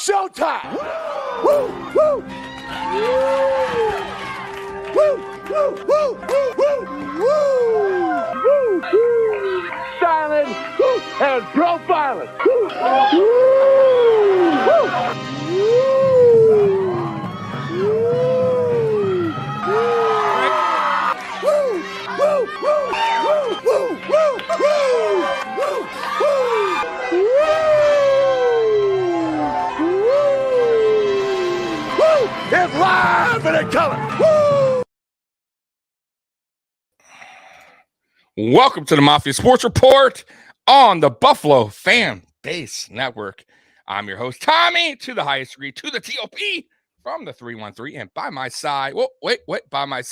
showtime. Woo, woo. Woo, woo, woo, woo, woo, woo, woo. Silent and profiling. Woo, woo, it's live and in color. Woo! Welcome to the Mafia Sports Report on the Buffalo Fan Base Network. I'm your host, Tommy, to the highest degree, to the TOP from the 313. And by my side, by my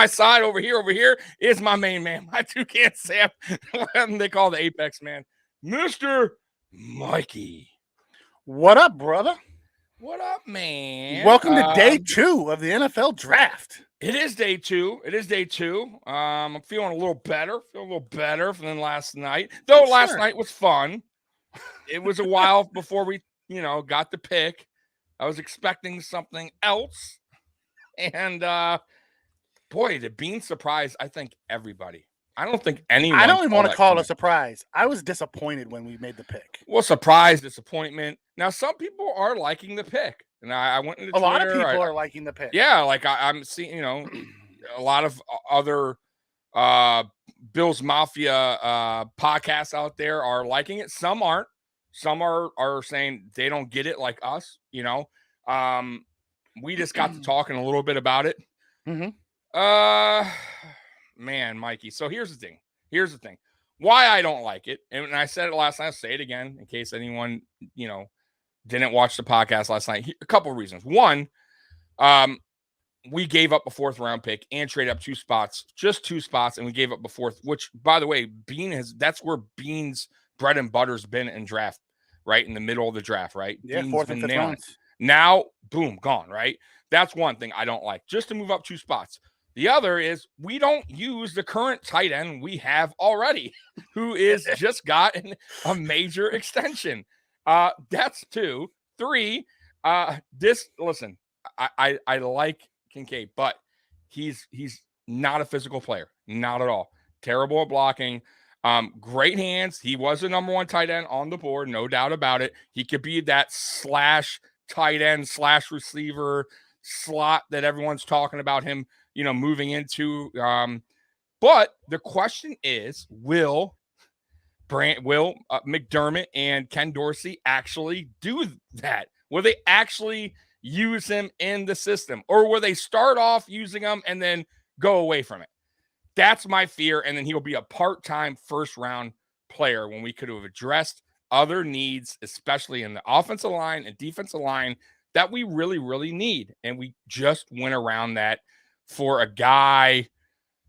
side over here is my main man, my toucan Sam, they call the Apex man, Mr. Mikey. What up, brother? What up, man? Welcome to day 2 of the NFL draft. It is day two. I'm feeling a little better. Than last night. Though last night was fun. It was a while before we, got the pick. I was expecting something else. And boy, the Bean surprised, I think, everybody. I don't think anyone. I don't even want to call it a surprise. I was disappointed when we made the pick. Well, surprise, disappointment. Now, some people are liking the pick. And I went into Twitter. A lot of people are liking the pick. Yeah, like I'm seeing, a lot of other Bills Mafia podcasts out there are liking it. Some aren't. Some are saying they don't get it like us, We just got to talking a little bit about it. Mm-hmm. Man, Mikey. So here's the thing. Why I don't like it, and I said it last night, I'll say it again in case anyone, didn't watch the podcast last night. A couple of reasons. One, we gave up a 4th round pick and traded up 2 spots, just 2 spots, and we gave up a 4th, which, by the way, that's where Bean's bread and butter's been in draft, right? In the middle of the draft, right? Yeah, Bean's 4th and 5th rounds. Now, boom, gone, right? That's one thing I don't like, just to move up 2 spots. The other is we don't use the current tight end we have already, who is just got a major extension. That's 2. 3, listen, I like Kincaid, but he's not a physical player. Not at all. Terrible at blocking. Great hands. He was the number 1 tight end on the board, no doubt about it. He could be that slash tight end, slash receiver slot that everyone's talking about him, moving into. But the question is, will McDermott and Ken Dorsey actually do that? Will they actually use him in the system? Or will they start off using him and then go away from it? That's my fear. And then he'll be a part-time first-round player when we could have addressed other needs, especially in the offensive line and defensive line, that we really, really need. And we just went around that for a guy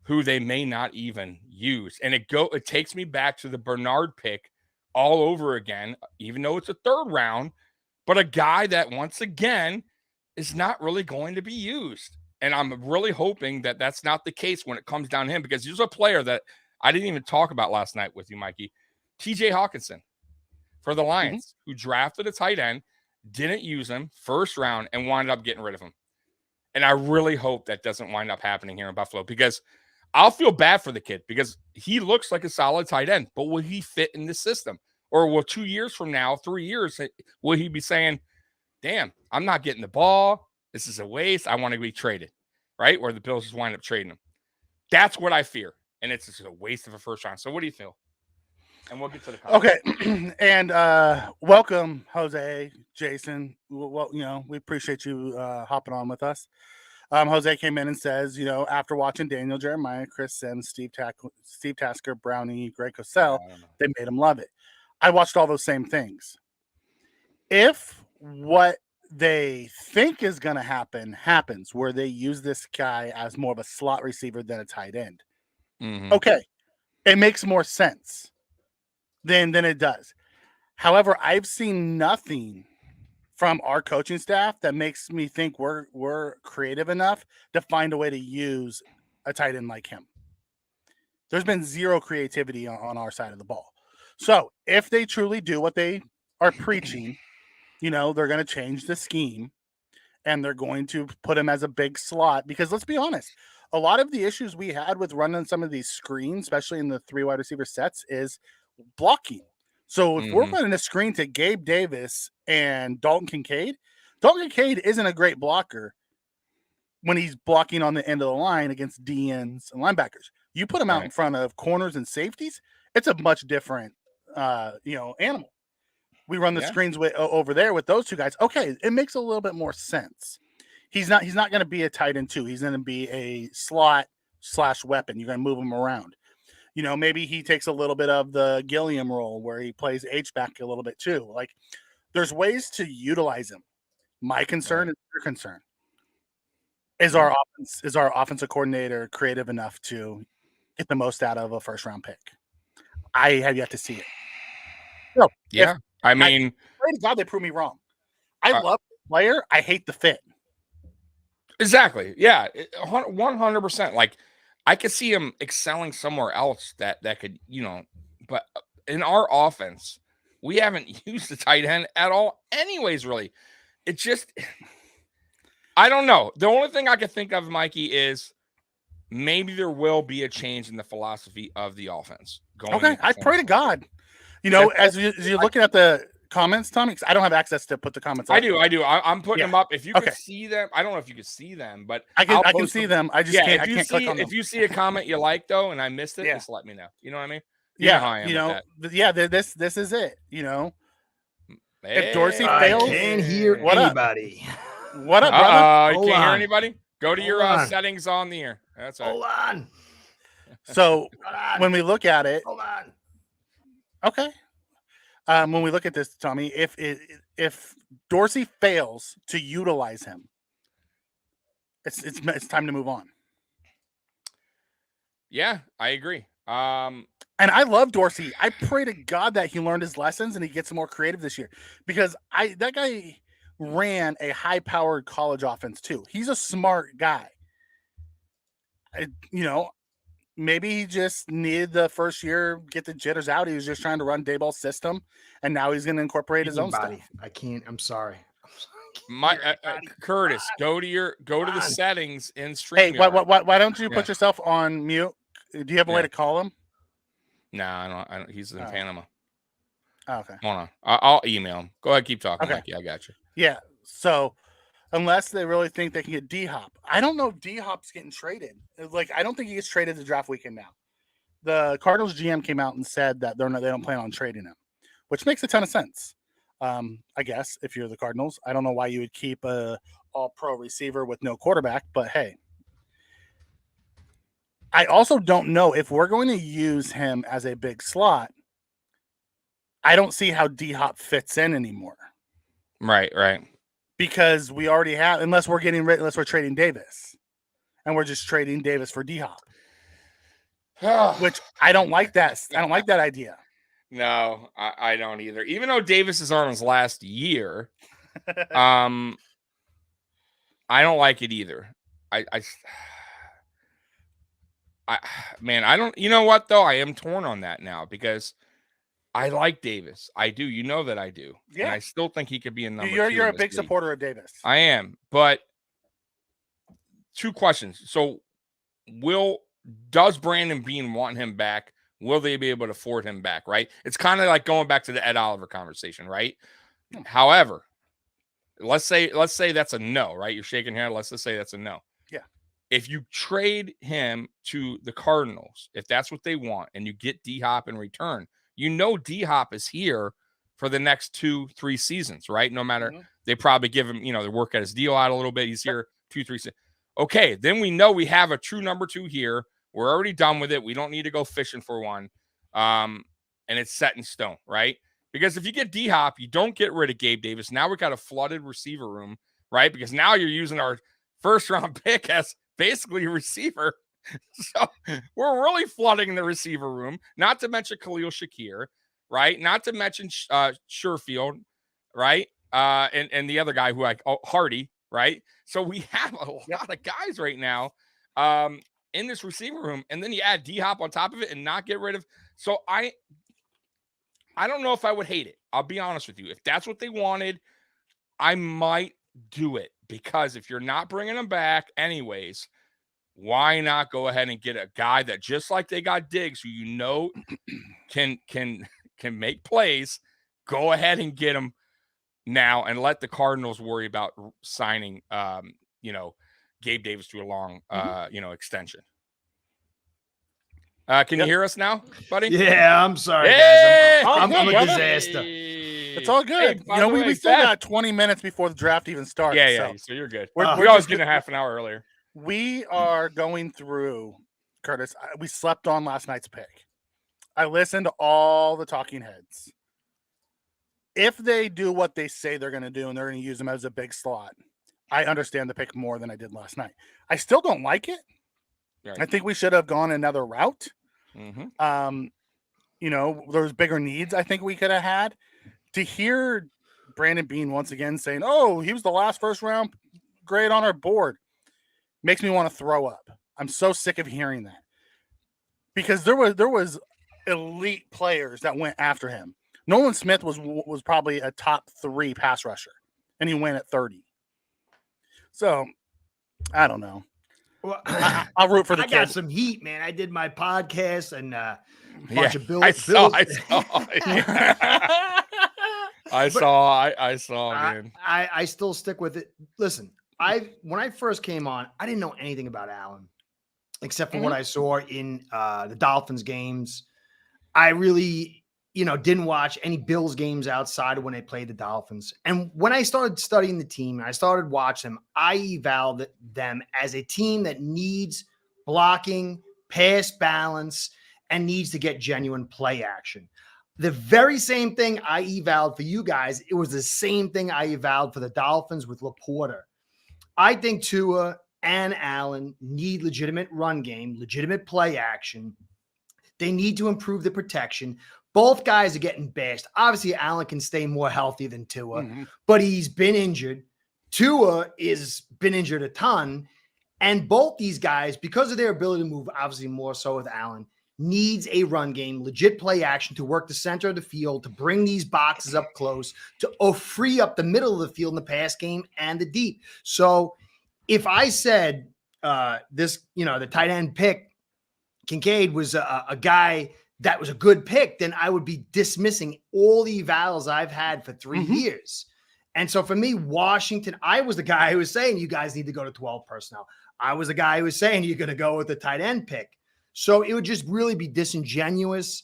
who they may not even use. And it takes me back to the Bernard pick all over again, even though it's a 3rd round, but a guy that once again is not really going to be used. And I'm really hoping that that's not the case when it comes down to him, because he's a player that I didn't even talk about last night with you, Mikey. TJ Hawkinson for the Lions, who drafted a tight end, didn't use him 1st round, and wound up getting rid of him. And I really hope that doesn't wind up happening here in Buffalo, because I'll feel bad for the kid, because he looks like a solid tight end, but will he fit in this system? Or will 2 years from now, 3 years, will he be saying, damn, I'm not getting the ball. This is a waste. I want to be traded, right? Or the Bills just wind up trading him. That's what I fear. And it's just a waste of a 1st round. So what do you feel? And we'll get to the comments. Okay. And welcome, Jose, Jason. Well, we appreciate you hopping on with us. Jose came in and says, after watching Daniel Jeremiah, Chris Sims, Steve Tasker, Brownie, Greg Cosell, they made him love it. I watched all those same things. If what they think is going to happen happens, where they use this guy as more of a slot receiver than a tight end, okay, it makes more sense than it does. However, I've seen nothing from our coaching staff that makes me think we're creative enough to find a way to use a tight end like him. There's been zero creativity on our side of the ball. So if they truly do what they are preaching they're going to change the scheme and they're going to put him as a big slot because let's be honest, a lot of the issues we had with running some of these screens, especially in the 3 wide receiver sets, is blocking. So if we're running a screen to Gabe Davis and Dalton Kincaid isn't a great blocker when he's blocking on the end of the line against DNs and linebackers. You put him out in front of corners and safeties, it's a much different animal. We run the screens over there with those two guys. Okay, it makes a little bit more sense. He's not going to be a tight end 2. He's going to be a slot / weapon. You're going to move him around. Maybe he takes a little bit of the Gilliam role where he plays H-back a little bit too. Like, there's ways to utilize him. My concern is your concern. Is our offensive coordinator creative enough to get the most out of a first-round pick? I have yet to see it. No, yeah. I mean, pray to God they prove me wrong. I love the player. I hate the fit. Exactly. Yeah. 100%. Like, I could see him excelling somewhere else that could, but in our offense, we haven't used the tight end at all anyways, really. It just, I don't know. The only thing I can think of, Mikey, is maybe there will be a change in the philosophy of the offense. Okay. I pray to God. As you're looking at the comments, Tommy, because I don't have access to put the comments up. I do. I'm putting them up. If you can see them, I don't know if you can see them, but I can see them. I just can't. I can't click on them. If you see a comment you like though, and I missed it, just let me know. You know what I mean? This is it. If Dorsey fails, I can't hear anybody. What up, brother? You can't hear anybody? Go to your settings on the air. That's all right. Hold on. So when we look at it, hold on. Okay. When we look at this, Tommy, if Dorsey fails to utilize him, it's time to move on. Yeah, I agree. And I love Dorsey. I pray to God that he learned his lessons and he gets more creative this year because that guy ran a high-powered college offense too. He's a smart guy. Maybe he just needed the first year, get the jitters out. He was just trying to run Daboll's system, and now he's going to incorporate his own stuff. I can't. I'm sorry. Curtis, go to the settings in StreamYard. Hey, why don't you put yourself on mute? Do you have a way to call him? No, I don't. He's in Panama. Oh, okay. Hold on. I'll email him. Go ahead, keep talking. Okay. I got you. Yeah. So, unless they really think they can get D-Hop. I don't know if D-Hop's getting traded. Like, I don't think he gets traded the draft weekend now. The Cardinals GM came out and said that they don't plan on trading him, which makes a ton of sense. I guess if you're the Cardinals, I don't know why you would keep a all-pro receiver with no quarterback, but hey. I also don't know if we're going to use him as a big slot. I don't see how D-Hop fits in anymore. Right. Because we already have, unless we're trading Davis, and we're just trading Davis for D-Hop, which I don't like that. I don't like that idea. No, I don't either. Even though Davis is on his last year, I don't like it either. I don't. You know what though? I am torn on that now because I like Davis. I do. You know that I do. Yeah. And I still think he could be a number 2. You're a big supporter of Davis. I am. But 2 questions. So does Brandon Beane want him back? Will they be able to afford him back? Right. It's kind of like going back to the Ed Oliver conversation, right? However, let's say that's a no, right? You're shaking your head. Let's just say that's a no. Yeah. If you trade him to the Cardinals, if that's what they want, and you get D-Hop in return, D-Hop is here for the next 2-3 seasons, right? No matter, they probably give him, they work at his deal out a little bit. He's here 2-3 seasons. Okay, then we know we have a true number 2 here. We're already done with it. We don't need to go fishing for one. And it's set in stone, right? Because if you get D-Hop, you don't get rid of Gabe Davis. Now we got a flooded receiver room, right? Because now you're using our first-round pick as basically a receiver. So we're really flooding the receiver room, not to mention Khalil Shakir, right? Not to mention Sherfield, right? And the other guy Hardy, right? So we have a lot of guys right now in this receiver room, and then you add D-Hop on top of it and not get rid of. So I don't know if I would hate it. I'll be honest with you. If that's what they wanted, I might do it because if you're not bringing him back anyways, why not go ahead and get a guy that just like they got Diggs, who can make plays, go ahead and get him now and let the Cardinals worry about signing, Gabe Davis to a long, extension. Can you hear us now, buddy? Yeah, I'm sorry, Hey! guys. I'm good, a brother. disaster. It's all good. Hey, by the way, we still Beth- got 20 minutes before the draft even starts. Yeah, so you're good. We're We always just get a gonna- half an hour earlier. We are going through, Curtis. We slept on last night's pick. I listened to all the talking heads. If they do what they say they're going to do and they're going to use them as a big slot, I understand the pick more than I did last night. I still don't like it. Right. I think we should have gone another route. Mm-hmm. There's bigger needs I think we could have had. To hear Brandon Beane once again saying, "Oh, he was the last first round grade on our board," makes me want to throw up. I'm so sick of hearing that because there was elite players that went after him. Nolan Smith was probably a top 3 pass rusher, and he went at 30. So I don't know. Well, I'll root for the I got kid. some heat, man. I did my podcast and bunch of Bills. I saw. But I saw, man. I still stick with it. Listen, when I first came on, I didn't know anything about Allen except for what I saw in the Dolphins games. I really, didn't watch any Bills games outside of when they played the Dolphins. And when I started studying the team and I started watching them, I evaluated them as a team that needs blocking, pass balance, and needs to get genuine play action. The very same thing I evaluated for you guys, it was the same thing I evaluated for the Dolphins with Laporta. I think Tua and Allen need legitimate run game, legitimate play action. They need to improve the protection. Both guys are getting bashed. Obviously, Allen can stay more healthy than Tua, but he's been injured. Tua has been injured a ton. And both these guys, because of their ability to move, obviously more so with Allen, needs a run game, legit play action to work the center of the field, to bring these boxes up close, to free up the middle of the field in the pass game and the deep. So if I said the tight end pick, Kincaid was a guy that was a good pick, then I would be dismissing all the evals I've had for 3 years. And so for me, Washington, I was the guy who was saying you guys need to go to 12 personnel. I was the guy who was saying you're going to go with the tight end pick. So it would just really be disingenuous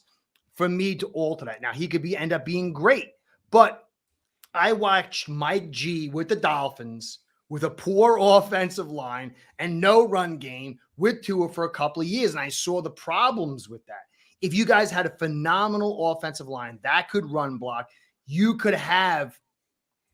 for me to alter that. Now, he could end up being great, but I watched Mike G with the Dolphins with a poor offensive line and no run game with Tua for a couple of years, and I saw the problems with that. If you guys had a phenomenal offensive line that could run block, you could have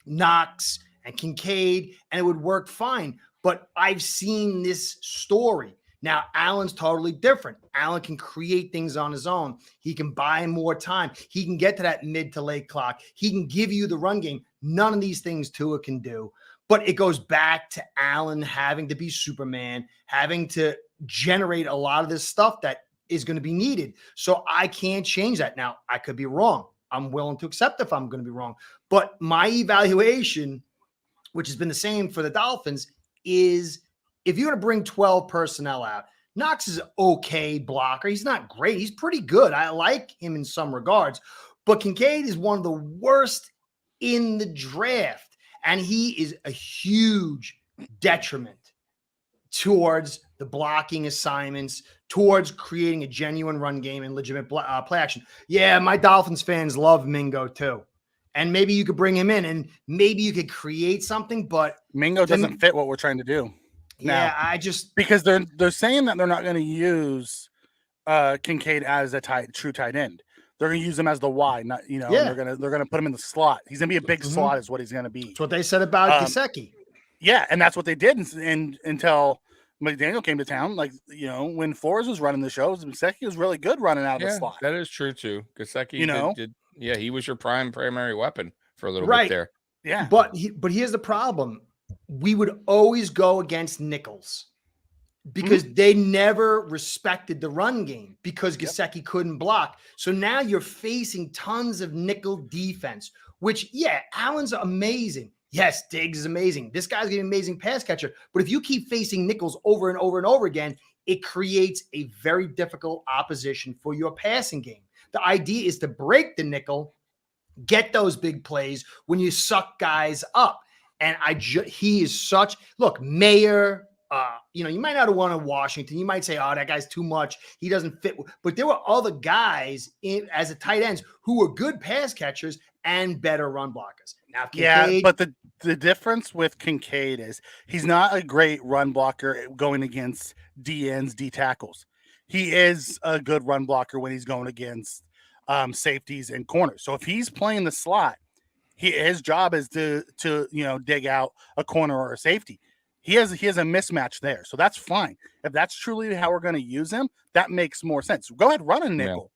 Knox and Kincaid, and it would work fine. But I've seen this story. Now, Allen's totally different. Allen can create things on his own. He can buy more time. He can get to that mid to late clock. He can give you the run game. None of these things Tua can do. But it goes back to Allen having to be Superman, having to generate a lot of this stuff that is going to be needed. So I can't change that. Now, I could be wrong. I'm willing to accept if I'm going to be wrong. But my evaluation, which has been the same for the Dolphins, is if you're going to bring 12 personnel out, Knox is an okay blocker. He's not great. He's pretty good. I like him in some regards. But Kincaid is one of the worst in the draft. And he is a huge detriment towards the blocking assignments, towards creating a genuine run game and legitimate play action. Yeah, my Dolphins fans love Mingo too. And maybe you could bring him in and maybe you could create something, but Mingo doesn't fit what we're trying to do. Yeah, now, because they're saying that they're not going to use Kincaid as a true tight end. They're going to use him as the Y, not they're going to put him in the slot. He's going to be a big slot, is what he's going to be. That's what they said about Gesicki. Yeah, and that's what they did until McDaniel came to town. Like, when Flores was running the shows, Gesicki was really good running out of the slot. That is true too. Gesicki, he was your primary weapon for a little right bit there. Yeah, but here's the problem: we would always go against nickels because they never respected the run game because Gesicki couldn't block. So now you're facing tons of nickel defense, which Allen's amazing. Yes, Diggs is amazing. This guy's an amazing pass catcher. But if you keep facing nickels over and over and over again, it creates a very difficult opposition for your passing game. The idea is to break the nickel, get those big plays when you suck guys up. And he is such, look, Mayer, you might not have wanted Washington. You might say, oh, that guy's too much. He doesn't fit. But there were other guys as a tight ends who were good pass catchers and better run blockers. Now, Kincaid, but the difference with Kincaid is he's not a great run blocker going against D ends, D tackles. He is a good run blocker when he's going against safeties and corners. So if he's playing the slot, his job is to dig out a corner or a safety. He has a mismatch there, so that's fine. If that's truly how we're going to use him, that makes more sense. Go ahead, run a nickel.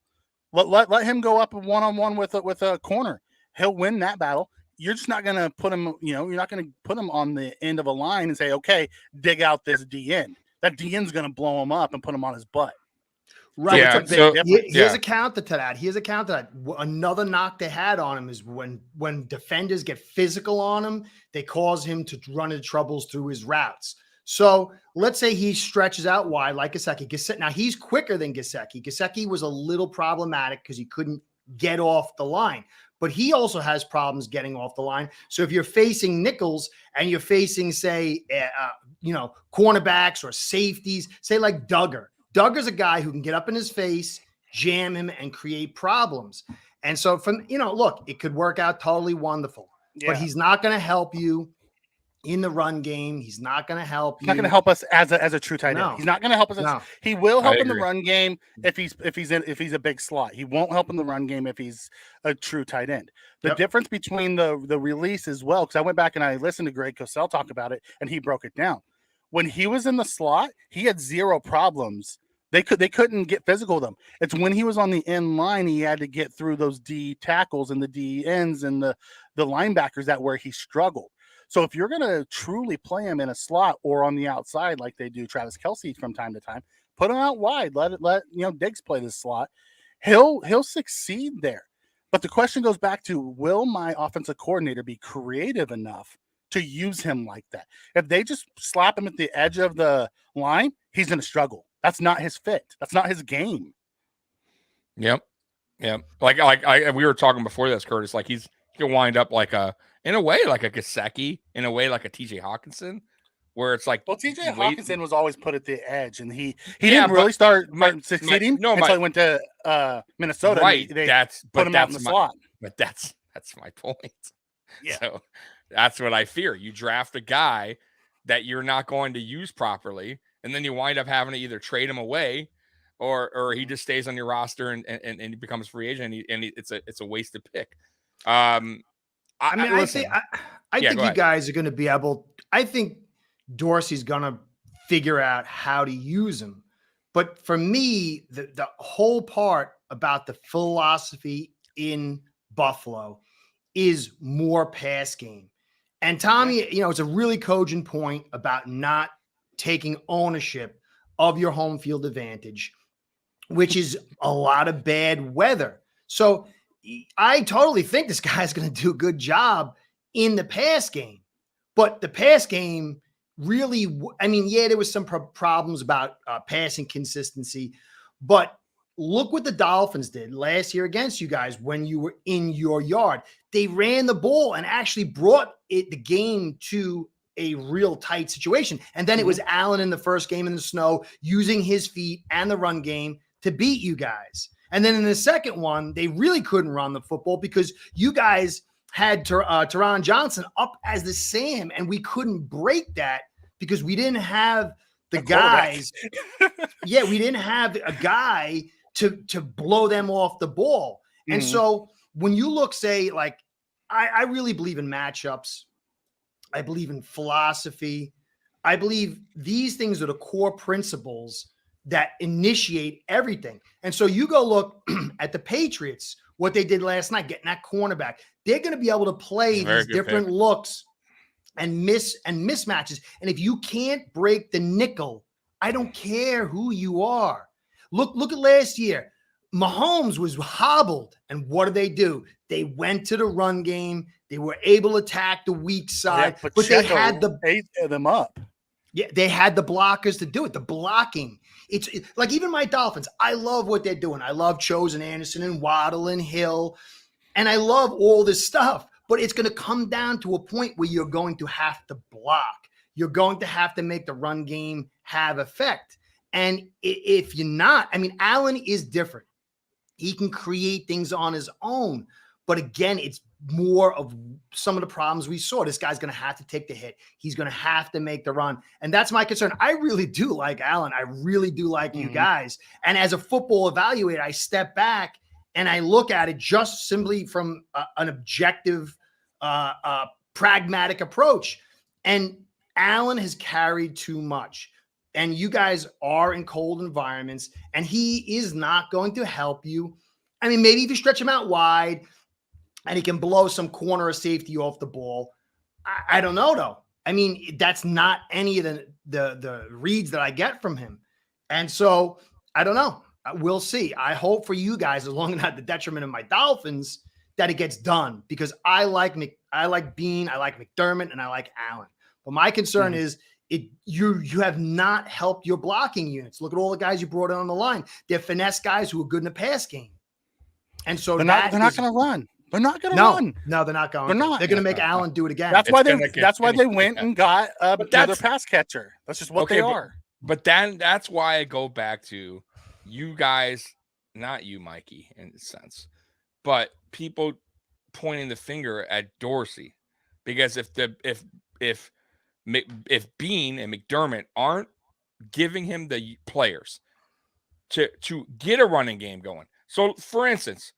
Yeah. Let him go up 1-on-1 with a corner. He'll win that battle. You're just not going to put him. You're not going to put him on the end of a line and say, "Okay, dig out this DN." That DN's going to blow him up and put him on his butt. Right. Yeah, here's a counter to that. Another knock they had on him is when defenders get physical on him, they cause him to run into troubles through his routes. So let's say he stretches out wide like Gesicki. Now he's quicker than Gesicki. Gesicki was a little problematic because he couldn't get off the line, but he also has problems getting off the line. So if you're facing nickels and you're facing, say, cornerbacks or safeties, say like Duggar. Duggar's a guy who can get up in his face, jam him, and create problems. And so look, it could work out totally wonderful, but he's not going to help you in the run game. He's not going to help you. He's not going to help us as a true tight end. He's not going to help us. No. He will help in the run game if he's a big slot. He won't help in the run game if he's a true tight end. The difference between the release as well, because I went back and I listened to Greg Cosell talk about it, and he broke it down. When he was in the slot, he had zero problems. They couldn't get physical with him. It's when he was on the end line, he had to get through those D tackles and the D ends and the linebackers where he struggled. So if you're going to truly play him in a slot or on the outside like they do Travis Kelce from time to time, put him out wide. Let Diggs play this slot. He'll succeed there. But the question goes back to, will my offensive coordinator be creative enough to use him like that? If they just slap him at the edge of the line, he's going to struggle. That's not his fit. That's not his game. Yep. Like we were talking before this, Curtis. Like he can wind up in a way like a Gesicki, in a way like a TJ Hawkinson, where it's like, well, TJ Hawkinson was always put at the edge, and he didn't really start succeeding until he went to Minnesota. Right. They put him out in the slot. But that's my point. Yeah. So that's what I fear. You draft a guy that you're not going to use properly, and then you wind up having to either trade him away or he just stays on your roster and he becomes a free agent and it's a wasted pick. I think you guys are going to be able. I think Dorsey's going to figure out how to use him. But for me, the whole part about the philosophy in Buffalo is more pass game. And Tommy, it's a really cogent point about not taking ownership of your home field advantage, which is a lot of bad weather. So I totally think this guy's going to do a good job in the pass game. But the pass game really, there was some problems about passing consistency. But look what the Dolphins did last year against you guys when you were in your yard. They ran the ball and actually brought the game to a real tight situation. And then it was Allen in the first game in the snow using his feet and the run game to beat you guys. And then in the second one, they really couldn't run the football because you guys had Taron Johnson up as the Sam, and we couldn't break that because we didn't have the guys. We didn't have a guy to blow them off the ball. And so when you look, say, like, I really believe in matchups. I believe in philosophy. I believe these things are the core principles that initiate everything. And so you go look at the Patriots, what they did last night, getting that cornerback. They're going to be able to play these different looks and mismatches. And if you can't break the nickel, I don't care who you are. Look at last year. Mahomes was hobbled. And what did? They went to the run game. They were able to attack the weak side, Yeah, but they Pacheco had the ate them up. Yeah, they had the blockers to do it. The blocking. It's like even my Dolphins. I love what they're doing. I love Chosen Anderson and Waddle and Hill, and I love all this stuff. But it's going to come down to a point where you're going to have to block. You're going to have to make the run game have effect. And if you're not, I mean, Allen is different. He can create things on his own. But again, it's more of some of the problems we saw. This guy's going to have to take the hit. He's going to have to make the run. And that's my concern. I really do like Allen. I really do like you guys. And as a football evaluator, I step back and I look at it just simply from an objective, pragmatic approach. And Allen has carried too much. And you guys are in cold environments, and he is not going to help you. I mean, maybe if you stretch him out wide and he can blow some corner of safety off the ball. I don't know, though. I mean, that's not any of the reads that I get from him. And so I don't know. We'll see. I hope for you guys, as long as not the detriment of my Dolphins, that it gets done, because I like Bean, I like McDermott, and I like Allen. But my concern is you have not helped your blocking units. Look at all the guys you brought in on the line. They're finesse guys who are good in the pass game. And so they're not going to run. They're not going to run. No, they're not going. They're not. They're going to make Allen do it again. That's why they went and got another pass catcher. That's just what they are. But then that's why I go back to you guys, not you, Mikey, in a sense, but people pointing the finger at Dorsey, because if Bean and McDermott aren't giving him the players to get a running game going. So, for instance,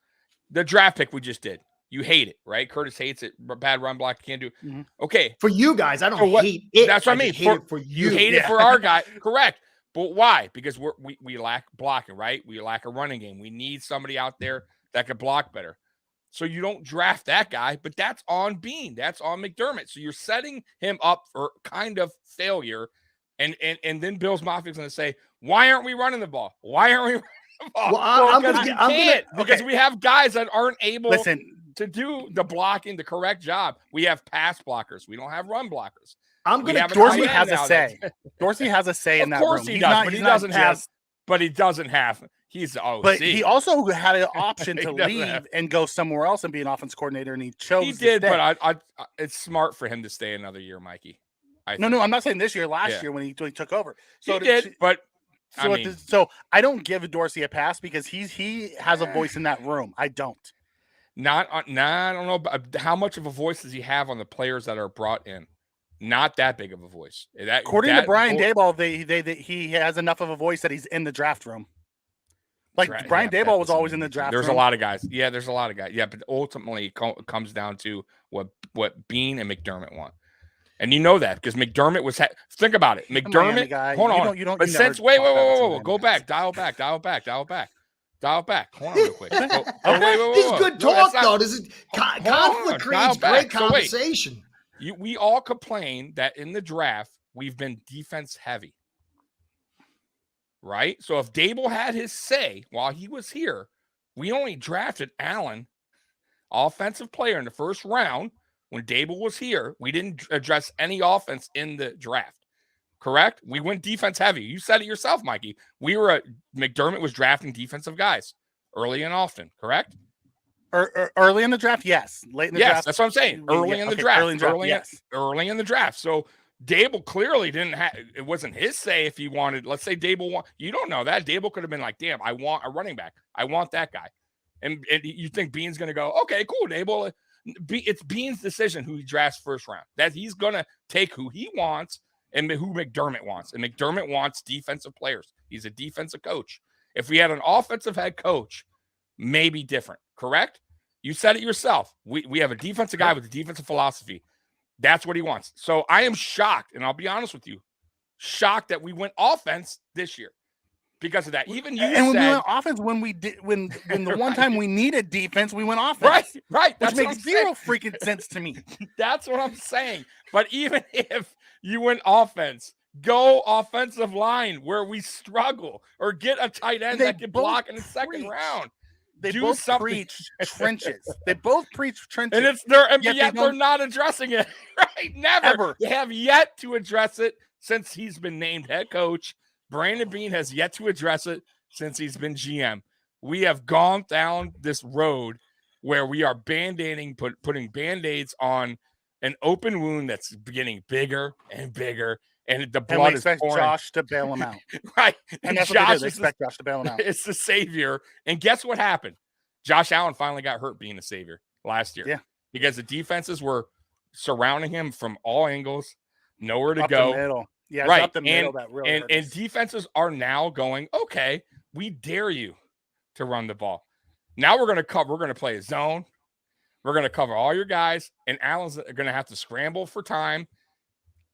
the draft pick we just did, you hate it, right? Curtis hates it. Bad run block, can't do it. Mm-hmm. Okay. For you guys, I don't hate it. That's what I mean. For you. You hate it for our guy. Correct. But why? Because we lack blocking, right? We lack a running game. We need somebody out there that could block better. So you don't draft that guy, but that's on Bean. That's on McDermott. So you're setting him up for kind of failure. And then Bills Mafia is going to say, why aren't we running the ball? Why aren't we running the ball? Well, because we have guys that aren't able to do the blocking, the correct job. We have pass blockers. We don't have run blockers. Dorsey has a say. Dorsey has a say in that room. Of course he does, but he doesn't have. He's the OC. But he also had an option to leave and go somewhere else and be an offense coordinator, and he chose. He did, but I it's smart for him to stay another year, Mikey. No, I'm not saying this year. Last year when he took over, so he did. But so I don't give Dorsey a pass because he has a voice in that room. I don't. I don't know how much of a voice does he have on the players that are brought in. Not that big of a voice. According to Brian Daboll, he has enough of a voice that he's in the draft room. Like Brian Daboll was always in the draft. There's a lot of guys. Yeah, there's a lot of guys. Yeah, but ultimately it comes down to what Bean and McDermott want. And you know that because McDermott was think about it. McDermott, hold on. You don't. But since wait, go back, dial back. Hold on real quick. This is good talk, though. This is conflict creates great conversation. We all complain that in the draft we've been defense heavy, right? So if Daboll had his say while he was here, we only drafted Allen, offensive player, in the first round. When Daboll was here, we didn't address any offense in the draft. Correct? We went defense heavy. You said it yourself, Mikey. McDermott was drafting defensive guys early and often. Correct? Early in the draft, yes. Late in the draft, that's what I'm saying. Early in the draft. So Daboll clearly didn't have. It wasn't his say if he wanted. Let's say Daboll you don't know that Daboll could have been like, "Damn, I want a running back. I want that guy." And you think Bean's going to go, "Okay, cool, Daboll." It's Bean's decision who he drafts first round. That he's going to take who he wants and who McDermott wants. And McDermott wants defensive players. He's a defensive coach. If we had an offensive head coach, maybe different. Correct? You said it yourself. We have a defensive guy with a defensive philosophy. That's what he wants. So I am shocked, and I'll be honest with you, shocked that we went offense this year. Because of that, even you and when we went offense, when the one time we needed defense, we went offense. Right. Which makes zero freaking sense to me. That's what I'm saying. But even if you went offense, go offensive line where we struggle, or get a tight end that can block in the second round. they do both something. preach trenches. They both preach trenches. And yet they're not addressing it. Right? Never. Ever. They have yet to address it since he's been named head coach. Brandon Beane has yet to address it since he's been GM. We have gone down this road where we are band-aiding, putting band-aids on an open wound that's getting bigger and bigger, and the blood and we is expect pouring. Josh to bail him out. Right. And that's Josh what they do. They expect Josh to bail him out. It's the savior. And guess what happened? Josh Allen finally got hurt being the savior last year. Yeah. Because the defenses were surrounding him from all angles, nowhere to Up go. the middle. Yeah, Right. it's up the middle that really hurt and us. defenses are now going, okay, we dare you to run the ball. Now we're going to play a zone. We're going to cover all your guys, and Allen's going to have to scramble for time,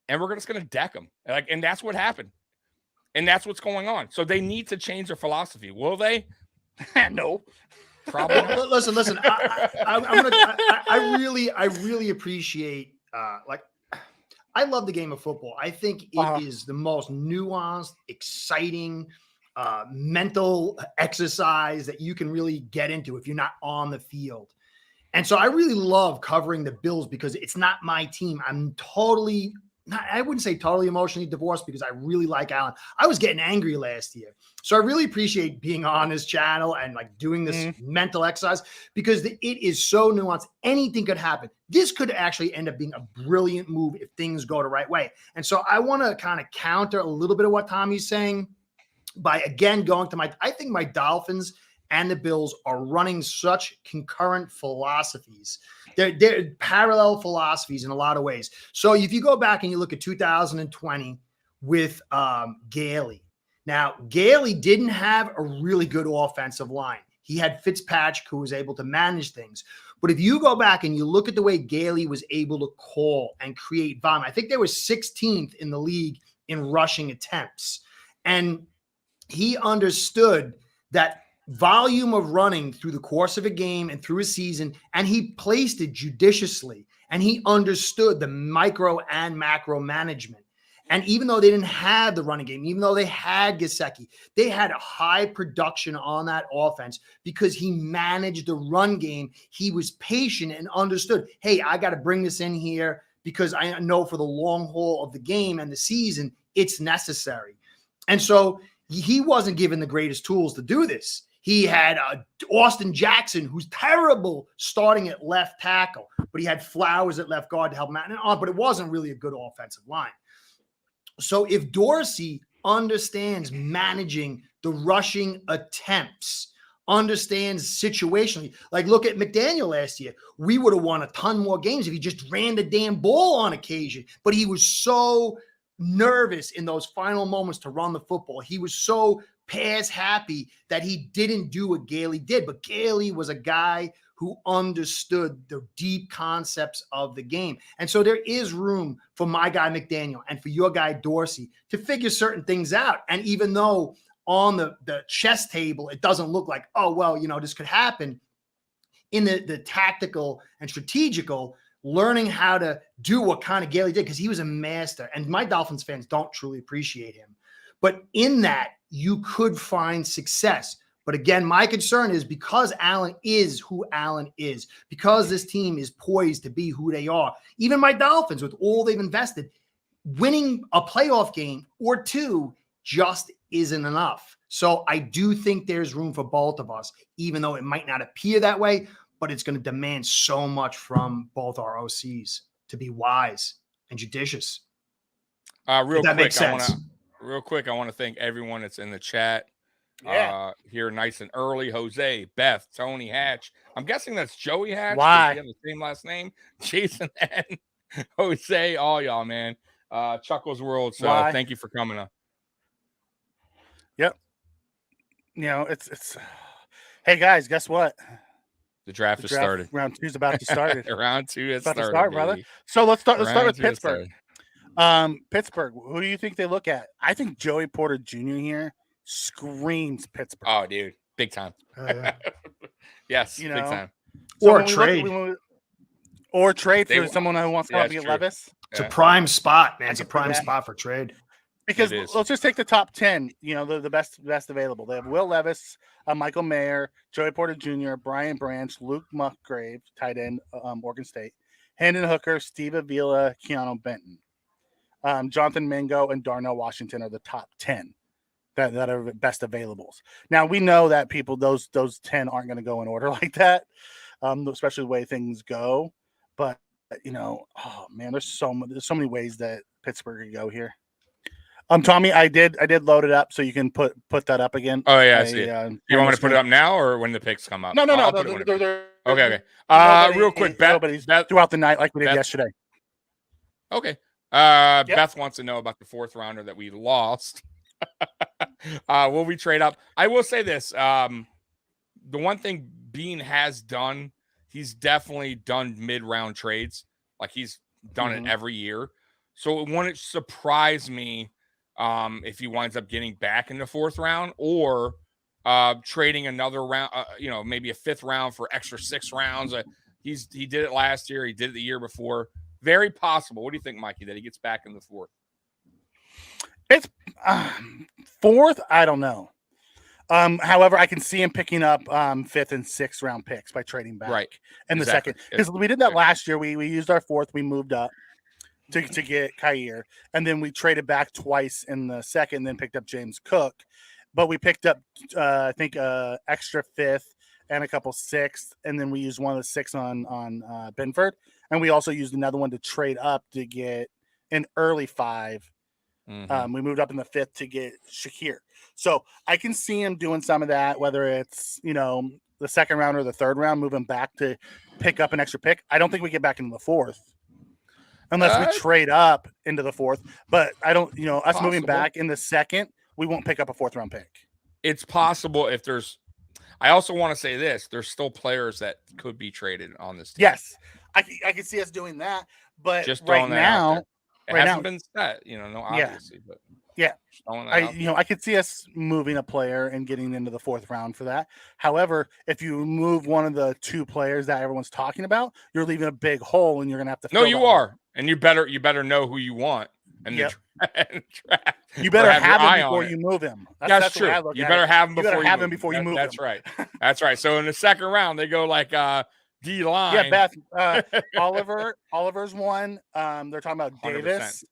and we're just going to deck them. And that's what happened. And that's what's going on. So they need to change their philosophy. Will they? No. Probably not. Listen. I really appreciate. I love the game of football. I think it is the most nuanced, exciting, mental exercise that you can really get into if you're not on the field. And so I really love covering the Bills because it's not my team. I'm I wouldn't say totally emotionally divorced because I really like Allen. I was getting angry last year. So I really appreciate being on this channel and doing this mental exercise because it is so nuanced. Anything could happen. This could actually end up being a brilliant move if things go the right way. And so I want to kind of counter a little bit of what Tommy's saying by, again, going to I think my Dolphins and the Bills are running such concurrent philosophies. They're parallel philosophies in a lot of ways. So if you go back and you look at 2020 with Gailey. Now, Gailey didn't have a really good offensive line. He had Fitzpatrick who was able to manage things. But if you go back and you look at the way Gailey was able to call and create volume, I think they were 16th in the league in rushing attempts. And he understood that volume of running through the course of a game and through a season, and he placed it judiciously, and he understood the micro and macro management. And even though they didn't have the running game, even though they had Gesicki, they had a high production on that offense because he managed the run game. He was patient and understood, hey, I got to bring this in here because I know for the long haul of the game and the season, it's necessary. And so he wasn't given the greatest tools to do this. He had Austin Jackson, who's terrible starting at left tackle, but he had Flowers at left guard to help him out. But it wasn't really a good offensive line. So if Dorsey understands managing the rushing attempts, understands situationally, look at McDaniel last year. We would have won a ton more games if he just ran the damn ball on occasion. But he was so nervous in those final moments to run the football. He was so pass happy that he didn't do what Gailey did. But Gailey was a guy who understood the deep concepts of the game. And so there is room for my guy McDaniel and for your guy Dorsey to figure certain things out. And even though on the chess table, it doesn't look like, oh, well, this could happen, in the tactical and strategical, learning how to do what kind of Gailey did, because he was a master. And my Dolphins fans don't truly appreciate him. But in that, you could find success. But again, my concern is because Allen is who Allen is, because this team is poised to be who they are, even my Dolphins, with all they've invested, winning a playoff game or two just isn't enough. So I do think there's room for both of us, even though it might not appear that way, but it's going to demand so much from both our OCs to be wise and judicious. Real that quick, makes sense. I want to thank everyone that's in the chat. Yeah. Here nice and early. Jose, Beth, Tony Hatch. I'm guessing that's Joey Hatch. Why? You have the same last name. Jason and Jose, all y'all, man. Chuckles World. So Why? thank you for coming on. Yep. It's hey guys, guess what? The draft has started. Round 2 is about to start. Round 2 is About to started, start, brother. baby. So let's start Round with 2 has Pittsburgh. started. Pittsburgh, who do you think they look at? I think Joey Porter Jr. here screams Pittsburgh. Oh, dude, big time. Yes, big time. So Or when we trade. or trade They- for someone who wants to yeah, be it's at true. Levis. It's a prime spot, man. It's a I can see prime that. spot for trade. Because It is. let's just take the top 10, the best available. They have Will Levis, Michael Mayer, Joey Porter Jr., Brian Branch, Luke Musgrave, tight end, Oregon State, Hendon Hooker, Steve Avila, Keanu Benton, Jonathan Mingo, and Darnell Washington are the top 10 that are best availables. Now, we know that those 10 aren't going to go in order like that, especially the way things go. But, oh, man, there's so many ways that Pittsburgh could go here. Tommy, I did load it up so you can put that up again. Oh yeah, I see it. You want me to put it up now or when the picks come up? No. I'll put it when it- Okay. Real quick, Beth, throughout the night like we did yesterday. Okay. Beth wants to know about the 4th rounder that we lost. Will we trade up? I will say this. The one thing Bean has done, he's definitely done mid-round trades. Like he's done it every year. So it wouldn't surprise me if he winds up getting back in the 4th round or trading another round, maybe a 5th round for extra 6 rounds. He did it last year. He did it the year before. Very possible. What do you think, Mikey, that he gets back in the 4th? It's 4th. I don't know. However, I can see him picking up 5th and 6th round picks by trading back in the second. Because we did that last year. We used our 4th. We moved up to get Kaiir, and then we traded back twice in the second, then picked up James Cook. But we picked up, I think, extra 5th and a couple 6th, and then we used one of the 6 on Benford, and we also used another one to trade up to get an early 5. We moved up in the 5th to get Shakir. So I can see him doing some of that, whether it's, the 2nd round or the 3rd round, moving back to pick up an extra pick. I don't think we get back into the 4th. Unless we trade up into the 4th. But I don't, us moving back in the 2nd, we won't pick up a 4th round pick. It's possible if there's – I also want to say this. There's still players that could be traded on this team. Yes. I can see us doing that. But just right now – it hasn't been set, obviously. But yeah. I could see us moving a player and getting into the 4th round for that. However, if you move one of the 2 players that everyone's talking about, you're leaving a big hole, and you're gonna have to. No, you are, and you better know who you want, and you better have him before you move him. That's true. You better have him before you move him. That's right. That's right. So in the 2nd round, they go like D line. Yeah, Beth. Oliver's one. They're talking about 100%. Davis.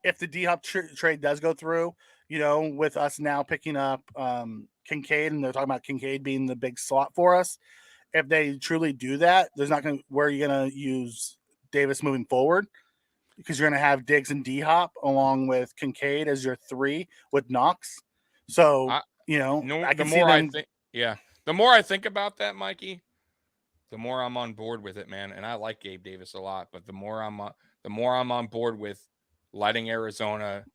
If the D-Hop trade does go through, with us now picking up Kincaid, and they're talking about Kincaid being the big slot for us. If they truly do that, there's not going to where you're going to use Davis moving forward, because you're going to have Diggs and D-Hop along with Kincaid as your 3 with Knox. So I can see them. The more I think about that, Mikey, the more I'm on board with it, man. And I like Gabe Davis a lot, but the more I'm on board with letting Arizona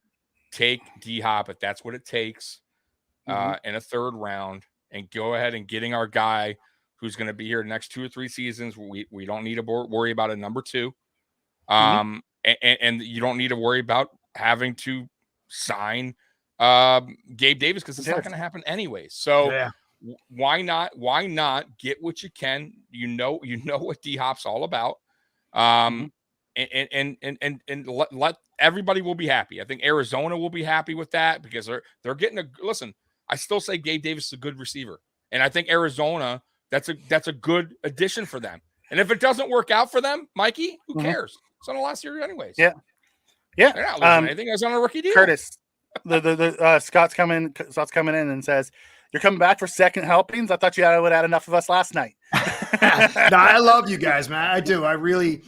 take D-Hop, if that's what it takes, in a 3rd round, and go ahead and getting our guy who's going to be here the next 2 or 3 seasons. We don't need to worry about a number 2. And you don't need to worry about having to sign Gabe Davis, because it's not going to happen anyway. So why not get what you can? You know what D-Hop's all about. And let everybody will be happy. I think Arizona will be happy with that, because they're getting listen. I still say Gabe Davis is a good receiver, and I think Arizona that's a good addition for them. And if it doesn't work out for them, Mikey, who cares? It's on the last year anyways. Yeah. They're not losing anything. I was on a rookie deal. Curtis, the Scott's coming in and says, "You're coming back for 2nd helpings? I thought you would have had enough of us last night." No, I love you guys, man. I do. I really.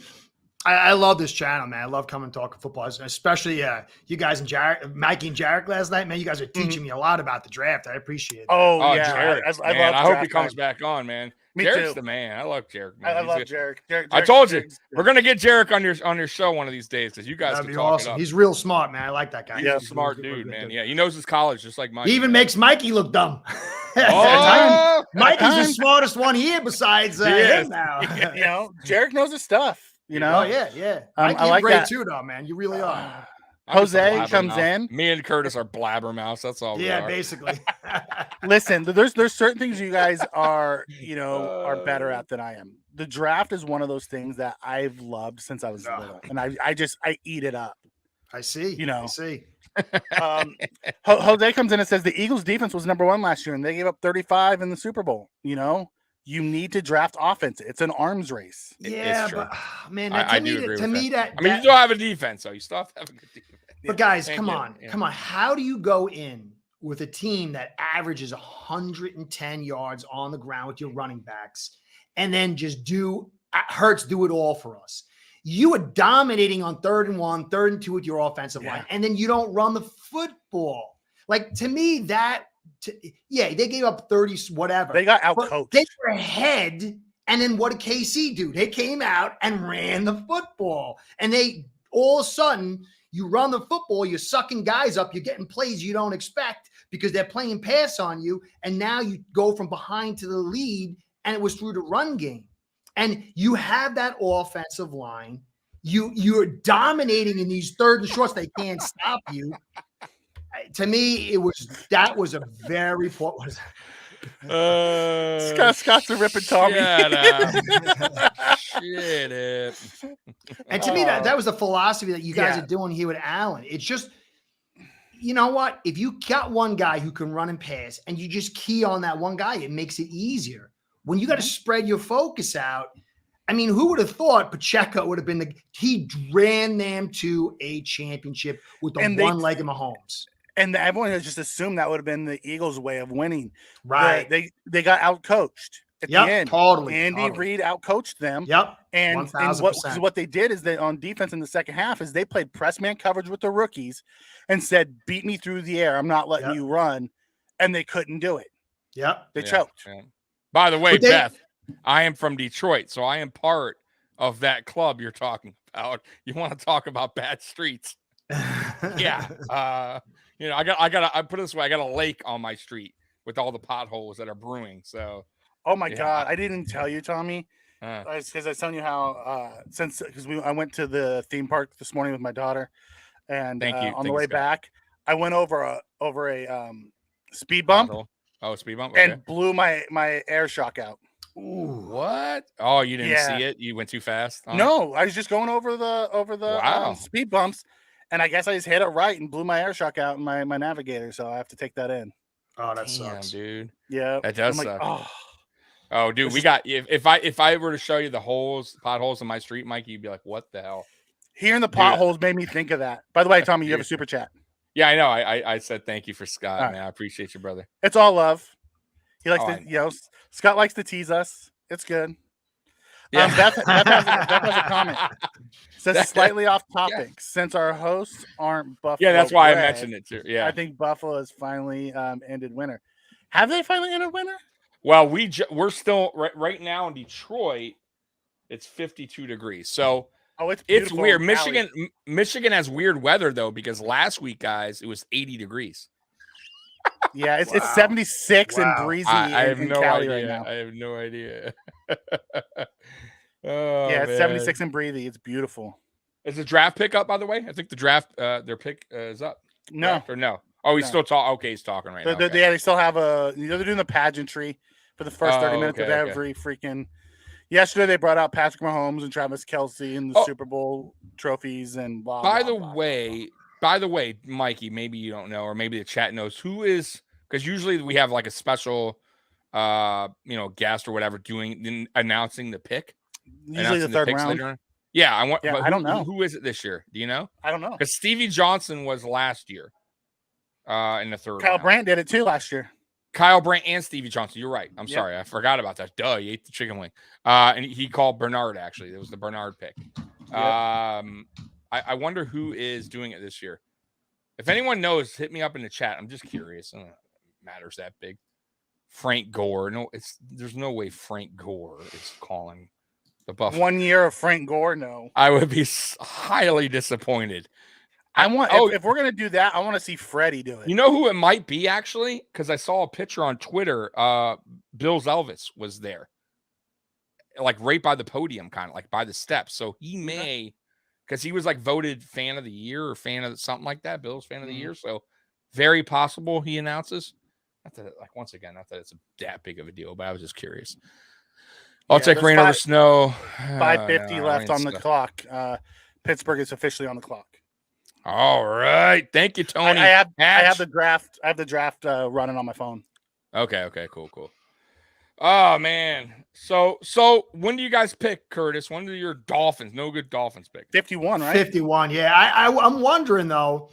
I love this channel, man. I love coming and talking football, especially you guys and Mikey and Jarek last night, man. You guys are teaching me a lot about the draft. I appreciate it. Oh yeah, Jarek, I hope he comes back on, man. Me Jarek's too. The man. I love Jarek. Man. I love Jarek. I told you we're gonna get Jarek on your show one of these days, because you guys That'd can be talk awesome. it up. He's real smart, man. I like that guy. He's a smart dude, man. Yeah, he knows his college just like Mike. He even makes Mikey look dumb. Mikey's the smartest one here besides him now. Jarek knows his stuff. Oh yeah. I like great that too, though, man. You really are. Jose comes in. Me and Curtis are blabbermouths. That's all. Yeah, basically. Listen, there's certain things you guys are better at than I am. The draft is one of those things that I've loved since I was little, and I eat it up. I see. I see. Jose comes in and says the Eagles defense was number 1 last year, and they gave up 35 in the Super Bowl. You know, you need to draft offense. It's an arms race. Yeah, true. but man, I to do me, agree to with me that. I mean, you still have a defense, though. You still have to have a good defense. But guys, Thank come you. on, Yeah. come on. How do you go in with a team that averages 110 yards on the ground with your running backs, and then just Hurts do it all for us? You are dominating on 3rd and 1, 3rd and 2 with your offensive line, and then you don't run the football. Like, to me, they gave up 30, whatever. They got But outcoached. they were ahead, and then what did KC do? They came out and ran the football, and they all of a sudden you run the football, you're sucking guys up, you're getting plays you don't expect because they're playing pass on you, and now you go from behind to the lead, and it was through the run game. And you have that offensive line. You're dominating in these 3rd and shorts. They can't stop you. To me, that was a very poor. Scott's a ripping Tommy. Shut up. Shit it. And to me, that was the philosophy that you guys are doing here with Allen. It's just, you know what? If you got one guy who can run and pass, and you just key on that one guy, it makes it easier. When you got to spread your focus out, I mean, who would have thought Pacheco would have been he ran them to a championship with the one leg of Mahomes. And everyone has just assumed that would have been the Eagles' way of winning. Right. They got outcoached at the end. Totally. Andy Reid outcoached them. Yep. And what they did is on defense in the second half is they played press man coverage with the rookies and said, beat me through the air. I'm not letting you run. And they couldn't do it. Yep. They choked. Yeah. By the way, Beth, I am from Detroit, so I am part of that club you're talking about. You want to talk about bad streets? Yeah. I put it this way: I got a lake on my street with all the potholes that are brewing. So, oh my God, I didn't tell you, Tommy, because I was telling you how I went to the theme park this morning with my daughter, and on the way back, I went over a speed bump. Oh, speed bump, okay. And blew my air shock out. Ooh, what? Oh, you didn't see it? You went too fast? No, I was just going over the speed bumps, and I guess I just hit it right and blew my air shock out in my navigator, so I have to take that in. Oh, that sucks, dude. Yeah, that does suck. Oh, dude, if I were to show you the potholes in my street, Mike, you'd be like, what the hell? Hearing the potholes made me think of that. By the way, Tommy, you have a super chat. Yeah, I know. I said thank you for Scott, man. I appreciate you, brother. It's all love. He likes Scott likes to tease us. It's good. Yeah. Beth has a comment. Says slightly off topic. Since our hosts aren't Buffalo. Yeah, that's why I mentioned it too. Yeah, I think Buffalo has finally ended winter. Have they finally ended winter? Well, we're still right now in Detroit. It's 52 degrees. So it's weird. Michigan has weird weather though, because last week, guys, it was 80 degrees. Yeah, it's 76 and breezy. I have in no Cali idea. right now. I have no idea. It's 76 and breezy. It's beautiful. Is the draft pick up, by the way? I think the draft, their pick is up. No. Or no? Oh, he's still talking. Okay, he's talking right now. Okay. Yeah, they still have they're doing the pageantry for the first 30 minutes of every freaking. Yesterday, they brought out Patrick Mahomes and Travis Kelce and the Super Bowl trophies and blah. By the way, Mikey, maybe you don't know, or maybe the chat knows who is, because usually we have like a special, guest or whatever announcing the pick. Usually the third round. Yeah, I don't know who is it this year. Do you know? I don't know, because Stevie Johnson was last year. In the third. Kyle Brandt did it too last year. Kyle Brandt and Stevie Johnson. You're right. I'm sorry. I forgot about that. Duh, you ate the chicken wing. And he called Bernard, actually. It was the Bernard pick. Yep. I wonder who is doing it this year. If anyone knows, hit me up in the chat. I'm just curious. I don't know if it matters that big. Frank Gore. No, there's no way Frank Gore is calling the Buffalo. 1 year of Frank Gore, no. I would be highly disappointed. If we're gonna do that, I want to see Freddie do it. You know who it might be, actually? Because I saw a picture on Twitter. Bill's Elvis was there, like right by the podium, kind of like by the steps. So he may, because he was like voted fan of the year or fan of something like that. Bill's fan of the year. So very possible he announces. Not that, once again, not that it's that big of a deal, but I was just curious. I'll take rain over snow. 5:50 left on the clock. Pittsburgh is officially on the clock. All right. Thank you, Tony. I have Hatch. the draft. I have the draft running on my phone. Okay. Cool. Oh man. So when do you guys pick, Curtis? When do your Dolphins? No good Dolphins pick. 51, right? 51. Yeah. I'm wondering though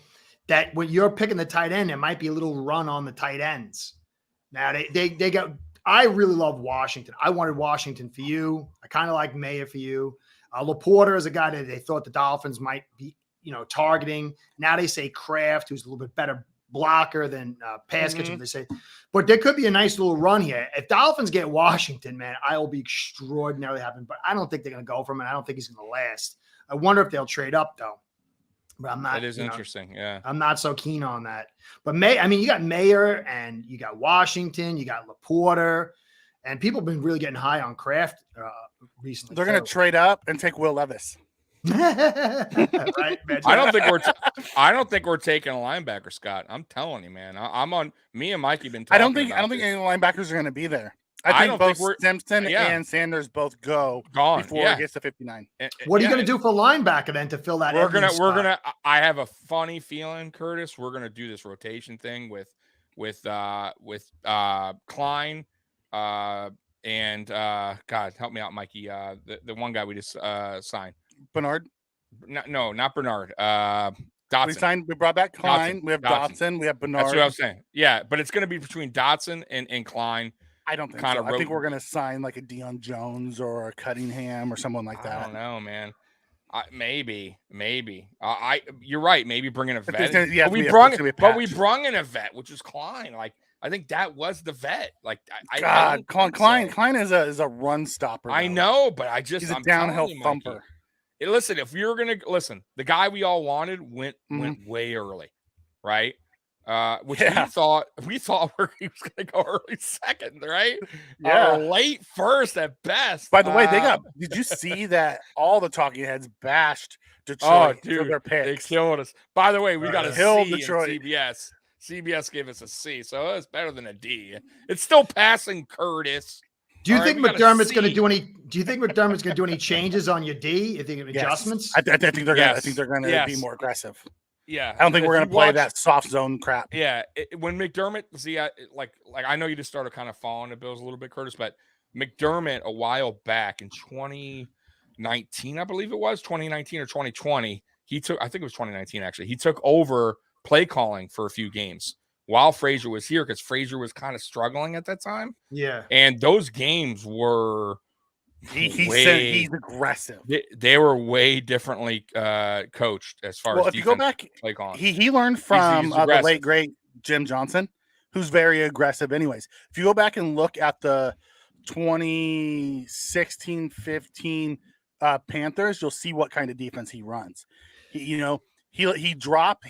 that when you're picking the tight end, there might be a little run on the tight ends. Now they got. I really love Washington. I wanted Washington for you. I kind of like Mayer for you. Laporta is a guy that they thought the Dolphins might be, targeting. Now they say Kraft, who's a little bit better blocker than pass catcher. They say, but there could be a nice little run here. If Dolphins get Washington, man, I will be extraordinarily happy. But I don't think they're going to go from it. I don't think he's going to last. I wonder if they'll trade up though. But I'm not. That is interesting. Yeah, I'm not so keen on that. But you got Mayer and you got Washington, you got Laporta, and people have been really getting high on Kraft recently. They're going to trade up and take Will Levis. Right? I don't think we're taking a linebacker, Scott. I'm telling you, man. I'm on. Me and Mikey been talking. I don't think any linebackers are going to be there. I think both Simpson and Sanders both gone before it gets to 59. What are you going to do for linebacker then to fill that? We're gonna. I have a funny feeling, Curtis. We're gonna do this rotation thing with Klein, and God help me out, Mikey. The one guy we just signed. Bernard. No, not Bernard. Dotson. We brought back Klein. Dotson. We have Dotson. We have Bernard. That's what I was saying. Yeah, but it's going to be between Dotson and Klein. I don't think so. I think we're going to sign like a Deion Jones or a Cunningham or someone like that. I don't know, man. Maybe. You're right. Maybe bringing a vet. But we brung in a vet, which is Klein. Like I think that was the vet. Like Klein is a run stopper. I know, but he's a downhill thumper. Listen, if you're gonna listen, the guy we all wanted went way early, right? Which we thought he was gonna go early second, right? Yeah, or late first at best. By the way, did you see that all the talking heads bashed Detroit for their picks? They killed us. By the way, we got a C Detroit. In CBS. CBS gave us a C, so it's better than a D. It's still passing Curtis. Do you think McDermott's going to do any? Do you think McDermott's going to do any changes on your D? You think adjustments? I think they're going. I think they're going to be more aggressive. Yeah, I don't think we're going to play that soft zone crap. Yeah, when McDermott, like I know you just started kind of following the Bills a little bit, Curtis, but McDermott a while back in 2019, I believe it was 2019 or 2020, he took. I think it was 2019 actually. He took over play calling for a few games while Frazier was here because Frazier was kind of struggling at that time. Yeah. And those games were he's aggressive. They were way differently coached as far as if you go back, play calling. He learned from the late great Jim Johnson, who's very aggressive anyways. If you go back and look at the 2016-15 Panthers, you'll see what kind of defense he runs. He drops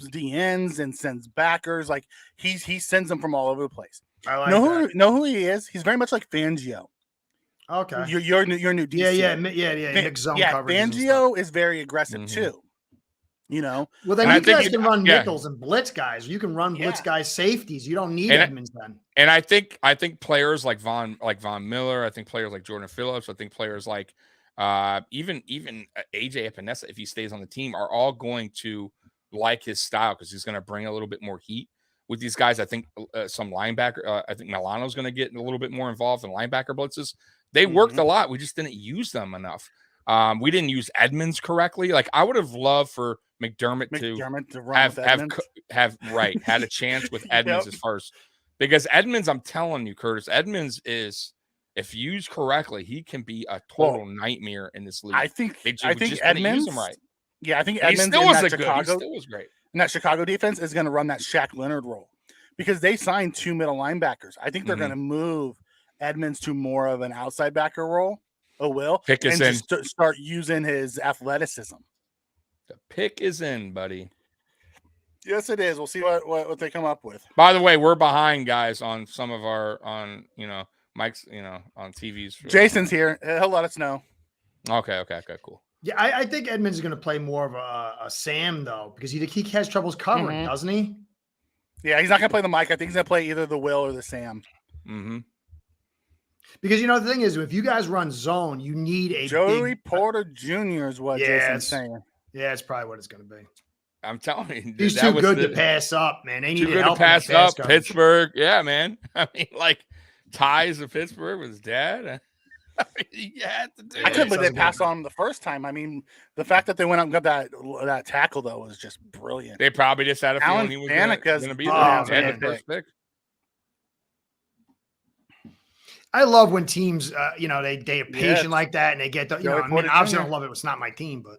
DNs and sends backers. Like he sends them from all over the place. I like that. Know who he is? He's very much like Fangio. Okay. Your new DC. Yeah. Zone Fangio is very aggressive too. Well, then you guys can run nickels and blitz guys. You can run blitz guys safeties. You don't need Edmonds then. And I think players like Von Miller. I think players like Jordan Phillips. I think players like even AJ Epinesa, if he stays on the team, are all going to like his style because he's going to bring a little bit more heat with these guys. I think some linebacker. I think Milano's going to get a little bit more involved in linebacker blitzes. They worked a lot. We just didn't use them enough. We didn't use Edmonds correctly. Like I would have loved for McDermott to run had a chance with Edmonds as far as because Edmonds, I'm telling you, Curtis, Edmonds is. If used correctly, he can be a total nightmare in this league. I think Edmonds. Use him right. Yeah, I think Edmonds still was great. And that Chicago defense is going to run that Shaq Leonard role because they signed 2 middle linebackers. I think they're going to move Edmonds to more of an outside backer role. Just start using his athleticism. The pick is in, buddy. Yes, it is. We'll see what they come up with. By the way, we're behind, guys, on some of our Mike's, on TVs. Jason's here. He'll let us know. Okay, cool. Yeah, I think Edmonds is going to play more of a Sam, though, because he has troubles covering, doesn't he? Yeah, he's not going to play the Mike. I think he's going to play either the Will or the Sam. Mm-hmm. Because, the thing is, if you guys run zone, you need a Joey Porter Jr. is what Jason's saying. Yeah, it's probably what it's going to be. I'm telling you, He's that too was good the- to pass up, man. They Too need good to help pass in the pass up. coverage. Pittsburgh, yeah, man. I mean, like ties of Pittsburgh with his dad. I mean, you had to do I it. couldn't believe sounds they passed on him the first time. I mean, the fact that they went out and got that tackle though was just brilliant. They probably just had a Alan feeling he was Fanica's- going to be Oh, there. He had man. the first pick. I love when teams, they are patient Yes. like that and they get the, Joey I mean, Porter obviously I Jr. don't love it. It's not my team, but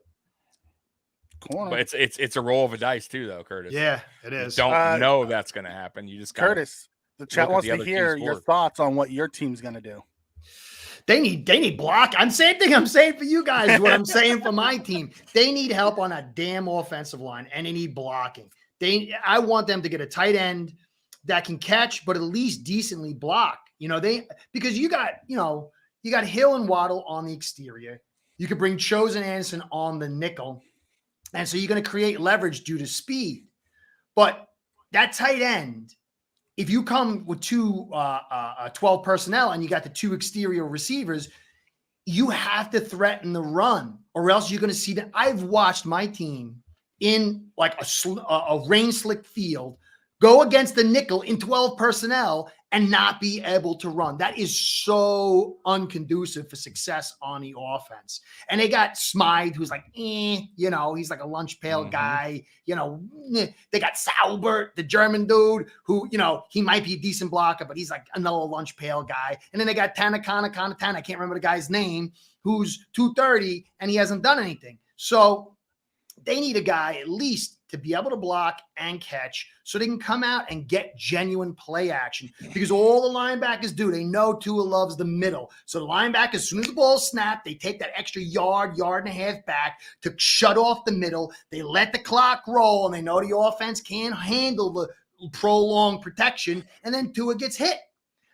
Corner. But it's a roll of a dice too, though, Curtis. yeah, it You is. don't know that's going to happen. You just gotta, Curtis, the chat look at wants the to other hear team's your board. thoughts on what your team's going to do. They need block. I'm same thing I'm saying for you guys, what I'm saying for my team. They need help on a damn offensive line and they need blocking. I want them to get a tight end that can catch, but at least decently block. Because you got Hill and Waddle on the exterior. You could bring Chosen Anderson on the nickel. And so you're going to create leverage due to speed. But that tight end, if you come with 12 personnel and you got the 2 exterior receivers, you have to threaten the run or else you're going to see that. I've watched my team in like a rain slick field go against the nickel in 12 personnel and not be able to run. That is so unconducive for success on the offense. And they got Smythe, who's like, he's like a lunch pail guy. They got Saubert, the German dude, who, he might be a decent blocker, but he's like another lunch pail guy. And then they got Tanakana, I can't remember the guy's name, who's 230, and he hasn't done anything. So they need a guy at least to be able to block and catch so they can come out and get genuine play action because all the linebackers do, they know Tua loves the middle. So the linebackers, as soon as the ball is snapped, they take that extra yard and a half back to shut off the middle. They let the clock roll and they know the offense can't handle the prolonged protection and then Tua gets hit.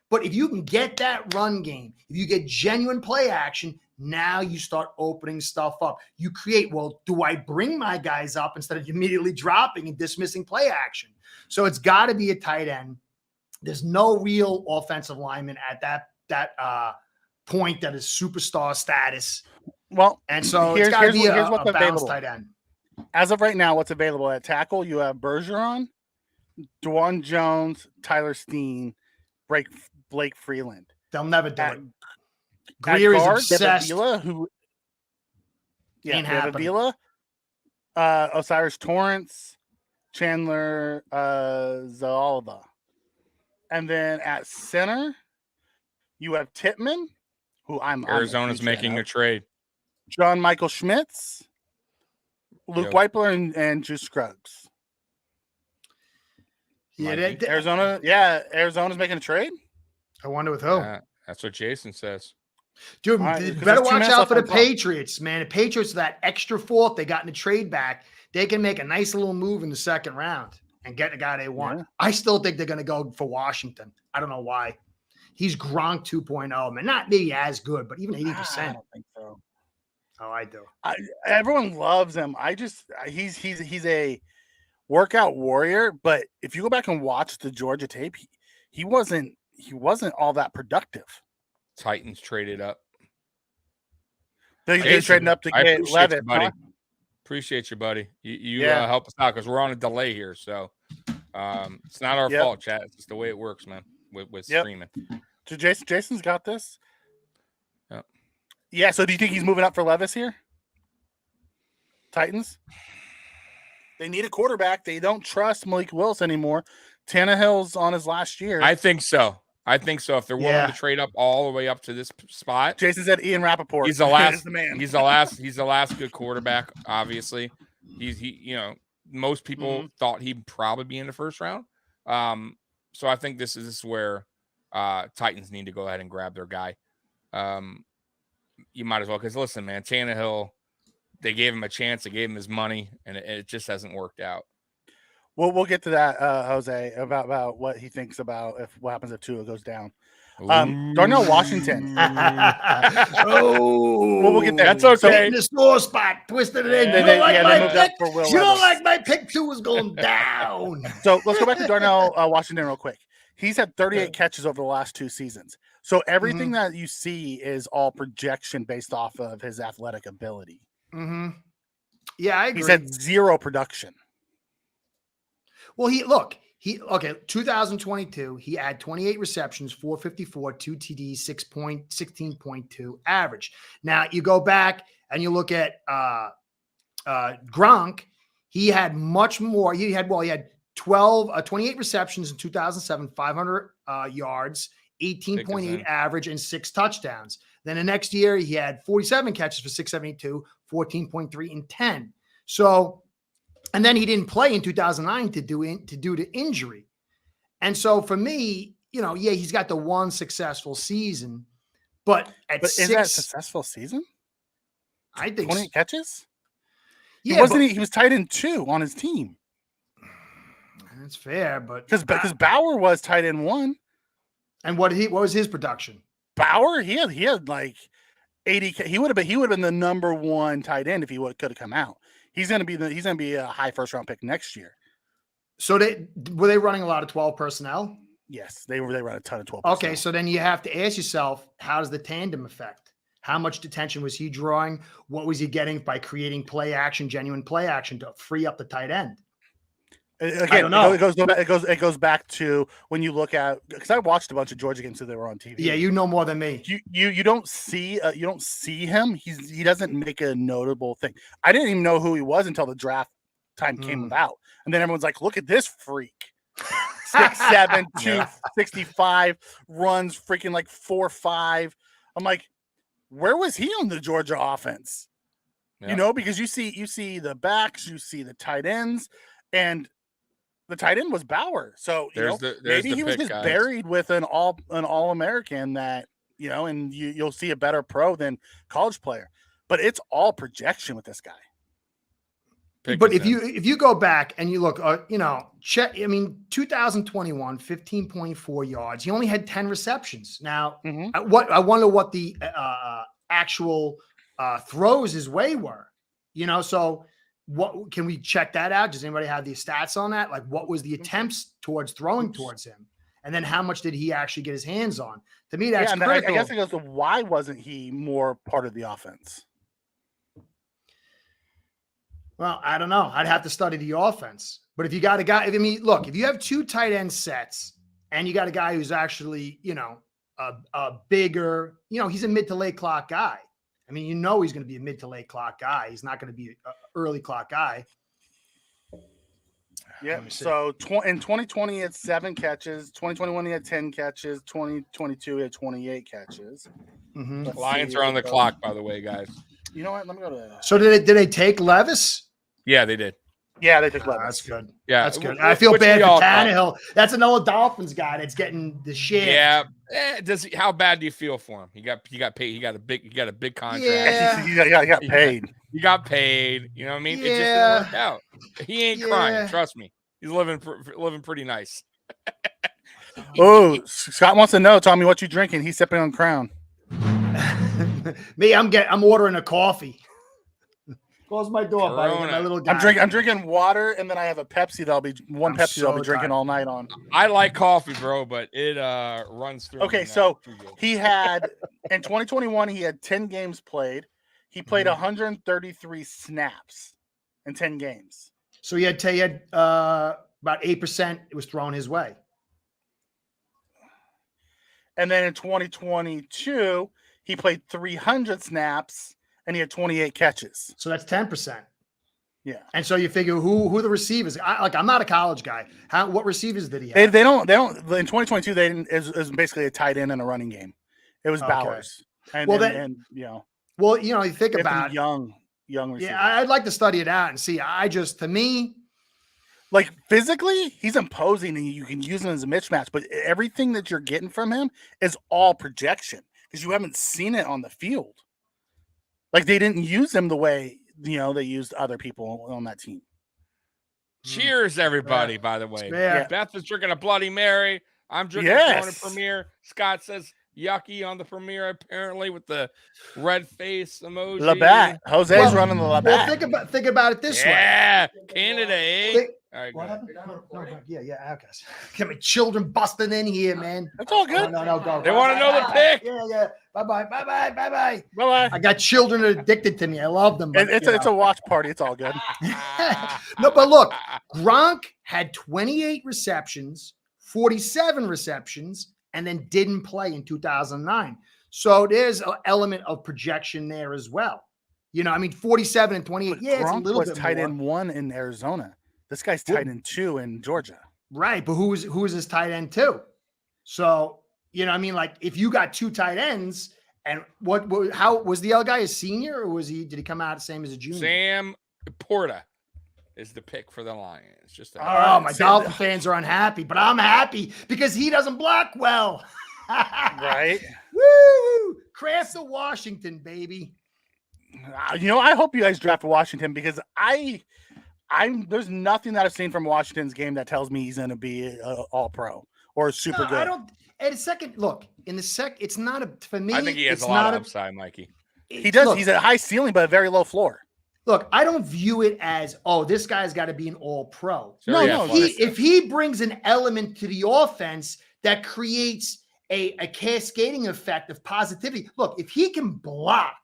But if you can get that run game, if you get genuine play action, now you start opening stuff up. You create, well, do I bring my guys up instead of immediately dropping and dismissing play action? So it's got to be a tight end. There's no real offensive lineman at that point that is superstar status. Well, And so it's got to be a what's balanced available. tight end. As of right now, what's available at tackle? You have Bergeron, Dwan Jones, Tyler Steen, Blake Freeland. They'll never do At- it. Greer is guard, obsessed. Avila, Ain't happening. Avila, Osiris Torrance, Chandler Zalva. And then at center, you have Tittman, who I'm a Arizona's huge making fan a of, trade. John Michael Schmitz, Luke Yep. Weipler, and Juice Scruggs. Yeah, Mikey. Arizona's making a trade. I wonder with who. That's what Jason says. Dude, All right, you because better there's 2 watch minutes out left for the on clock. Patriots, man. The Patriots, that extra fourth they got in the trade back, they can make a nice little move in the second round and get the guy they want. Yeah. I still think they're going to go for Washington. I don't know why. He's Gronk 2.0, man. Not maybe as good, but even I 80%. don't think so. Oh, I do. Everyone loves him. He's a workout warrior, but if you go back and watch the Georgia tape, he wasn't all that productive. Titans traded up. They're Jason, trading up to I get appreciate Levis. you, buddy. Appreciate you, buddy. You Yeah. help us out because we're on a delay here. So it's not our Yep. fault, chat. It's just the way it works, man, with Yep. streaming. So Jason's got this. Yep. Yeah. So do you think he's moving up for Levis here? Titans. They need a quarterback. They don't trust Malik Willis anymore. Tannehill's on his last year. I think so. If they're willing Yeah. to trade up all the way up to this spot, Jason said Ian Rappaport. he's the last. is the man. He's the last good quarterback. Obviously, most people thought he'd probably be in the first round. So I think this is where Titans need to go ahead and grab their guy. You might as well, because listen, man, Tannehill, they gave him a chance, they gave him his money, and it just hasn't worked out. Well, we'll get to that, Jose, about what he thinks about what happens if Tua goes down. Ooh. Darnell Washington. Oh, Well, we'll get there. That's okay. In the sore spot, twisted it in. They- You they- don't like yeah, they my moved up pick? for Will You don't Levis. like my pick? Two was going down. So let's go back to Darnell Washington real quick. He's had 38 catches over the last 2 seasons. So everything that you see is all projection based off of his athletic ability. Yeah, I agree. He's had 0 production. Well, 2022, he had 28 receptions, 454, 2 TDs, 16.2 average. Now you go back and you look at Gronk, he had much more. He had 28 receptions in 2007, 500 yards, 18.8 average, and 6 touchdowns. Then the next year, he had 47 catches for 672, 14.3, and 10. So, and then he didn't play in 2009 due to injury. And so for me, he's got the one successful season, but is that a successful season? I think 20 catches. Yeah, he was tight end 2 on his team. That's fair, but because Bauer was tight end 1. And what was his production? Bauer, he had like 80. He would have been the number 1 tight end if he could have come out. He's gonna be a high first round pick next year. So were they running a lot of 12 personnel? Yes, they run a ton of 12 Okay, so then you have to ask yourself, how does the tandem affect? How much detention was he drawing? What was he getting by creating genuine play action to free up the tight end? Again, I don't know. It goes back to when you look at, because I watched a bunch of Georgia games that they were on TV. Yeah, you know more than me. You don't see him. He doesn't make a notable thing. I didn't even know who he was until the draft time came about, and then everyone's like, "Look at this freak, 6'7", 265, runs freaking like 4.5." I'm like, where was he on the Georgia offense? Yeah. Because you see the backs, you see the tight ends, and the tight end was Bauer. So maybe he was just buried with an all-American that, and you'll see a better pro than college player. But it's all projection with this guy. But if you go back and you look, 2021, 15.4 yards. He only had 10 receptions. Now, I wonder what the actual throws his way were. So what can we check that out? Does anybody have the stats on that? Like, what was the attempts towards throwing towards him, and then how much did he actually get his hands on? To me, that's critical. I guess it goes to why wasn't he more part of the offense? Well, I don't know. I'd have to study the offense. But if you got a guy, if you have 2 tight end sets and you got a guy who's actually, a bigger, he's a mid to late clock guy. He's going to be a mid to late clock guy. He's not going to be an early clock guy. Yeah. So in 2020, he had 7 catches. 2021, he had 10 catches. 2022, he had 28 catches. Lions are on the clock, by the way, guys. You know what? Let me go to. So did they take Levis? Yeah, they did. Yeah, they took Levis. That's good. Yeah, that's good. I feel bad for Tannehill. That's another Dolphins guy that's getting the shit. Yeah. How bad do you feel for him? He got paid. He got a big contract. Yeah. He got paid. He got paid. You know what I mean? Yeah. It just didn't work out. He ain't crying. Trust me. He's living pretty nice. Oh, Scott wants to know, Tommy, what you drinking? He's sipping on Crown. Me, I'm ordering a coffee. Close my door, buddy. My little guy. I'm drinking water, and then I have a Pepsi that'll be drinking all night on. I like coffee, bro, but it runs through. Okay, so he had in 2021 he had 10 games played. He played 133 snaps in 10 games. So he had about 8% it was thrown his way. And then in 2022, he played 300 snaps and he had 28 catches. So that's 10%. Yeah. And so you figure who the receivers? I'm not a college guy. What receivers did he have? They don't. In 2022, they didn't. It was basically a tight end and a running game. It was Bowers. And you think about young receivers. Yeah, I'd like to study it out and see. To me, like physically, he's imposing and you can use him as a mismatch, but everything that you're getting from him is all projection because you haven't seen it on the field. Like they didn't use him the way they used other people on that team. Cheers, everybody! By the way, Beth is drinking a Bloody Mary. I'm drinking a Premier. Scott says yucky on the premiere, apparently, with the red face emoji. Labatt. Jose's Well- running the Well, Labatt. think about it this way. Yeah, Canada, eh? Think- All right, go What ahead. happened? No, yeah, okay. Get my children busting in here, man. That's all good. No, go. They wanna know the pick. Yeah. Bye-bye. Bye-bye. I got children that are addicted to me. I love them. But, It's a watch party. It's all good. No, but look, Gronk had 28 receptions, 47 receptions, and then didn't play in 2009. So there's an element of projection there as well. You know, I mean, 47 and 28. But Yeah, it's a Gronk little was bit tight more. end 1 in Arizona. This guy's tight end 2 in Georgia. Right, but who is his tight end too? So, you know, I mean, like if you got two tight ends, and how was the other guy a senior, or did he come out the same as a junior? Sam Porta is the pick for the Lions. Just a Oh, my Dolphin fans are unhappy, but I'm happy because he doesn't block well. Right? Woo! Kraft to Washington, baby. I hope you guys draft Washington because there's nothing that I've seen from Washington's game that tells me he's going to be all pro or super good. I don't. At a second look, it's not a for me. I think he has it's a lot not of upside, Mikey. He does. Look, He's a high ceiling, but a very low floor. Look, I don't view it as, oh, this guy's got to be an all pro. Very No, athletic. If he brings an element to the offense that creates a cascading effect of positivity. Look, if he can block,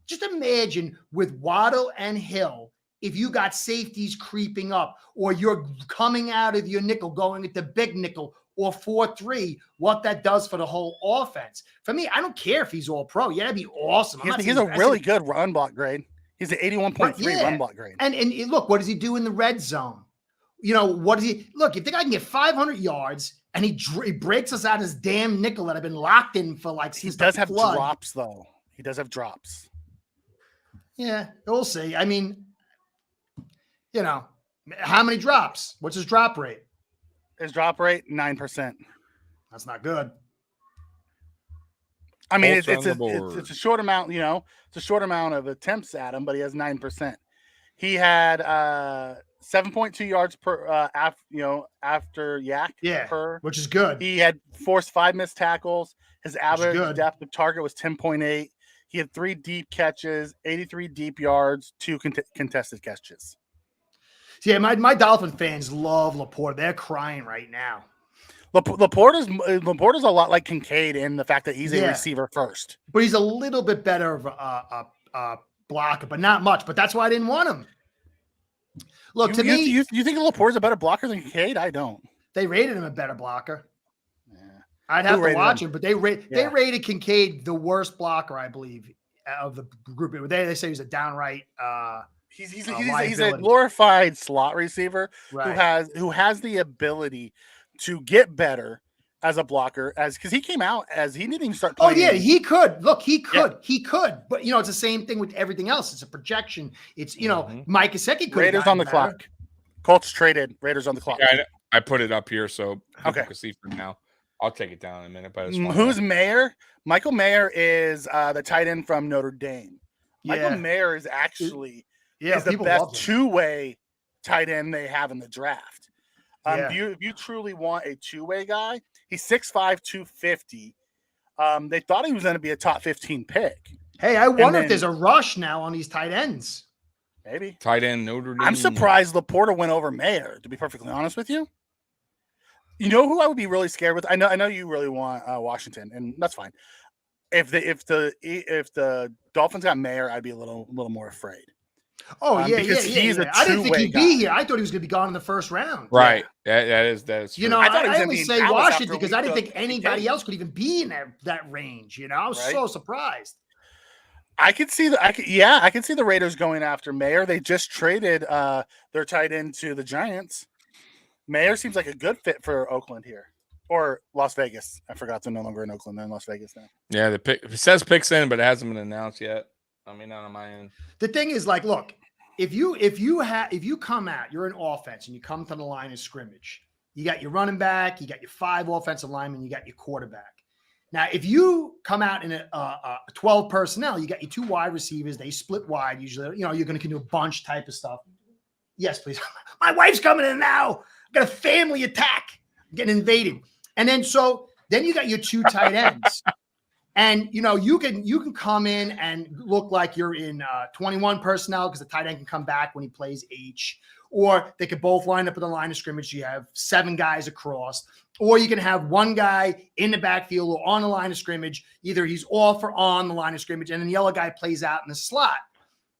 just imagine with Waddle and Hill, if you got safeties creeping up or you're coming out of your nickel, going at the big nickel or 4-3, what that does for the whole offense. For me, I don't care if he's all pro. Yeah, that'd be awesome. He's a really good run block grade. He's an 81.3 Yeah. run block grade. And look, what does he do in the red zone? You know, what does he look? If the guy can get 500 yards and he breaks us out of his damn nickel that have been locked in for like He since does the have flood. drops, though. He does have drops. Yeah, we'll see. I mean, you know, how many drops? What's his drop rate? His drop rate 9%. That's not good. I mean, Also it's on the board. a short amount. It's a short amount of attempts at him, but he has 9%. He had 7.2 yards per after yak. Yeah, Per. which is good. He had forced 5 missed tackles. His average good. depth of target was 10.8. He had 3 deep catches, 83 deep yards, 2 contested catches. Yeah, my Dolphin fans love Laporte. They're crying right now. Laporta's a lot like Kincaid in the fact that he's a Yeah. receiver first. But he's a little bit better of a blocker, but not much. But that's why I didn't want him. Look, to me, you think Laporta's a better blocker than Kincaid? I don't. they rated him a better blocker. Yeah. I'd Who have to rated watch him? him, but they Yeah. rated Kincaid the worst blocker, I believe, of the group. They say he's a downright He's a liability. glorified slot receiver right. who has the ability to get better as a blocker because he came out as he didn't even start Oh playing. yeah, he could. Look, he Yeah. could. But it's the same thing with everything else. It's a projection. It's Mhm. Mike Gesicki could. Raiders on the clock. Colts traded. Raiders on the clock. Yeah, I put it up here so people Okay. can see for now. I'll take it down in a minute, but it's fine. Who's Mayer? Michael Mayer is the tight end from Notre Dame. Michael Yeah, Mayer is actually yeah. is the People best love him. two-way tight end they have in the draft. Yeah. If you truly want a two-way guy, he's 6'5", 250. They thought he was going to be a top 15 pick. Hey, I wonder then- if there's a rush now on these tight ends. Maybe. Tight end Notre Dame. I'm surprised Laporta went over Mayer, to be perfectly honest with you. You know who I would be really scared with? I know you really want Washington, and that's fine. If the Dolphins got Mayer, I'd be a little more afraid. Oh yeah, because yeah. he's a I didn't think two-way he'd guy. be here. I thought he was going to be gone in the first round. Right. That is true. You know, I I, thought he was gonna only be in say Dallas Washington after because we I didn't took think anybody PK. else could even be in that range. I was Right. so surprised. I could see the Raiders going after Mayer. They just traded their tight end to the Giants. Mayer seems like a good fit for Oakland here. Or Las Vegas. I forgot they're no longer in Oakland. They're in Las Vegas now. Yeah, the pick it says picks in, but it hasn't been announced yet. I mean, not on my end. The thing is, like, look, if you come out, you're an offense and you come to the line of scrimmage, you got your running back, you got your 5 offensive linemen, you got your quarterback. Now, if you come out in a 12 personnel, you got your 2 wide receivers, they split wide usually. You're going to do a bunch type of stuff. Yes, please. My wife's coming in now. I got a family attack. I'm getting invaded. And then you got your 2 tight ends. And you can come in and look like you're in 21 personnel because the tight end can come back when he plays H, or they could both line up at the line of scrimmage. You have 7 guys across, or you can have one guy in the backfield or on the line of scrimmage. Either he's off or on the line of scrimmage, and then the other guy plays out in the slot.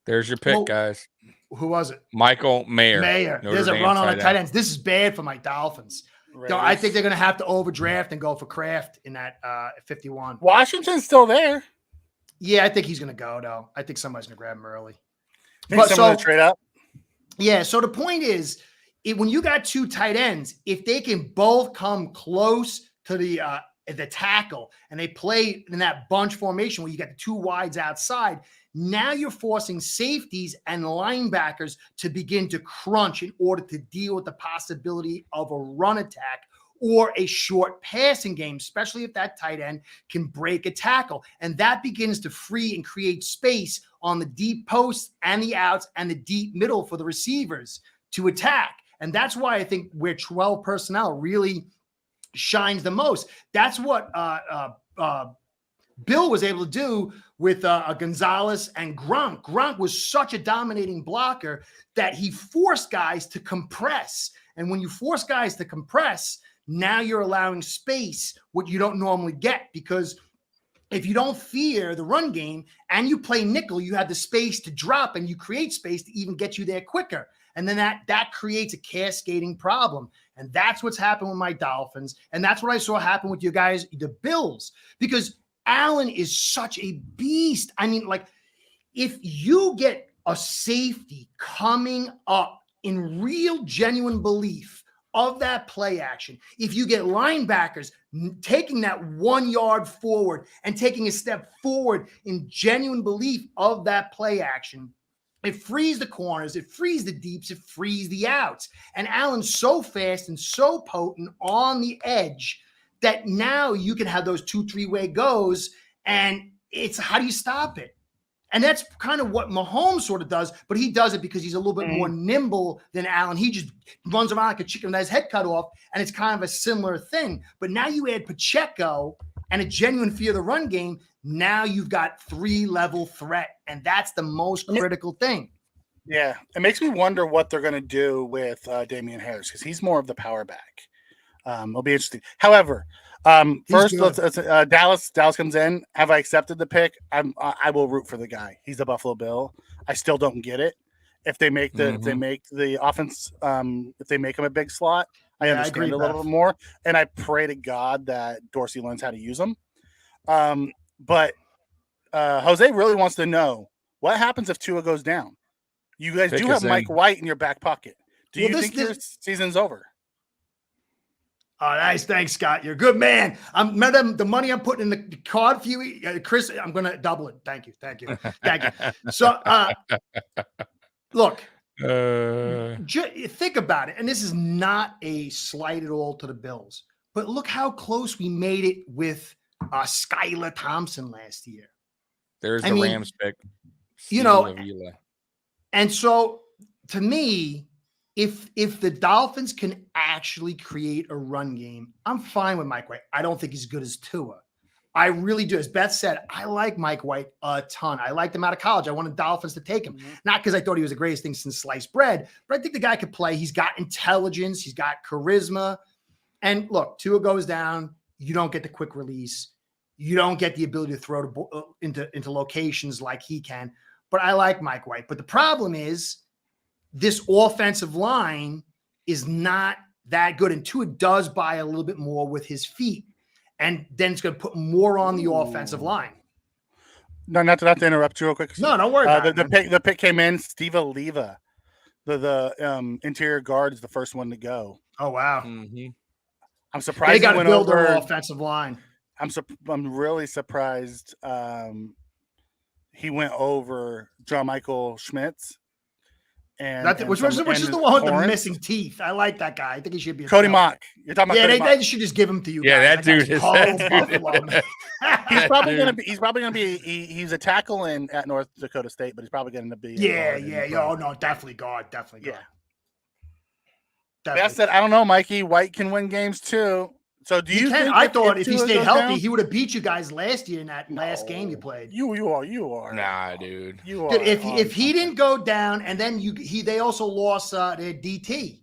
There's your pick, Well, guys. Who was it? Michael Mayer. Mayer. There's a run on the tight ends. This is bad for my Dolphins. I think they're going to have to overdraft and go for Kraft in that 51. Washington's still there. Yeah, I think he's going to go, though. I think somebody's going to grab him early. Think someone to trade up? Yeah, so the point is, when you got 2 tight ends, if they can both come close to the tackle and they play in that bunch formation where you got the 2 wides outside, now you're forcing safeties and linebackers to begin to crunch in order to deal with the possibility of a run attack or a short passing game, especially if that tight end can break a tackle. And that begins to free and create space on the deep posts and the outs and the deep middle for the receivers to attack. And that's why I think where 12 personnel really shines the most. That's what Bill was able to do with Gonzalez and Gronk. Gronk was such a dominating blocker that he forced guys to compress. And when you force guys to compress, now you're allowing space, what you don't normally get, because if you don't fear the run game and you play nickel, you have the space to drop and you create space to even get you there quicker. And then that creates a cascading problem. And that's what's happened with my Dolphins. And that's what I saw happen with you guys, the Bills, because Allen is such a beast. I mean, like, if you get a safety coming up in real, genuine belief of that play action, if you get linebackers taking that 1 yard forward and taking a step forward in genuine belief of that play action, it frees the corners, it frees the deeps, it frees the outs. And Allen's so fast and so potent on the edge that now you can have those 2-3-way goes, and it's how do you stop it? And that's kind of what Mahomes sort of does, but he does it because he's a little bit more nimble than Allen. He just runs around like a chicken with his head cut off, and it's kind of a similar thing. But now you add Pacheco and a genuine fear of the run game, now you've got 3-level threat, and that's the most critical thing. Yeah, it makes me wonder what they're going to do with Damian Harris, because he's more of the power back. It'll be interesting. However, first, let's Dallas comes in. Have I accepted the pick? I will root for the guy. He's a Buffalo Bill. I still don't get it. If they make the if they make the offense, if they make him a big slot, I understand a little bit more. And I pray to God that Dorsey learns how to use them. But Jose really wants to know what happens if Tua goes down. You guys do have Mike White in your back pocket. Do you think your season's over? Oh, nice. Thanks, Scott. You're a good man. Remember the money I'm putting in the card for you, Chris, I'm going to double it. Thank you. Thank you. Thank you. So, look, think about it. And this is not a slight at all to the Bills, but look how close we made it with Skylar Thompson last year. There's the Rams pick. And so to me, if the Dolphins can actually create a run game, I'm fine with Mike White. I don't think he's as good as Tua. I really do. As Beth said, I like Mike White a ton. I liked him out of college. I wanted Dolphins to take him. Not because I thought he was the greatest thing since sliced bread, but I think the guy could play. He's got intelligence. He's got charisma. And look, Tua goes down. You don't get the quick release. You don't get the ability to throw into locations like he can. But I like Mike White. But the problem is, this offensive line is not that good. And Tua does buy a little bit more with his feet. And then it's going to put more on the offensive line. No, not to interrupt you real quick. No, don't worry about it. The pick came in. Steve Oliva, the interior guard, is the first one to go. Oh, wow. I'm surprised they got to build their offensive line. I'm really surprised he went over John Michael Schmitz. Which is the one with the missing teeth. I like that guy. I think he should be Cody Mock. You're talking about Cody Mock. They should just give him to you. Yeah, guys. that dude is. He's probably going to be. He's probably going to be. He's a tackle at North Dakota State, but he's probably going to be. Oh no, definitely guard. Yeah. That said, I don't know, Mikey. White can win games too. So do you think I if thought if he Tua stayed goes healthy, down- he would have beat you guys last year in that last game you No. played. You are. Nah, dude. You are. Dude, if on if he something. didn't go down, and then they also lost their DT.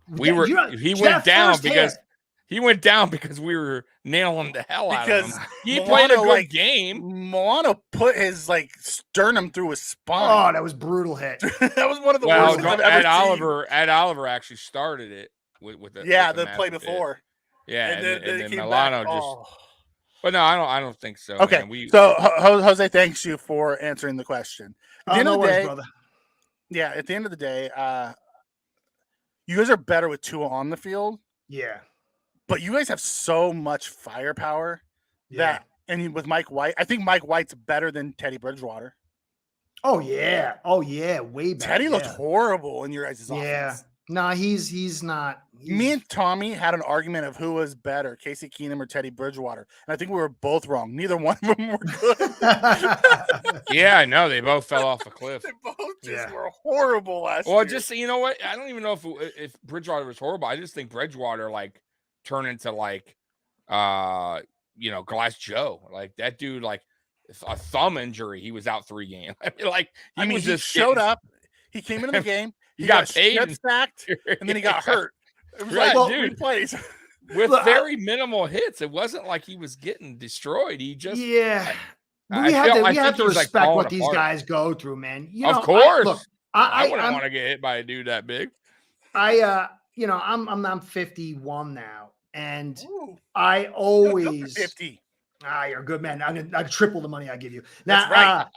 We were he went down because he went down because we were nailing the hell out of Because him. He played a Milano, good game. Milano put his sternum through his Oh, spine. that was brutal hit. That was one of the Well, worst things I've ever seen. Ed Oliver actually started it with the The match play we did. before. Yeah, and then then it came Milano back. just. Oh. But no, I don't think so. Okay, man. so Jose, thanks you for answering the question. At the end no of the worries, day, brother. yeah. At the end of the day, you guys are better with Tua on the field, Yeah. but you guys have so much firepower that, and with Mike White, I think Mike White's better than Teddy Bridgewater. Oh yeah. Way better. Teddy looked horrible in your guys' Yeah. offense. No, he's not. Me and Tommy had an argument of who was better, Casey Keenum or Teddy Bridgewater, and I think we were both wrong. Neither one of them were good. Yeah, I know they both fell off a cliff. They both just were horrible last Well, year. just you know what? I don't even know if Bridgewater was horrible. I just think Bridgewater turned into Glass Joe. Like that dude, a thumb injury. He was out 3 games. He just showed up. He came into the game. He got paid get sacked, and then he got hurt. It was Right, dude, 3 plays. with very minimal hits. It wasn't like he was getting destroyed. He just We have I to think he's, respect falling what these apart. guys go through, man. Of course. I wouldn't I'm- want to get hit by a dude that big. I'm 51 now, and Ooh, I good always 50. you're a good man. I triple the money I give you. That's Now,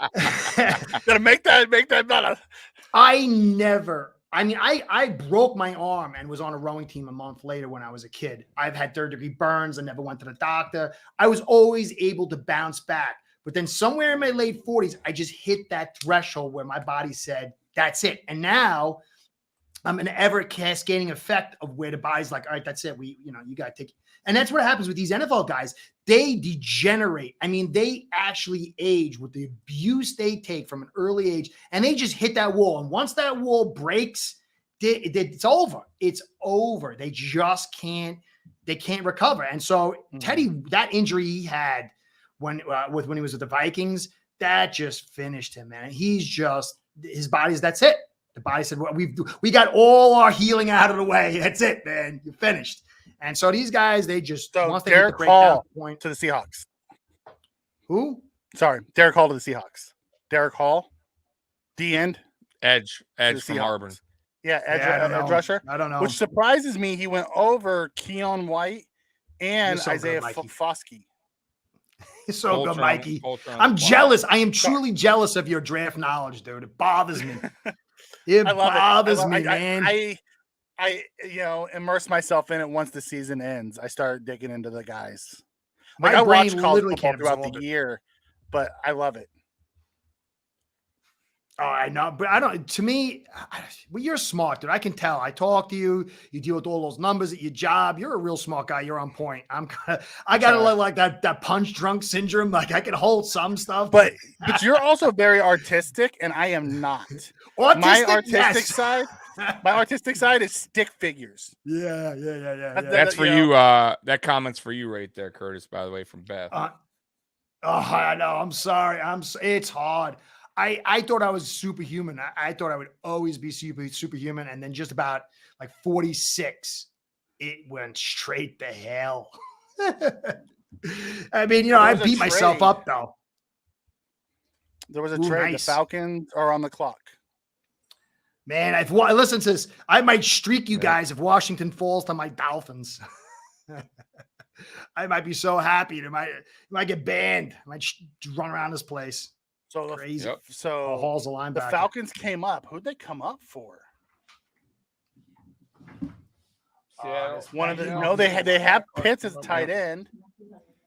Gotta make that better. I broke my arm and was on a rowing team a month later when I was a kid. I've had 3rd-degree burns. I never went to the doctor. I was always able to bounce back. But then somewhere in my late 40s, I just hit that threshold where my body said, that's it. And now I'm an ever cascading effect of where the body's like, all right, that's it. You got to take it. And that's what happens with these NFL guys. They degenerate. I mean, they actually age with the abuse they take from an early age, and they just hit that wall. And once that wall breaks, it's over. It's over. They just can't recover. And so Teddy, that injury he had when he was with the Vikings, that just finished him, man. His body's, that's it. The body said, well, we got all our healing out of the way. That's it, man. You're finished. And so these guys, they just once they hit the Derek breakdown Hall point to the Seahawks. Who? Sorry, Derek Hall to the Seahawks. Derek Hall, the end. Edge to the from Seahawks. Auburn. Yeah, I don't know. edge rusher. I don't know. Which surprises me. He went over Keon White and You're so good, Isaiah Mikey. Foskey. He's so good, Coltrane- Mikey. Coltrane I'm was jealous. I am truly jealous of your draft knowledge, dude. It bothers me. It I love bothers it. me, man. I immerse myself in it once the season ends. I start digging into the guys. My I brain watch college literally football can't throughout absorb the it. year, but I love it. Oh, I know, but I don't. To me, well, you're smart, dude. I can tell. I talk to you. You deal with all those numbers at your job. You're a real smart guy. You're on point. I got to look like that punch drunk syndrome. Like I can hold some stuff, But you're also very artistic, and I am not. My artistic side is stick figures. Yeah. That's for you. That comment's for you right there, Curtis. By the way, from Beth. I know. I'm sorry. It's hard. I thought I was superhuman. I thought I would always be superhuman, and then just about 46, it went straight to hell. I mean, I beat myself up though. There was a Ooh, trade. nice. The Falcons are on the clock. Man, listen to this. I might streak you guys if Washington falls to my Dolphins. I might be so happy. It might get banned. I might run around this place. So Crazy. So Hall's a linebacker. the Falcons came up. Who'd they come up for? One of the they have Pitts as a tight end.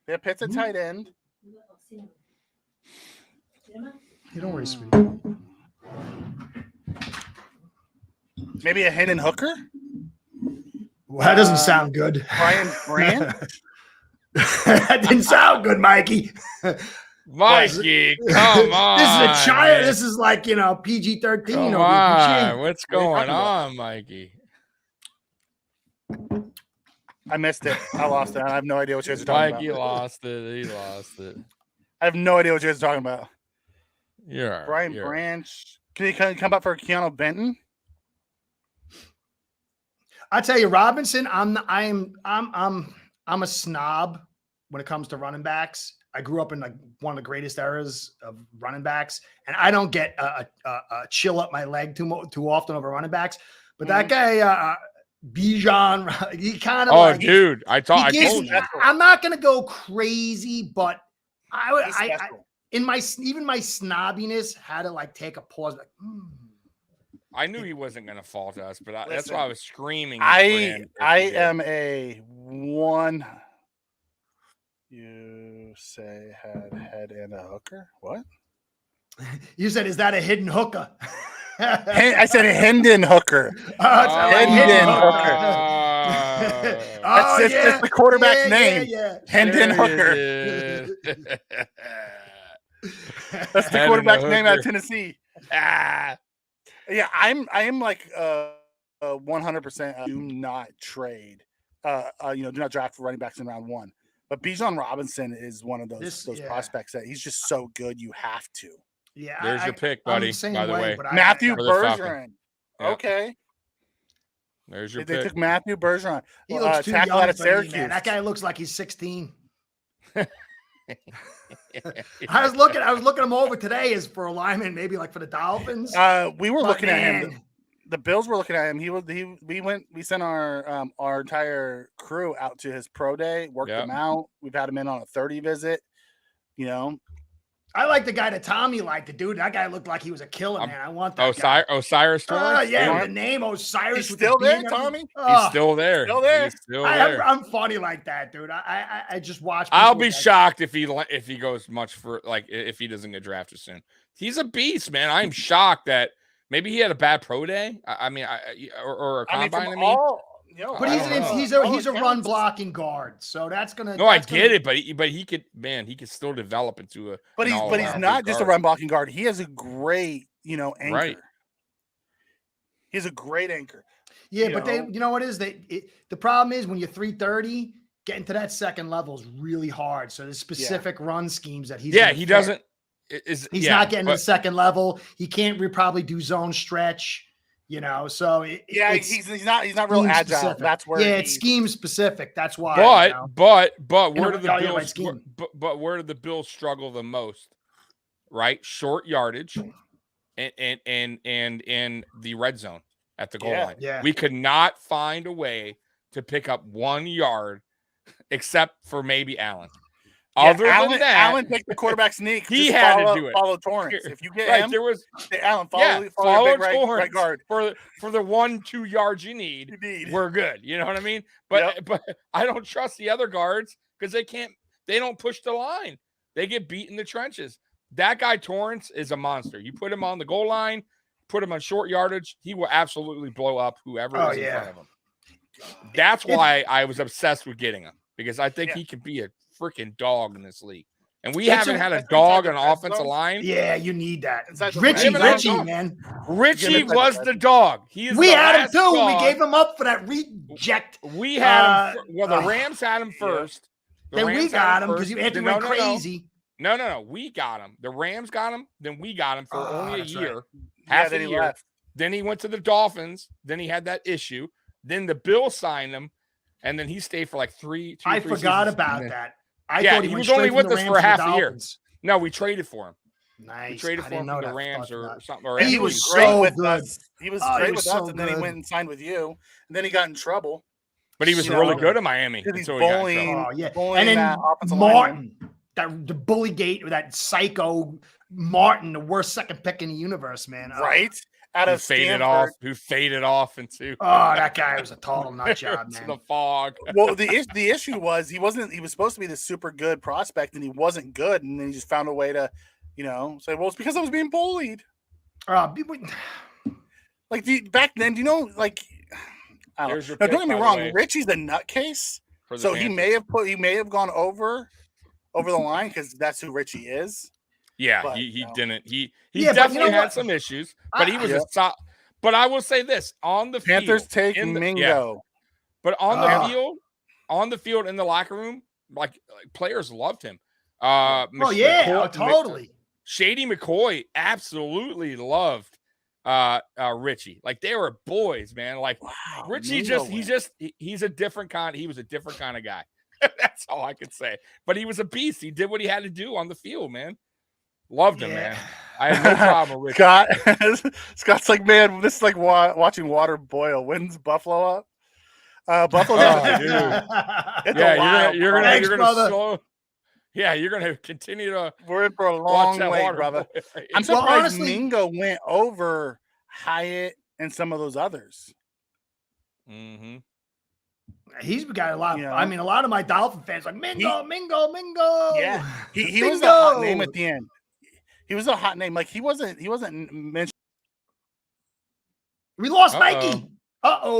They have Pitts at tight end. Hey, don't worry, sweetie. Maybe a Hendon Hooker. Well, that doesn't sound good. Brian Grant. That didn't sound good, Mikey. Mikey, come on. This is a child. man. This is like, PG-13. Come over on. PG. What's What are you going talking about? on, Mikey? I missed it. I lost it. I have no idea what you guys are talking Mikey about. lost it. He lost it. I have no idea what you guys are talking about. You're Brian you're Branch. Can he come up for Keanu Benton? I tell you, Robinson, I'm a snob when it comes to running backs. I grew up in like one of the greatest eras of running backs, and I don't get a chill up my leg too often over running backs. But that guy, Bijan, he kind of. Oh, like, dude, I told you. I'm not gonna go crazy, but He's I special. in my even my snobbiness had to like take a pause, like. I knew he wasn't going to fall to us, but that's Listen, why I was screaming. for I him if I he did. am a one. You say had head and a hooker. What? You said, "Is that a hidden hooker?" I said a Hendon hooker. Oh, it's a Hendon hooker. That's just the quarterback's name. Yeah. Hendon Hooker. That's the Hendon quarterback's name out Hooker. of Tennessee. Ah, Yeah, I am like 100% do not trade. Do not draft for running backs in round 1. But Bijan Robinson is one of those prospects that he's just so good you have to. Yeah, there's your pick, I'm buddy. the same By the way, but Matthew For the Falcons. Bergeron. Yep. Okay. there's your They pick. took Matthew Bergeron. he looks too tackle young out of for me, Syracuse. man. That guy looks like he's 16. I was looking him over today as for a lineman, maybe like for the Dolphins. We were But, looking at him. man, The Bills were looking at him. We sent our entire crew out to his pro day, worked Yep. him out. We've had him in on a 30 visit. I like the guy that Tommy liked. The dude, that guy looked like he was a killer, man. I want that guy. Osiris Torrance. Yeah, Torrance. with the name Osiris. He's with the still B there, and everything. Tommy? He's Oh, still there. Still there? He's still there. I'm funny like that, dude. I just watch. I'll people be that- shocked if he goes much for if he doesn't get drafted soon. He's a beast, man. I'm shocked that maybe he had a bad pro day. Or a combine. But I don't know. he's a run blocking guard, so that's gonna. No, I get it, but he could still develop into a. But he's not just a run blocking guard. He has a great, anchor. Right. He has a great anchor. Yeah, but you know what is the problem is when you're 330, getting to that second level is really hard. So there's specific run schemes that he's Yeah, gonna he fit. doesn't. He's not getting to the second level. He can't probably do zone stretch. So he's not real scheme agile. specific. That's where it's scheme specific. That's why. But where And did the yeah, Bills? scheme. But where did the Bills struggle the most? Right, short yardage, and in the red zone at the goal line. Yeah. We could not find a way to pick up 1 yard, except for maybe Allen. Other than that, Allen picked the quarterback sneak. He Just had to follow, do it. Follow Torrance. If you get right, him, there was say, Allen, follow follow the big right Torrance guard. for the 1-2 yards you need. We're good. You know what I mean? But I don't trust the other guards because they don't push the line. They get beat in the trenches. That guy Torrance is a monster. You put him on the goal line, put him on short yardage, he will absolutely blow up whoever is in front of him. That's why I was obsessed with getting him, because I think he could be a freaking dog in this league. And we haven't had a dog on offensive line. Yeah, you need that. Richie, Richie, man. Richie was the dog. We had him too. We gave him up for that reject. We had him. The Rams had him first. Then we got him because Anthony went crazy. No. We got him. The Rams got him. Then we got him for only a year. Right. Half then a he year. left. Then he went to the Dolphins. Then he had that issue. Then the Bills signed him. And then he stayed for like three I forgot seasons. about that. I Yeah, thought he went was only straight with from the us for Rams to half the a year. Dolphins. No, we traded for him. Nice. We traded for him from the Rams or something. Or He He was was great so with good. us. He was Oh, he great was with so us, and then he good. went and signed with you. And then he got in trouble. But he was You really know, good in Miami. Because he's until he got in bullying. trouble. Oh yeah, bullying and then that offensive lineman. Martin, the bully gate, that psycho Martin, the worst second pick in the universe, man. Oh. Right? Out Who of who faded off into Oh, that guy was a total nut job, into man. the fog. Well, the issue was he was supposed to be this super good prospect, and he wasn't good, and then he just found a way to, say, well, it's because I was being bullied. Like back then, I don't Here's know. your Now, don't pick, get me by the wrong. way. Richie's a nutcase, For the so he Panthers. may have gone over the line because that's who Richie is. Yeah, but, he no. didn't. He Yeah, but you definitely know had what? some issues, but he was Yeah. a top. But I will say this on the Panthers field, take in the- Mingo. But on the field, on the field in the locker room, like players loved him. Totally. Shady McCoy absolutely loved Richie. Like they were boys, man. Like Wow, Richie Mingo he's a different kind. He was a different kind of guy. That's all I could say. But he was a beast. He did what he had to do on the field, man. Loved him, man. I had no problem with Richie. Scott's like, man, this is like watching water boil. When's Buffalo up? Buffalo. You're gonna brother. slow. Yeah, you're gonna continue to. We're in for a watch long that wait, water brother. boil. I'm Well, surprised honestly- Mingo went over Hyatt and some of those others. Mm-hmm. He's got a lot. You know? I mean, a lot of my Dolphin fans like Mingo. Yeah, he was a Bingo! hot name at the end. He was a hot name. Like he wasn't mentioned. We lost Uh-oh. Mikey.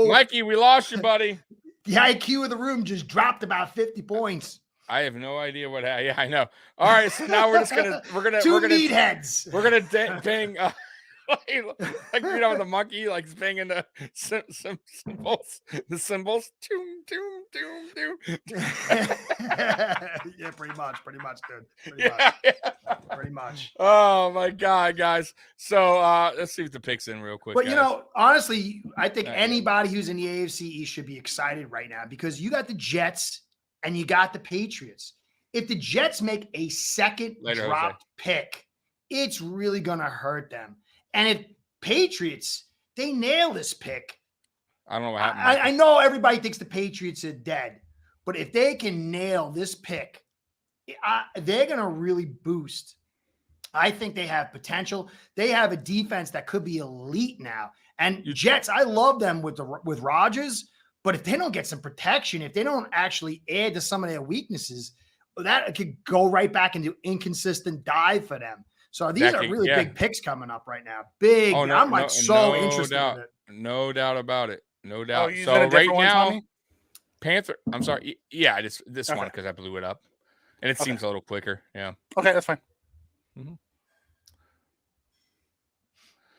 Mikey, we lost you, buddy. The IQ of the room just dropped about 50 points. I have no idea what happened. Yeah, I know. All right, so now we're Two gonna meatheads. we're gonna bang like you know the monkey like banging the symbols, the symbols. Doom, doom, doom, doom. Yeah, pretty much, dude. Yeah. Pretty much. Oh my god, guys. So let's see if the pick's in real quick. But you guys. know, honestly, I think Yeah. anybody who's in the AFC East should be excited right now because you got the Jets and you got the Patriots. If the Jets make a second Later, dropped pick, it's really gonna hurt them. And if Patriots, they nail this pick. I don't know what happened. I know everybody thinks the Patriots are dead, but if they can nail this pick, they're going to really boost. I think they have potential. They have a defense that could be elite now. And Jets, I love them with Rodgers, but if they don't get some protection, if they don't actually add to some of their weaknesses, that could go right back into inconsistent dive for them. So these are really big picks coming up right now. Big. Oh, no, I'm like so no interested doubt. in it. No doubt about it. No Oh, doubt. you So got a right different one, now, Tommy? Panther. I'm sorry. Yeah, this Okay. one because I blew it up, and it Okay. seems a little quicker. Yeah. Okay, that's fine.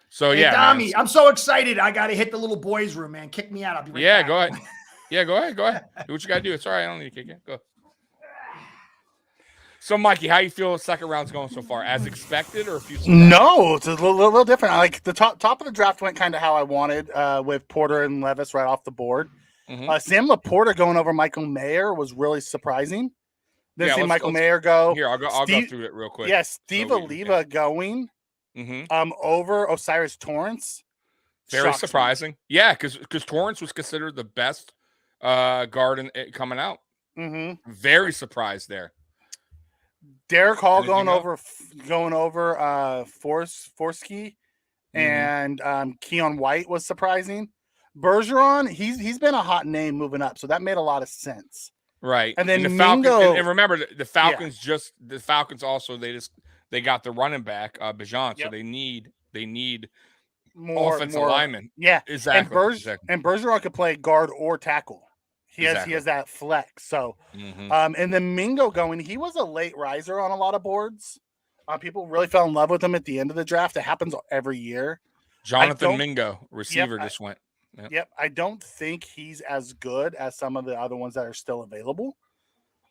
So Hey, yeah, Tommy, man. I'm so excited. I got to hit the little boys' room, man. Kick me out. I'll be right Yeah, back. go ahead. Yeah, go ahead. Go ahead. Do what you gotta do. It's all right. I don't need to kick it. Go. So, Mikey, how you feel the second round's going so far? As expected, or if you No, it's a little different. Like the top of the draft went kind of how I wanted, with Porter and Levis right off the board. Mhm. Sam Laporta going over Michael Mayer was really surprising. Then Yeah, see let's- Michael let's- Mayer go. Here, I'll go Steve- through it real quick. Yeah, Steve So we- Oliva going Mm-hmm. over Osiris Torrance. Very Shocks me. surprising. Yeah, because Torrance was considered the best guard coming out. Mm-hmm. Very surprised there. Derek Hall Anything going over Forsky, Mhm. and Keon White was surprising. Bergeron, he's been a hot name moving up, so that made a lot of sense. Right. And then the Falcons, Mingo- and remember the Falcons the Falcons also they got the running back Bijan, so Yep. they need More offensive more, linemen. Yeah, Exactly. and Bergeron could play guard or tackle. He Exactly. has that flex. So, Mhm. and then Mingo going, he was a late riser on a lot of boards. People really fell in love with him at the end of the draft. It happens every year. Jonathan don't- Mingo, receiver, I- just went. Yep, I don't think he's as good as some of the other ones that are still available.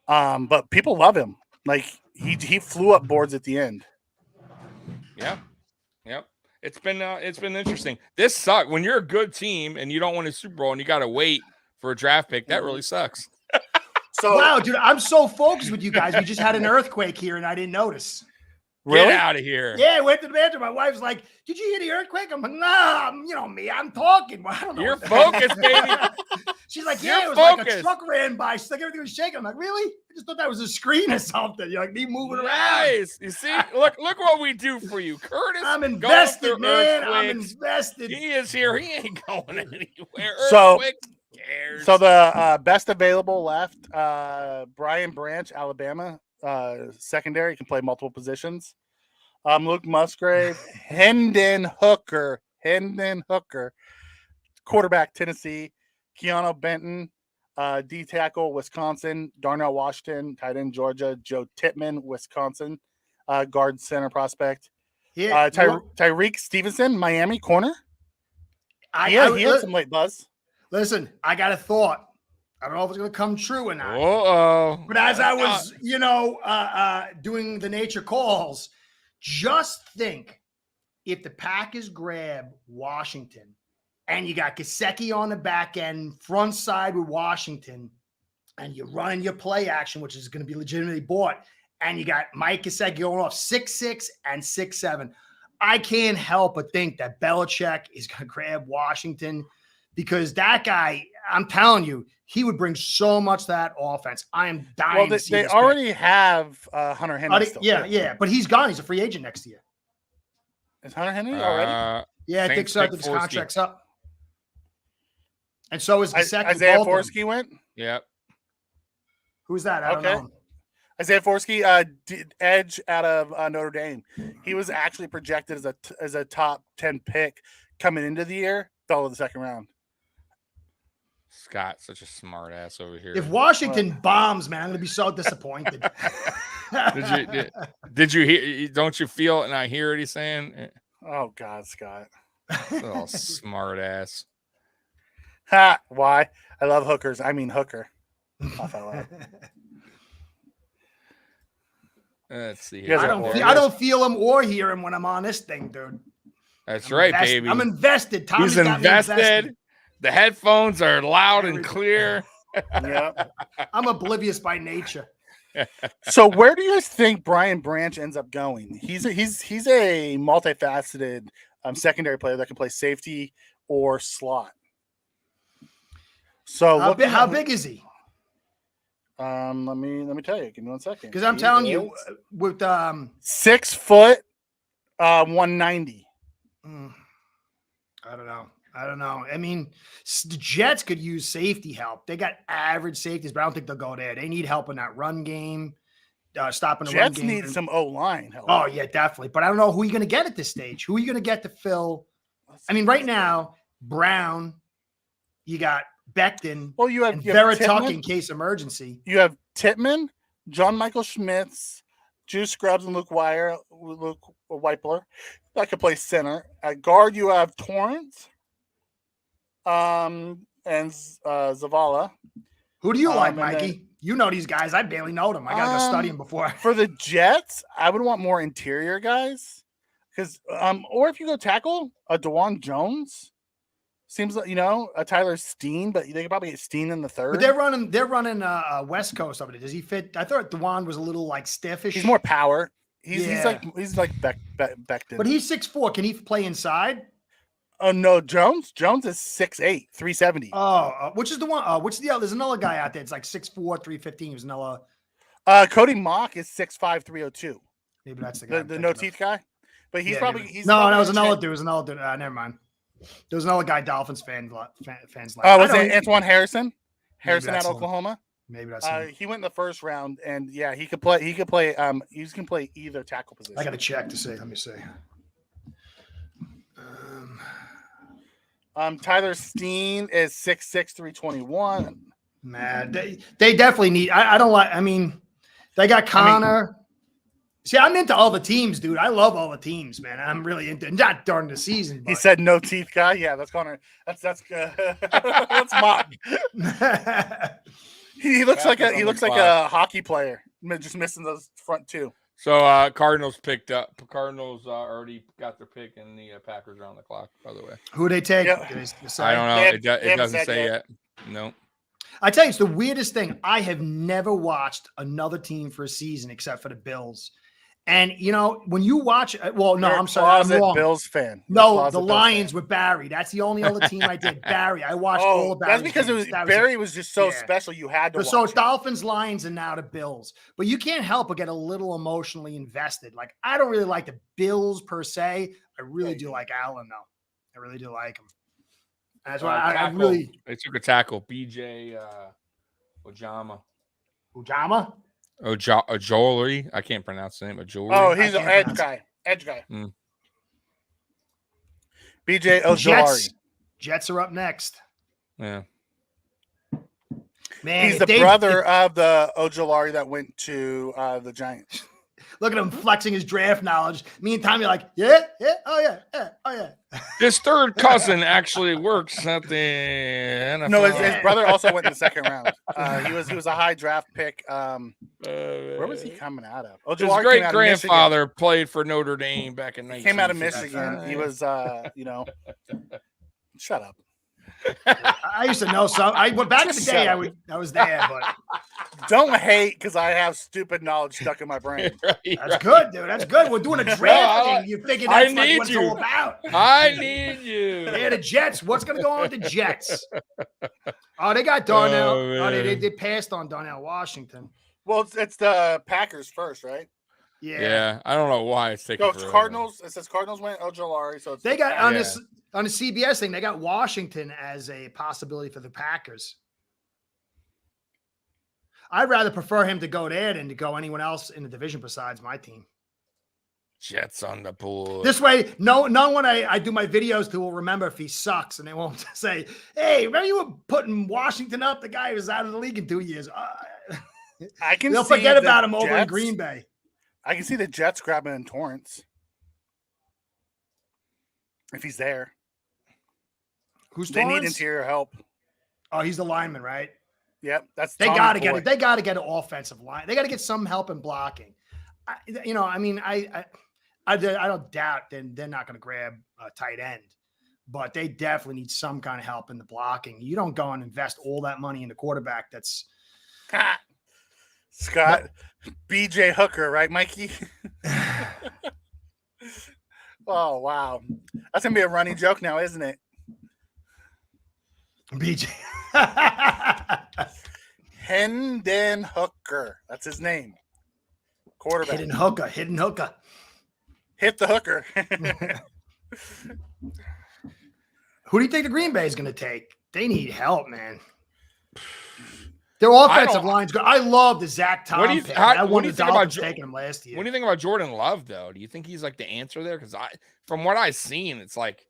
But people love him. Like he flew up boards at the end. Yeah. Yep. It's been interesting. This sucks when you're a good team and you don't win a Super Bowl and you got to wait for a draft pick. That really sucks. So Wow, dude, I'm so focused with you guys. We just had an earthquake here and I didn't notice. really, Get out of here. Yeah, I went to the bathroom. My wife's like, "Did you hear the earthquake?" I'm like, "Nah, you know me. I'm talking." Well, I don't know. You're what the- focused, baby. She's like, You're "Yeah, it was like a focused. truck ran by. She's like, everything was shaking." I'm like, "Really? I just thought that was a screen or something." You're like me moving around. Nice. You see, look what we do for you, Curtis. I'm going invested, through man. I'm earthquakes. invested. He is here. He ain't going anywhere. So- Earthquakes, who cares? So the best available left, Brian Branch, Alabama, secondary, can play multiple positions. Luke Musgrave, Hendon Hooker, quarterback, Tennessee, Keanu Benton, D tackle, Wisconsin, Darnell Washington, tight end, Georgia, Joe Tippmann, Wisconsin, guard center prospect, Yeah, Tyreek Stevenson, Miami corner. I He had some late buzz. listen. I got a thought. I don't know if it's going to come true or not. Uh-oh. But as I was, doing the nature calls, just think if the Packers grab Washington and you got Gesicki on the back end, front side with Washington, and you're running your play action, which is going to be legitimately bought, and you got Mike Gesicki going off 6'6" and 6'7". I can't help but think that Belichick is going to grab Washington because that guy, I'm telling you, he would bring so much to that offense. I am dying to see they this already pick. have Hunter Henry. Yeah, but he's gone. He's a free agent next year. Is Hunter Henry already? Yeah, I think so. I think his contract's up. And so is Gesicki. Isaiah Forsky went? Yep. Who's that? I don't know. Isaiah Forsky, edge out of Notre Dame. He was actually projected as a top 10 pick coming into the year, fell in the second round. Scott, such a smart ass over here. If Washington bombs, man, I'm going to be so disappointed. Did you hear? Don't you feel it and I hear what he's saying? Oh, God, Scott. Oh, smart ass. Ha! Why? I love hookers. I mean, hooker. Let's see. Here. I don't feel him or hear him when I'm on this thing, dude. That's right, baby. I'm invested. Tommy's He's got me invested. The headphones are loud and clear. Yeah. I'm oblivious by nature. So where do you guys think Brian Branch ends up going? He's a multifaceted secondary player that can play safety or slot. So how big is he? Let me tell you. Give me 1 second. Because I'm telling you, with 6 foot, 190. I don't know. I mean, the Jets could use safety help. They got average safeties, but I don't think they'll go there. They need help in that run game, stopping the run game. Jets need some O-line help. Oh, yeah, definitely. But I don't know who you're going to get at this stage. Who are you going to get to fill? I mean, right now, Brown, you got Becton, well, you have Verituck in case emergency. You have Tittman, John Michael Schmitz, Juice Scrubs, and Luke Weipler that could play center. At guard, you have Torrance, and Zavala. Who do you like, Mikey? You know these guys. I barely know them. I gotta go study them before. For the Jets, I would want more interior guys, because or if you go tackle a DeJuan Jones. Seems like, a Tyler Steen, but they could probably get Steen in the third. But they're running West Coast over there. Does he fit? I thought DeJuan was a little like stiffish. He's more power. He's like Becton. But he's 6'4". Can he play inside? Oh no, Jones is 6'8", 370. Oh, which is the one? Which the other? There's another guy out there. It's like 6'4", 315. There's another. Cody Mock is 6'5", 302. Maybe that's the guy. The no teeth guy. But he's probably that was another dude. It was another dude. Never mind. There was another guy Dolphins fans like. Was it Antoine Harrison? Harrison at Oklahoma? Maybe that's he went in the first round, and yeah, he can play. He can play either tackle position. I got to check to see. Let me see. Tyler Steen is 6'6", 321. Man, they definitely need. I don't like. I mean, they got Connor. See, I'm into all the teams, dude. I love all the teams, man. I'm really into not during the season. But. He said no teeth guy. Yeah, that's Connor. That's that's Mock. He looks like a hockey player, just missing those front two. So Cardinals picked up. Cardinals already got their pick, and the Packers are on the clock. By the way, who they take? Yeah. I don't know. It doesn't say yet. No. I tell you, it's the weirdest thing. I have never watched another team for a season except for the Bills. And, when you watch – well, no, I'm sorry. I'm wrong. Bills fan. No, the Lions with Barry. That's the only other team I did. Barry. I watched all of Barry. That's because Barry was just so special. You had to watch So it's Dolphins, Lions, and now the Bills. But you can't help but get a little emotionally invested. Like, I don't really like the Bills per se. I really do like Allen, though. I really do like him. That's why I really – They took a tackle. BJ Ojama. Ojolari. I can't pronounce the name. Ojolari. Oh, he's an edge guy. BJ Ojolari. Jets are up next. Yeah. Man, he's the brother of the Ojolari that went to the Giants. Look at him flexing his draft knowledge. Me and Tommy are like, yeah, oh yeah. His third cousin actually works at the NFL. No, his brother also went in the second round. He was a high draft pick. Where was he coming out of? Oh, His Jawar great came out of grandfather played for Notre Dame back in Michigan. He came out of 1955. Michigan. He was, shut up. I used to know some. I went back in the day. I was there, but Don't hate because I have stupid knowledge stuck in my brain. that's good, dude. That's good. We're doing a draft thing. You figure I that's like need what it's you. all about. I need you. Yeah, the Jets. What's going to go on with the Jets? Oh, they got Darnell. Oh, they man. passed on Darnell Washington. Well, it's the Packers first, right? Yeah, I don't know why it's taking. No, it's forever. Cardinals. It says Cardinals went Ojolari, so it's They the got Packers. on the CBS thing. They got Washington as a possibility for the Packers. I'd rather prefer him to go there than to go anyone else in the division besides my team. Jets on the pool. This way, no one I do my videos to will remember if he sucks, and they won't say, "Hey, remember you were putting Washington up? The guy who's out of the league in 2 years." I can They'll see forget the about him over in Jets- Green Bay. I can see the Jets grabbing in Torrance if he's there. Who's They need Torrance? interior help. Oh, he's the lineman, right? Yep, that's They Tommy's got to get boy. it. They got to get an offensive line. They got to get some help in blocking. I don't doubt they're not going to grab a tight end, but they definitely need some kind of help in the blocking. You don't go and invest all that money in the quarterback. That's Scott BJ Hooker, right, Mikey? Oh wow, that's gonna be a running joke now, isn't it? BJ. Hendon Hooker, that's his name. Quarterback. Hidden hooker. Hit the hooker. Who do you think the Green Bay is going to take? They need help, man. Their offensive line's good. I love the Zach Tom What do you- pick. how- I what won do you the think about Dolphins Jo- taking him last year. What do you think about Jordan Love, though? Do you think he's like the answer there? Because from what I've seen, it's like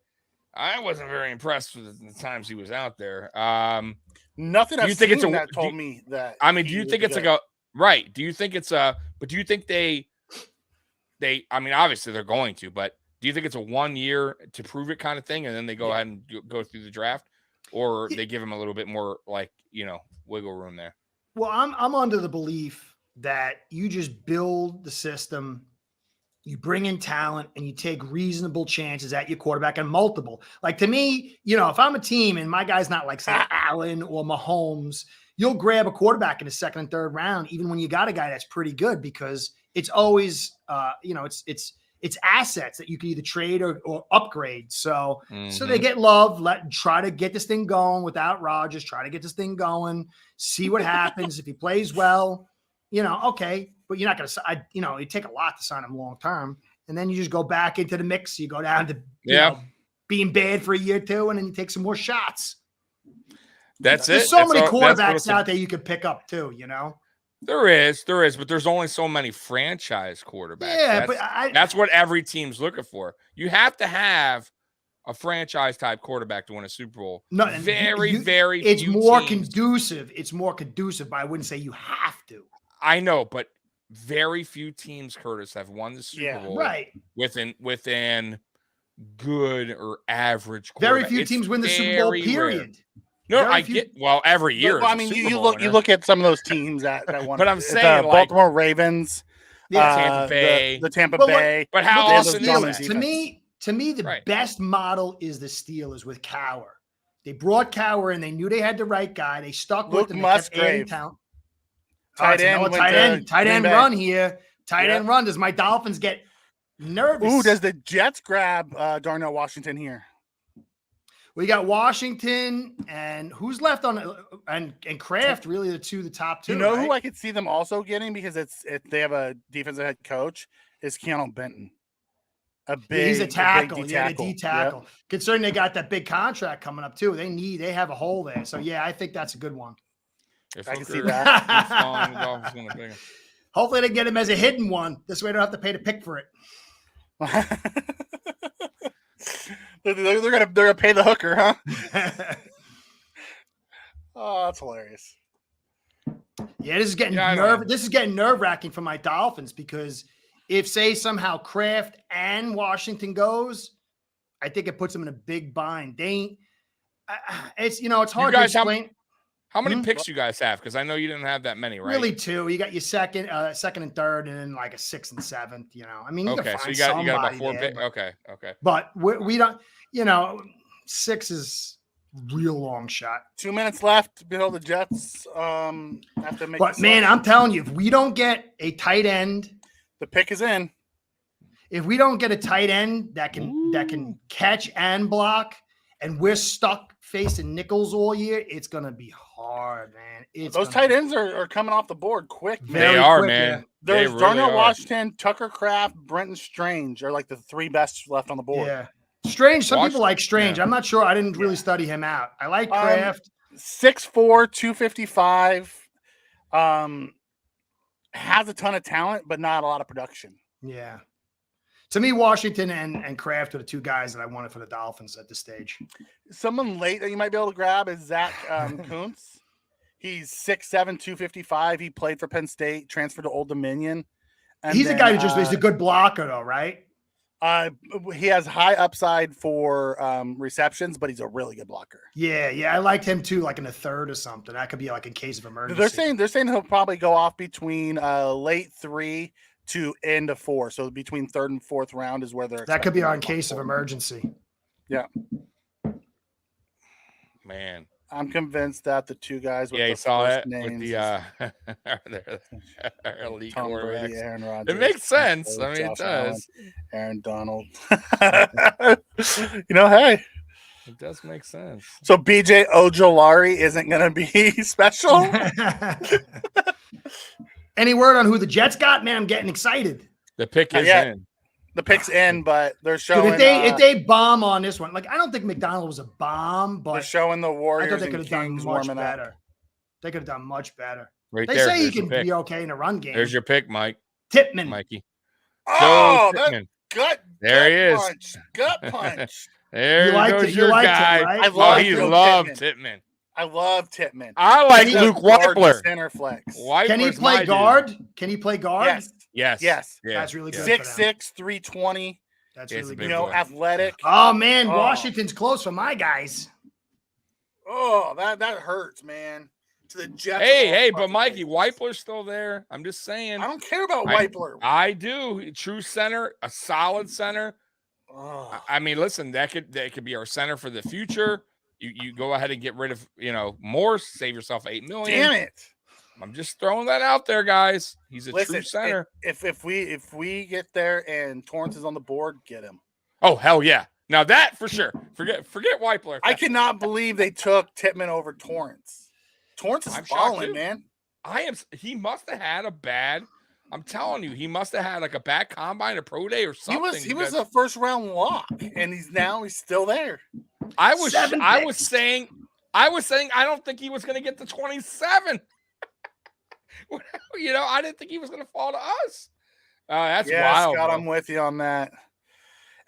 I wasn't very impressed with the times he was out there. Nothing Do I've you think it's seen a- that do told you- me that. I mean, do he you would think be it's good. like a right? Do you think it's a? But do you think they? I mean, obviously they're going to, but do you think it's a 1 year to prove it kind of thing, and then they go ahead and go through the draft, or they give him a little bit more wiggle room there? Well, I'm under the belief that you just build the system, you bring in talent, and you take reasonable chances at your quarterback and multiple. Like to me, if I'm a team and my guy's not like say Allen or Mahomes, you'll grab a quarterback in the second and third round, even when you got a guy that's pretty good, because it's always it's assets that you can either trade or upgrade. So they get Love, try to get this thing going without Rodgers, try to get this thing going, see what happens. If he plays well, okay, but you're not going to, it'd take a lot to sign him long term. And then you just go back into the mix. You go down to being bad for a year or two, and then you take some more shots. There's There's so many quarterbacks out there you could pick up too, There is, but there's only so many franchise quarterbacks. Yeah, that's what every team's looking for. You have to have a franchise type quarterback to win a Super Bowl. No, very it's few more teams. conducive. It's more conducive, but I wouldn't say you have to. I know, but very few teams, Curtis, have won the Super Bowl Right. within good or average Very quarterback. few It's teams win the Super Bowl, very period. rare. No, Very I few- get every year. Well, I is a mean, Super you Bowl look winner. at some of those teams that won. But I'm the saying, like- Baltimore Ravens, Tampa Bay. the Tampa But look- Bay. But how They have often those is dominant that? defense. To me, the Right. best model is the Steelers with Cower. They brought Cower in. They knew they had the right guy. They stuck Luke with him. They kept adding Musgrave. talent. Tight end went to Tight Green end Bay. run here. Tight Yeah. end run. Does my Dolphins get nervous? Ooh, does the Jets grab Darnell Washington here? We got Washington and who's left on and Kraft, really the top two. You know right? who I could see them also getting because they have a defensive head coach is Keanu Benton. He's a tackle. big D Yeah, the tackle. D tackle. Considering they got that big contract coming up too, they have a hole there. So yeah, I think that's a good one. If I can see Hooker that. keeps falling, the Dolphins gonna pick him. Hopefully they get him as a hidden one. This way they don't have to pay to pick for it. they're gonna pay the hooker, huh? Oh, that's hilarious. Yeah, this is getting Yeah, I know. nerve wracking for my Dolphins because if say somehow Kraft and Washington goes, I think it puts them in a big bind. They ain't. It's it's hard to guys have- explain. How many picks you guys have? Because I know you didn't have that many, right? Really, two. You got your second and third, and then like a sixth and seventh. I mean, you can Okay, find so you got about somebody 4 there, picks. but- Okay. But we don't. 6 is real long shot. 2 minutes left. Bill, the Jets have to make. But man, I'm telling you, if we don't get a tight end, the pick is in. if we don't get a tight end that can catch and block, and we're stuck facing nickels all year, it's gonna be hard, man. Those tight ends are coming off the board quick. Man. They Very are, quick, man. yeah. There's They really Darnell are. Washington, Tucker Kraft, Brenton Strange are like the 3 best left on the board. Yeah. Strange. Some people Washington, like Strange. yeah. I'm not sure. I didn't really study him out. I like Kraft. 6'4", 255. Has a ton of talent, but not a lot of production. Yeah. To me, Washington and Kraft are the 2 guys that I wanted for the Dolphins at this stage. Someone late that you might be able to grab is Zach Kuntz. He's 6'7", 255. He played for Penn State, transferred to Old Dominion. And He's then, a guy who he's a good blocker, though, right? He has high upside for receptions, but he's a really good blocker. Yeah. I liked him too, like in the third or something. That could be like in case of emergency. They're saying he'll probably go off between late 3 to end of 4. So between 3rd and 4th round is where they're. That could be expecting on him case of forward. emergency. Yeah, Man. I'm convinced that the 2 guys with Yeah, the you saw first it with names the is elite Tom Brady, quarterbacks. Aaron Rodgers. It makes sense. Josh I mean, it Allen, does. Aaron Donald. Hey. It does make sense. So BJ Ojolari isn't going to be special. Any word on who the Jets got? Man, I'm getting excited. The pick is yet. in. The pick's in, but they're Dude, showing. if they bomb on this one, like I don't think McDonald was a bomb, they're but showing the I Warriors thought they and could have done Kings much warming better. up. They could have done much better. Right They there. say he There's your can pick. be okay in a run game. There's your pick, Mike. Tippmann. Mikey. Oh, Joe that Tippmann. gut. There he is. Punch, gut punch. There You liked goes it. You your liked it, guy. right? I Oh, love he Joe loved Tippmann. Tippmann. I love Tippmann. I like He's a Luke guard to Weipler. Center flex. Can he Weipler's my play dude. guard? Can he play guard? Yes. Yes. Yes. That's really good. 6'6", 320. That's Yeah, it's really a good. big You know, boy. athletic. Oh man, Oh. Washington's close for my guys. Oh, that hurts, man. To the Jets. Hey, but Mikey, Weipler's still there. I'm just saying. I don't care about I- Weipler. I do. True center, a solid center. Oh. I mean, listen, that could be our center for the future. You go ahead and get rid of Morse, save yourself $8 million. Damn it. I'm just throwing that out there, guys. He's a Listen, true center. if we get there and Torrance is on the board, get him. Oh hell yeah! Now that for sure. Forget Weipler. I cannot believe they took Tippmann over Torrance. Torrance is I'm shocked, balling, too. man. He must have had a bad. I'm telling you, he must have had like a bad combine, a pro day, or something. He was because a first round lock, and he's still there. I was 7 picks. saying I don't think he was going to get to 27. I didn't think he was going to fall to us. That's wild. Scott, bro. I'm with you on that.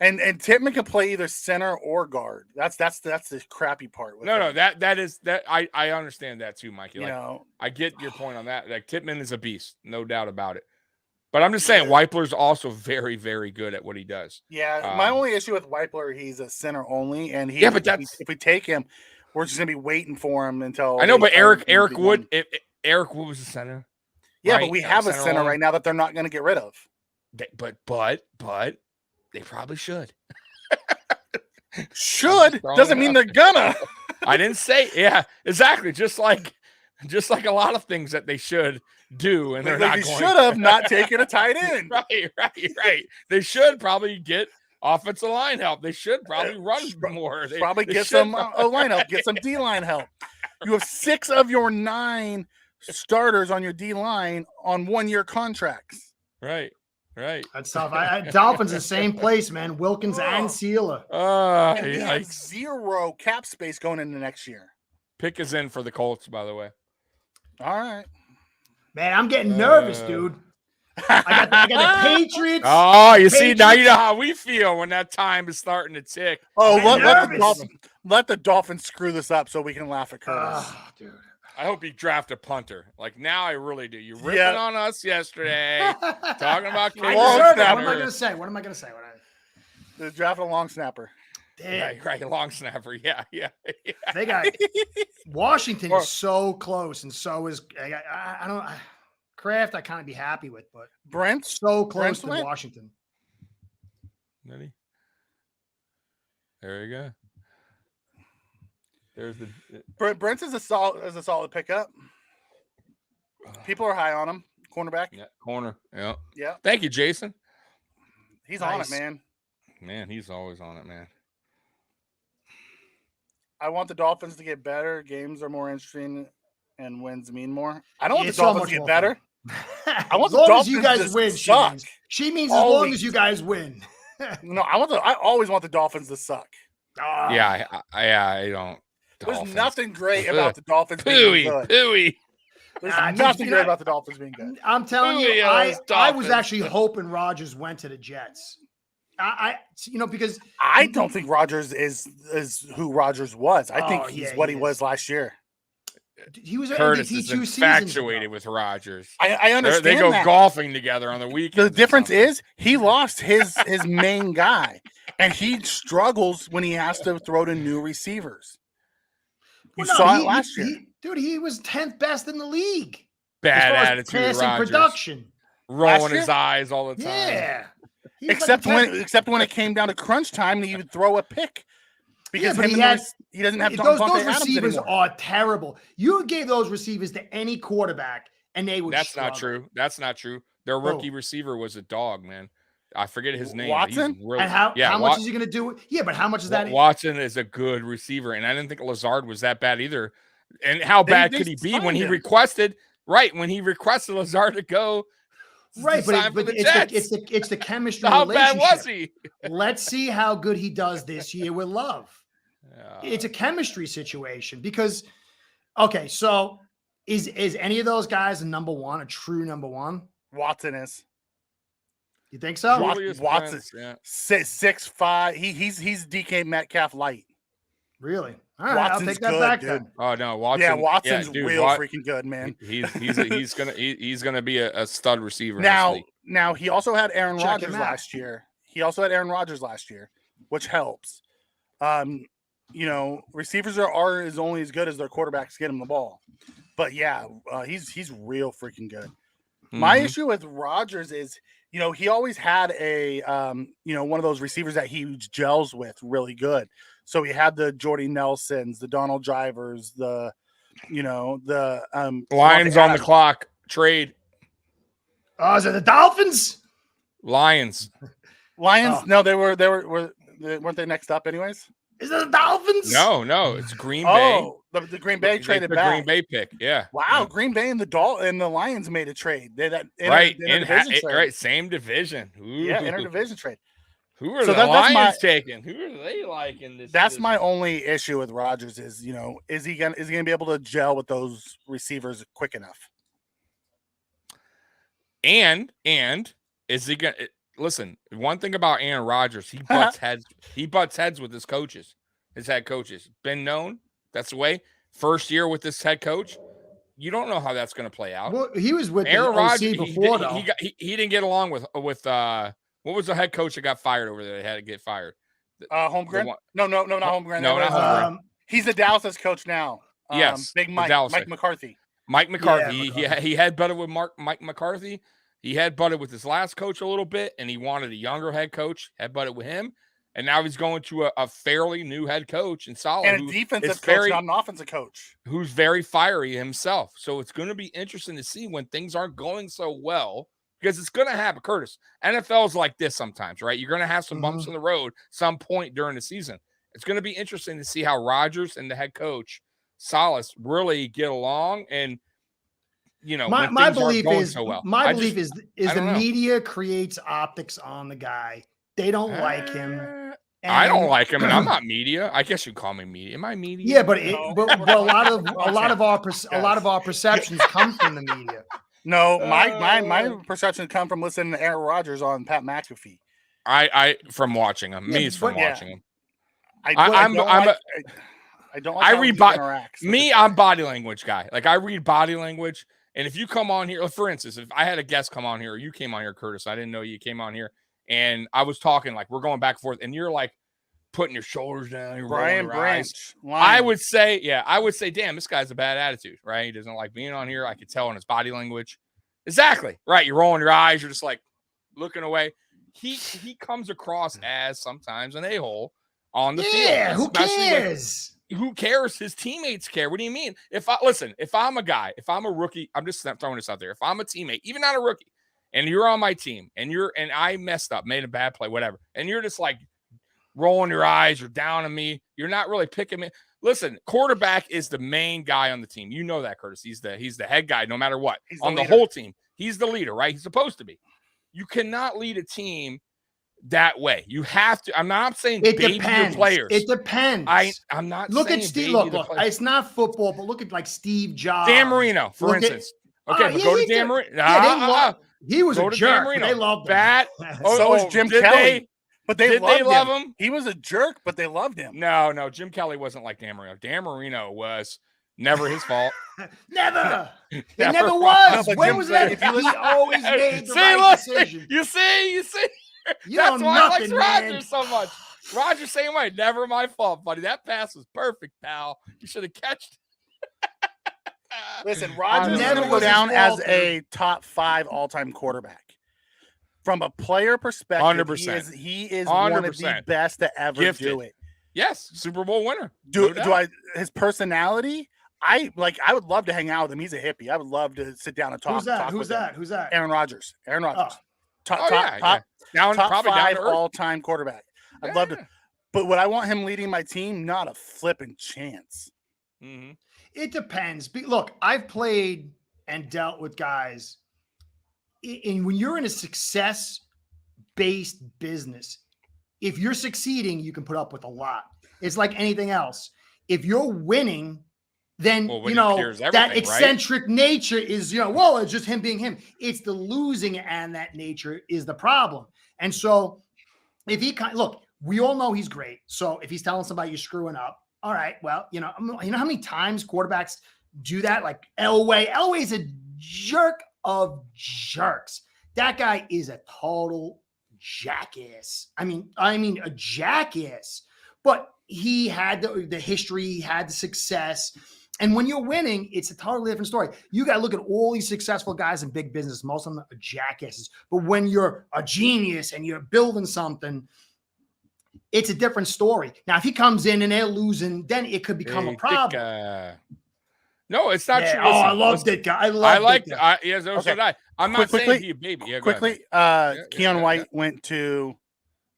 And Tippmann can play either center or guard. That's the crappy part. With No, him. that is that I understand that too, Mikey. You Like, know, I get your point on that. Like Tippmann is a beast, no doubt about it. But I'm just saying, Weipler's also very, very good at what he does. yeah. My Um, only issue with Weipler, he's a center only, and Yeah, but if we take him, we're just gonna be waiting for him until I know, but they Eric start Wood, one. Eric Wood was the center. Yeah, right? but we have a center only. right now that they're not gonna get rid of. But they probably should. Should throwing doesn't it mean out they're gonna. I didn't say, yeah, exactly. Just like a lot of things that they should do, and they're Like not they going should have not taken a tight end. Right. They should probably get offensive line help. They should probably run more. They Probably they get should some probably- O line help, get some D line help. You have 6 of your 9 starters on your D line on 1-year contracts. Right. That's tough. Dolphins the same place, man. Wilkins and Sealer. And we have Yikes. 0 cap space going into next year. Pick is in for the Colts, by the way. All right. Man, I'm getting nervous, Uh, dude. I got the Patriots. Oh, you see, now you Patriots. know how we feel when that time is starting to tick. Oh, I'm let nervous. the Dolphins screw this up so we can laugh at Curtis. Dude. I hope you draft a punter. Like now, I really do. You ripping Yeah. on us yesterday, talking about I Long deserve it. What snapper. am I going to say? What am I going to say? They're drafting a long snapper. Damn. right, long snapper. Yeah. They got Washington Or- is so close, and so is I don't Kraft. I kind of be happy with, but Brent. so close to Brent's Washington. Ready? There you go. There's the Brent is a solid pickup. People are high on him. Cornerback. yeah, corner. Yeah. Yeah, Thank you, Jason. he's on it, Nice. man. Man, he's always on it, man. I want the Dolphins to get better. Games are more interesting, and wins mean more. I don't want It's the so Dolphins much to get more better. fun. I want as the long as you Dolphins guys to win. She suck. means. She means as long Always. as you guys win. No, I always want the Dolphins to suck. Ah. Yeah, I don't. There's Dolphins. nothing great about the Dolphins being Pooey, good. pooey. There's Ah, dude, nothing you great know- about the Dolphins being good. I'm telling you, Julio's I was Dolphins. actually hoping Rodgers went to the Jets. Because I don't think Rodgers is who Rodgers was. I think Oh, he's yeah, what he he is. was last year. he was Curtis MVP is 2 seasons infatuated ago. with Rodgers. I understand They go that. golfing together on the weekend. The difference is he lost his main guy, and he struggles when he has to throw to new receivers. You Well, no, saw he- it last year. Dude, he was 10th best in the league. bad as far as attitude. passing Rodgers production. rolling Last his eyes all the time. Yeah. He was Except like the except when it came down to crunch time, he would throw a pick because but him he and had- he doesn't have those Devontae Adams receivers anymore. are terrible. You gave those receivers to any quarterback, and they would. That's not struggle. true. That's not true. Their Oh. rookie receiver was a dog, man. I forget his name. but he's Watson? really- And how yeah, much is he going to do? Yeah, but how much is that? Watson is a good receiver, and I didn't think Lazard was that bad either. And how They- bad they could he be signed when he him. requested? Right when he requested Lazard to go, Right, to sign but, for it, the but Jets. it's the chemistry. How bad was relationship. he? Let's see how good he does this year with Love. It's a chemistry situation because, okay, so is any of those guys a number one, a true number one? Watson is You think so? Wat- Julius Watson. Prince, yeah. 6'5". He's DK Metcalf light. Really? All right, I'll Watson's take that good, back dude. then. Oh no, Watson. Yeah, Watson's dude, real freaking good, man. He's gonna be a stud receiver. in this Now, league. now he also had Aaron Check Rodgers him out. last year. He also had Aaron Rodgers last year, which helps. Receivers are is only as good as their quarterbacks get him the ball. But yeah, he's real freaking good. My Mhm. issue with Rodgers is, he always had a, one of those receivers that he gels with really good. So he had the Jordy Nelsons, the Donald Drivers, the Lions Devontae on the Adams. clock. Trade Oh, is it the Dolphins? Lions. Lions. Oh. No, weren't they next up anyways? Is it the Dolphins? No, it's Green Bay. Oh, the Green Bay They traded took back. Green Bay pick. Yeah. Wow, Green Bay and the Lions made a trade. They that Right. interdivision trade. Right. Same division. Ooh. Yeah, interdivision trade. Who are So the that's Lions my- taking? Who are they liking this? That's this- my only issue with Rodgers is is he gonna be able to gel with those receivers quick enough? And is he gonna listen? One thing about Aaron Rodgers, he butts heads. He butts heads with his coaches, his head coaches. Been known. That's the way. First year with this head coach, you don't know how that's going to play out. Well, he was with Aaron the OC Rodgers before, though. he didn't get along with what was the head coach that got fired over there? That had to get fired. Holmgren? one- No, not Holmgren. No, That not was, Holmgren. He's the Dallas coach now. Yes, Big the Mike, Dallas Mike head. McCarthy. Mike McCarthy. McCarthy. He had butted with Mike McCarthy. He had butted with his last coach a little bit, and he wanted a younger head coach. Had butted with him, and now he's going to a fairly new head coach in Solid, And a defensive is coach, very- not an offensive coach. who's very fiery himself. So it's going to be interesting to see when things aren't going so well, because it's going to happen. Curtis, NFL's like this sometimes, right? You're going to have some bumps in the road some point during the season. It's going to be interesting to see how Rodgers and the head coach Salas really get along, and when my things aren't belief going is so well. my I belief just- is I the don't know. media creates optics on the guy. They don't like him. I don't and- like him, and I'm not media. I guess you call me media. Am I media? Yeah, but No. but a lot of our perceptions come from the media. No, my perception come from listening to Aaron Rodgers on Pat McAfee. I from watching him. Yeah, Me is from but- watching him. I I'm- don't I'm like- I don't like I how read he body. interacts with Me, his I'm guy. body language guy. Like I read body language. And if you come on here, for instance, if I had a guest come on here, or you came on here, Curtis, I didn't know you came on here, and I was talking like we're going back and forth, and you're like putting your shoulders down, you're rolling Brian your eyes. Branch. I Lion. would say, damn, this guy's a bad attitude, right? He doesn't like being on here. I could tell in his body language. Exactly. Right. You're rolling your eyes, you're just like looking away. He comes across as sometimes an a-hole on the field. Yeah, who especially when- cares? who cares? His teammates care. What do you mean? If I'm a guy, if I'm a rookie, I'm just throwing this out there. If I'm a teammate, even not a rookie, and you're on my team and I messed up, made a bad play, whatever, and you're just like rolling your eyes, you're down on me, you're not really picking me. Listen, quarterback is the main guy on the team. You know that, Curtis. He's the head guy no matter what. He's the on the leader. whole team. He's the leader, right? He's supposed to be. You cannot lead a team that way. You have to. I'm not saying It baby depends. your players. It depends. I'm not Look saying at Steve. baby Look, the look. players. It's not football, but look at like Steve Jobs. Dan Marino, for Look at- instance. Okay, but yeah, go to he Dan did. Marino. Yeah, they love. He was Go a to Dan jerk. But Marino. they loved him. Bad. So was Jim did Kelly. But they Did loved they love him. him? He was a jerk, but they loved him. No. Jim Kelly wasn't like Dan Marino. Dan Marino was never his fault. Never. It Never never was. was. No, but When Jim was Kelly- that? He always made the See, right look, decision. You see. You That's know why I like nothing, Rodgers man. so much. Rodgers same way. Never my fault, buddy. That pass was perfect, pal. You should have catched. Listen, Rodgers is never going to go was his down as fault, a top 5 all-time quarterback. From a player perspective, 100%. he is one of the 100%. best to ever Gifted. do it. Yes, Super Bowl winner. Do No doubt. his personality? I would love to hang out with him. He's a hippie. I would love to sit down and talk. Who's that? talk Who's with him. that? Who's that? Aaron Rodgers. Aaron Rodgers. Oh. Top, yeah. Down, top probably 5 down to earth. all-time quarterback. I'd love to. But would I want him leading my team? Not a flipping chance. Mhm. It depends. Look, I've played and dealt with guys. And when you're in a success-based business, if you're succeeding, you can put up with a lot. It's like anything else. If you're winning, then Well, you winning know cures that everything, right? eccentric nature is, well, it's just him being him. It's the losing and that nature is the problem. And so if he look, we all know he's great. So if he's telling somebody you're screwing up, all right, well, you know how many times quarterbacks do that? Like Elway's a jerk of jerks. That guy is a total jackass. I mean a jackass. But he had the history, he had the success. And when you're winning, it's a totally different story. You got to look at all these successful guys in big business. Most of them are jackasses. But when you're a genius and you're building something, it's a different story. Now, if he comes in and they're losing, then it could become a problem. No, it's not Yeah. true. Oh, Listen, I loved listen. it, guy. I I loved like. it. guy. Yeah, so Okay. did I. I'm not Quickly- saying he a baby. Yeah, go ahead, Quickly, man. Keon yeah. White went to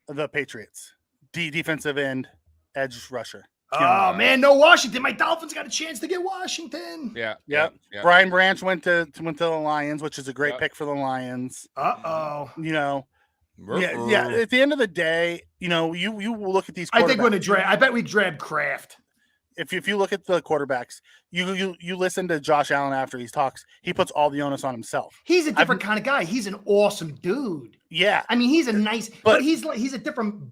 the Patriots. Defensive end, edge rusher. Oh, man, no Washington. My Dolphins got a chance to get Washington. Yeah. Yep. Yeah. Brian Branch went to the Lions, which is a great Yep. pick for the Lions. Uh-oh. Yeah. At the end of the day, you look at these. I think quarterbacks. I bet we grabbed Kraft. If you look at the quarterbacks, you listen to Josh Allen after he talks. He puts all the onus on himself. He's a different kind of guy. He's an awesome dude. Yeah, I mean, he's a nice, but But- he's a different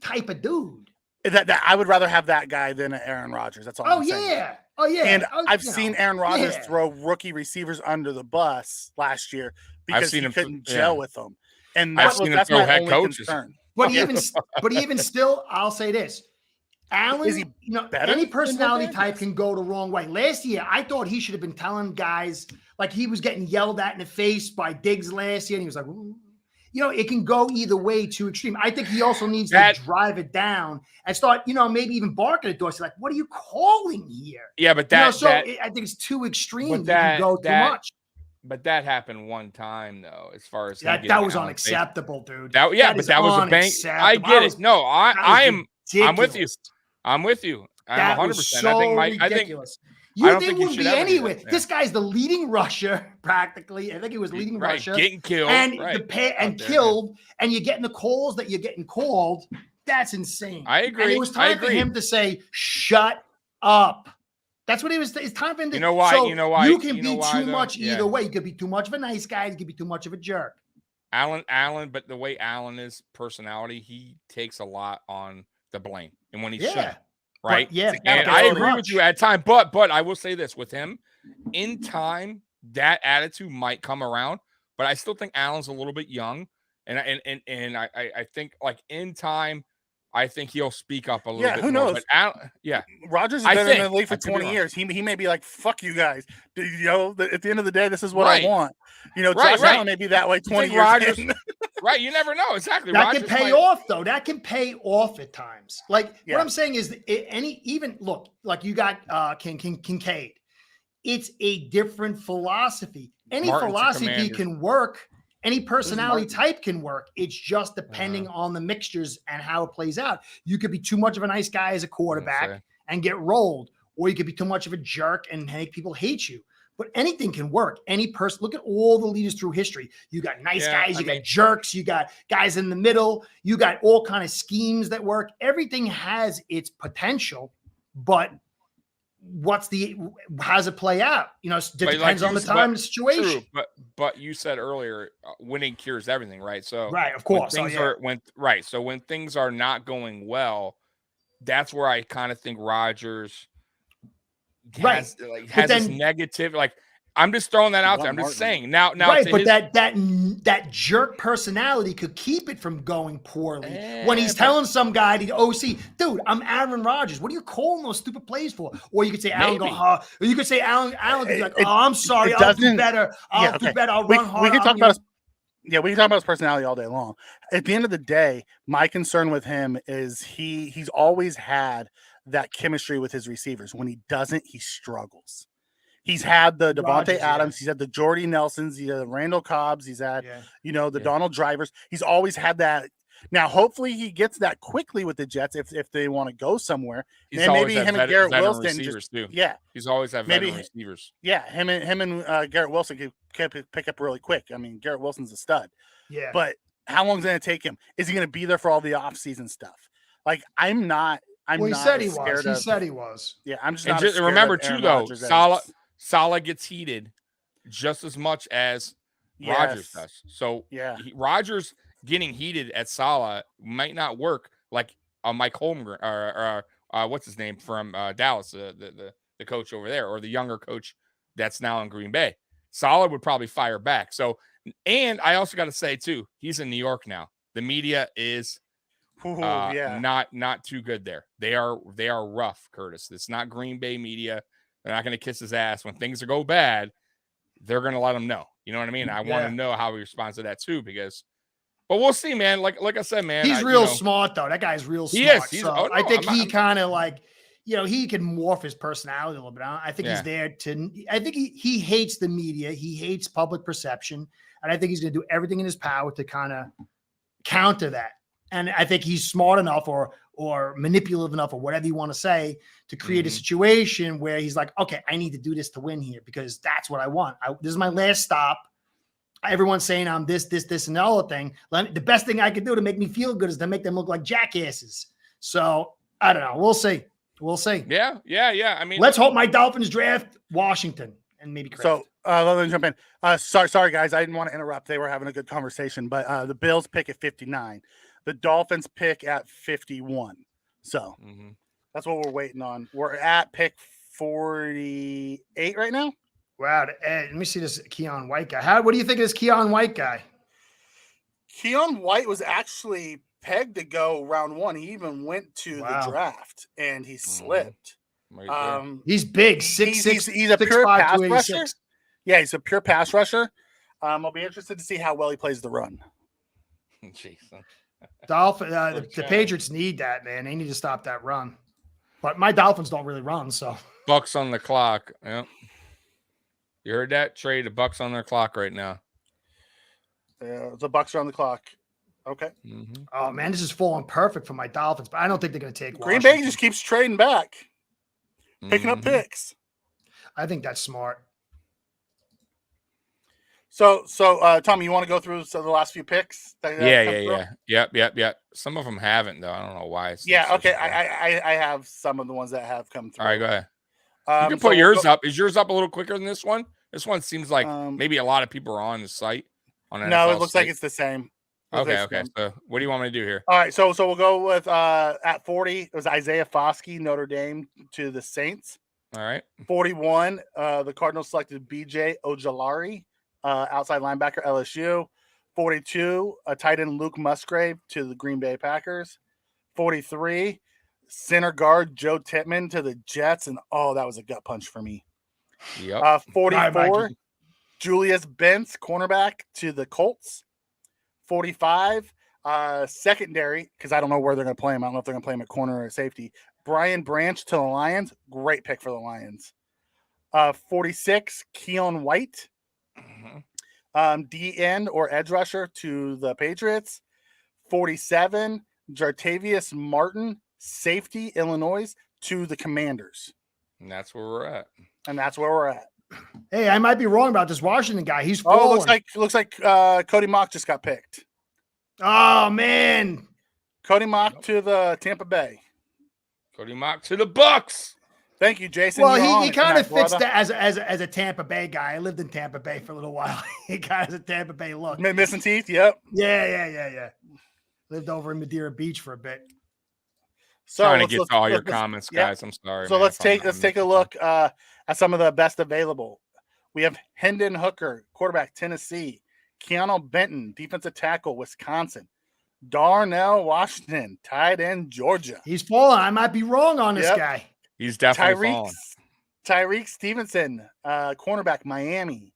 type of dude. that I would rather have that guy than Aaron Rodgers. That's all. Oh I'm saying. yeah. Oh yeah. And Oh, I've you know. seen Aaron Rodgers Yeah. throw rookie receivers under the bus last year because seen he him couldn't yeah. gel with them. And I've that's seen him that's throw my head only coaches. concern. But even still, I'll say this. Allen, Is he better any than personality Rodgers? type can go the wrong way. Last year, I thought he should have been telling guys like he was getting yelled at in the face by Diggs last year, and he was like, "Ooh." It can go either way too extreme. I think he also needs to drive it down and start, maybe even barking at Dorsey, like, what are you calling here? Yeah, but I that think it's too extreme. but You can go too much. But that happened one time though, as far as him That getting was Allen Face. unacceptable, dude. That is was a bank. I unacceptable. get it. No, I'm with you. ridiculous. I'm with you. I'm That 100%. was so I think ridiculous. I don't They think he wouldn't should be ever do anywhere. that, yeah. This guy's the leading rusher, practically. I think he was leading right, rusher. getting killed and right, the pay and out there, killed, and you're getting the calls that you're getting called. That's insane. I agree. And it was I time for agree. him to say, "Shut up." That's what it was. It's time for him to. You know why? So You know why? You can You know be why, too though? much Yeah. either way. You could be too much of a nice guy. You could be too much of a jerk. Allen, but the way Allen is personality, he takes a lot on the blame, and when he shouldn't. right? But, yeah, And I accountability. agree with you at time, but I will say this with him, in time, that attitude might come around, but I still think Allen's a little bit young, and I think like in time, I think he'll speak up a little Yeah, bit who more. knows? But Allen, yeah, Rodgers I has been in the think. league for I could be 20 wrong. years. He may be like, "Fuck you guys." You know, at the end of the day, this is what Right. I want. You know, Right, Josh right. Allen may be that way You 20 think years Rodgers- in. Right, you never know exactly. That Rodgers can pay might- off, though. That can pay off at times. Like Yeah. what I'm saying is, look, like you got Kincaid. It's a different philosophy. Any Martin's a philosophy commander. can work. Any personality Martin? type can work. It's just depending on the mixtures and how it plays out. You could be too much of a nice guy as a quarterback say. and get rolled, or you could be too much of a jerk and make people hate you. But anything can work. Any person, look at all the leaders through history. You got nice Yeah, guys, I you got mean- jerks, you got guys in the middle, you got all kind of schemes that work. Everything has its potential, but how's it play out? You know, it But like depends on you the said- time, the situation. True, but you said earlier, winning cures everything, right? So Right, of when course. things so when things are not going well, that's where I kind of think Rodgers has But this then- negative. Like I'm just throwing that out there. I'm just Martin. saying now. Right, to but his- that jerk personality could keep it from going poorly. When he's but- telling some guy, the OC, dude, I'm Aaron Rodgers. What are you calling those stupid plays for? Or you could say Allen go, Maybe. or you could say Allen could be like, It- oh, I'm sorry, it I'll do doesn't- better. I'll do okay. better. I'll we run harder. can I'll talk be- about we can talk about his personality all day long. At the end of the day, my concern with him is he's always had that chemistry with his receivers. When he doesn't, he struggles. He's had the Devontae Rodgers, yeah. Adams, he's had the Jordy Nelsons, he's had the Randall Cobbs, he's had Yeah. the Yeah. Donald Drivers. He's always had that. Now, hopefully, he gets that quickly with the Jets if they want to go somewhere. he's and always maybe had him and veteran- Garrett veteran Wilson receivers too. Yeah, He's always had Maybe- veteran receivers. yeah. Him and Garrett Wilson could pick up really quick. I mean, Garrett Wilson's a stud. Yeah. But how long is it going to take him? Is he going to be there for all the offseason stuff? Like, I'm not. I'm Well, he not said he as was. scared He of- said he was. Yeah, I'm just And not. just as scared remember of too, Aaron though, Rodgers as- Salah gets heated just as much as Rodgers Yes. does. So Yeah. Rodgers getting heated at Salah might not work like Mike Holmgren or what's his name from Dallas, the coach over there, or the younger coach that's now in Green Bay. Salah would probably fire back. So, and I also got to say too, he's in New York now. The media is Ooh, yeah. not too good there. They are rough, Curtis. It's not Green Bay media. They're not going to kiss his ass when things go bad. They're going to let him know. You know what I mean? I want to know how he responds to that too, because. But we'll see, man. Like I said, man, He's real smart, though. That guy's real smart. He is. He's- So oh, no, I think I'm he not- kind of like, he can morph his personality a little bit. I think Yeah. he's there I think he hates the media. He hates public perception. And I think he's going to do everything in his power to kind of counter that. And I think he's smart enough or manipulative enough or whatever you want to say to create a Mhm. situation where he's like, okay, I need to do this to win here because that's what I want. This is my last stop. Everyone's saying I'm this, and the other thing. The best thing I could do to make me feel good is to make them look like jackasses. So I don't know. We'll see. We'll see. Yeah. I mean, Let's hope my Dolphins draft Washington and maybe Kraft. So let me jump in. Sorry, guys. I didn't want to interrupt. They were having a good conversation, but the Bills pick at 59. The Dolphins pick at 51. So Mhm. that's what we're waiting on. We're at pick 48 right now. Wow. Let me see this Keon White guy. What do you think of this Keon White guy? Keon White was actually pegged to go round 1. He even went to Wow. the draft and he slipped. Right there. He's big, He's 6'6", a pure 6'5", pass 286. rusher. Yeah, he's a pure pass rusher. I'll be interested to see how well he plays the run. Jason. The Okay. Patriots need that, man. They need to stop that run. But my Dolphins don't really run, so Bucks on the clock. Yep. You heard that? Trey, the Bucks on their clock right now. The Bucks are on the clock. Okay. Mhm. oh man, this is falling perfect for my Dolphins. But I don't think they're going to take Green Washington. Bay just keeps trading back, picking up Mhm. picks. I think that's smart. So, Tommy, you want to go through the last few picks? that come through? Yep. Some of them haven't though. I don't know why. It's Yeah. such Okay. a- I have some of the ones that have come through. All right, go ahead. You can So put we'll yours go- up. Is yours up a little quicker than this one? This one seems like Um, maybe a lot of people are on the site. On No, NFL it looks site. like it's the same. Okay. So what do you want me to do here? All right, so we'll go with at 40, it was Isaiah Foskey, Notre Dame to the Saints. All right. 41, the Cardinals selected BJ Ojulari, outside linebacker, LSU. 42, a tight end Luke Musgrave to the Green Bay Packers. 43, center guard Joe Tippmann to the Jets, and that was a gut punch for me. Yep. 44, Julius Bentz, cornerback to the Colts. 45, secondary, because I don't know where they're going to play him. I don't know if they're going to play him at corner or safety. Brian Branch to the Lions. Great pick for the Lions. 46, Keon White, D end or edge rusher to the Patriots. 47, Jartavius Martin, safety, Illinois, to the Commanders. And that's where we're at. And that's where we're at. Hey, I might be wrong about this Washington guy. He's Oh, falling. looks like Cody Mock just got picked. Oh man, Cody Mock to the Tampa Bay. Cody Mock to the Bucks. Thank you, Jason. well, You're on he it kind of tonight, fits brother. that as a Tampa Bay guy. I lived in Tampa Bay for a little while. He kind of has a Tampa Bay look. Missing teeth. Yep. Yeah. Lived over in Madeira Beach for a bit. So Trying to let's- get let's- to all your let's- comments, yeah. guys. I'm sorry. So man, let's if I'm take a missing look at some of the best available. We have Hendon Hooker, quarterback, Tennessee. Keanu Benton, defensive tackle, Wisconsin. Darnell Washington, tight end, Georgia. He's falling. I might be wrong on this Yep. guy. He's definitely falling. Tyreek Stevenson, cornerback, Miami.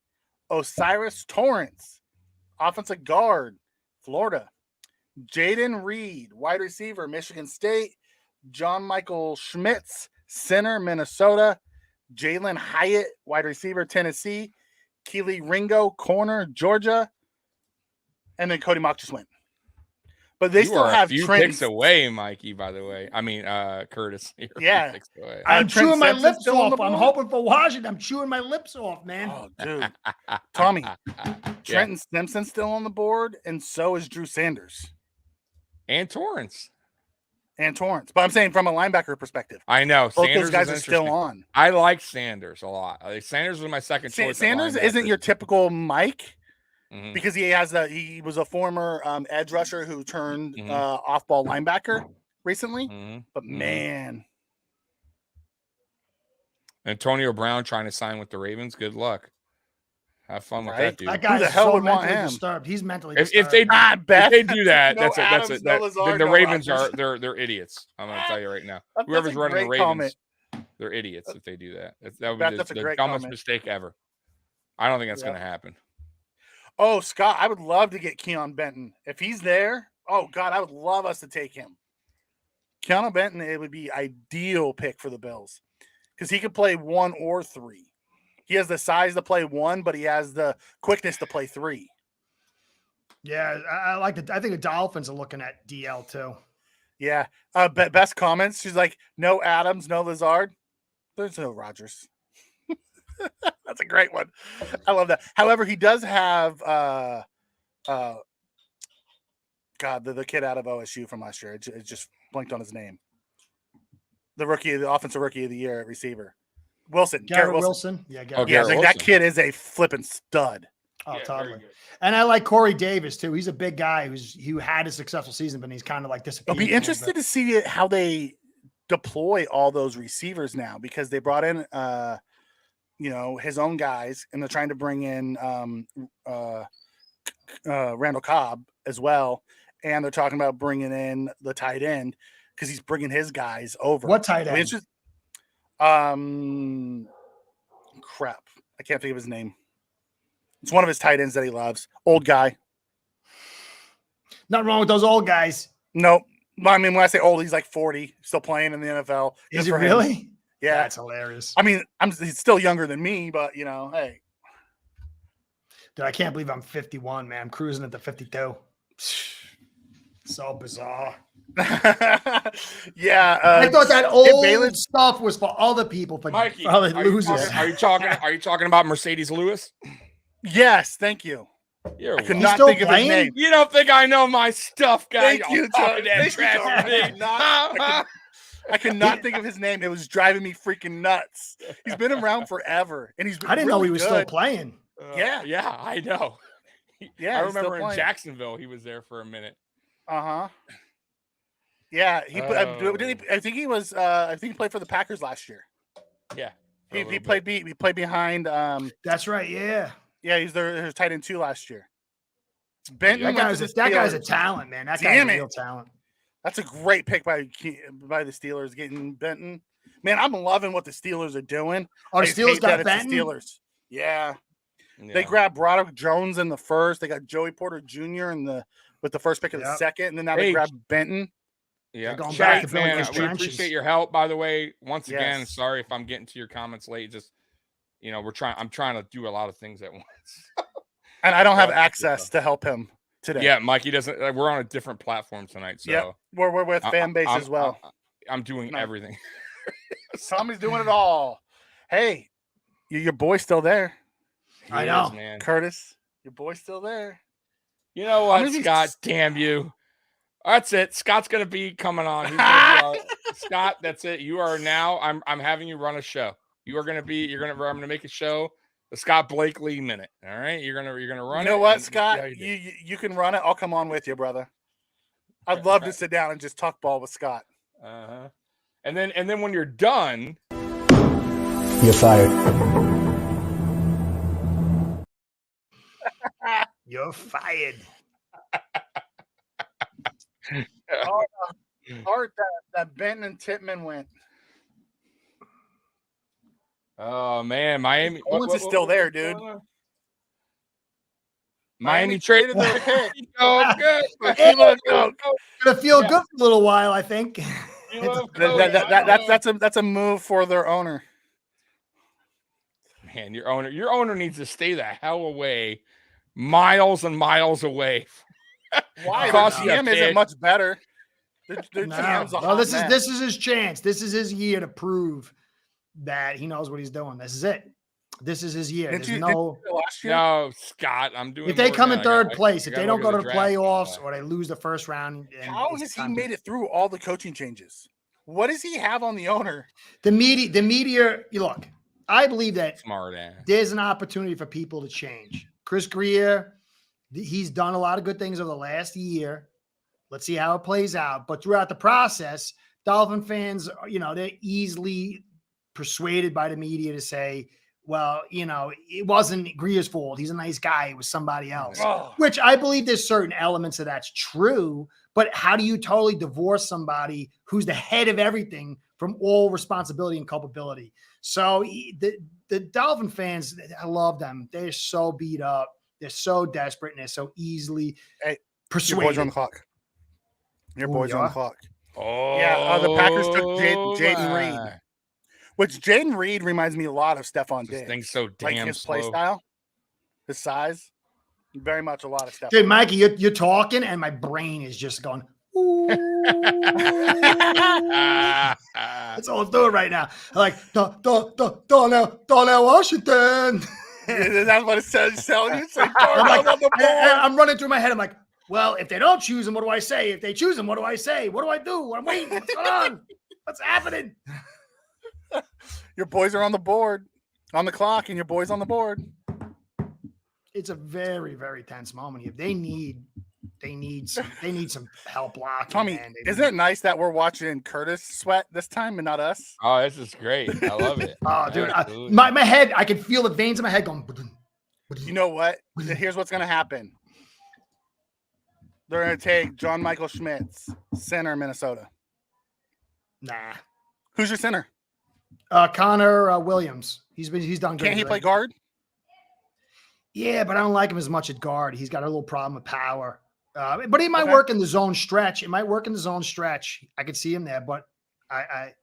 Osiris Torrance, offensive guard, Florida. Jaden Reed, wide receiver, Michigan State. John Michael Schmitz, center, Minnesota. Jalen Hyatt, wide receiver, Tennessee. Keely Ringo, corner, Georgia. And then Cody Mock just went. But they You still are have a few Trent. picks away, Mikey. By the way, I mean Curtis. You're a few Yeah. picks away. I'm Trent chewing my Simpson's lips still on off. the I'm board? hoping for Washington. I'm chewing my lips off, man. Oh, dude. Tommy, Yeah. Trenton Simpson's still on the board, and so is Drew Sanders And Torrance. and Torrance. But I'm saying from a linebacker perspective, I know. both Sanders those guys is are still interesting. on. I like Sanders a lot. Sanders was my second choice. at Sanders linebacker. isn't your typical Mike Mhm. because he was a former edge rusher who turned Mhm. off-ball linebacker recently. Mhm. But Mhm. man, Antonio Brown trying to sign with the Ravens. Good luck. Have fun with Right? that dude. That guy's the hell so would want mentally him? disturbed. He's mentally If disturbed. they Beth. if they do that, No that's Adams, no then Lazard, the no Ravens Rodgers. they're idiots. I'm gonna tell you right now. That's Whoever's a running the great Ravens, comment. they're idiots if they do that. That would Beth, be that's a the great dumbest comment. mistake ever. I don't think that's Yeah. gonna happen. Oh, Scott, I would love to get Keon Benton. If he's there, oh, God, I would love us to take him. Keon Benton, it would be ideal pick for the Bills because he could play 1 or 3. He has the size to play 1, but he has the quickness to play 3. Yeah, I like I think the Dolphins are looking at DL too. Yeah. Best comments. She's like, no Adams, no Lazard. There's no Rodgers. That's a great one. I love that. However, he does have God, the kid out of OSU from last year. It just blinked on his name. The offensive rookie of the year at receiver. Wilson. Garrett Wilson. Yeah, Garrett. Okay. Yeah, Garrett that Wilson. kid is a flipping stud. Oh, Yeah, very totally. good. And I like Corey Davis too. He's a big guy who had a successful season, but he's kind of like I'll disappeared. be interested to see how they deploy all those receivers now because they brought in his own guys and they're trying to bring in Randall Cobb as well, and they're talking about bringing in the tight end because he's bringing his guys over. What tight It'll be end? crap, I can't think of his name. It's one of his tight ends that he loves. Old guy. Nothing wrong with those old guys. Nope. I mean, when I say old, he's like 40, still playing in the NFL. Is Good he for him. really? Yeah. That's hilarious. I mean, he's still younger than me, but hey. Dude, I can't believe I'm 51, man. I'm cruising at the 52. So bizarre. Yeah. I thought that Skip old Bayless- stuff was for other people, for Mikey, other are you losers. talking? Are you talking about Mercedes Lewis? Yes, thank you. You're I could welcome. not still think of his playing? name. You don't think I know my stuff, guy? Thank you, Y'all talking John. that Thank you, trash John. to I me. could not- I could not think of his name. It was driving me freaking nuts. He's been around forever, and he's been I didn't know really he was good. still playing. Yeah. Yeah, I know. Yeah, I he's still remember in playing. Jacksonville he was there for a minute. Uh-huh. Yeah, he Oh. I think he was I think he played for the Packers last year. Yeah, for a He little played bit. he played behind That's right. Yeah. yeah, he's their tight end 2 last year. Benton That went guy's to a, the that guy's a Steelers. talent, man. That Damn guy's a it. real talent. That's a great pick by the Steelers getting Benton. Man, I'm loving what the Steelers are doing. Oh, I the just Steelers hate that got it's Benton. the Steelers. Yeah. They Yeah. grabbed Broderick Jones in the first. They got Joey Porter Jr. with the first pick of the Yep. second, and then now Hey, they grabbed Benton. Yeah, They're going Chat, back to building man, those we trenches. appreciate your help. By the way, once again, Yes. sorry if I'm getting to your comments late. Just I'm trying to do a lot of things at once. And I don't have Yeah. access to help him today. Yeah, Mikey doesn't. We're on a different platform tonight, so Yep. We're with fan base as well. I'm doing No. everything. Tommy's doing it all. Hey, your boy's still there. I He know. is, man. Curtis, your boy's still there. You know I'm what, gonna be Scott? Damn you. That's it. Scott's gonna be coming on. He's gonna be Scott, that's it. You are now. I'm having you run a show. I'm gonna make a show, the Scott Blakely Minute. All right. You're gonna run it. You know what, and see Scott? how you do. You can run it. I'll come on with you, brother. I'd love to sit down and just talk ball with Scott. Uh-huh. And then when you're done, You're fired. You're fired. Art that Benton and Titman went. oh man, Miami Owens is still there, dude. Miami traded their the pick. Oh, good. Kilo Coke. Gonna feel Yeah. good for a little while, I think. That's a move for their owner. Man, your owner needs to stay the hell away, miles and miles away. Why? Cost The you a GM isn't pick. much better. The No. GM's a Well, hot this mess. is his chance. This is his year to prove that he knows what he's doing. This is it. This is his year. Didn't There's you- no. didn't you last year? No, Scott, I'm doing. If they more come than in that. I third got- place, I if gotta they don't look go at to the the draft. playoffs or they lose the first round, and How it's has he time to- made it through all the coaching changes? What does he have on the owner? The media. You look. I believe that Smart ass. there's an opportunity for people to change. Chris Greer, he's done a lot of good things over the last year. Let's see how it plays out. But throughout the process, Dolphin fans, they're easily persuaded by the media to say, well, it wasn't Greer's fault. He's a nice guy. It was somebody else. Oh, Which I believe there's certain elements of that's true. But how do you totally divorce somebody who's the head of everything from all responsibility and culpability? So the Dolphin fans, I love them. They're so beat up. They're so desperate, and they're so easily Hey, your persuaded. boys are on the clock. Your Ooh, boys are on yeah? the clock. Oh, Yeah, the Packers took Jaden Reed. my. Which Jaden Reed reminds me a lot of Stephon This Diggs. thing's so Like damn his slow. play style, his size, very much a lot of Stephon. Dude, Mikey, you're talking, and my brain is just going, ooh. That's all I'm doing right now. I'm like, Darnell Washington. That's what it says. Telling you, it's like, I'm, like, on the and board. I'm running through my head. I'm like, well, if they don't choose him, what do I say? If they choose him, what do I say? What do I do? I'm waiting. What's going on? What's happening? Your boys are on the board, on the clock, and your boys on the board. It's a very, very tense moment here. They need some help blocking. Tommy, man. They isn't need- it nice that we're watching Curtis sweat this time and not us? Oh, this is great. I love it. Oh, dude, Absolutely. my head, I can feel the veins in my head going. You know what? Here's what's going to happen. They're going to take John Michael Schmitz, center, Minnesota. Nah. Who's your center? Connor Williams. He's done good. Can't he lately. play guard? Yeah, but I don't like him as much at guard. He's got a little problem with power. But he might Okay. work in the zone stretch. It might work in the zone stretch. I could see him there, but I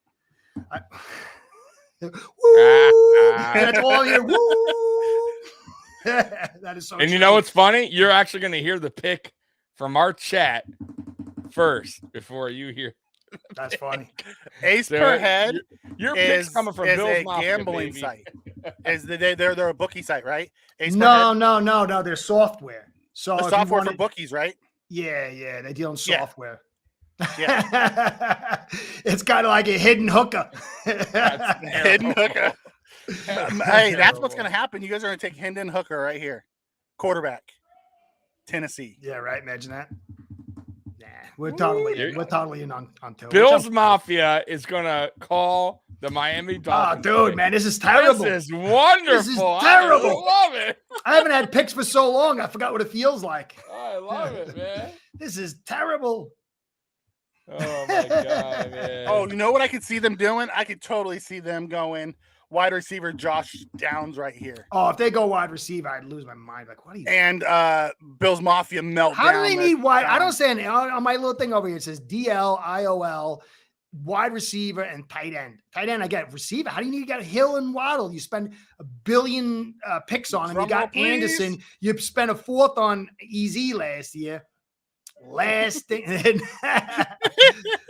woo! That's all I hear. Woo! That is so. And you true. know what's funny? You're actually going to hear the pick from our chat first before you hear. That's funny. Ace So, per head Your pick's is, coming from is Bill's a Mafia, gambling baby. site. They're a bookie site, right? Ace per No, head? no. They're software. So The if you software for wanted- bookies, right? Yeah, they deal in Yeah. software. Yeah. It's kind of like a hidden hooker. That's Hidden terrible. hooker. Hey, that's what's going to happen. You guys are going to take Hendon Hooker right here, quarterback. Tennessee. Yeah, right. Imagine that. Nah, we're You're- totally in on tour. Bills Mafia is gonna call the Miami Oh, Dolphins. dude, today. man, this is terrible. This is wonderful. This is terrible. I love it. I haven't had picks for so long. I forgot what it feels like. I love it, man. This is terrible. Oh my god, man. Oh, you know what I could see them doing? I could totally see them going wide receiver Josh Downs right here. Oh, if they go wide receiver, I'd lose my mind. Like, what are you? And Bills Mafia meltdown. How do they need wide? I don't say anything. On my little thing over here, it says DLIOL, wide receiver and tight end. Tight end, I get receiver. How do you need to get Hill and Waddle? You spend $1 billion picks on him. You got Drum roll, please. Anderson. You spent a fourth on EZ last year. Last thing.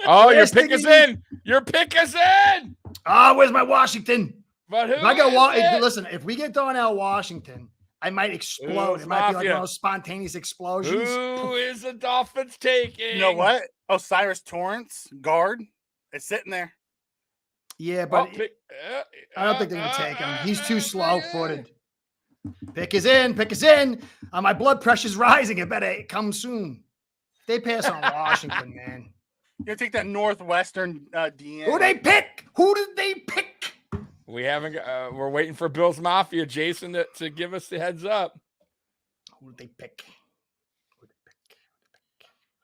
Oh, your Last pick thing is you need- in. Your pick is in. Oh, where's my Washington? But who If I go, is it? listen, if we get Darnell Washington, I might explode. Who's It might be like Mafia? one of those spontaneous explosions. Who is the Dolphins taking? You know what? Osiris Torrance, guard, is sitting there. Yeah, Oh, but pick- I don't think they're gonna take him. He's too slow-footed. Pick is in. Pick is in. My blood pressure's rising. It better come soon. They pass on Washington, man. You're gonna take that Northwestern DN. Who they pick? Who did they pick? We haven't. We're waiting for Bills Mafia, Jason, to give us the heads up. Who did they pick?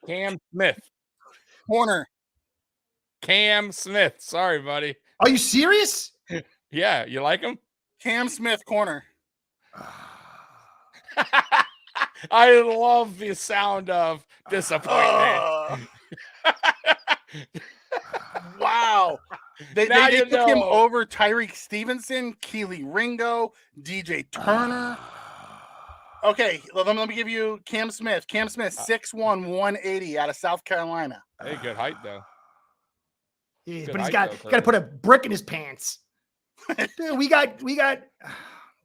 Cam Smith. corner? Cam Smith. Sorry, buddy. Are you serious? Yeah, you like him? Cam Smith, corner. I love the sound of disappointment. Wow. They Now you took him know. over Tyreek Stevenson, Keely Ringo, DJ Turner. Okay, let me give you Cam Smith. Cam Smith, 6'1", 180 out of South Carolina. Hey, good height though. Yeah, Good but he's height, got though, to put a brick in his pants. Dude, we got.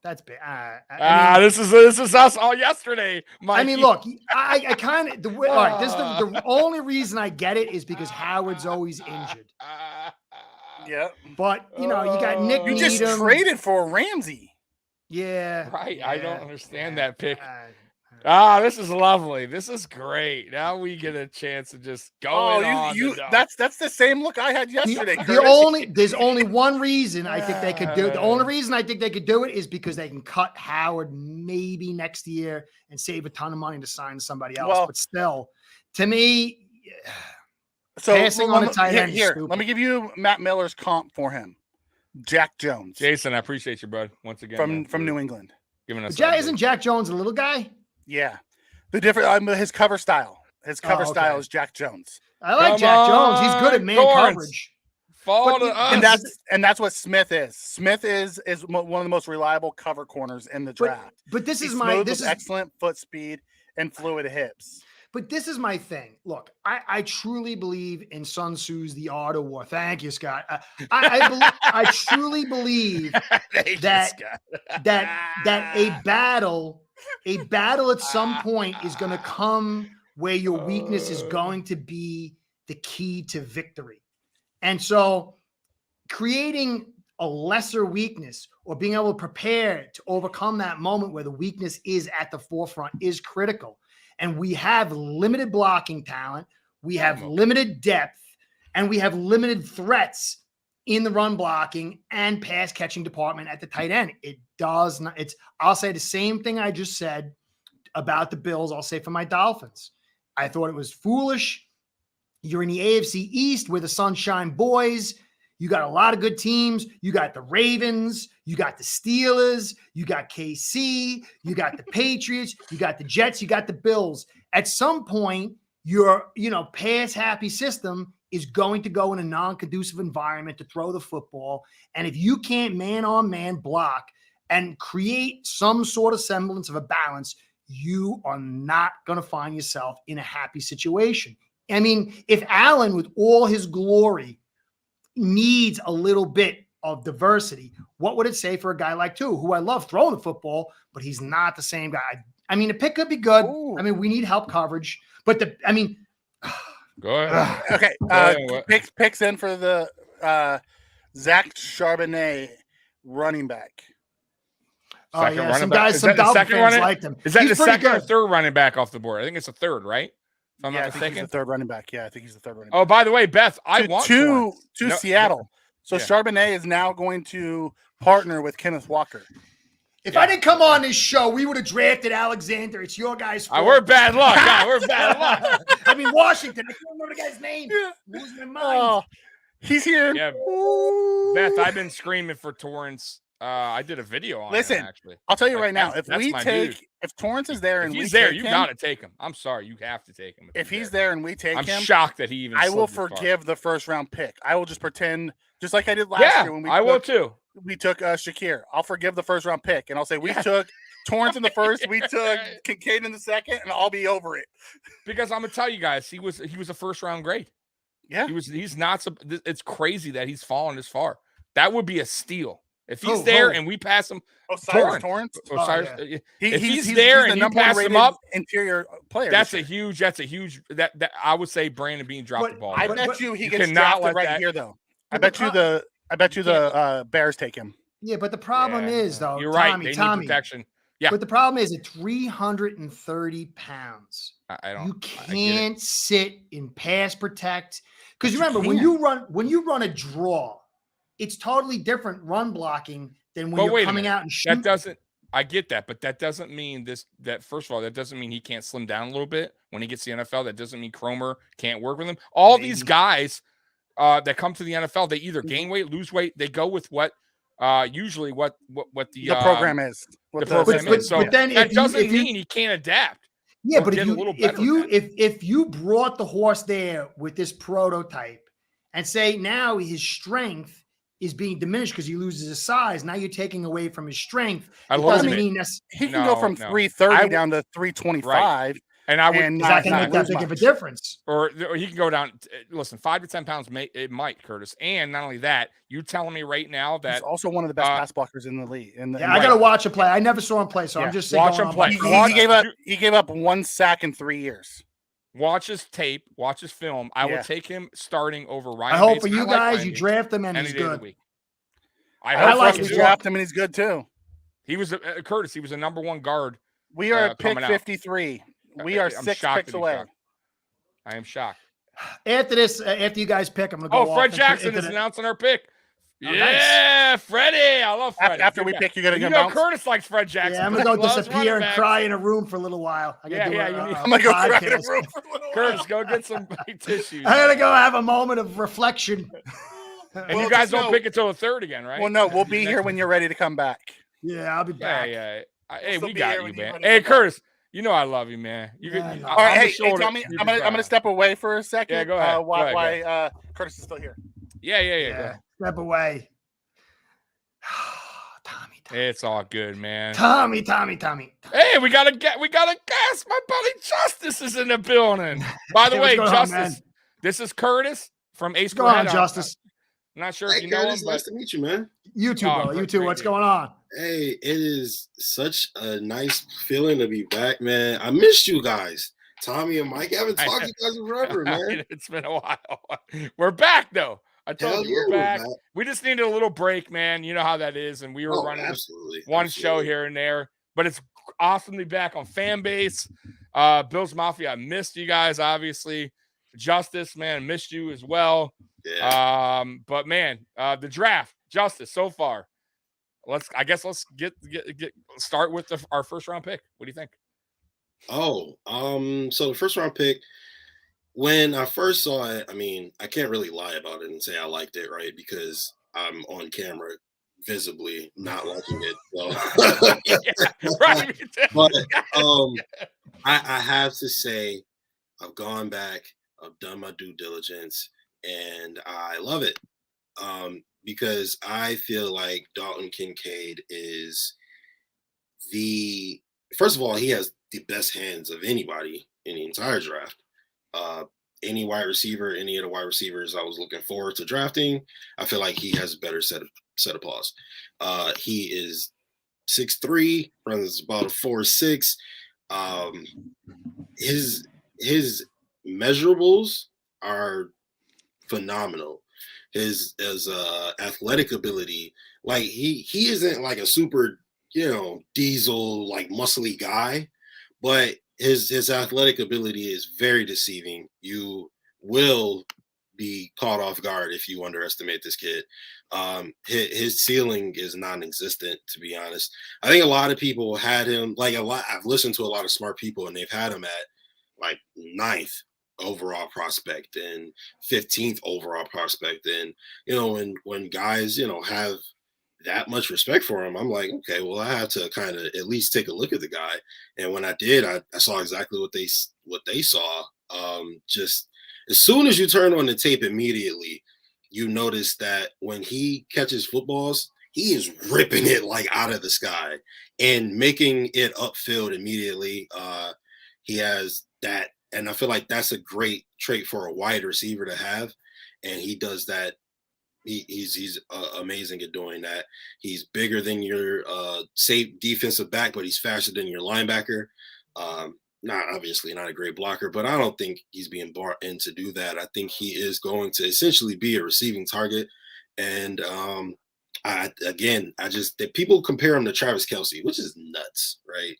That's bad. I mean, This is us all yesterday. I mean, look, I kind of all right. This is the only reason I get it is because Howard's always injured. Yeah. But you know, you got Nick. You just Needham. traded for Ramsey. Yeah. Right, I don't understand that pick. Uh, This is lovely. This is great. Now we get a chance to just go. Oh, in on the dog. that's the same look I had yesterday. there's only one reason I think they could do it. The only reason I think they could do it is because they can cut Howard maybe next year and save a ton of money to sign somebody else. Well- but still, to me, So passing on a tight end is here, stupid. let me give you Matt Miller's comp for him. Jack Jones Jason, I appreciate you, bud. Once again, man, from for New England. giving us. Jack, that isn't Jack Jones a little guy? Yeah, the different his cover style. His cover Oh, style okay. is Jack Jones, I like Come Jack Jones. He's good at on, man Torrance. coverage. fall but- to us. and that's what Smith is. Smith is one of the most reliable cover corners in the draft. But this He's is my smooth this with is excellent foot speed and fluid hips. But this is my thing. Look, I truly believe in Sun Tzu's The Art of War. Thank you, Scott. I truly believe Thank you, that- Scott. that a battle at some point is going to come where your weakness is going to be the key to victory. And so creating a lesser weakness or being able to prepare to overcome that moment where the weakness is at the forefront is critical. And we have limited blocking talent, we have limited depth, and we have limited threats in the run blocking and pass catching department at the tight end. It does not, I'll say the same thing I just said about the Bills, I'll say for my Dolphins. I thought it was foolish. You're in the AFC East with the Sunshine Boys. You got a lot of good teams. You got the Ravens. You got the Steelers. You got KC. You got the Patriots. You got the Jets. You got the Bills. At some point, your pass happy system is going to go in a non-conducive environment to throw the football. And if you can't man-on-man block and create some sort of semblance of a balance, you are not going to find yourself in a happy situation. I mean, if Allen, with all his glory, needs a little bit of diversity, what would it say for a guy like Tua, who I love throwing the football, but he's not the same guy? I mean, the pick could be good. Ooh. I mean, we need help coverage, but Go ahead. Okay, what? picks in for the Zach Charbonnet running back. Oh Second yeah, running some back. guys, Is some that the Dolphin second fans running- liked him. Is that He's the pretty second or good. third running back off the board? I think it's the third, right? If I'm Yeah, not I think he's mistaken. the third running back. Yeah, I think he's the third running Oh, back. by the way, Beth, I want to Torrance. No, Seattle. So yeah. Charbonnet is now going to partner with Kenneth Walker. If I didn't come on this show, we would have drafted Alexander. It's your guys' fault. We're bad luck. We're bad luck. I mean, Washington. I can't remember the guy's name. Losing my mind. Oh, he's here. Yeah, Beth, I've been screaming for Torrance. I did a video on Listen, him, actually. I'll tell you Like, right now, that's- if that's we my take dude. if Torrance is there If and he's we there, take you him, got to take him. I'm sorry, you have to take him. if he's there and we take I'm him, shocked that he even. I will slid this far. forgive the first round pick. I will just pretend, just like I did last Yeah, year when I will too. we took Shakir. I'll forgive the first round pick, and I'll say we Yeah. took Torrance in the first, we took Kincaid in the second, and I'll be over it. Because I'm gonna tell you guys, he was a first round grade. Yeah, He's not. It's crazy that he's fallen this far. That would be a steal if he's Who? Oh. there and we pass him. Osiris Torrance. Torrance. Osiris, yeah. If he's there and you pass him up, interior player. that's a this year. huge. That I would say Brandon Bean dropped But the ball. I But- bet but- you he you gets cannot drafted let right that- here though. I But bet the you the Bears take him. Yeah, but the problem Yeah, is, though, you're right. Tommy, They need Tommy. protection. Yeah. But the problem is at 330 pounds, I don't. you I get it. can't sit in pass protect. Because But you you remember when can. you run a draw, it's totally different run blocking than when But you're wait a coming minute. out and shooting. That doesn't. I get that, but that doesn't mean that first of all, that doesn't mean he can't slim down a little bit when he gets to the NFL. That doesn't mean Cromer can't work with him. All these Maybe. guys that come to the NFL, they either Mm-hmm. gain weight, lose weight. They go with what usually what the program is. the What program but- is. So but then that if you- doesn't if you- mean he can't adapt. Yeah, or but get if a little you better if you brought the horse there with this prototype and say now his strength is being diminished because he loses his size, now you're taking away from his strength. I It love doesn't it. mean that's He can go No, from no. 330 I- down to 325. And I would. And is not- that going to not make that lose big of a much. difference. Or he can go down. Listen, 5 to 10 pounds. It might, Curtis. And not only that, you telling me right now He's that also one of the best uh, pass blockers in the league. Yeah, I got to watch him play. I never saw him play, so Yeah. I'm just Watch going him on play. my He, phone. he gave up 1 sack in 3 years. watch his tape, watch his film. I Yeah. will take him starting over Ryan. I hope Bates. for you like guys, Ryan you Bates draft him and any he's day of the good. week. I I hope like so, like his to too. draft him, and he's good too. He was Curtis. He was a number one guard. We are at pick coming out. 53. We are I'm 6 shocked picks that he's away. shocked. I am shocked. After this, after you guys pick, I'm going to go Oh, off Fred into- Jackson into is the- announcing our pick. Oh, nice. Yeah, Freddie. I love Freddie. After Good we guy. pick, you're gonna You go know, bounce. Curtis likes Fred Jackson. Yeah, I'm He going to go loves disappear running and backs. cry in a room for a little while. I gotta do Yeah, a- you need- a I'm gonna go cry in a podcast. room for a little Curtis, while. go get some tissues. I gotta go have a moment of reflection. And Well, you guys just don't know- pick until the third again, right? Well, no, we'll be Next here week. when you're ready to come back. Yeah, I'll be Yeah, back. yeah. Hey, We'll still we be got here you, when you're man. ready to Hey, come back. Curtis, you know I love you, man. You Yeah, could. I know. All right, hey, Tommy, I'm gonna step away for a second. Yeah, go ahead. Go ahead, Why Curtis is still here? Yeah. Go Yeah, ahead. step away. Tommy. It's all good, man. Tommy. Hey, we got a guest. My buddy Justice is in the building. By the Hey, way, what's going on, Justice, man? this is Curtis from Ace What's going on, Head. Justice? I'm not sure if Hey, you know him, Curtis, but nice to meet you, man. You too, Oh, bro. You great, too. great, What's great. going on? Hey, it is such a nice feeling to be back, man. I missed you guys. Tommy and Mike, I haven't talked to you guys in forever, man. it's been a while. We're back though. I told Hell you yeah, we're we're back. back. We just needed a little break, man. You know how that is, and we were Oh, running absolutely. one show absolutely. here and there. But it's awesome to be back on fan base. Bills Mafia, I missed you guys, obviously. Justice, man, missed you as well. Yeah. But man, the draft, Justice, so far. Let's get start with our first round pick. What do you think? So the first round pick, when I first saw it, I mean, I can't really lie about it and say I liked it, right? Because I'm on camera visibly not liking it. So. Yeah, right. But I have to say, I've gone back, I've done my due diligence, and I love it. Because I feel like Dalton Kincaid is first of all, he has the best hands of anybody in the entire draft. Any wide receiver, any of the wide receivers I was looking forward to drafting, I feel like he has a better set of paws. He is 6'3", runs about a 4.6. His measurables are phenomenal. His athletic ability, like he isn't like a super diesel, like muscly guy, but his athletic ability is very deceiving. You will be caught off guard if you underestimate this kid. His ceiling is non-existent, to be honest. I think a lot of people had him like a lot. I've listened to a lot of smart people, and they've had him at like 9th overall prospect and 15th overall prospect. And when guys have that much respect for him, I'm like, okay, well, I have to kind of at least take a look at the guy. And when I did, I saw exactly what they saw. Just as soon as you turn on the tape, immediately you notice that when he catches footballs, he is ripping it like out of the sky and making it upfield immediately. He has that, and I feel like that's a great trait for a wide receiver to have, and he does that. He's amazing at doing that. He's bigger than your safe defensive back, but he's faster than your linebacker. Not a great blocker, but I don't think he's being brought in to do that. I think he is going to essentially be a receiving target. And that people compare him to Travis Kelce, which is nuts, right?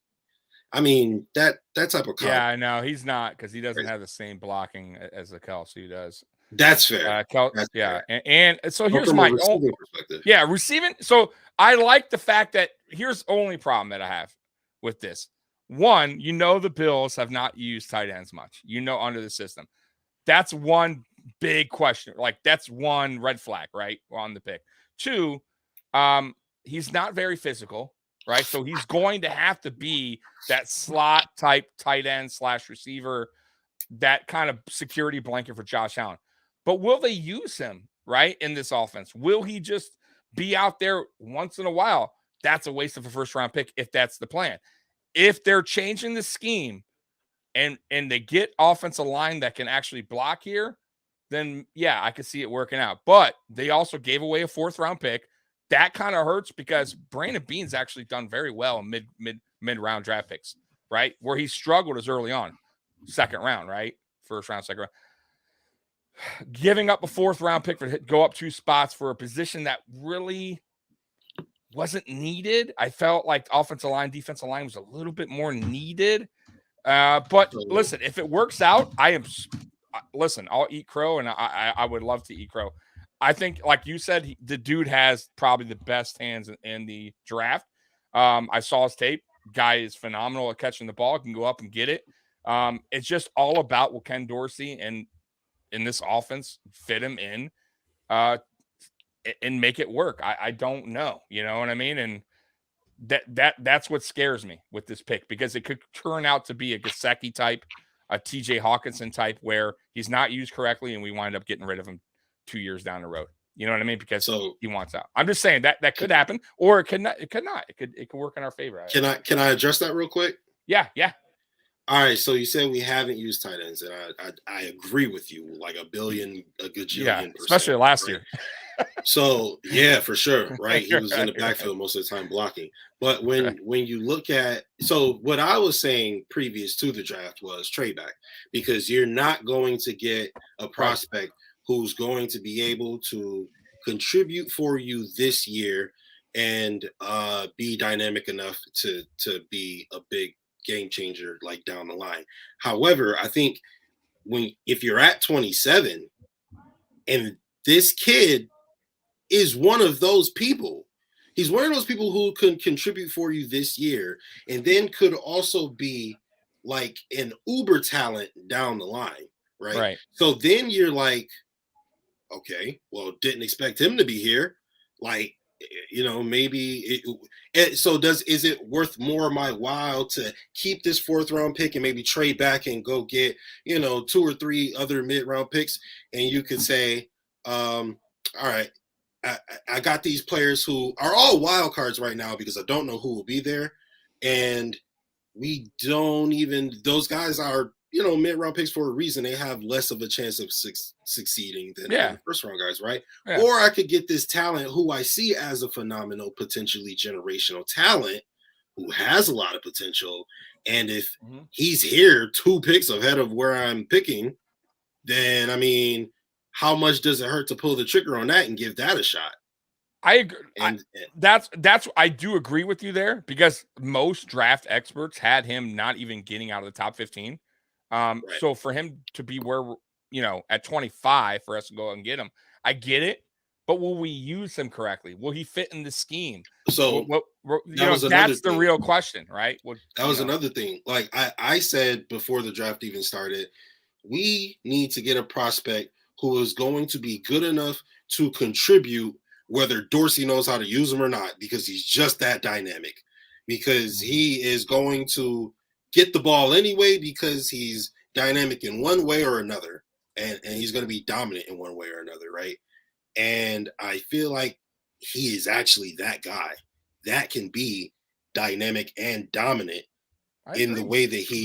I mean, that type of yeah, I know he's not, because he doesn't have the same blocking as the Kelce that's fair. That's fair. And so here's from my receiving perspective. Yeah, receiving. So I like the fact that here's the only problem that I have with this. One, the Bills have not used tight ends much, under the system. That's one big question. Like, that's one red flag, right, on the pick. Two, he's not very physical, right? So he's going to have to be that slot type tight end / receiver, that kind of security blanket for Josh Allen. But will they use him, right, in this offense? Will he just be out there once in a while? That's a waste of a first-round pick if that's the plan. If they're changing the scheme and they get offensive line that can actually block here, then, yeah, I could see it working out. But they also gave away a 4th-round pick. That kind of hurts because Brandon Beane's actually done very well in mid-round draft picks, right? Where he struggled is early on. 2nd round, right? 1st round, 2nd round. Giving up a 4th-round pick for go up 2 spots for a position that really wasn't needed. I felt like offensive line, defensive line was a little bit more needed. But listen, if it works out, I'll eat crow, and I would love to eat crow. I think, like you said, the dude has probably the best hands in the draft. I saw his tape. Guy is phenomenal at catching the ball, can go up and get it. It's just all about will Ken Dorsey and in this offense fit him in and make it work. I don't know, you know what I mean? And that's what scares me with this pick, because it could turn out to be a Gesicki type, a TJ Hawkinson type, where he's not used correctly and we wind up getting rid of him 2 years down the road. You know what I mean? Because he wants out. I'm just saying that could happen, or it could not. It could not. It could work in our favor. Can I address that real quick? Yeah. All right, so you said we haven't used tight ends, and I agree with you like a gajillion %, especially last year. So yeah, for sure, right? He was in the backfield most of the time blocking. But when you look at, so what I was saying previous to the draft was trade back, because you're not going to get a prospect who's going to be able to contribute for you this year and be dynamic enough to be a big game changer like down the line. However, I think if you're at 27 and this kid is one of those people, he's one of those people who can contribute for you this year and then could also be like an uber talent down the line, right? So then you're like, okay, well, didn't expect him to be here. Like, maybe is it worth more of my while to keep this 4th-round pick and maybe trade back and go get 2 or 3 other mid-round picks, and you could say, all right, I got these players who are all wild cards right now because I don't know who will be there, and those guys are mid-round picks for a reason. They have less of a chance of succeeding than the 1st-round guys, right? Yeah. Or I could get this talent who I see as a phenomenal, potentially generational talent who has a lot of potential. And if he's here 2 picks ahead of where I'm picking, then, I mean, how much does it hurt to pull the trigger on that and give that a shot? I agree. And I do agree with you there because most draft experts had him not even getting out of the top 15. So for him to be where, at 25 for us to go and get him, I get it. But will we use him correctly? Will he fit in the scheme? so That's the real question, right? that was another thing. Like I said before the draft even started, we need to get a prospect who is going to be good enough to contribute, whether Dorsey knows how to use him or not, because he's just that dynamic. Because he is going to get the ball anyway, because he's dynamic in one way or another, and he's going to be dominant in one way or another, right? And I feel like he is actually that guy that can be dynamic and dominant in the way that he,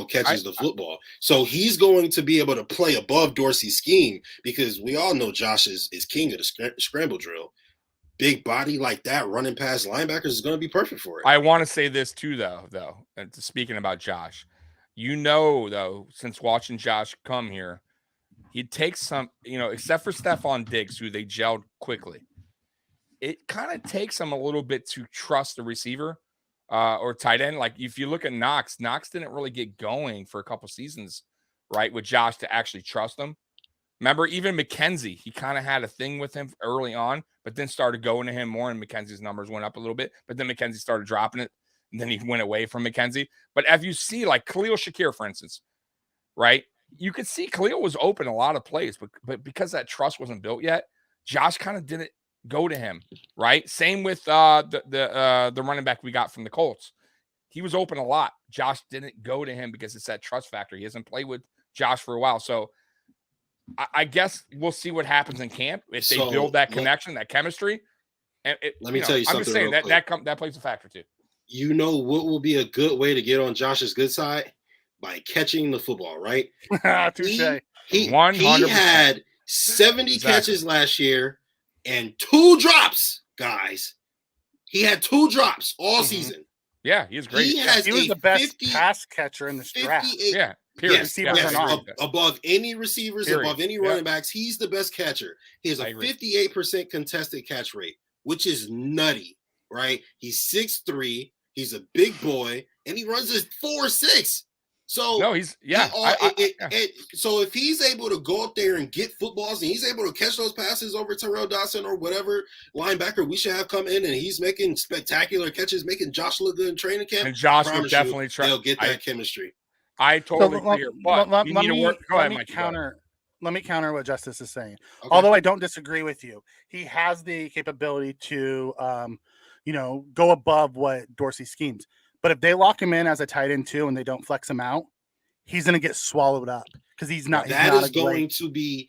catches the football. So he's going to be able to play above Dorsey's scheme, because we all know Josh is king of the scramble drill. Big body like that running past linebackers is going to be perfect for it. I want to say this too, though, and speaking about Josh, though, since watching Josh come here, he takes some, except for Stephon Diggs, who they gelled quickly. It kind of takes him a little bit to trust the receiver or tight end. Like if you look at Knox didn't really get going for a couple seasons, right, with Josh to actually trust him. Remember, even McKenzie, he kind of had a thing with him early on, but then started going to him more, and McKenzie's numbers went up a little bit. But then McKenzie started dropping it, and then he went away from McKenzie. But if you see, like Khalil Shakir, for instance, right, you could see Khalil was open a lot of plays, but because that trust wasn't built yet, Josh kind of didn't go to him, right? Same with the running back we got from the Colts. He was open a lot. Josh didn't go to him because it's that trust factor. He hasn't played with Josh for a while. So I guess we'll see what happens in camp if they build that connection, that chemistry. And let me tell you something. I'm just saying that plays a factor too. You know what will be a good way to get on Josh's good side? By catching the football, right? Touche. He had 70 catches last year and 2 drops, guys. He had 2 drops all season. Yeah, he's great. He was the best pass catcher in the draft. Yeah, period. Yes. Above any receivers, above any running backs, he's the best catcher. He has a 58% contested catch rate, which is nutty, right? He's 6'3", he's a big boy, and he runs a 4.6. So no, so if he's able to go up there and get footballs, and he's able to catch those passes over Terrell Dawson or whatever linebacker we should have come in, and he's making spectacular catches, making Josh look good in training camp, and Josh would definitely try. They'll get that chemistry. I totally agree. But let me counter what Justice is saying. Okay. Although I don't disagree with you, he has the capability to, go above what Dorsey schemes. But if they lock him in as a tight end too, and they don't flex him out, he's going to get swallowed up because he's not. That is going to be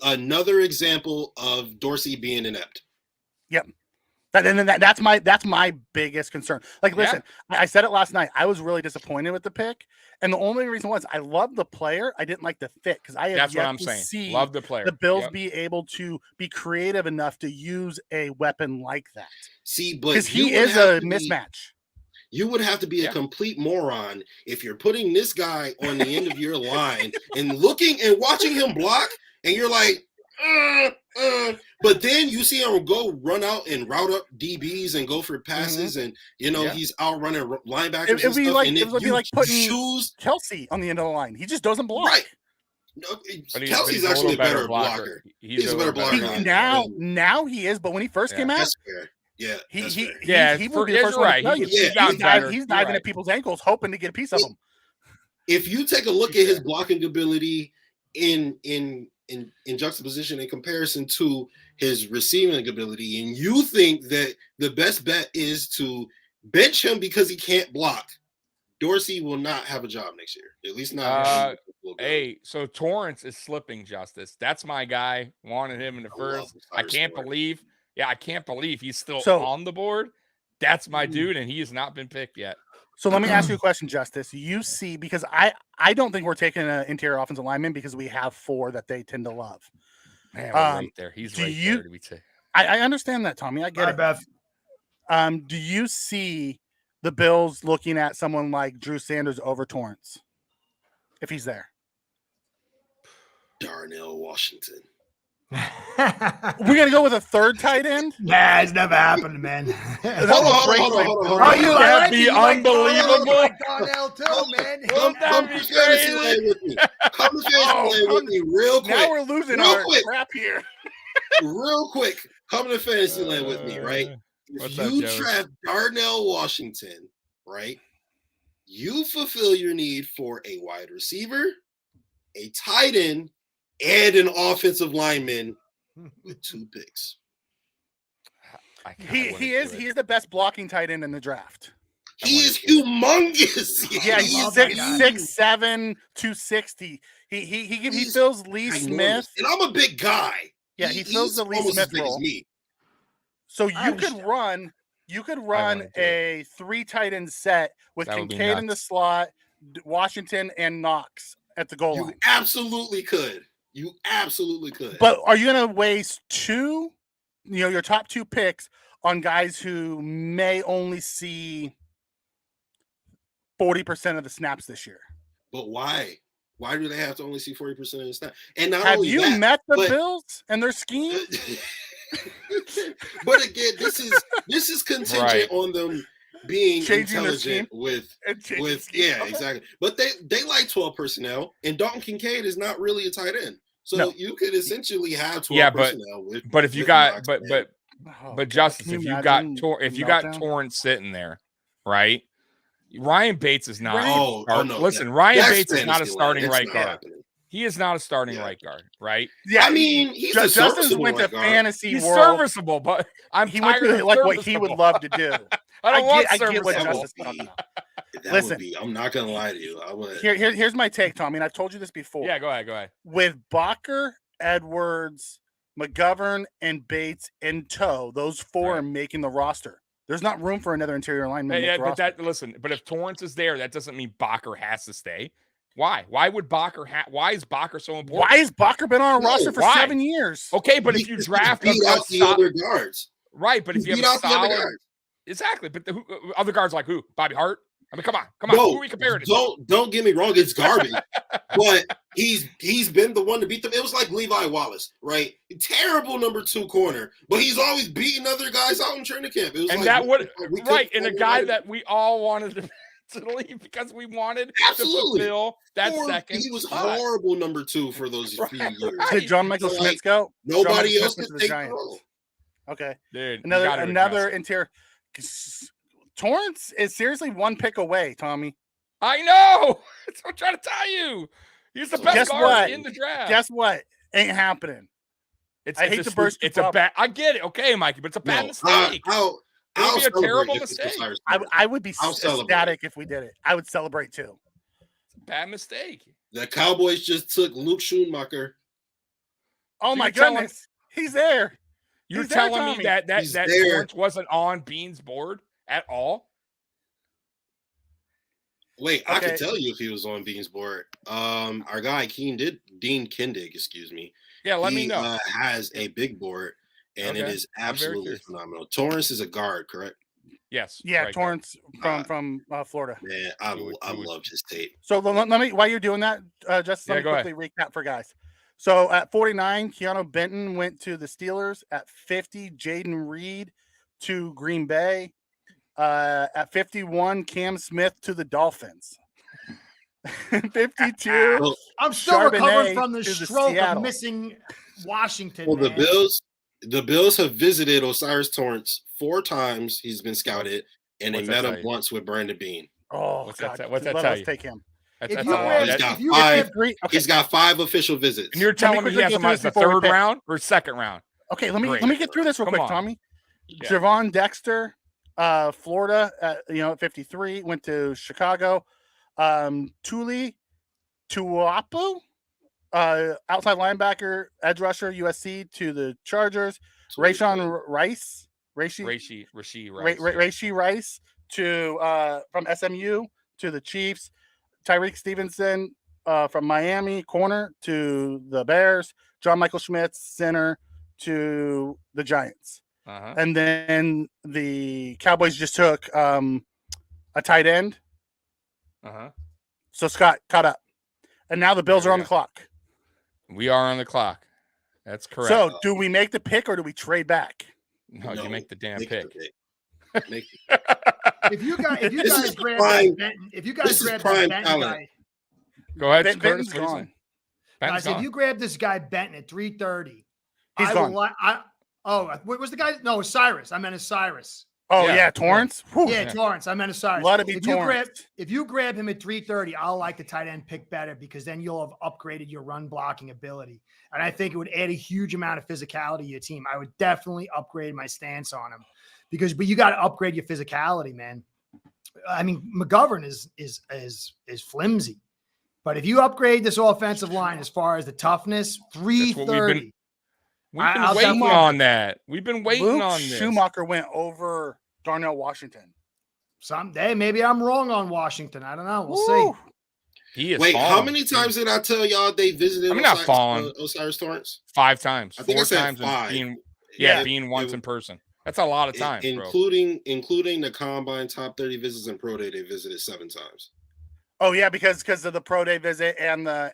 another example of Dorsey being inept. Yep. That's my biggest concern. Like, listen, I said it last night. I was really disappointed with the pick, and the only reason was I love the player. I didn't like the fit because I have yet to see love the player. The Bills be able to be creative enough to use a weapon like that. See, but because he is a mismatch. You would have to be a complete moron if you're putting this guy on the end of your line and looking and watching him block, and you're like, but then you see him run out and route up DBs and go for passes, and he's out running linebackers. It would be like putting Kelsey on the end of the line. He just doesn't block. Right. No, Kelsey's actually a better blocker. He's a better blocker now he is, but when he first came out. Yeah, he will be the first one to tell you. He's diving at people's ankles, hoping to get a piece of them. If you take a look at his blocking ability in juxtaposition in comparison to his receiving ability, and you think that the best bet is to bench him because he can't block, Dorsey will not have a job next year. At least not. So Torrance is slipping, Justice. That's my guy. Wanted him in the first. I can't believe he's still on the board. That's my dude, and he has not been picked yet. So let me ask you a question, Justice. You see, because I don't think we're taking an interior offensive lineman because we have 4 that they tend to love. Man, right there. He's right there. To be I understand that, Tommy. I get it. Beth. Do you see the Bills looking at someone like Drew Sanders over Torrance if he's there? Darnell Washington. We're gonna go with a third tight end. Nah, it's never happened, man. Hold on. Oh, you That'd like be it? You like unbelievable. You like Darnell too, man. Come That'd to be fantasy crazy. land with me. Come to fantasy land with me real quick. Now we're losing Real our quick. crap here. Real quick. Come to fantasy land with me, right? What's If up, you Joey? draft Darnell Washington, right? You fulfill your need for a wide receiver, a tight end, and an offensive lineman with 2 picks. He is the best blocking tight end in the draft. He is humongous. Yeah, I he's love that guy. 6'7", 260. He fills Lee Ginormous. Smith. And I'm a big guy. Yeah, he fills he's the Lee almost Smith as big as role. me. So I understand. you could I run wanna do a 3 tight end set with That would be Kincaid in the nuts. slot, Washington and Knox at the goal You line. absolutely could. But are you going to waste your top 2 picks on guys who may only see 40% of the snaps this year? But why? Why do they have to only see 40% of the snap? And not Have only you that, met the but- Bills and their scheme? But again, this is contingent Right. on them being Changing their scheme. intelligent with yeah, exactly. But they like 12 personnel, and Dalton Kincaid is not really a tight end. So No. you could essentially have 12 Yeah, but- personnel with But if you with got, Knox but and- but Oh, but God, Justice, can if you you got imagine if the you got meltdown? Torrance sitting there, right? Ryan Bates is not. Oh, no. Listen, Ryan That's Bates is not a fantasy starting land. right It's not guard. happening. He is not a starting Yeah. right guard, right? Yeah, I mean, he's a Justin serviceable went to right guard. fantasy He's world. serviceable, but I'm He went tired to of like what he would serviceable. love to do. I don't want I get what serviceable. Justice is talking about. That Listen. would be. I'm not gonna lie to you. I would. Here's my take, Tommy, and I've told you this before. Yeah, go ahead. With Bacher, Edwards, McGovern, and Bates in tow, those 4 Right. are making the roster. There's not room for another interior lineman. to make Yeah, the but roster. but if Torrance is there, that doesn't mean Bacher has to stay. Why? Why would Bacher why is Bacher so important? Why has Bacher been on a No, roster for why? 7 years? Okay, but if you Because draft he beat out the other guards. right, but if you Beat have a out the other solid, guards. exactly. But other guards like who? Bobby Hart. I mean, come on. Who No, are we comparing it to? don't get me wrong. It's garbage, but he's been the one to beat them. It was like Levi Wallace, right? Terrible number 2 corner, but he's always beating other guys out in training camp. It was And like, that would we couldn't right, and a find guy anybody. that we all wanted to leave because we wanted Absolutely. to fulfill that Or second. He was spot. horrible number 2 for those few Right. years. Did John Michael So, Smith like, go? Nobody John else Michael Smith could to the take the Giants. role. Okay. Dude, you Another gotta address it. interior. Torrance is seriously 1 pick away, Tommy. I know. That's what I'm trying to tell you. He's the best Guess guard what? in the draft. Guess what? Ain't happening. It's, I it's hate a to stupid- burst your It's a bubble. bad. I get it. Okay, Mikey, but it's a bad No, mistake. I'll It would be a celebrate terrible if it's mistake. Osiris I, Torrance. I would be I'll celebrate. ecstatic if we did it. I would celebrate too. Bad mistake. The Cowboys just took Luke Schumacher. Oh So my you're telling- goodness. He's there. You're He's there, telling me Tommy. that He's there. Torrance wasn't on Bean's board at all? Wait, I Okay. can tell you if he was on Bean's board. Our guy Dean Kindig, excuse me. Yeah, let he, me know. Has a big board, and it Okay. is I'm very absolutely curious. phenomenal. Torrance is a guard, correct? Yes. Yeah, right there. Torrance from Florida. Man, You would- I you would- loved his tape. So let me, while you're doing that, just Yeah, let me go quickly recap for guys. So at 49, Keanu Benton went to the Steelers. At 50, Jaden Reed to Green Bay. At 51, Cam Smith to the Dolphins. 52, Well, I'm still Charbonnet recovering from the to the stroke Seattle. of missing Washington. well, man. the Bills have visited Osiris Torrance 4 times. He's been scouted, and they What's that met tell him you? once with Brandon Bean. oh, What's that God. say- what's that Let tell us you? take him. That's, If that's you a lot. wear- He's That's- got if you five. Okay. He's got 5 official visits. and you're telling me he quickly has go him through as this the before we third pick. round or second round? Okay, let Great. me get through this real Come quick, on. Tommy. Yeah. Javon Dexter, Florida, at 53, went to Chicago. Tuli Tuapu, outside linebacker, edge rusher, USC to the Chargers. Rayshawn Rice, Rashi Rice. Raishi Rice to from SMU to the Chiefs. Tyreek Stevenson from Miami, corner to the Bears. John Michael Schmitz, center to the Giants. Uh-huh. And then the Cowboys just took a tight end. Uh-huh. So Scott caught up. And now the Bills There are we on the go. clock. We are on the clock. That's correct. So, do we make the pick or do we trade back? no, you make the damn Make pick. the pick. Make If you guys This is grab prime- Benton, if you this guys is grab prime that Benton talent. guy, Go ahead, Benton's Curtis. What do you gone. say? Benton's guys, if gone. you grab this guy Benton at 330, He's I gone. will. What was the guy? No, Cyrus. I meant a Cyrus. Oh Yeah. yeah, Torrance. Whew. Yeah, Torrance. I meant a Cyrus. Let it be if you grab Torrance. if you grab him at 330, I'll like the tight end pick better because then you'll have upgraded your run blocking ability. And I think it would add a huge amount of physicality to your team. I would definitely upgrade my stance on him but you got to upgrade your physicality, man. I mean, McGovern is flimsy. But if you upgrade this offensive line as far as the toughness, 330. We've been I'll waiting tell you. on that. We've been waiting Luke on this. Schumacher went over Darnell Washington. Someday, maybe I'm wrong on Washington. I don't know. We'll Woo. see. He is Wait, how falling. many times did I tell y'all they visited I'm not falling. Osiris Torrance? 5 times. I think I 4 said times. And 5. being, Yeah. being once in person. That's a lot of times, bro. Including the combine top 30 visits and pro day, they visited 7 times. Oh yeah, because of the pro day visit and the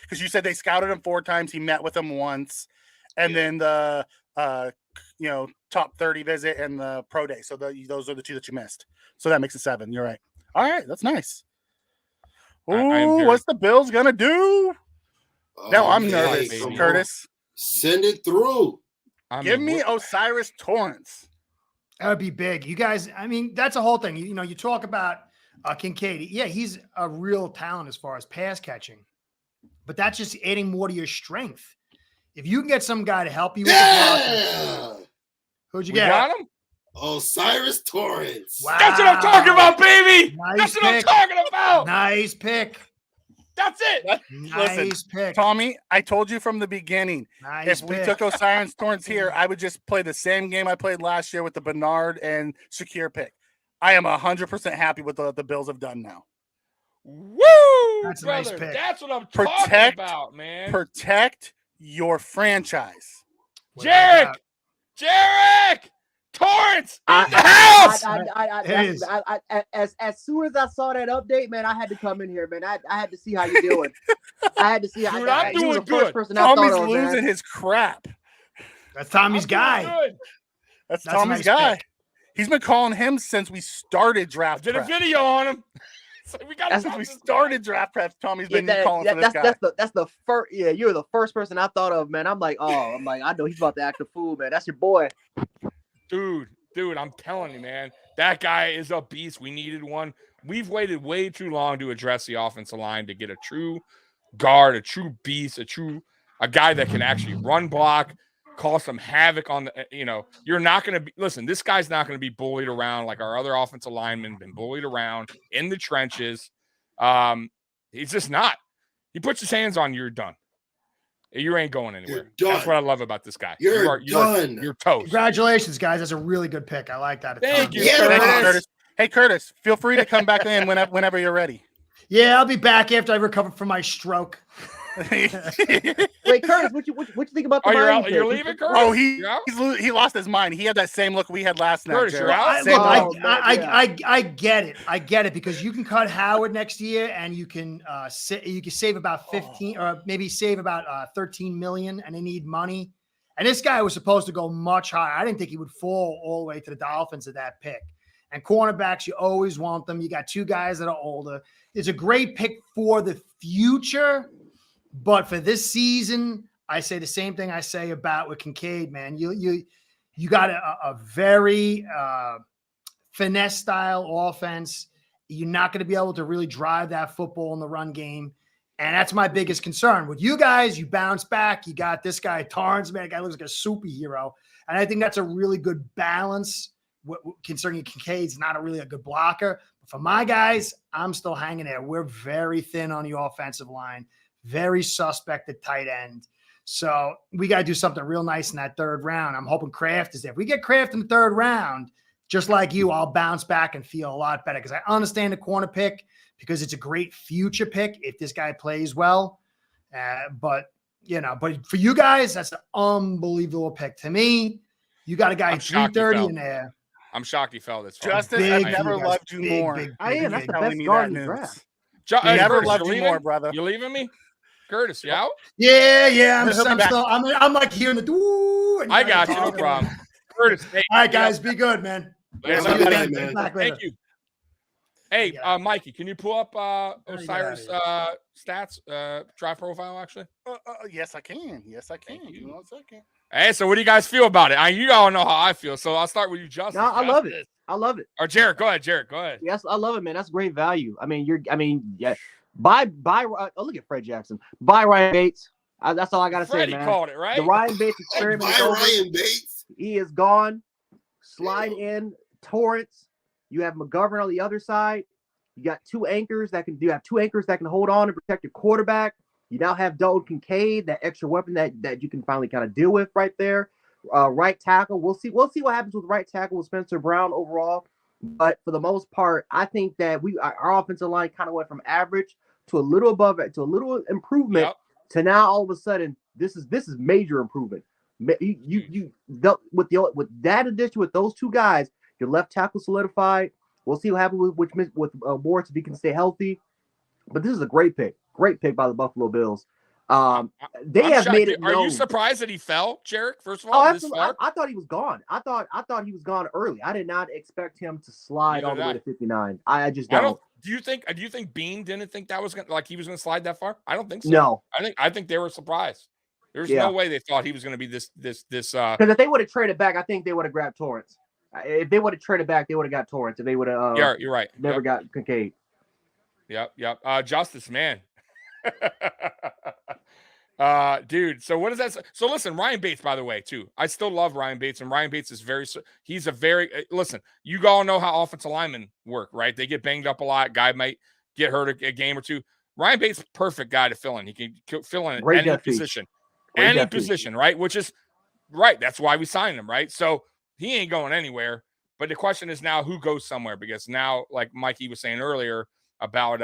because you said they scouted him 4 times. He met with him once, and then the top 30 visit and the pro day. So those are the 2 that you missed. So that makes it 7. You're right. All right, that's nice. I am Ooh, very- what's the Bills gonna do? Now I'm Okay, nervous, baby. Curtis. Send it through. I Give mean, me Osiris Torrance. That would be big. You guys, I mean, that's a whole thing. You talk about Kincaid. Yeah, he's a real talent as far as pass catching, but that's just adding more to your strength. If you can get some guy to help you with the Yeah. blocking, who'd you we get? got him. Osiris Torrance. Wow. That's what I'm talking about, baby. Nice That's what I'm pick. talking about. Nice pick. That's it. Nice pick. Tommy, I told you from the beginning. Nice If we pick. took Osiris Torrance here, I would just play the same game I played last year with the Bernard and Shakir pick. I am 100% happy with what the Bills have done now. Woo! That's a brother. nice pick. That's what I'm talking Protect- about, man. Protect your franchise. Jarek! Jarek! Torrance in the house! As soon as I saw that update, man, I had to come in here, man. I had to see how you're doing. I had to see how Dude, I'm you doing were the good. first person I Tommy's thought of, losing man. his crap. That's Tommy's I'm doing guy. good. That's That's a Tommy's nice guy. pick. He's been calling him since we started I draft did a prep. video on him. So we got Since we started draft prep, Tommy's been calling for this guy. That's the first. Yeah, you're the first person I thought of, man. I'm like, I know he's about to act a fool, man. That's your boy. Dude, I'm telling you, man, that guy is a beast. We needed one. We've waited way too long to address the offensive line to get a true guard, a true beast, a guy that can actually run block, cause some havoc on the, you're not going to be, listen, this guy's not going to be bullied around like our other offensive linemen been bullied around in the trenches. He's just not. He puts his hands on you, you're done. You ain't going anywhere. You're That's done. what I love about this guy. You're done. You're toast. Congratulations, guys. That's a really good pick. I like that. a Thank ton. you, Yeah, Thank you, Curtis. Curtis. Hey, Curtis, feel free to come back in whenever you're ready. Yeah, I'll be back after I recover from my stroke. Wait, Curtis, what you think about the Oh, you're Miami out. You're pick? leaving, Curtis? Oh, You're out? he lost his mind. He had that same look we had last night. Curtis, Jared. you're out? I, Same look, I, look. I, I get it. I get it because you can cut Howard next year and you can save about 15 or maybe save about 13 million and they need money. And this guy was supposed to go much higher. I didn't think he would fall all the way to the Dolphins at that pick. And cornerbacks, you always want them. You got 2 guys that are older. It's a great pick for the future. But for this season, I say the same thing I say about with Kincaid, man. You got a very finesse style offense. You're not going to be able to really drive that football in the run game. And that's my biggest concern. With you guys, you bounce back. You got this guy, Torrance, man. That guy looks like a superhero. And I think that's a really good balance concerning Kincaid's not really a good blocker. But for my guys, I'm still hanging there. We're very thin on the offensive line. Very suspect at tight end. So we got to do something real nice in that 3rd round. I'm hoping Kraft is there. If we get Kraft in the 3rd round, just like you, I'll bounce back and feel a lot better because I understand the corner pick because it's a great future pick if this guy plays well. But for you guys, that's an unbelievable pick. To me, you got a guy I'm shocked you 330 fell. in there. I'm shocked he fell this far. Justin, Big I've for never you guys. loved you Big, more. big, I am. big, That's big. the Telling best me guard that in the news. draft. Never Curtis, loved you you leaving? more, brother. You leaving me? Curtis, you out? Yeah. He'll be I'm back. still. I'm like hearing the doo. and I you guys got you. No talking. problem. Curtis, hey, All right, guys, be good, man. Later, Have a buddy. good night, man. Back later. Thank you. Hey, Get out. Mikey, can you pull up get Osiris out stats, draft profile, actually? Yes, I can. Yes, I can. Thank Give you. me 1 second. Hey, so what do you guys feel about it? You all know how I feel, so I'll start with you, Justin. No, I love Justice. it. I love it. Or Jared, go ahead. Jared, go ahead. Yes, I love it, man. That's great value. I mean, yeah. Buy. Oh, look at Fred Jackson. Buy Ryan Bates. That's all I gotta Freddie say, man. called it, right? The Ryan Bates experiment Buy is over. Ryan Bates. He is gone. Slide in Torrance. You have McGovern on the other side. You got two anchors that can hold on and protect your quarterback. You now have Dalton Kincaid, that extra weapon that you can finally kind of deal with right there. Right tackle. We'll see what happens with right tackle with Spencer Brown overall. But for the most part, I think that our offensive line kind of went from average to a little above it to a little improvement to now all of a sudden this is major improvement. You dealt with that addition with those two guys, your left tackle solidified. We'll see what happens with Morris if he can stay healthy. But this is a great pick by the Buffalo Bills. They I'm have shocked. made it Are known. you surprised that he fell, Jarek? First of Oh, all, this absolutely. far? I thought he was gone. I thought he was gone early. I did not expect him to slide Neither all the did way I. to 59. I just I don't. don't. Do you think Bean didn't think that was he was gonna slide that far? I don't think so. No, I think they were surprised. There's Yeah. no way they thought he was gonna be this. because if they would have traded back, I think they would have grabbed Torrance. If they would have traded back, they would have got Torrance. If they would have, You're right. never got Kincaid. Yep. Justice, man. Dude. So what is that? So listen, Ryan Bates, by the way, too. I still love Ryan Bates, and Ryan Bates is he's a very listen. You all know how offensive linemen work, right? They get banged up a lot. Guy might get hurt a game or two. Ryan Bates, perfect guy to fill in. He can fill in Great any depth piece. position, Great any depth piece. position, right? Which is right. That's why we signed him, right? So he ain't going anywhere. But the question is now who goes somewhere, because now, like Mikey was saying earlier about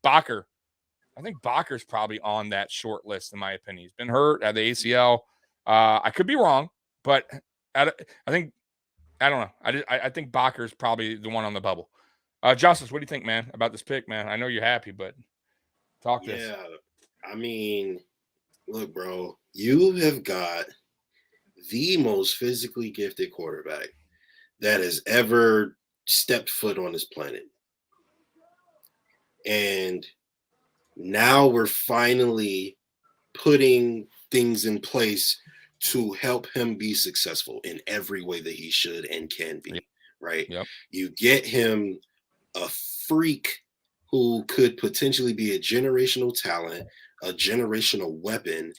Bakker. I think Bakker's probably on that short list, in my opinion. He's been hurt at the ACL. I could be wrong, but I don't know. I think Bakker's probably the one on the bubble. Justice, what do you think, man, about this pick, man? I know you're happy, but talk this. Yeah, I mean, look, bro, you have got the most physically gifted quarterback that has ever stepped foot on this planet. And now we're finally putting things in place to help him be successful in every way that he should and can be, right? Yep. You get him a freak who could potentially be a generational talent, a generational weapon.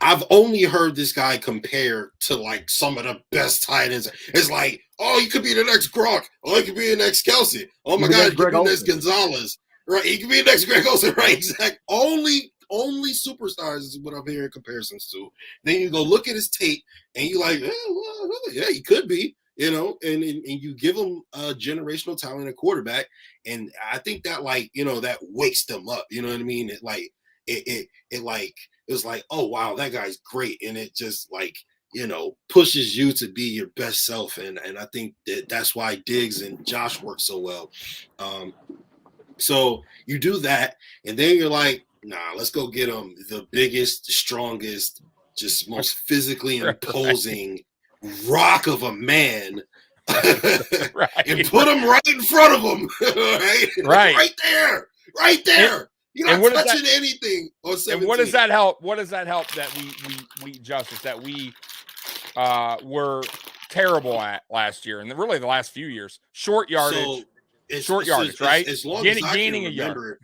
I've only heard this guy compare to like some of the best tight ends. It's like, oh, he could be the next Gronk. Oh, he could be the next Kelsey. Oh my God, he could be the next Gonzalez. Right, he could be the next Greg Olsen. Right, exactly. Only superstars is what I'm hearing comparisons to. Then you go look at his tape, and you're like, yeah, he could be. You know, and you give him a generational talent at quarterback, and I think that that wakes them up. You know what I mean? It was like, oh wow, that guy's great, and it just pushes you to be your best self, and I think that's why Diggs and Josh work so well. So you do that, and then you're like, nah, let's go get him the biggest, the strongest, just most physically imposing rock of a man, Right. and put him right in front of him, right there. You're not touching anything on 17. And what does that help? What does that help that we Justice, that we were terrible at last year, and really the last few years? Short yardage. Yardage, right? As long gaining, as I gaining can a yard. remember,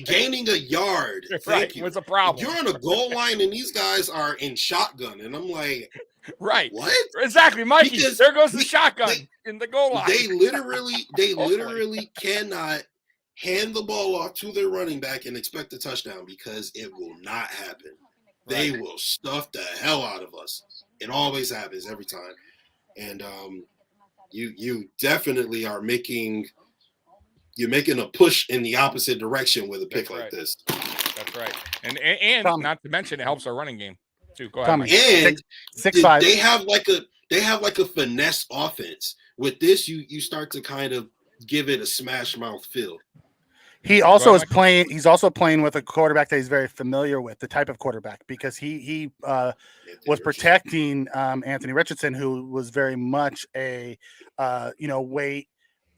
gaining a yard. Right. What's a problem? You're on a goal line, and these guys are in shotgun, and I'm like, right? What? Exactly, Mikey. Because there goes the shotgun in the goal line. They literally cannot hand the ball off to their running back and expect a touchdown, because it will not happen. They will stuff the hell out of us. It always happens every time, and you definitely are making a push in the opposite direction with a pick like this. That's right. And Tommy. Not to mention, it helps our running game too. Go ahead, Tommy. Mike. And 6'5". they have like a finesse offense. With this, you start to kind of give it a smash mouth feel. He also ahead, is playing. He's also playing with a quarterback that he's very familiar with, the type of quarterback, because he was protecting Anthony Richardson, who was very much a wait,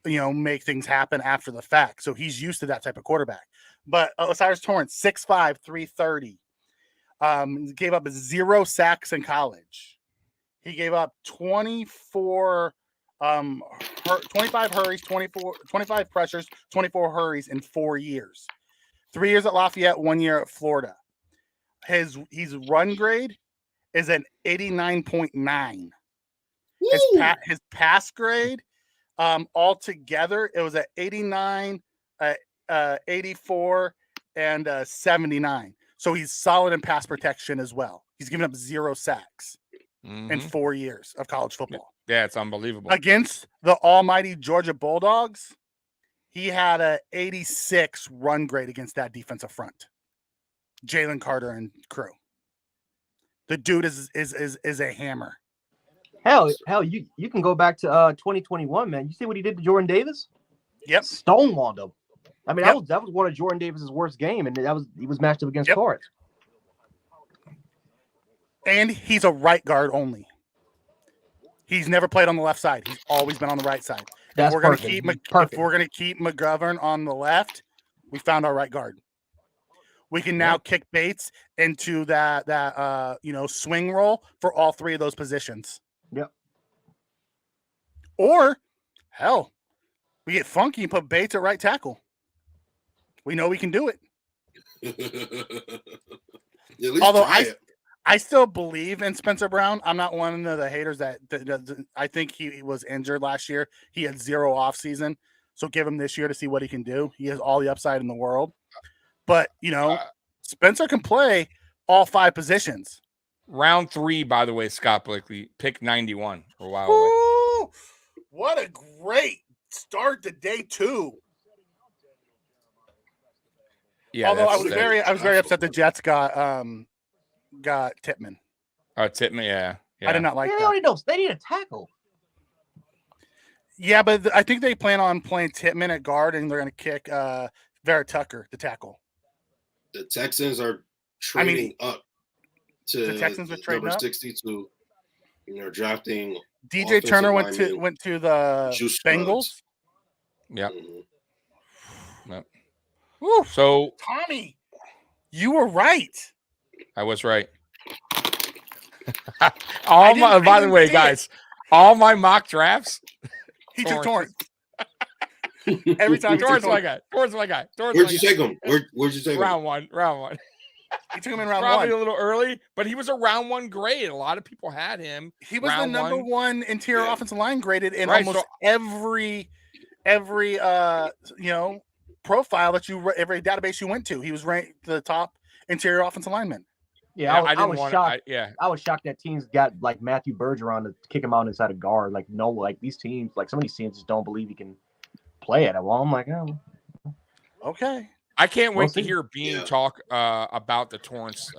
make things happen after the fact. So he's used to that type of quarterback. But O'Cyrus Torrence, 6'5", 330, gave up 0 sacks in college. He gave up 25 hurries, 25 pressures, 24 hurries in 4 years. 3 years at Lafayette, 1 year at Florida. His run grade is an 89.9. His pass grade, altogether, it was at 89, 84, and 79. So he's solid in pass protection as well. He's given up 0 sacks in 4 years of college football. Yeah, it's unbelievable. Against the almighty Georgia Bulldogs, he had a 86 run grade against that defensive front. Jalen Carter and crew. The dude is a hammer. Hell, you can go back to 2021, man. You see what he did to Jordan Davis? Yep. Stonewalled him. I mean, Yep. that was one of Jordan Davis's worst game, and he was matched up against Yep. Torrance. And he's a right guard only. He's never played on the left side. He's always been on the right side. That's If we're gonna perfect. keep McGovern on the left, we found our right guard. We can now kick Bates into that swing role for all 3 of those positions. Yep. Or hell, we get funky and put Bates at right tackle. We know we can do it. Although I still believe in Spencer Brown. I'm not one of the haters that I think he was injured last year. He had 0 offseason. So give him this year to see what he can do. He has all the upside in the world. But, Spencer can play all 5 positions. Round 3, by the way, Scott Blakely, pick 91 for a while away. Ooh, what a great start to day 2. Yeah, Although I was very upset the Jets got Tippmann. Oh, Tippmann, yeah. I did not like They that. already know. They need a tackle. Yeah, but I think they plan on playing Tippmann at guard, and they're going to kick Vera Tucker, the tackle. The Texans are trading up to the Texans are trading number up? 62. Drafting DJ offensive Turner went lineman, to the Juice Bengals. Yep. Mhm. Yep. Woo, So Tommy, you were right. I was right. I By the didn't way, see it. guys, all my mock drafts. He took Torrance. Torrance. Every time he took Torrance, my Torrance. guy. Torrance, my guy. Torrance, Where'd my you guy. take him? Where'd you take him? Round one. He took him in round Probably 1. a little early, but he was a round 1 grade. A lot of people had him. He was the round number 1. 1 interior Yeah. offensive line graded in Right, almost so- every profile that every database you went to. He was ranked the top interior offensive lineman. Yeah, I didn't was want shocked. yeah. I was shocked that teams got like Matthew Bergeron to kick him out inside a guard. Like, no, like these teams, like some of these teams just don't believe he can play at it. Well, I'm like, oh, Okay. I can't wait We'll to see. hear Bean Yeah. talk about the Torrance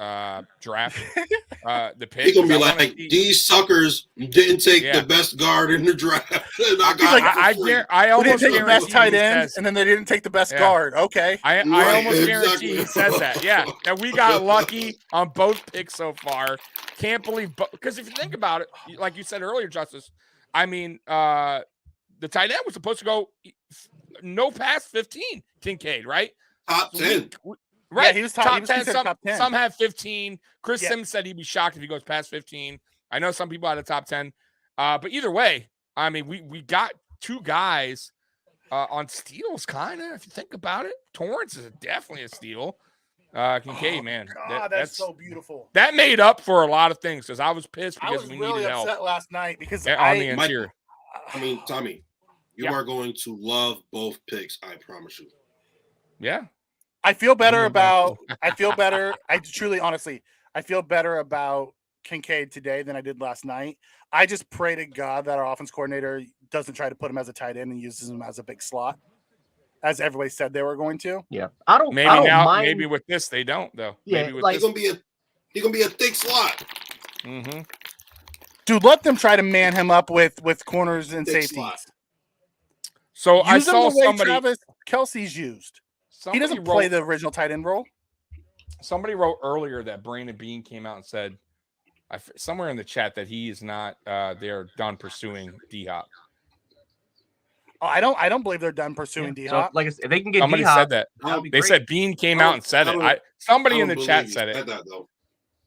draft. The pick. He's gonna be 'cause I wanna like, see- these suckers didn't take Yeah. the best guard in the draft. And I got like, it for I free. guar- I They didn't almost take the best guarantee tight he end, says- and then they didn't take the best Yeah. guard. Okay. I Right, almost guarantee exactly. he says that. Yeah, that we got lucky on both picks so far. Can't believe, because if you think about it, like you said earlier, Justice, I mean, the tight end was supposed to go no past 15, Kincaid, right? Top 10. Right, Yeah, he was top- he was 10. considered Some, top 10. some have 15. Chris Yeah. Sims said he'd be shocked if he goes past 15. I know some people had a top 10. But either way, I mean, we got 2 guys on steals, kind of, if you think about it. Torrance is definitely a steal. Kincaid, man. God, that's so beautiful. That made up for a lot of things because I was pissed I because was we really needed upset help last night because on the Mike- interior. I mean, Tommy, you Yeah. are going to love both picks. I promise you. Yeah. I feel better Mhm. about. I feel better. I truly, honestly, I feel better about Kincaid today than I did last night. I just pray to God that our offense coordinator doesn't try to put him as a tight end and uses him as a big slot, as everybody said they were going to. yeah. I don't Maybe mind. maybe with this they don't though. Yeah, Maybe with like- He's gonna be a thick slot. this. Dude, let them try to man him up with corners and Big safeties. slot. So I Use him saw the way somebody. Travis Kelsey's used. He doesn't play the original tight end role. Somebody wrote earlier that Brandon Beane came out and said, somewhere in the chat, that he is not. They're done pursuing D-Hop. Oh, I don't believe they're done pursuing D-Hop. So, like, if they can get Somebody D-Hop, said that. would be They great. said Beane came out and said it. Somebody in the chat said it. That, though.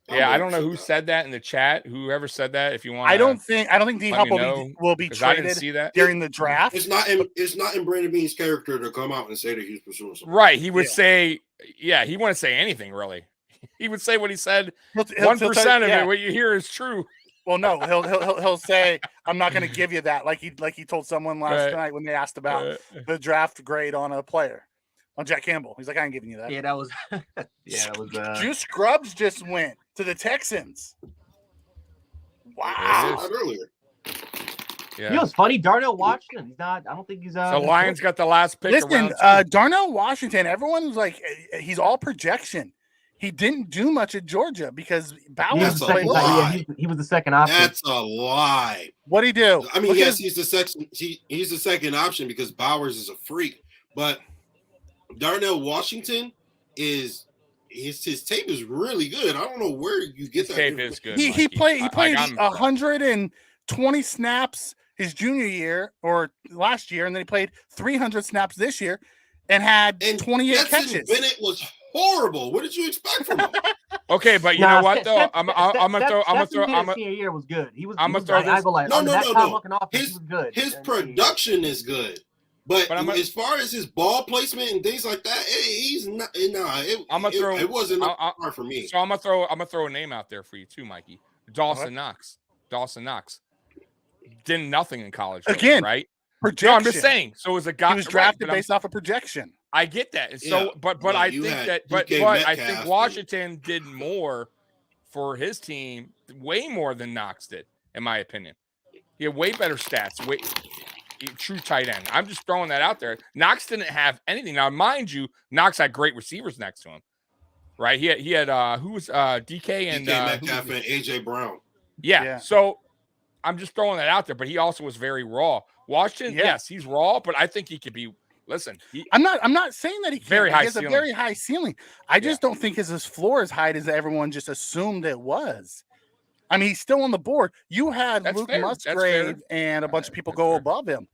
Yeah, I don't know who said that in the chat. Whoever said that, if you want, I don't think D-Hop will be 'cause I didn't traded see that. during the draft. It's not in Brandon Beane's character to come out and say that he's pursuing something. Right. He would say, he wouldn't say anything really. He would say what he said. He'll 1% of yeah. it, what you hear is true. Well, no, he'll say, "I'm not going to give you that," like he told someone last night when they asked about the draft grade on a player, on Jack Campbell. He's like, "I ain't giving you that." Yeah, that was. That was. Juice Scrubs just went to the Texans. Wow. Not earlier. Yeah. You know, it's funny. Darnell Washington. He's not. I don't think he's. So Lions got the last pick. Listen, around Darnell Washington. Everyone's like, he's all projection. He didn't do much at Georgia because Bowers played. He was the second option. That's a lie. What'd he do? I mean, yes, he's the second option because Bowers is a freak. But Darnell Washington his tape is really good. I don't know where you get that. Tape is good. He played 120 snaps his junior year or last year, and then he played 300 snaps this year and had 28 catches. Bennett was horrible. What did you expect from him? Okay, but you know what though? I'm gonna throw. Senior year was good. He was. I'm gonna throw this. No. His production is good. But as far as his ball placement and things like that, he's not. It wasn't hard for me. So I'm gonna throw a name out there for you too, Mikey. Dawson Knox. Did nothing in college again, right? Projection. No, I'm just saying. So it was a guy. He was drafted based off of projection. I get that. And so, but I think Washington did more for his team, way more than Knox did, in my opinion. He had way better stats. True tight end. I'm just throwing that out there. Knox didn't have anything. Now, mind you, Knox had great receivers next to him, right? He had who was DK and Metcalf and AJ Brown. Yeah. So I'm just throwing that out there. But he also was very raw. Washington, yes, he's raw, but I think he could be. Listen, I'm not saying that he can't. He has a very high ceiling. I just don't think his floor is high as everyone just assumed it was. I mean, he's still on the board. You had Luke Musgrave and a bunch of people go above him.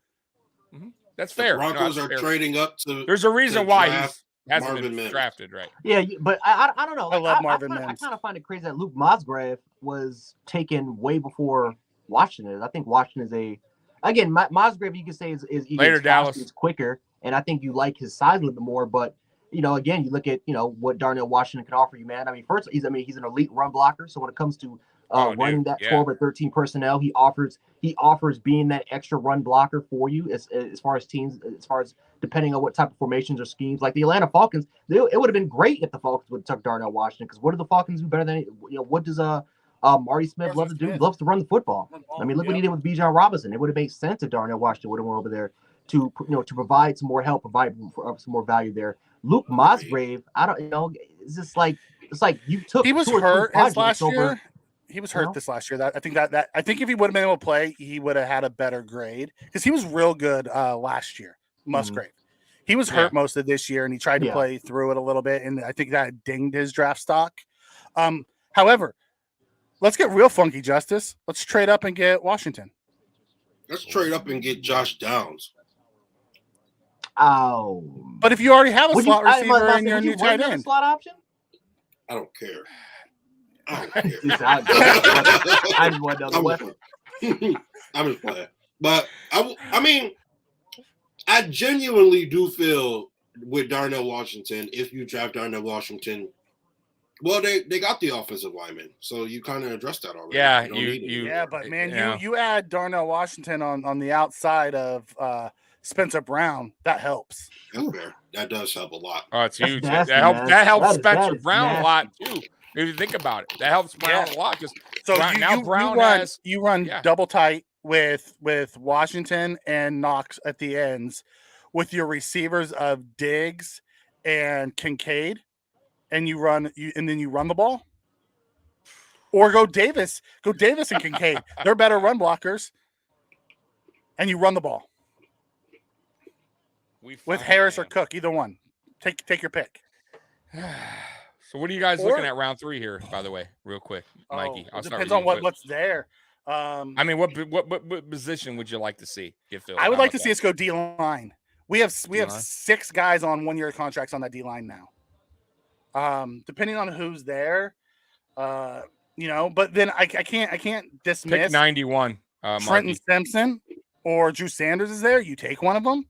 Mm-hmm. That's fair. The Broncos are trading up to. There's a reason why he hasn't been drafted, right? Yeah, but I don't know. I love Marvin Mims. I kind of find it crazy that Luke Musgrave was taken way before Washington. I think Washington is Musgrave. You could say is later Dallas. Is quicker, and I think you like his size a little bit more, but. Again, you look at what Darnell Washington can offer you, man. I mean, first, he's an elite run blocker. So when it comes to running that 12 or 13 personnel, he offers being that extra run blocker for you as far as teams, as far as depending on what type of formations or schemes. Like the Atlanta Falcons, it would have been great if the Falcons would have took Darnell Washington, because what do the Falcons do better than what does Marty Smith love to do? He loves to run the football. I mean, look what he did with Bijan Robinson. It would have made sense if Darnell Washington would have went over there to provide some more help, provide some more value there. Luke Musgrave, it's just like you took. He was hurt last year. He was hurt this last year. I think if he would have been able to play, he would have had a better grade because he was real good last year. Musgrave, he was hurt most of this year, and he tried to play through it a little bit, and I think that dinged his draft stock. However, let's get real funky, Justice. Let's trade up and get Washington. Let's trade up and get Josh Downs. Oh, but if you already have a slot receiver and you're a new tight end, slot option, I don't care. I just want another weapon. I'm just playing, but I mean, I genuinely do feel with Darnell Washington. If you draft Darnell Washington, well, they got the offensive lineman, so you kind of addressed that already. Yeah, but man, you add Darnell Washington on the outside of Spencer Brown, that helps. That's fair. That does help a lot. Oh, it's huge. That helps Spencer Brown a lot too. If you think about it, that helps Brown a lot because you run double tight with Washington and Knox at the ends, with your receivers of Diggs and Kincaid, and then you run the ball, or go Davis and Kincaid. They're better run blockers, and you run the ball. With Harris or Cook, either one. Take your pick. So what are you guys Or- looking at round 3 here, by the way, real quick, Mikey? Oh, I'll it start depends with on you. what's there. I mean, what position would you like to see get filled? I would How like to about see us go D line. We have D-line? 6 guys on 1-year contracts on that D line now. Depending on who's there, but then I can't that? dismiss Pick 91, Trenton Marky. Simpson or Drew Sanders is there. You take one of them.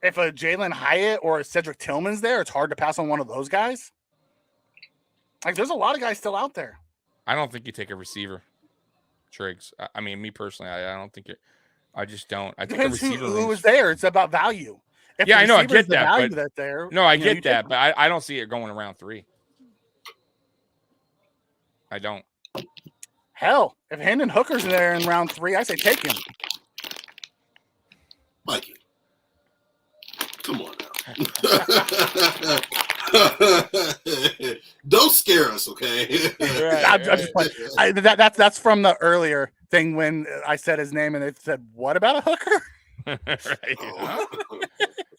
If a Jalen Hyatt or a Cedric Tillman's there, it's hard to pass on one of those guys. Like, there's a lot of guys still out there. I don't think you take a receiver, Triggs. I mean, me personally, I don't think it. I just don't. I think a Depends receiver. who is there. It's about value. If Yeah, the I know, I receiver is get the that, value but- that's there. No, I you know, get you that, take but I don't see it going around 3. I don't. Hell, if Hendon Hooker's there in round 3, I say take him. Mikey, come on now. Don't scare us, okay? I'm just playing. That's from the earlier thing when I said his name and they said, "What about a hooker?"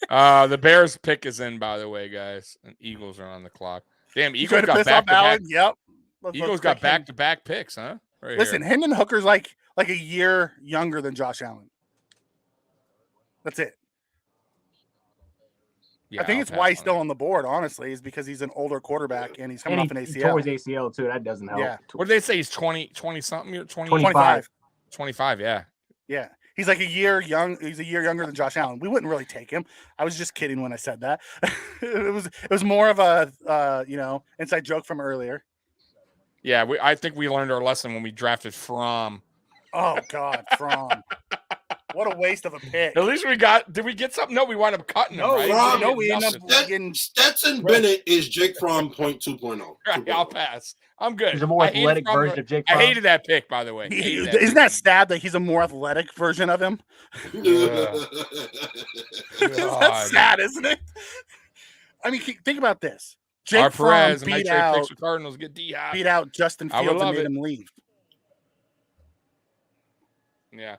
Right. The Bears pick is in, by the way, guys. And Eagles are on the clock. Damn, You Eagles trying to got piss back off to back. Allen? Yep. Eagles got pick him. back to back picks, huh? Right Listen, here. Hendon Hooker's like a year younger than Josh Allen. That's it. Yeah, I think I'll it's pass why he's on still that. on the board. Honestly, is because he's an older quarterback and he's coming off an He tore ACL. his ACL too. That doesn't help. Yeah. What did they say? He's 20 something? 20, 25. 25, yeah. Yeah. He's like a year young. He's a year younger than Josh Allen. We wouldn't really take him. I was just kidding when I said that. it was more of a inside joke from earlier. Yeah, I think we learned our lesson when we drafted Fromm. Oh God, Fromm. What a waste of a pick. At least did we get something? No, we wound up cutting him, No, right? Fromm, no, we end up Nothing. getting. Stetson Bennett is Jake Fromm 2.0. Right, I'll pass. I'm good. He's a more I hated athletic Fromm. version of Jake I Fromm. hated that pick, by the way. Hated Isn't pick. that sad that he's a more athletic version of him? That's God. sad, isn't it? I mean, think about this. Jake Our Fromm Perez and make beat sure he out, picks the Cardinals get D-Hop. beat out Justin I would Fields and love made it. him leave. Yeah.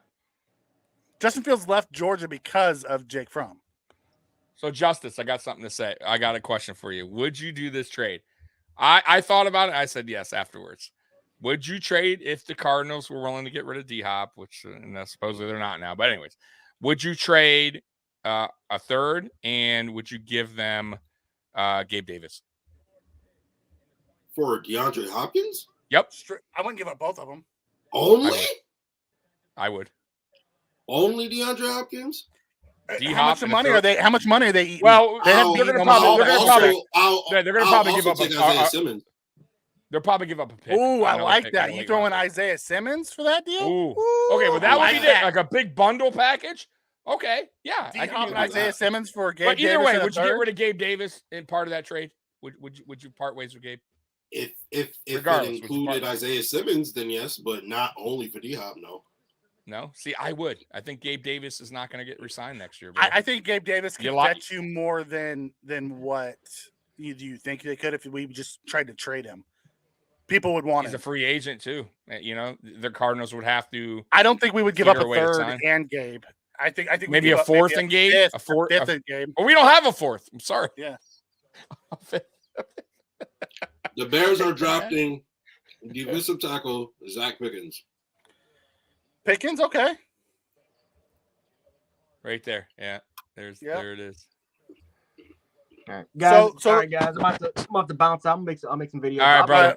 Justin Fields left Georgia because of Jake Fromm. So, Justice, I got something to say. I got a question for you. Would you do this trade? I thought about it. I said yes afterwards. Would you trade if the Cardinals were willing to get rid of D-Hop, which supposedly they're not now. But anyways, would you trade a third, and would you give them Gabe Davis? For DeAndre Hopkins? Yep, I wouldn't give up both of them. Only? I would. Only DeAndre Hopkins? D-Hop How much and a money third- are they? How much money are they eating? Well, They have I'll- to they're eat going to almost probably, all they're that. going to probably, they're gonna I'll probably give also up take a- Isaiah Simmons. they'll probably give up a pick. Ooh, I Another like pick that. in the You late throwing round. Isaiah Simmons for that deal? Ooh. Ooh, Okay, well, that I would like be like a big bundle package. Okay, yeah. I D-Hop can and do that. Isaiah Simmons for Gabe But either Davis way, and a would you get third? rid of Gabe Davis in part of that trade? Would you part ways with Gabe? If Regardless, it would you included part- Isaiah Simmons, then yes, but not only for D-Hop, no. No. See, I would. I think Gabe Davis is not going to get re-signed next year. Bro. I think Gabe Davis You could like- get you more than what you think they could if we just tried to trade him. People would want He's a him. free agent too. You know, the Cardinals would have to I don't think we would give up figure a a way to third sign. and Gabe. I think we'd maybe give a up fourth maybe and Gabe, fifth, a fourth. fifth and Gabe. Well, we don't have a fourth. I'm sorry. Yeah. The Bears are drafting defensive tackle Zach Pickens. Pickens, okay. Right there. Yeah. Yep. There it is. All right, guys. So- all right, guys. I'm about to bounce out. I'll make some videos. All right, I'll- brother.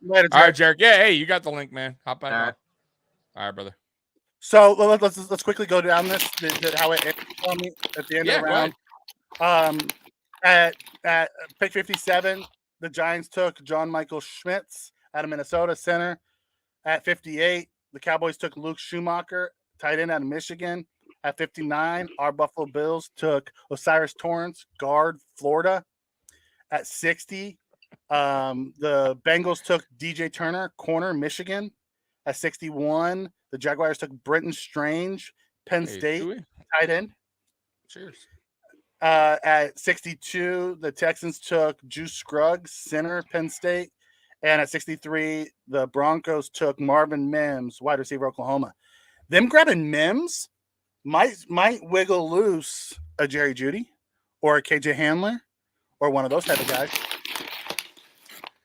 Later, All right, Jarek. Yeah, hey, you got the link, man. Hop on. All right. All right, brother. So let's quickly go down this how it ended for me at the end Yeah, of the go round. At pick 57, the Giants took John Michael Schmitz out of Minnesota center. At 58, the Cowboys took Luke Schumacher, tight end out of Michigan. At 59, our Buffalo Bills took Osiris Torrance, guard, Florida. At 60, the Bengals took DJ Turner, corner, Michigan. At 61, the Jaguars took Brenton Strange, Penn Hey, State, Chewy. tight end. Cheers. At 62, the Texans took Juice Scruggs, center, Penn State. And at 63, the Broncos took Marvin Mims, wide receiver, Oklahoma. Them grabbing Mims might wiggle loose a Jerry Jeudy or a KJ Handler or one of those type of guys.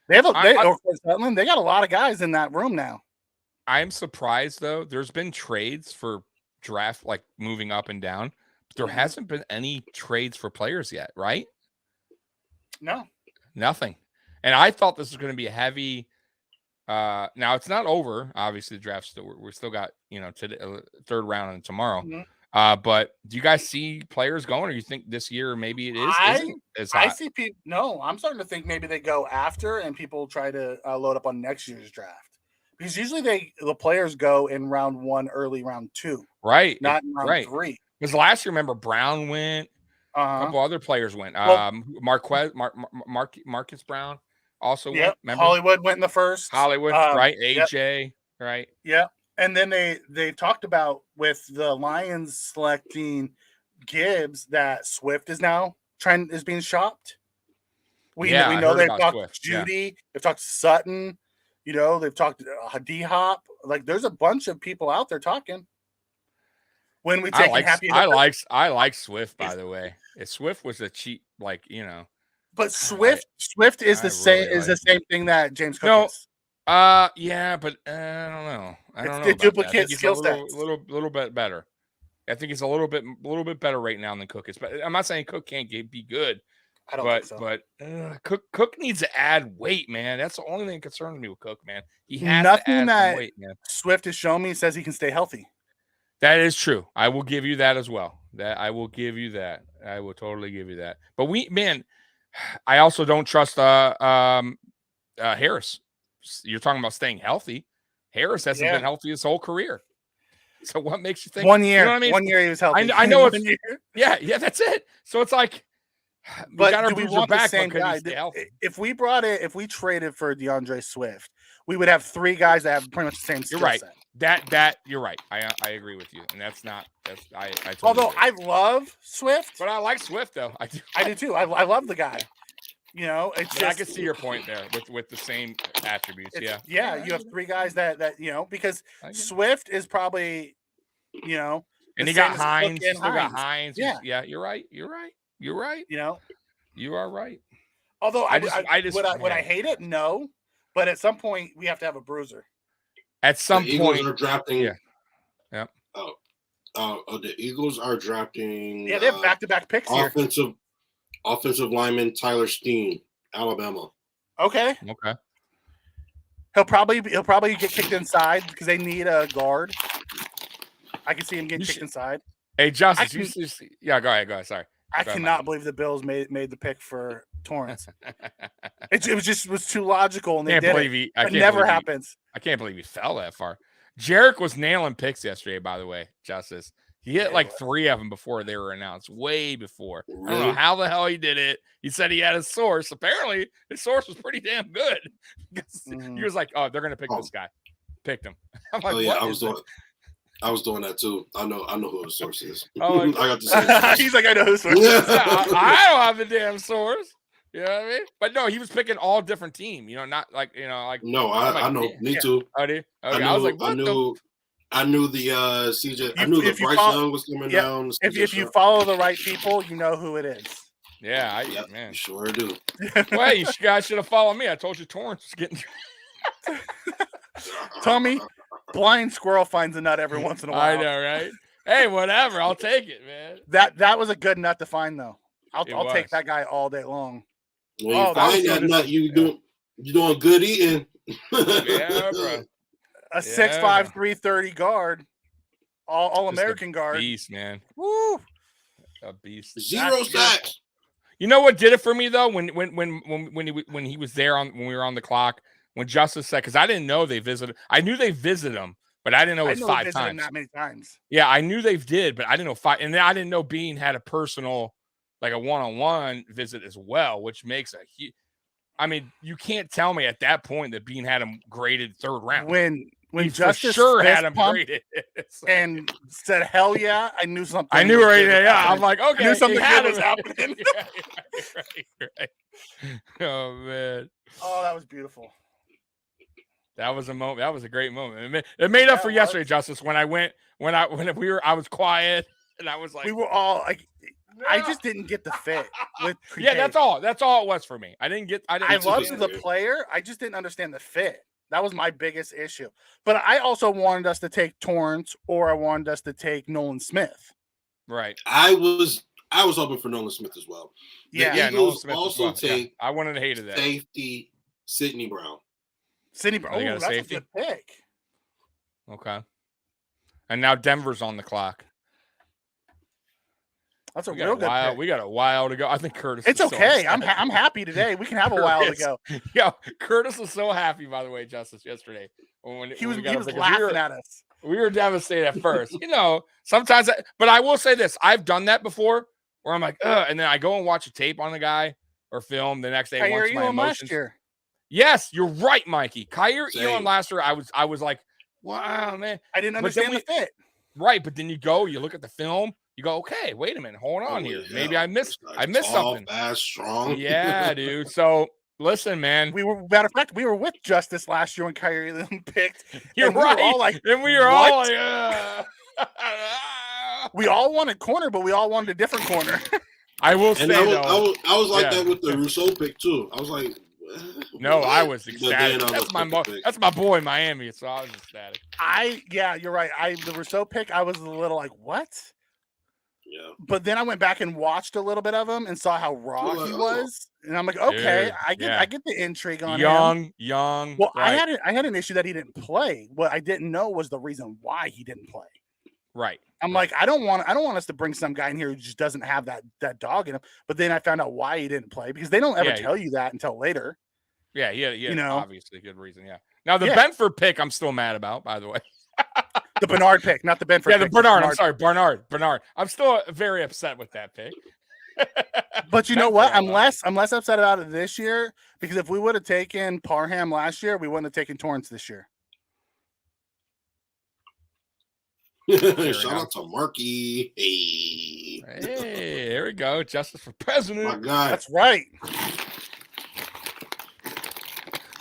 They have or Chris Sutherland. They got a lot of guys in that room now. I'm surprised though. There's been trades for draft, like moving up and down, but there hasn't been any trades for players yet, right? No, nothing. And I thought this was going to be a heavy. Now it's not over. Obviously, the draft's still we still got today, third round and tomorrow. But do you guys see players going, or you think this year maybe it is? I see people. No, I'm starting to think maybe they go after, and people try to load up on next year's draft. Because usually the players go in round 1, early round 2, right? Not in round 3. Because last year, remember Brown went, a couple other players went. Marcus Brown also went. Remember? Hollywood went in the first. Hollywood, right? AJ, right? Yeah, and then they talked about with the Lions selecting Gibbs that Swift is now is being shopped. We know they've talked Judy, they've talked Sutton. They've talked D-Hop. Like, there's a bunch of people out there talking. When we take I like Swift, by the way. If Swift was a cheap, But Swift is the same thing that James Cook is. Yeah, but I don't know. It's the duplicate skill sets. A little bit better. I think he's a little bit better right now than Cook is. But I'm not saying Cook can't be good. I don't think so. But Cook needs to add weight, man. That's the only thing that concerns me with Cook, man. He has nothing to add that weight, man. Swift has shown me says he can stay healthy. That is true. I will give you that as well. I will give you that. I will totally give you that. But I also don't trust Harris. You're talking about staying healthy. Harris hasn't been healthy his whole career. So what makes you think 1 year? You know what I mean? 1 year he was healthy. I know it's yeah, that's it. So it's like, but do we want the same guy? If we traded for DeAndre Swift, we would have 3 guys that have pretty much the same skill set. That you're right. I agree with you, and I totally although agree. I love Swift, but I like Swift though. I do too. I love the guy. It's just, I can see your point there with the same attributes. Yeah. You have 3 guys that because Swift is probably and he got Hines. He still got Hines. Yeah. You're right. You are right. Although would I hate it? No, but at some point we have to have a bruiser. At some point, Eagles are drafting. Yeah. The Eagles are drafting. Yeah, they have back-to-back picks offensive lineman Tyler Steen, Alabama. Okay. He'll probably get kicked inside because they need a guard. I can see him getting kicked inside. Hey, Justice, go ahead. Sorry. I cannot believe the Bills made the pick for Torrance. it was too logical, and they did it. It never happens. I can't believe he fell that far. Jarek was nailing picks yesterday, by the way, Justice. He hit like 3 of them before they were announced, way before. Really? I don't know how the hell he did it. He said he had a source. Apparently, his source was pretty damn good. He was like, "Oh, they're gonna pick this guy." Picked him. I'm like, I was doing that too. I know who the source is. Oh, I got the same. He's like, I know who the source is. I don't have the damn source. You know what I mean? But no, he was picking all different team. Not like No, I know. Me too. Oh, do you? Okay. I was like, I knew the CJ. I knew the Bryce Young was coming down. If you follow the right people, you know who it is. Yeah, man, you sure do. Well, you guys should have followed me. I told you Torrance was getting. Tommy, blind squirrel finds a nut every once in a while. I know, right? Hey, whatever. I'll take it, man. That was a good nut to find, though. I'll take that guy all day long. When you find that nut, you doing good eating. Yeah, bro. A 6'5", 330 guard, all American guard. Beast, man. Woo! A beast. 0 sacks. You know what did it for me though? When he was there when we were on the clock, when Justice said, because I didn't know they visited. I knew they visited him, but I didn't know it was 5 times. That many times. Yeah, I knew they did, but I didn't know 5. And then I didn't know Bean had a personal, like a one-on-one visit as well, which makes a huge. I mean, you can't tell me at that point that Bean had him graded 3rd round. When he Justice sure had him graded and said, "Hell yeah!" I knew something. I knew right there. Yeah, I'm like, okay, I knew something good was happening. Right. Oh man. Oh, that was beautiful. That was a moment. That was a great moment. It made up for yesterday, Justice. When I was quiet and I was like, We were all like, I just didn't get the fit with yeah, Kincaid. that's all. That's all it was for me. I didn't. I loved too, the dude. player. I just didn't understand the fit. That was my biggest issue. But I also wanted us to take Torrance, or I wanted us to take Nolan Smith. Right. I was hoping for Nolan Smith as well. The Yeah, Nolan Eagles Smith as also well. Yeah. take I wouldn't have hated that. safety Sidney Brown. Sidney Brown. They got Oh, a that's safety? a good pick. Okay. And now Denver's on the clock. That's a We real got a good while. pick. We got a while to go. I think Curtis. It's is so okay. upset. I'm happy today. We can have a while to Curtis. go. Yo, Curtis was so happy, by the way, Justice, yesterday. He was we got up because laughing at us. we were devastated at first. Sometimes, but I will say this: I've done that before, where I'm like, ugh, and then I go and watch a tape on the guy or film the next day. Kyrie Once my Elam last emotions. year. Yes, you're right, Mikey. Kyrie Same. Elam last year, I was like, wow, man, I didn't But then understand the fit. right. But then you look at the film, you go, okay, wait a minute, hold on here. Maybe I missed something. Fast, strong. Yeah, dude. So listen, man. Matter of fact, we were with Justice last year when Kyrie Elam picked. You're and we were right. all like, and we were all "What?" like, we all wanted corner, but we all wanted a different corner. I will say And though. I was like Yeah. that with the Rousseau pick too. I was like, No, what? I was But ecstatic. then I That's was my with the pick. that's my boy Miami, so I was ecstatic. Yeah, you're right. The Rousseau pick, I was a little like, what? Yeah. But then I went back and watched a little bit of him and saw how raw Well, he oh. was, and I'm like, okay, Dude, yeah. I get the intrigue on him. Young. Well, right, I had an issue that he didn't play. What I didn't know was the reason why he didn't play. right. I'm like, I don't want us to bring some guy in here who just doesn't have that dog in him. But then I found out why he didn't play, because they don't ever Yeah. tell you that until later. Yeah, You know. obviously good reason. Yeah. Now the Yeah. Benford pick, I'm still mad about, by the way. The Bernard pick, not the Benford. Yeah, the pick, Bernard. I'm sorry, Bernard. I'm still very upset with that pick. But you know what? I'm Benford, less upset about it this year, because if we would have taken Parham last year, we wouldn't have taken Torrance this year. Shout out to Marky. Hey, Hey, there we go. Justice for president. my guy. That's right.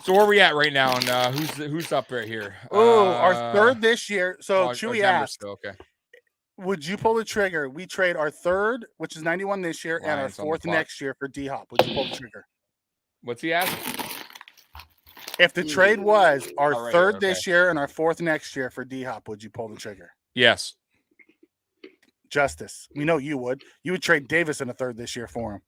So where are we at right now? And who's up right here? Oh, our third this year. So Chewy Denver asked, still, okay. would you pull the trigger? We trade our third, which is 91 this year, and our Lions on the fourth clock. next year for D-Hop. Would you pull the trigger? What's he asking? If the trade was our Oh, right third here, this year and our fourth next year for D-Hop, would you pull the trigger? Yes. Justice. We know you would. You would trade Davis in a third this year for him.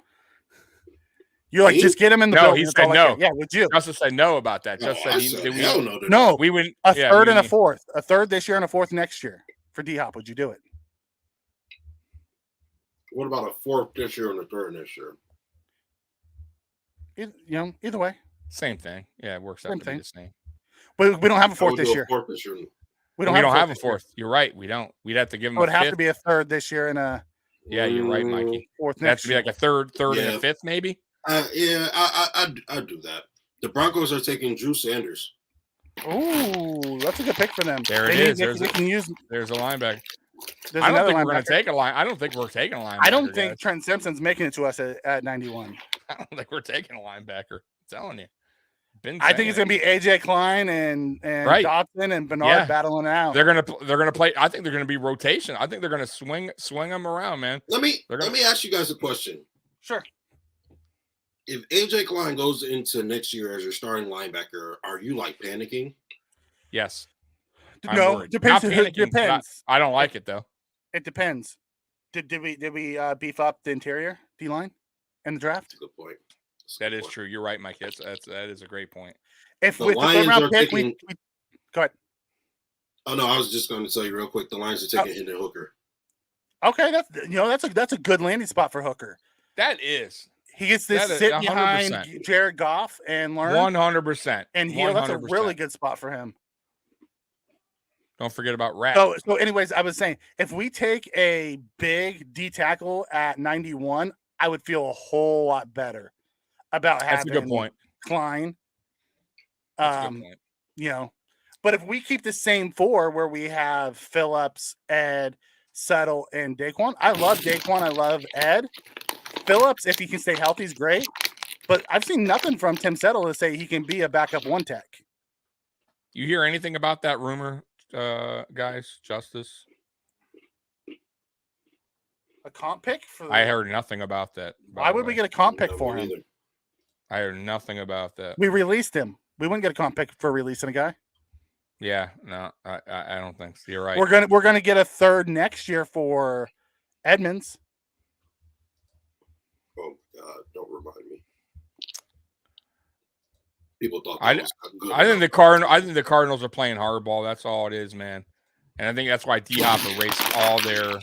You're like, Me? just get him in the No, building. he That's said all I no. care. Yeah, would you? Justice said no about that. No, Just said I he, said we, hell no. to No, we wouldn't. a yeah, third we and a need- fourth. A third this year and a fourth next year for D-Hop. Would you do it? What about a fourth this year and a third next year? Either way. Same thing. Yeah, it works out Same to thing. be the same. But we don't have a I fourth would do this a year. fourth this year. We We don't have a this year. fourth. You're right. We don't. We'd have to give him It would a have fifth. to be a third this year and a Yeah, you're right, Mikey. fourth It has next to be year. like a third and Yeah. a fifth, maybe. Yeah, I'd do that. The Broncos are taking Drew Sanders. Ooh, that's a good pick for them. There it They need- is. They, There's they a- can use. There's a linebacker. There's I don't another think we're going linebacker. to take a line. I don't think we're taking a linebacker. I don't think guys. Trent Simpson's making it to us at 91. I don't think we're taking a linebacker. I'm telling you. I think it's going to be AJ Klein and Right. Dotson and Bernard Yeah. battling it out. They're gonna play. I think they're gonna be rotation. I think they're gonna swing them around, man. Let me They're gonna- let me ask you guys a question. Sure. If AJ Klein goes into next year as your starting linebacker, are you like panicking? Yes. I'm No, worried. depends. Not It panicking, but depends. I don't like it though. It depends. Did we beef up the interior D line in the draft? That's a good point. That's a That good is point. true. You're right, Mike. That is a great point. If The with the Lions third round are pick, taking- we go ahead. Oh no, I was just going to tell you real quick. The Lions are taking Hendon Hooker. Okay, that's a good landing spot for Hooker. That is He gets to That is sit 100%. behind Jared Goff and learn 100%. and heal. That's a 100%. really good spot for him. Don't forget about Rat. So anyways, I was saying, if we take a big D tackle at 91, I would feel a whole lot better about That's a having good point. Klein. That's a good point. But if we keep the same four where we have Phillips, Ed, Settle, and Daquan, I love Daquan. I love Ed. Phillips, if he can stay healthy, is great. But I've seen nothing from Tim Settle to say he can be a backup one tech. You hear anything about that rumor, guys? Justice? A comp pick for. I heard nothing about that. Why would we get a comp pick for him? Either. I heard nothing about that. We released him. We wouldn't get a comp pick for releasing a guy. Yeah, no, I don't think so. You're right. We're gonna get a third next year for Edmonds. Oh God, don't remind me. People thought I that was good. I think the Cardinals are playing hardball. That's all it is, man. And I think that's why D Hop erased all their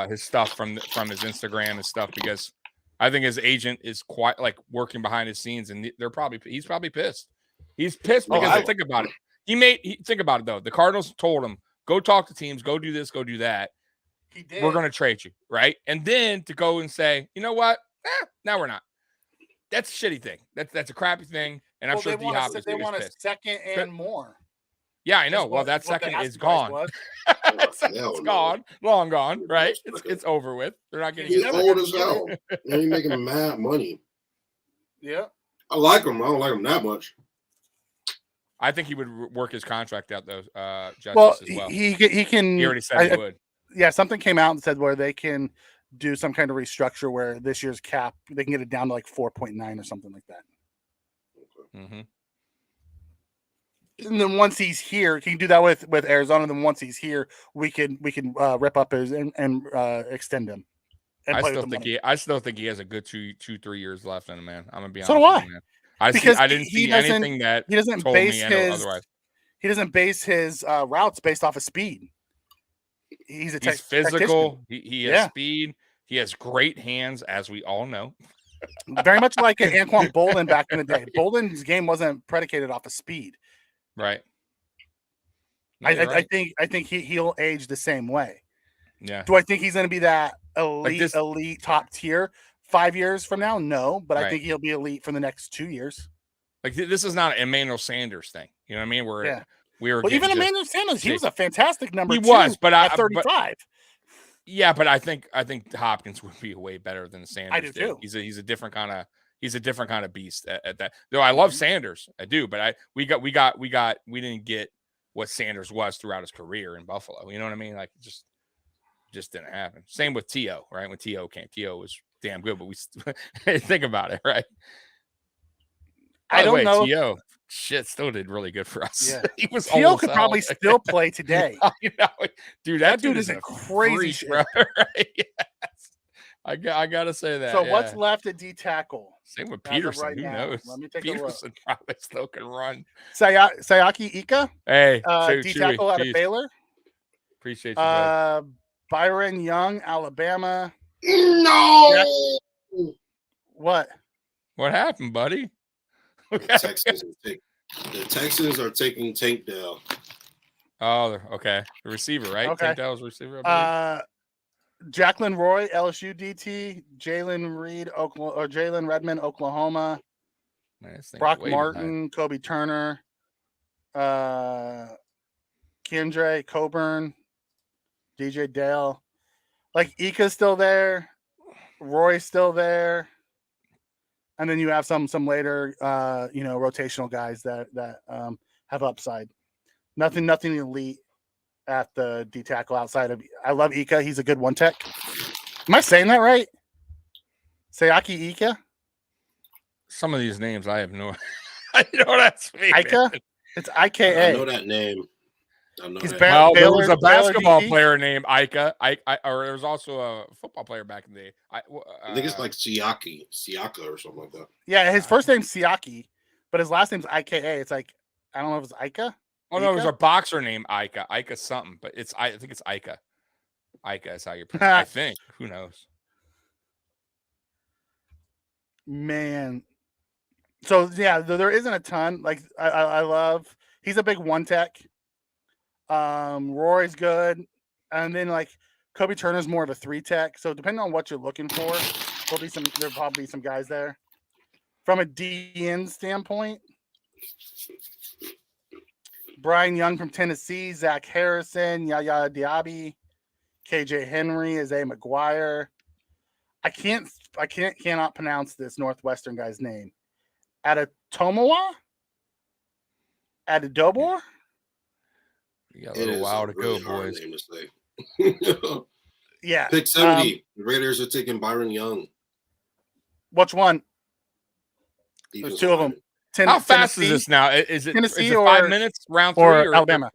his stuff from his Instagram and stuff, because I think his agent is quite like working behind his scenes, and he's probably pissed. He's pissed because think about it. Think about it though. The Cardinals told him, go talk to teams, go do this, go do that. He did. We're going to trade you, right? And then to go and say, you know what? Now we're not. That's a shitty thing. That's a crappy thing. And I'm sure D-Hop is they want a pissed. second and more. Yeah, I know. Well, that second is gone. It's gone. Long gone, right? It's over with. They're not getting He's old as hell. And he's making mad money. Yeah. I like him. I don't like him that much. I think he would work his contract out, though, Justice, Well, as well. he can. He already said he would. Yeah, something came out and said where they can do some kind of restructure where this year's cap, they can get it down to like 4.9 or something like that. Mm-hmm. And then once he's here, he can do that with Arizona. Then once he's here, we can rip up his and extend him. And I still think he has a good 2-3 years left in him, man. I'm gonna be honest. So do I. With you, man. I didn't see anything that he doesn't told base me his otherwise. He doesn't base his routes based off of speed. He's physical. He has speed. He has great hands, as we all know. Very much like an Anquan Bolden back in the day. Bolden's game wasn't predicated off of speed. Right. No, I think he'll age the same way. Yeah. Do I think he's going to be that elite top tier 5 years from now? No, but I think he'll be elite for the next 2 years. Like this is not an Emmanuel Sanders thing. You know what I mean? Even Emmanuel Sanders, he was a fantastic number. He was, but at 35. But I think Hopkins would be way better than Sanders. I do too. He's a different kind of beast at that. Though I love Sanders, I do, but we didn't get what Sanders was throughout his career in Buffalo. You know what I mean? Like just didn't happen. Same with T.O., right? When T.O. came, T.O. was damn good, but we think about it, right? I don't know. T.O. still did really good for us. Yeah. He was T.O. could probably still play today. Dude, that dude is a crazy freak, bro. Right? Yes. I gotta say that. So what's left at D tackle? Same with Peterson. Who knows? Let me take Peterson probably still can run. Sayaki Ika. Hey, D tackle out of Baylor. Appreciate you. Bud. Byron Young, Alabama. No. What happened, buddy? The Texans are taking Tank Dell. Oh, okay. The receiver, right? Okay. Tank Dell's receiver. Jacqueline Roy, LSU DT. Jalen Redmond, Oklahoma. Man, Brock Martin, Kobe Turner. Kendra Coburn, DJ Dale. Like Ika's still there. Roy's still there. And then you have some later, rotational guys that have upside. Nothing elite at the D tackle outside of. I love Ika. He's a good one tech. Am I saying that right? Sayaki Ika. Some of these names I have no. I know that's me. Ika. It's IKA. I know that name. There was a basketball player named Ika. Or there was also a football player back in the day. I think it's like Siaka or something like that. Yeah, his first name's Siaki, but his last name's IKA. It's like I don't know if it's Ika. Oh no, there's a boxer named Ika something, but I think it's Ika. Ika is how you pronounce it. I think. Who knows? Man. So yeah, there isn't a ton. Like I love. He's a big one tech. Roy's good, and then like Kobe Turner's more of a 3 tech. So depending on what you're looking for, there'll probably be some guys there. From a DN standpoint, Brian Young from Tennessee, Zach Harrison, Yaya Diaby, KJ Henry, Isaiah McGuire. I cannot pronounce this Northwestern guy's name. Adetomowa? Adidobor? You got a It little is while a to really go, hard boys. name to say. Yeah. Pick 70. The Raiders are taking Byron Young. Which one? There's defensive two of them. lineman. How fast is Tennessee? this now? Is it Tennessee 5 or- minutes round 3 or Alabama?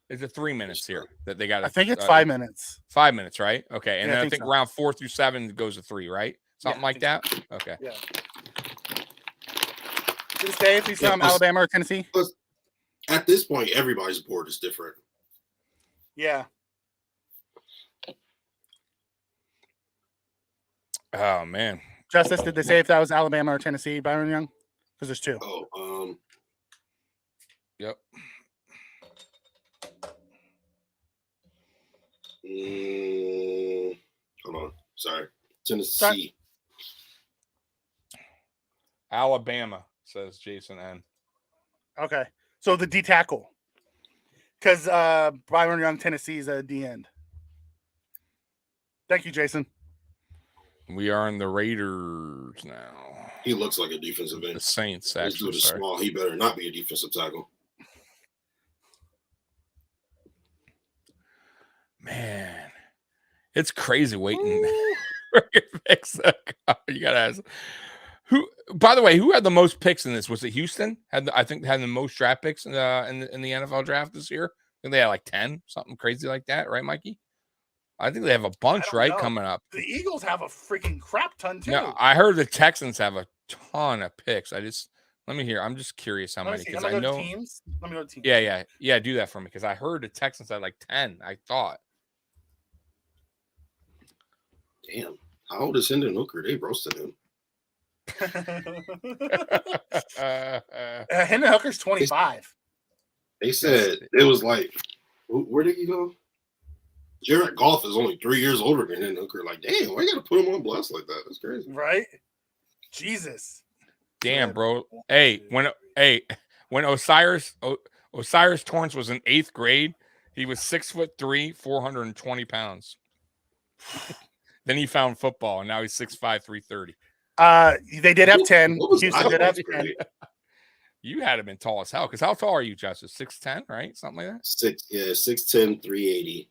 Is it 3 minutes here that they got? I think it's 5 minutes. 5 minutes, right? Okay, and Yeah, I then I think think so. round 4 through 7 goes to 3, right? Something Yeah, I like that. Okay. Yeah. Did it say if he's Yeah, from plus- Alabama or Tennessee? At this point, everybody's board is different. Yeah. Oh man. Justice, did they say if that was Alabama or Tennessee, Byron Young? Because there's two. Oh, Yep. hold on. Sorry. Tennessee. Alabama, says Jason N. Okay. So the D tackle. Because Byron Young, Tennessee is a D end. Thank you, Jason. We are in the Raiders now. He looks like a defensive The end. Saints, This actually. dude is Sorry. small. He better not be a defensive tackle. Man, it's crazy waiting for your picks. You gotta ask. Who? By the way, who had the most picks in this? Was it Houston? I think had the most draft picks in the NFL draft this year. I think they had like 10, something crazy like that, right, Mikey? I think they have a bunch, don't right, know. coming up. The Eagles have a freaking crap ton, too. No, I heard the Texans have a ton of picks. Let me hear. I'm just curious how Let me many see. because Let me I go to know. teams. Let me go to teams. Yeah. Do that for me because I heard the Texans had like 10. I thought. Damn. How old is Hendon Hooker? They roasted him. Hendon Hooker's 25. They said it was like, where did he go? Jared Goff is only 3 years older than Hendon Hooker. Like, damn, why you gotta put him on blast like that? That's crazy. Right? Jesus. Damn, bro. Hey, when Osiris Torrance was in 8th grade, he was 6'3", 420 pounds. Then he found football, and now he's 6'5", 330. They did have 10. What was Houston that? did have That's 10. great. You had him in tall as hell. Because how tall are you, Justice? 6'10", right? Something like that. 6'10", 380.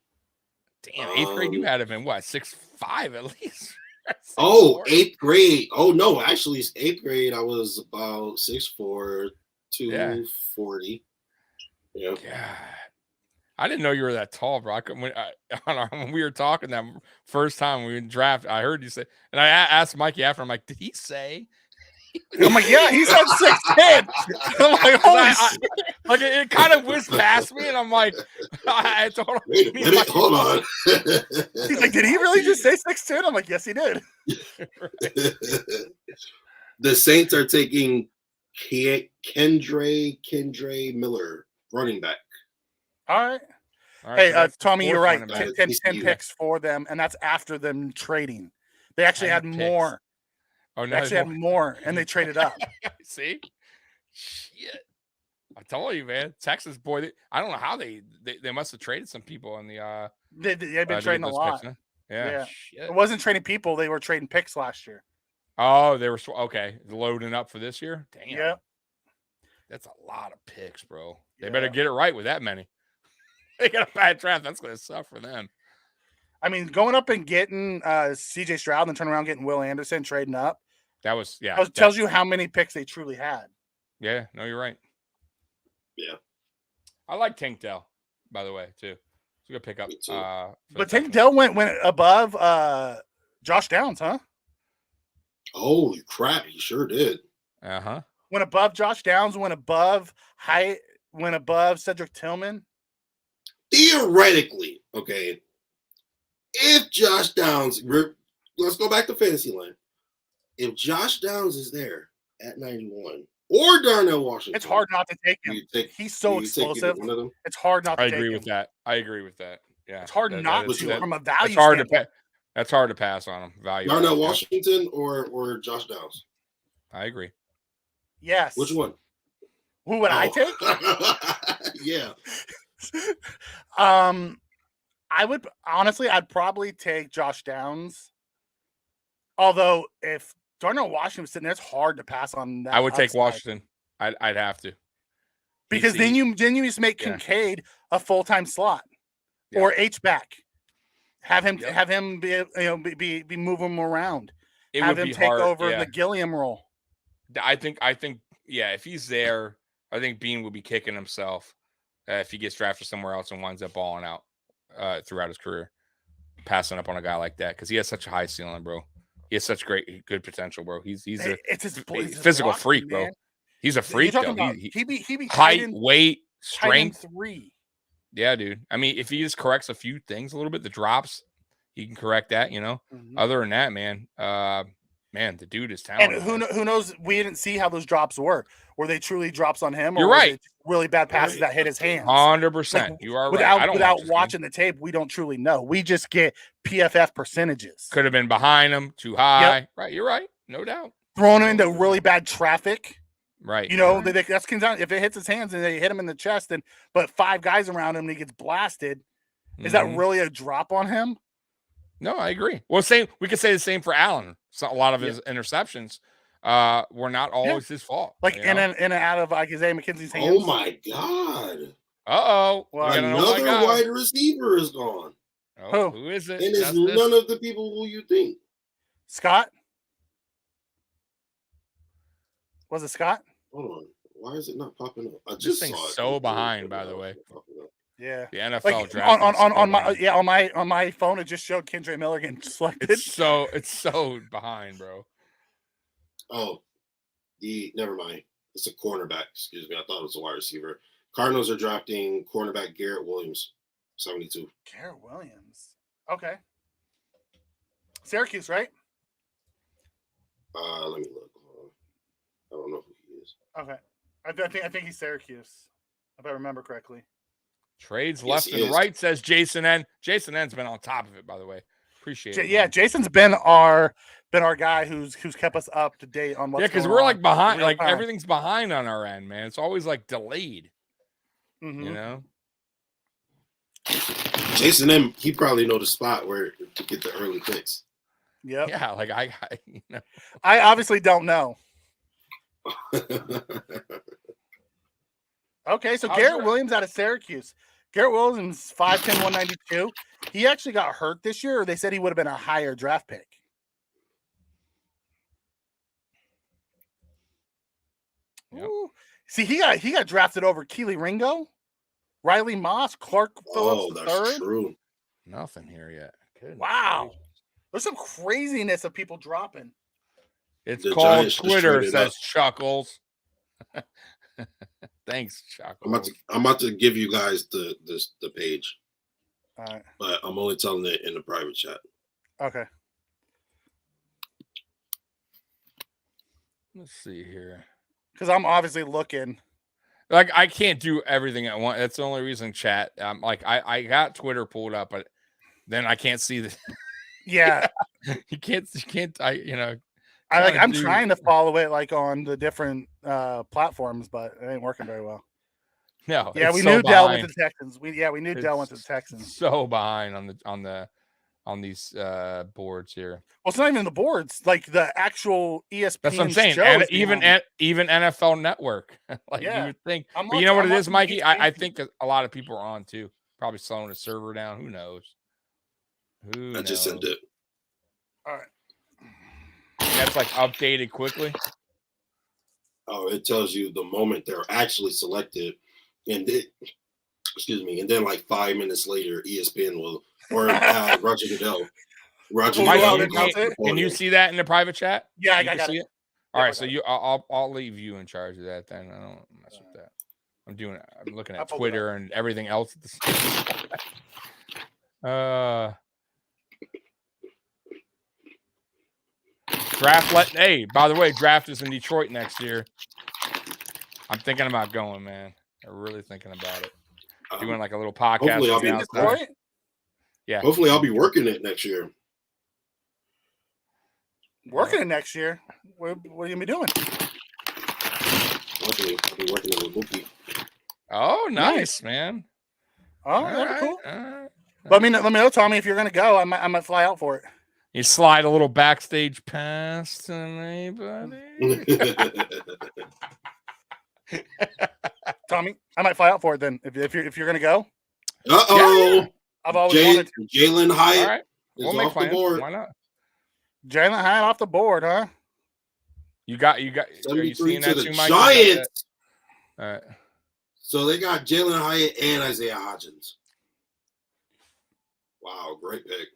Damn, 8th grade, you had him in what? 6'5" at least. Oh, 6'4". 8th grade. Oh no, actually, 8th grade. I was about 6'4", 240. Yeah. God. I didn't know you were that tall, bro. When we were talking that first time we were in draft, I heard you say, and I asked Mikey after. I'm like, did he say? I'm like, yeah, he said 6'10". I'm like, holy shit. Like it kind of whizzed past me, and I'm like, I told him. Wait a minute, hold on. He's like, did he really just say 6'10"? I'm like, yes, he did. The Saints are taking Kendre Miller, running back. All right. All right, Hey, so that's the Tommy, you're fourth right. running back. 10 TCU. picks for them, and that's after them trading. They actually 10 had picks. more. Oh They no, actually had more, and they traded up. See, shit. I told you, man. Texas boy. I don't know how they must have traded some people in the. They've been to get trading a those lot. picks, huh? Yeah. Yeah. Shit. It wasn't trading people; they were trading picks last year. Oh, they were okay. Loading up for this year. Damn. Yeah. That's a lot of picks, bro. They Yeah. better get it right with that many. They got a bad draft. That's going to suck for them. I mean, going up and getting CJ Stroud and turning around getting Will Anderson, trading up, That was tells you how many picks they truly had. Yeah, no, you're right. Yeah. I like Tank Dell, by the way, too. It's a good pickup. Me too. For But the Tank Texans. Dell went above Josh Downs, huh? Holy crap, he sure did. Uh-huh. Went above Josh Downs, went above Cedric Tillman. Theoretically, okay, if Josh Downs, let's go back to fantasy land. If Josh Downs is there at 91 or Darnell Washington, It's hard not to take do him. you take- He's so do you take either explosive. one of them? It's hard not to I take agree him. with that. I agree with that. Yeah. It's hard not Which to one? from a value That's hard to standpoint. That's hard to pass on him. Value. Darnell Yeah, Washington or Josh Downs? I agree. Yes. Which one? Who would I take? Yeah. I would honestly, I'd probably take Josh Downs. Although if Darnell Washington was sitting there, it's hard to pass on that. I would take upside. Washington. I'd have to. Because then you just make Yeah. Kincaid a full-time slot or H back. Have him be moving him around. It Have would him be take hard. over Yeah. the Gilliam role. I think, yeah, if he's there, I think Bean would be kicking himself if he gets drafted somewhere else and winds up balling out throughout his career, passing up on a guy like that because he has such a high ceiling, bro. He has such good potential, bro. He's a It's his physical blocking, freak, bro. man. He's a You're freak, talking though. about he be Height, tight end, weight, tight end strength. 3. Yeah, dude. I mean, if he just corrects a few things a little bit, the drops, he can correct that. Mhm. Other than that, man, the dude is talented. And who knows? We didn't see how those drops were. Were they truly drops on him? Or You're was right. it really bad passes that hit his hands? 100%. You are right. I don't without watch this watching the tape, we don't truly know. We just get PFF percentages. Could have been behind him, too high. Right. You're right. No doubt. Thrown him into really bad traffic. Right. That's if it hits his hands and they hit him in the chest, but 5 guys around him and he gets blasted. Is that Mhm. really a drop on him? No, I agree. Well, we could say the same for Allen. So a lot of his interceptions were not always his fault. Like in and out of Isaiah McKenzie's hands. Oh my God! Uh-oh. Another wide receiver is gone. Oh, who is it? And it's none of the people who you think. Scott? Was it Scott? Hold on. Why is it not popping up? I This just thing's saw it. so behind, by the way. Yeah. The NFL Like, draft on my phone, it just showed Kendra Milligan selected. it's so behind, bro. Oh, never mind. It's a cornerback. Excuse me. I thought it was a wide receiver. Cardinals are drafting cornerback Garrett Williams, 72. Garrett Williams. Okay. Syracuse, right? Let me look. I don't know who he is. Okay. I think he's Syracuse, if I remember correctly. Trades Yes, left he and is. right, says Jason N. Jason N's been on top of it, by the way. Appreciate it. Yeah, man. Jason's been our guy who's kept us up to date on what's because going we're on like behind, real like time. everything's behind on our end, man. It's always like delayed, Mhm. you know. Jason M. He probably know the spot where to get the early picks. Yep. Yeah, like I I obviously don't know. Okay, so How's Garrett your- Williams out of Syracuse. Garrett Williams, 5'10", 192. He actually got hurt this year, or they said he would have been a higher draft pick. Yep. Ooh. See, he got drafted over Keely Ringo, Riley Moss, Clark Oh, Phillips that's III. true. nothing here yet. Goodness Wow. gracious. There's some craziness of people dropping. It's The called Giants just Twitter, traded says up. Chuckles. Thanks, Chuckles. I'm about to give you guys the page, All right. but I'm only telling it in the private chat. Okay. Let's see here. Because I'm obviously looking. Like I can't do everything at once. That's the only reason. Chat. Like I got Twitter pulled up, but then I can't see the. Yeah. you can't. I'm do- trying to follow it like on the different platforms, but it ain't working very well. No. Yeah, it's we so knew Dell behind. went to the Texans. We knew Dell went to the It's Texans. So behind on these boards here. Well, it's not even the boards, like the actual ESPN. That's what I'm saying. shows And even behind it. even NFL Network. Like Yeah. you would think. I'm But you know what watching- it I'm is, watching Mikey? I ESPN. think a lot of people are on too. Probably slowing the server down. Who knows? Who I just sent knows? it. All right. That's like updated quickly. Oh, it tells you the moment they're actually selected, and then like 5 minutes later, ESPN will or Roger Goodell. Roger Mike, Goodell. you announce Can you see that in the private chat? Yeah, You I can got see it. it. All Yeah, right, I so got I'll leave you in charge of that then. I don't mess with that. I'm looking I at pulled it Twitter and everything else at the same time. Hey, by the way, draft is in Detroit next year. I'm thinking about going, man. I'm really thinking about it. Doing like a little podcast. Hopefully I'll from be the in outside. Detroit? Yeah. Hopefully, I'll be working it next year. Working it next year. What are you gonna be doing? Hopefully, I'll be working it with Mookie. Oh, nice, man. Oh, All that'd be right, cool. all right. Let me know, Tommy, if you're gonna go. I might fly out for it. You slide a little backstage pass to me, buddy. Tommy, I might fly out for it then. If you're gonna go, Uh-oh. I've always wanted to. Jalen All Hyatt right. is We'll make off the plans. board. Why not? Jalen Hyatt off the board, huh? You got. Are you 73 seeing to that the too, Mike? Giants. All right. So they got Jalen Hyatt and Isaiah Hodgins. Wow, great pick.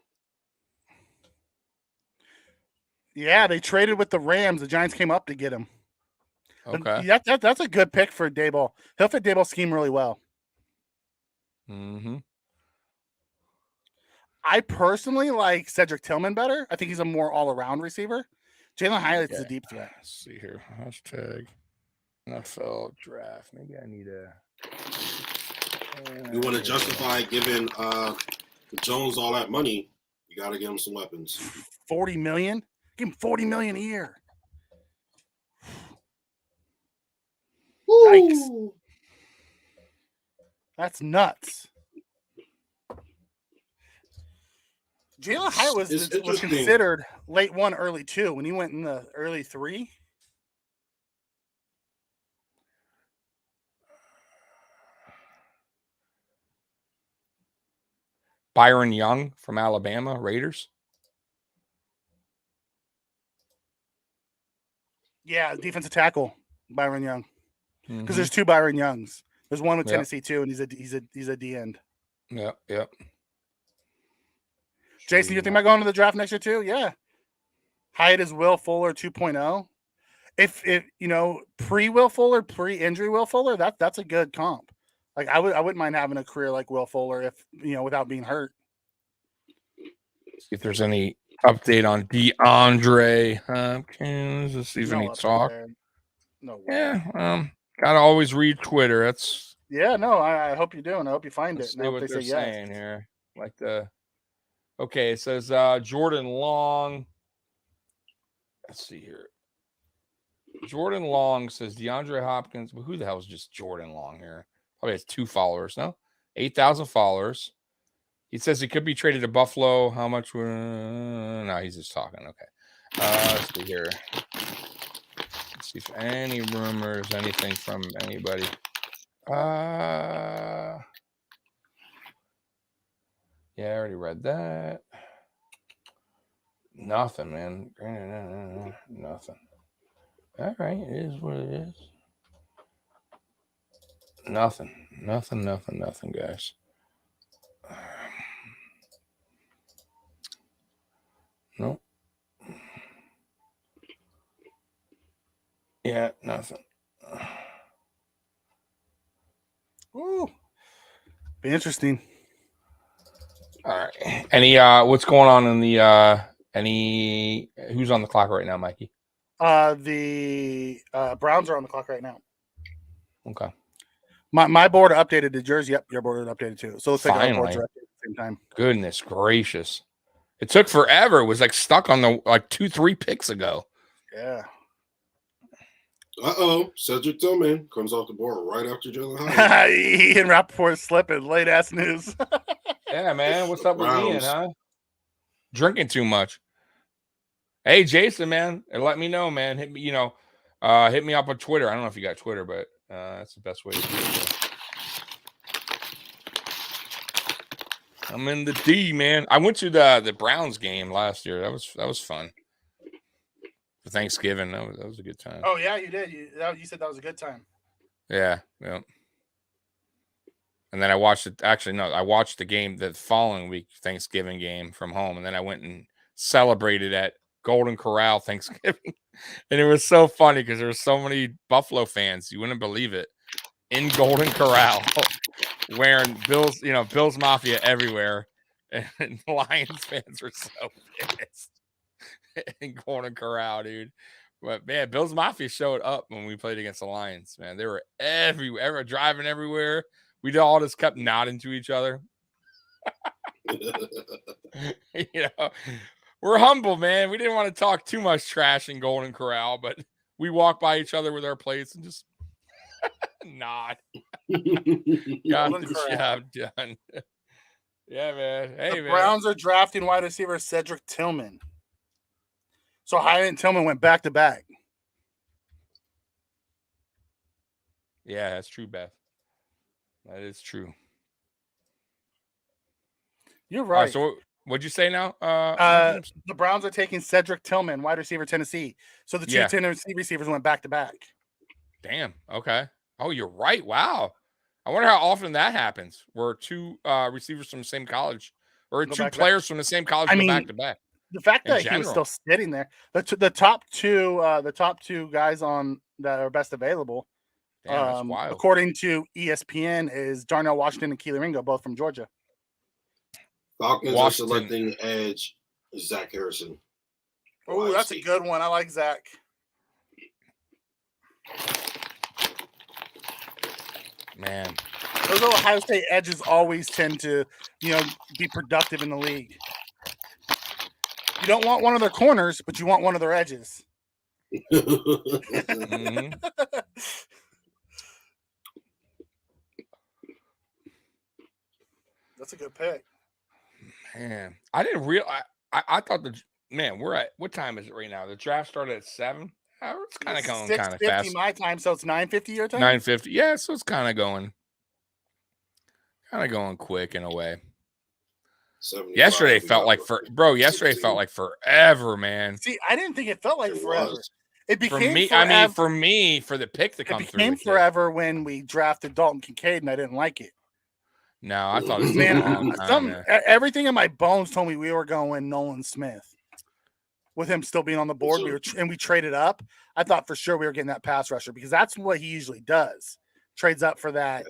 Yeah, they traded with the Rams. The Giants came up to get him. Okay. Yeah, that's a good pick for Daboll. He'll fit Daboll's scheme really well. Mm-hmm. I personally like Cedric Tillman better. I think he's a more all-around receiver. Jalen Hyatt's a deep threat. Let's see here. Hashtag NFL draft. Maybe I need a. You want to justify giving Jones all that money, you got to give him some weapons. $40 million? Give him $40 million a year. Yikes. That's nuts. Jalen Hyatt was interesting. considered late 1, early 2 when he went in the early 3. Byron Young from Alabama Raiders. Yeah, defensive tackle Byron Young. Mm-hmm. Because there's 2 Byron Youngs. There's one with Yep. Tennessee too, and he's a D end. Yep. Jason, you think about going to the draft next year too? Yeah. Hyatt is Will Fuller 2.0. If pre Will Fuller, pre-injury Will Fuller, that's a good comp. Like I wouldn't mind having a career like Will Fuller if without being hurt. See if there's any update on DeAndre Hopkins. Let's see if any No update talk. there. No way. Yeah, gotta always read Twitter. That's Yeah, no, I hope you do, and I hope you find let's it. see And I hope what they they're say yes. saying here. Like okay, it says Jordan Long. Let's see here. Jordan Long says DeAndre Hopkins. But who the hell is just Jordan Long here? Probably has 2 followers. No, 8,000 followers. He says he could be traded to Buffalo. How much? No, he's just talking. Okay. Let's see here. Let's see if any rumors, anything from anybody. Yeah, I already read that. Nothing, man. Nothing. All right, it is what it is. Nothing, guys. Nope. Yeah, nothing. Ooh, be interesting. All right. Any what's going on in the who's on the clock right now, Mikey? The Browns are on the clock right now. Okay. My board updated the jersey. Yep, your board is updated too. So let's take our boards Finally. are updated at the same time. Goodness gracious. It took forever. It was like stuck on the 2-3 picks ago. Yeah. Cedric Tillman comes off the board right after Jalen Hyatt. Ian Rappaport slipping. Late ass news. Yeah, man. What's up with Browns. Ian, huh? Drinking too much. Hey, Jason, man. Let me know, man. Hit me, hit me up on Twitter. I don't know if you got Twitter, but that's the best way to do it. I'm in the D, man. I went to the Browns game last year. That was fun. For Thanksgiving, that was a good time. Oh yeah, you did. You said that was a good time. Yeah. And then I watched it. Actually, no, I watched the game the following week, Thanksgiving game from home, and then I went and celebrated at Golden Corral Thanksgiving, and it was so funny because there were so many Buffalo fans. You wouldn't believe it. In Golden Corral, wearing Bills Mafia everywhere, and Lions fans were so pissed in Golden Corral, dude. But man, Bills Mafia showed up when we played against the Lions. Man, they were everywhere, driving everywhere. We all just kept nodding to each other. We're humble, man. We didn't want to talk too much trash in Golden Corral, but we walked by each other with our plates and just nod. Got the job done. Yeah, man. Hey, the Browns are drafting wide receiver Cedric Tillman. So Hyatt and Tillman went back to back. Yeah, that's true, Beth. That is true. You're right. So what'd you say now? The Browns are taking Cedric Tillman, wide receiver, Tennessee. So the two Yeah. Tennessee receivers went back to back. Damn. Okay. Oh, you're right. Wow. I wonder how often that happens, where two receivers from the same college or Go two back to back. players from the same college go back to back. The fact In that he was general. still sitting there, the top two guys on that are best available, Damn, that's wild. according to ESPN, is Darnell Washington and Keely Ringo, both from Georgia. Falcons Washington. are selecting edge Zach Harrison. Oh, Ohio that's State. a good one. I like Zach. Man. Those Ohio State edges always tend to, be productive in the league. You don't want one of their corners, but you want one of their edges. Mhm. That's a good pick. Man, I didn't realize. I thought we're at, what time is it right now? The draft started at 7. It's kind of going kind of 6:50 fast. my time, so it's 9:50 your time. 9:50. Yeah, so it's kind of going quick in a way. Yesterday felt like yesterday felt like forever, man. See, I didn't think it felt like forever. It For became me, forever. for me, for the pick to come It through. became with it. forever when we drafted Dalton Kincaid, and I didn't like it. No, I thought it was Man, a long time. everything in my bones told me we were going Nolan Smith. With him still being on the board, we traded up. I thought for sure we were getting that pass rusher because that's what he usually does. Trades up for that,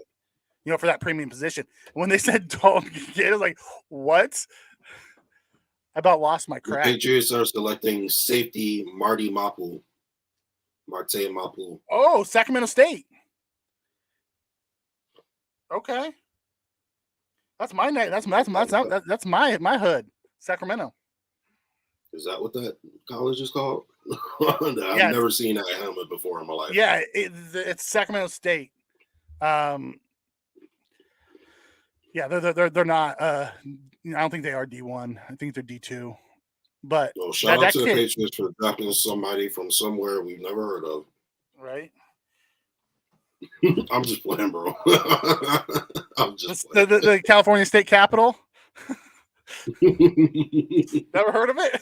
for that premium position. When they said Dalton Kincaid, I was like, what? I about lost my The crap. Patriots are selecting safety Marte Mapu. Oh, Sacramento State. Okay. That's my name. That's my hood. Sacramento. Is that what that college is called? I've never seen that helmet before in my life. Yeah, it's Sacramento State. Yeah, they're not. I don't think they are D1. I think they're D2. But Well, shout out to the Patriots for drafting somebody from somewhere we've never heard of. Right. I'm just playing, bro. I'm just the California State Capitol. Never heard of it?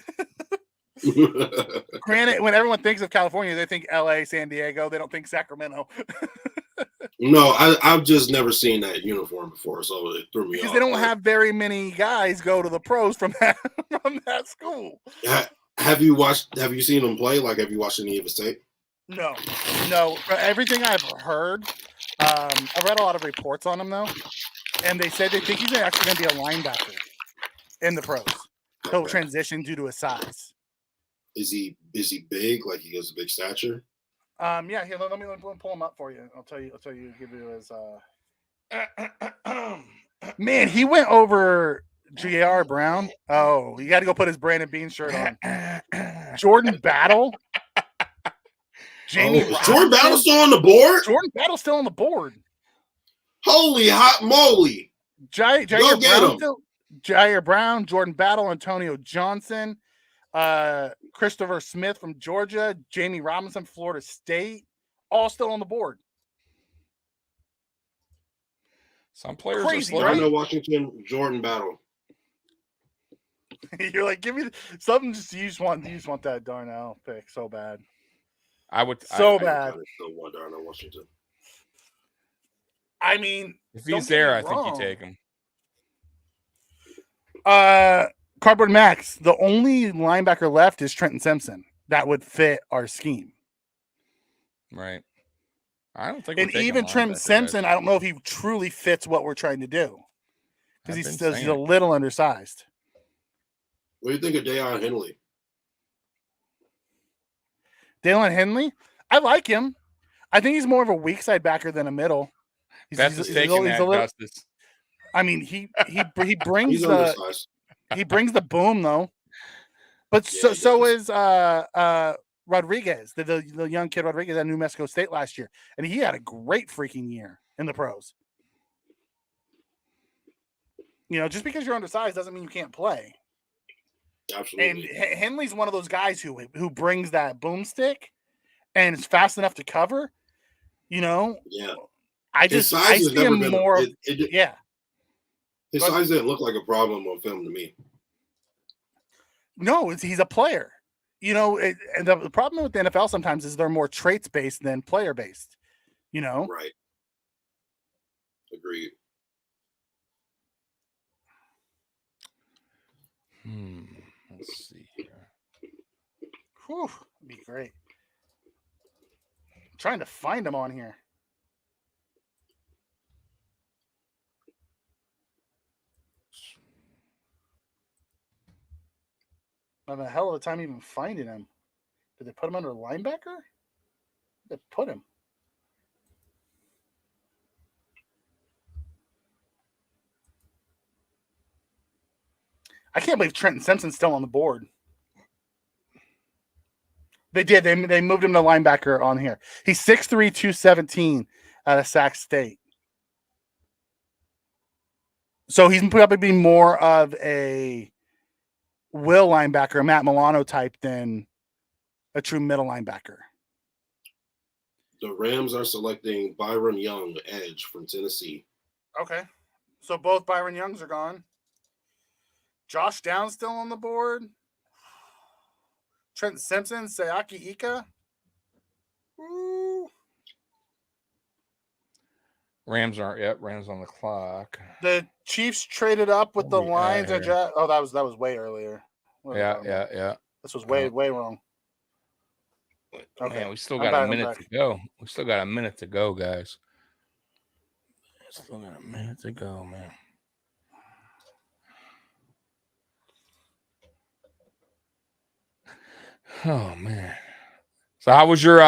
Granted, when everyone thinks of California, they think LA, San Diego. They don't think Sacramento. No, I've just never seen that uniform before, so it threw me off. Because they don't have very many guys go to the pros from that school. Have you seen them play? Like, have you watched any of his tape? No. Everything I've heard, I've read a lot of reports on him though, and they said they think he's actually going to be a linebacker in the pros. He'll transition due to his size. Is he big? Like he has a big stature? Yeah. Here, let me pull him up for you. I'll tell you. Give you his. Man, he went over J.R. Brown. Oh, you got to go put his Brandon Bean shirt on. Jordan Battle. Is Jordan Battle still on the board? Jordan Battle's still on the board. Holy hot moly! Jair Brown, Jordan Battle, Antonio Johnson, Christopher Smith from Georgia, Jamie Robinson, Florida State, all still on the board. Some players Crazy, are right? Darnell Washington, Jordan Battle. You're like, give me something. You just want that Darnell pick so bad. I would bad. I still want Darnell Washington. I mean, if he's there, I think you take him. Cardboard Max. The only linebacker left is Trenton Simpson. That would fit our scheme, right? I don't think. And even Trenton Simpson, I don't know if he truly fits what we're trying to do because he's a little undersized. What do you think of Deion Henley? Dalen Henley, I like him. I think he's more of a weak side backer than a middle. He's a little. I mean, he brings he brings the boom though. But so is Rodriguez, the young kid Rodriguez at New Mexico State last year, and he had a great freaking year in the pros. Just because you're undersized doesn't mean you can't play. Absolutely. And Henley's one of those guys who brings that boomstick and is fast enough to cover. You know, Yeah. I His just size I has see never him been more. his But- size didn't look like a problem on film to me. No, he's a player. You know, and the problem with the NFL sometimes is they're more traits based than player based. You know, Right. Agreed. Let's see here. Whew, that'd be great. I'm trying to find him on here. I'm having a hell of a time even finding him. Did they put him under linebacker? They put him. I can't believe Trenton Simpson's still on the board. They did. They moved him to linebacker on here. He's 6'3", 217 out of Sac State. So he's probably be more of a will linebacker, a Matt Milano type than a true middle linebacker. The Rams are selecting Byron Young, edge from Tennessee. Okay. So both Byron Youngs are gone. Josh Downs still on the board. Trent Simpson, Sayaki Ika. Ooh. Rams aren't yet. Rams on the clock. The Chiefs traded up with the Where we at Lions. here? That was way earlier. What Yeah, are we talking about? yeah. This was way wrong. Okay. Man, we still I'm got back, a I'm minute back. to go. We still got a minute to go, guys. Still got a minute to go, man. Oh man. So how was your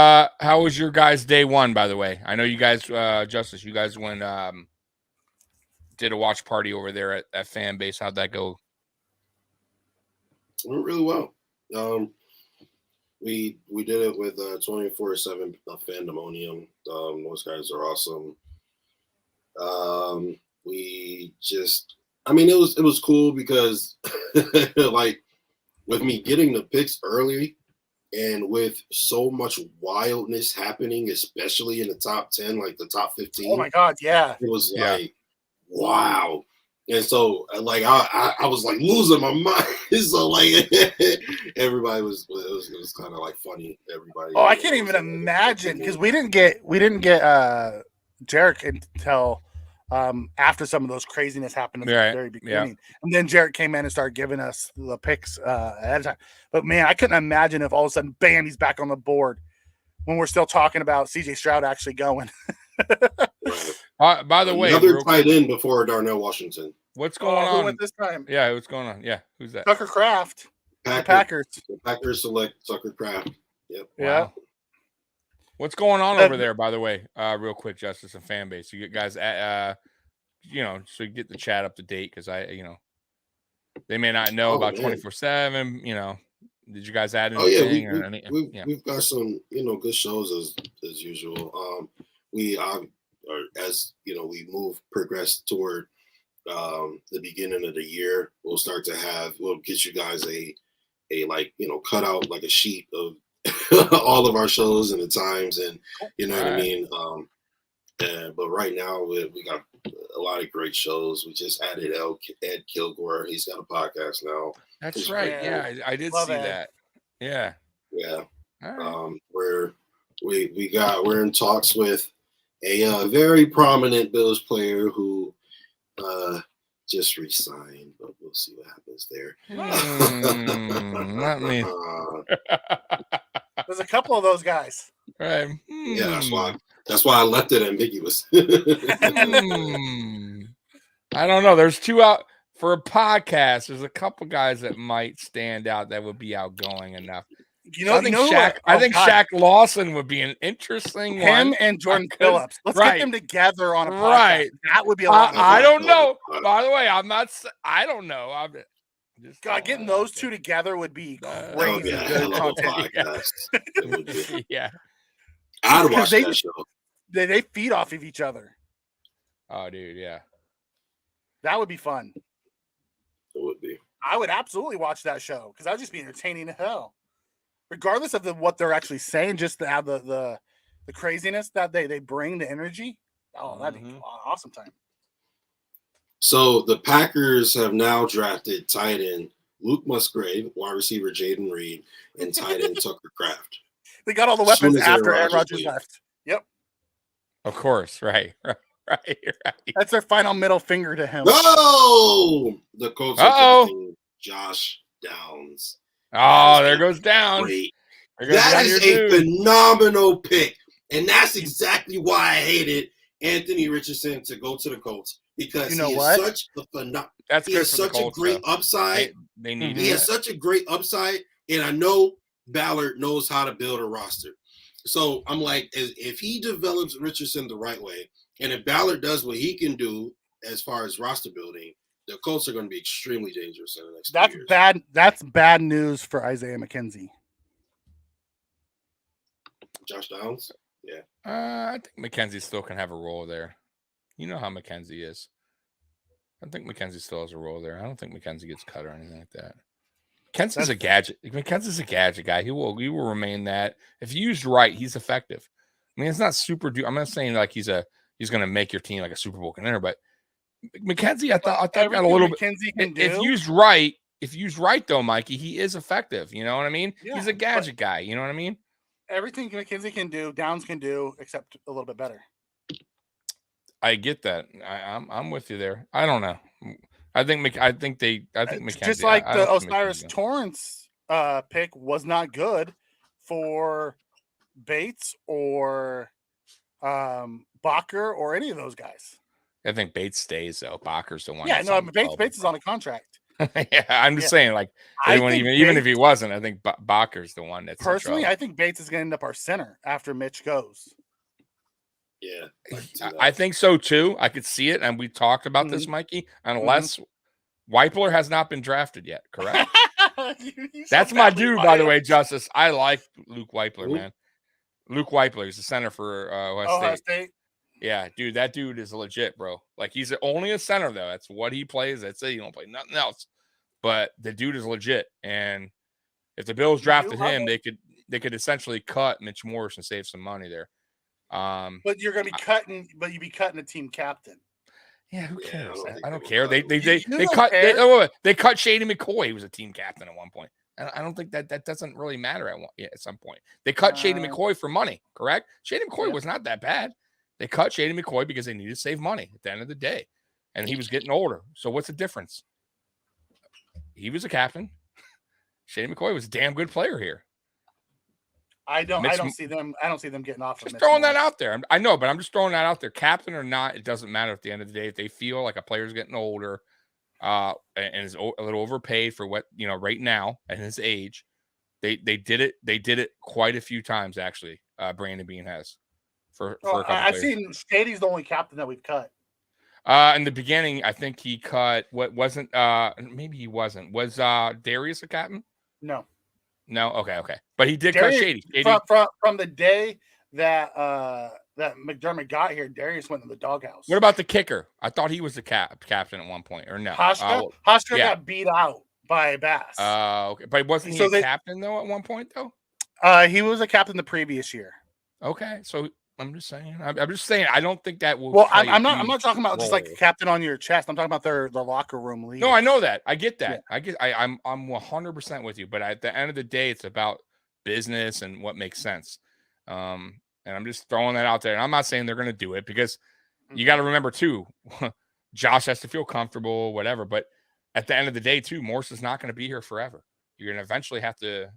guys' day one, by the way? I know you guys, Justice, you guys went did a watch party over there at Fan Base. How'd that go? Went really well. We did it with 24/7 Fandemonium. Those guys are awesome. It was cool because like with me getting the picks early and with so much wildness happening, especially in the top 10, like the top 15. Oh my God, yeah. It was Yeah. like, wow. And so like I was like losing my mind. So like everybody it was kind of like funny. Everybody. Oh, I can't even imagine because we didn't get Jarek until after some of those craziness happened at the Right, very yeah. beginning. And then Jarek came in and started giving us the picks ahead of time. But man, I couldn't imagine if all of a sudden, bam, he's back on the board when we're still talking about CJ Stroud actually going. By the way, another real tight quick, end before Darnell Washington. what's going Who on? went this time? Yeah, what's going on? Yeah, who's that? Tucker Kraft, the Packers. Packers. The Packers select Tucker Kraft. Yep. Yeah. Wow. What's going on Uh, over there, by the way? Real quick, Justice and Fan Base. You get guys, so you get the chat up to date because they may not know Oh, about man. 24/7. Did you guys add Oh yeah, anything? or any, we've got some good shows as usual. We as we progress toward the beginning of the year, we'll get you guys a cut out like a sheet of all of our shows and the times, and you know what I mean. But right now we got a lot of great shows. We just added Ed Kilgore. He's got a podcast now. That's It's right. great. Yeah, I did Love see Ed. that. Yeah. Yeah. All right. We're in talks with a very prominent Bills player who just resigned, but we'll see what happens there. Not me. There's a couple of those guys. Right. Yeah, that's why I left it ambiguous. I don't know. There's two out for a podcast. There's a couple guys that might stand out that would be outgoing enough. I think Shaq Lawson would be an interesting Him one. and Jordan Could- Phillips. Let's right. get them together on a podcast. Right. That would be a lot. I don't know. By the way, I don't know. I'm just God, getting those two together would be Oh, crazy yeah, good hell of a content. podcast. It would be. Yeah. I'd Because watch they that just- show. They feed off of each other. Oh, dude. Yeah. That would be fun. It would be. I would absolutely watch that show because that would just be entertaining as hell. Regardless of what they're actually saying, just to have the the craziness that they bring, the energy. Oh, that'd be awesome time. So the Packers have now drafted tight end Luke Musgrave, wide receiver Jaden Reed, and tight end Tucker Kraft. They got all the As soon weapons as Aaron after Aaron Rodgers Rodgers leaves. left. Yep. Of course, right. That's their final middle finger to him. Oh, the Colts are drafting Josh Downs. Oh, there goes down. Great. There goes That down is your a dude. phenomenal pick. And that's exactly why I hated Anthony Richardson to go to the Colts, because You know he what? is such a phenomenal. That's He good has for the such a Colts, great though. upside. They need He that. has such a great upside, and I know Ballard knows how to build a roster. So I'm like, if he develops Richardson the right way, and if Ballard does what he can do as far as roster building, the Colts are going to be extremely dangerous in the next few That's years. bad. That's bad news for Isaiah McKenzie. Josh Downs? Yeah. I think McKenzie still can have a role there. You know how McKenzie is. I think McKenzie still has a role there. I don't think McKenzie gets cut or anything like that. McKenzie's a gadget. McKenzie's a gadget guy. He will remain that. If used right, he's effective. I mean, it's not super. I'm not saying like he's going to make your team like a Super Bowl contender, but McKenzie, I thought got a little bit. McKenzie can If do. used right though, Mikey, he is effective. You know what I mean? Yeah, He's a gadget guy. You know what I mean? Everything McKenzie can do, Downs can do, except a little bit better. I get that. I'm with you there. I don't know. I think McKenzie. Just like I the don't think Osiris McKenzie- Torrance pick was not good for Bates or Bacher or any of those guys. I think Bates stays though. Bacher's the one. Yeah, that's no, on the Bates is on a contract. yeah, I'm just saying, like, I even think if Bates- he wasn't, I think Bacher's the one that's in Personally, trouble. I think Bates is going to end up our center after Mitch goes. Yeah. I think so too. I could see it, and we talked about this, Mikey. Unless Weipler has not been drafted yet, correct? That's my dude, by the way, Justice. I like Luke Weipler, man. Luke Weipler is the center for Ohio State. Yeah, dude, that dude is legit, bro. Like, he's only a center though. That's what he plays. That's it. He don't play nothing else. But the dude is legit, and if the Bills drafted him, they could essentially cut Mitch Morris and save some money there. But you're going to be cutting. But you'd be cutting a team captain. Yeah, who cares? I don't I don't think care. they They will. they cut Shady McCoy, who was a team captain at one point. I don't think that doesn't really matter at some point. They cut Shady McCoy for money, correct? Shady McCoy was not that bad. They cut Shady McCoy because they needed to save money at the end of the day, and he was getting older. So what's the difference? He was a captain. Shady McCoy was a damn good player here. I don't see them getting off. Just throwing that out there. I know, but I'm just throwing that out there. Captain or not, it doesn't matter at the end of the day. If they feel like a player's getting older, and is a little overpaid for what right now at his age, they did it. They did it quite a few times actually. Brandon Beane has for a couple I've players. seen Shady's the only captain that we've cut. In the beginning, I think he cut what wasn't. Maybe he wasn't. Was Darius a captain? No. No. Okay. But he did Darius, cut Shady. From the day that that McDermott got here, Darius went to the doghouse. What about the kicker? I thought he was the captain at one point, or no? Hofstra yeah. got beat out by Bass. Okay, but wasn't he a captain though at one point though? He was a captain the previous year. Okay, so I'm just saying. I'm just saying. I don't think that will. Well, I'm not talking about just like role. a captain on your chest. I'm talking about their locker room lead. No, I know that. I get that. I'm 100% with you. But at the end of the day, it's about business and what makes sense. And I'm just throwing that out there. And I'm not saying they're going to do it because you got to remember too, Josh has to feel comfortable, whatever. But at the end of the day, too, Morse is not going to be here forever. You're going to eventually have to,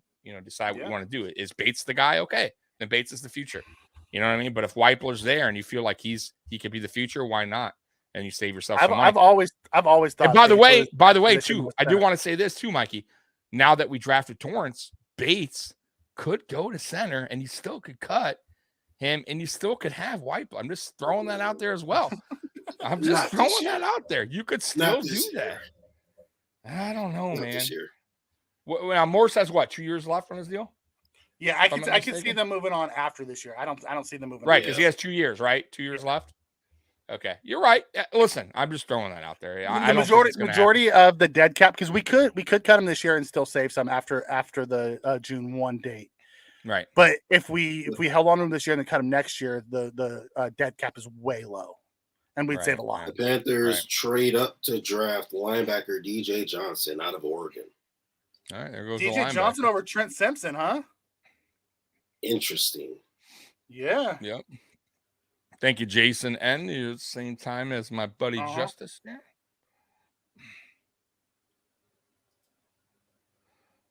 decide what you want to do. Is Bates the guy? Okay, then Bates is the future. You know what I mean? But if Weipler's there and you feel like he could be the future, why not? And you save yourself some money. I've always thought. And by the way, position too, was I do better. want to say this too, Mikey. Now that we drafted Torrance, Bates could go to center, and you still could cut him, and you still could have Weipler. I'm just throwing that out there as well. I'm just Not throwing this that year. out there. You could still Not do this that. year. I don't know, Not man. this year. Now Morse has what, 2 years left on his deal? Yeah, I If I'm can not see mistaken? them moving on after this year. I don't see them moving Right, on. because he has 2 years, right? 2 years left. Okay, you're right. Listen, I'm just throwing that out there. I The don't think it's gonna majority of the dead cap, because we could cut him this year and still save some after the June 1 date. Right. But if we held on to him this year and then cut him next year, the dead cap is way low, and we'd save a lot. The Panthers trade up to draft linebacker DJ Johnson out of Oregon. All right, there goes DJ Johnson over Trent Simpson, huh? Interesting. Yeah. Yep. Thank you, Jason. And you at the same time as my buddy Justice. Yeah.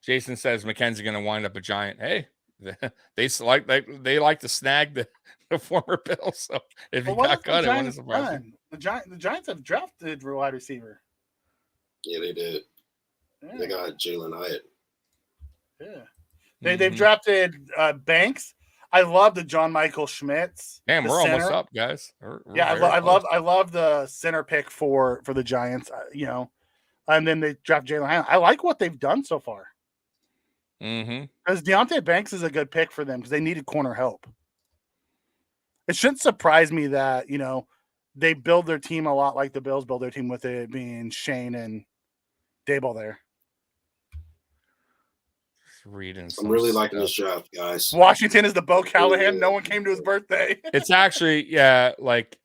Jason says McKenzie going to wind up a Giant. Hey, they like to snag the former Bill. So if he got cut, it wouldn't surprise me. The Giants have drafted a wide receiver. Yeah, they did. Yeah. They got Jalen Hyatt. Yeah. They've drafted Banks. I love the John Michael Schmitz. Damn, we're center. Almost up, guys. We're I love the center pick for the Giants. And then they draft Jalen Hyatt. I like what they've done so far. Because Deontay Banks is a good pick for them because they needed corner help. It shouldn't surprise me that they build their team a lot like the Bills build their team, with it being Shane and Daboll there. Reading. I'm really liking this draft, guys. Washington is the Bo Callahan. No one came to his birthday. It's actually, like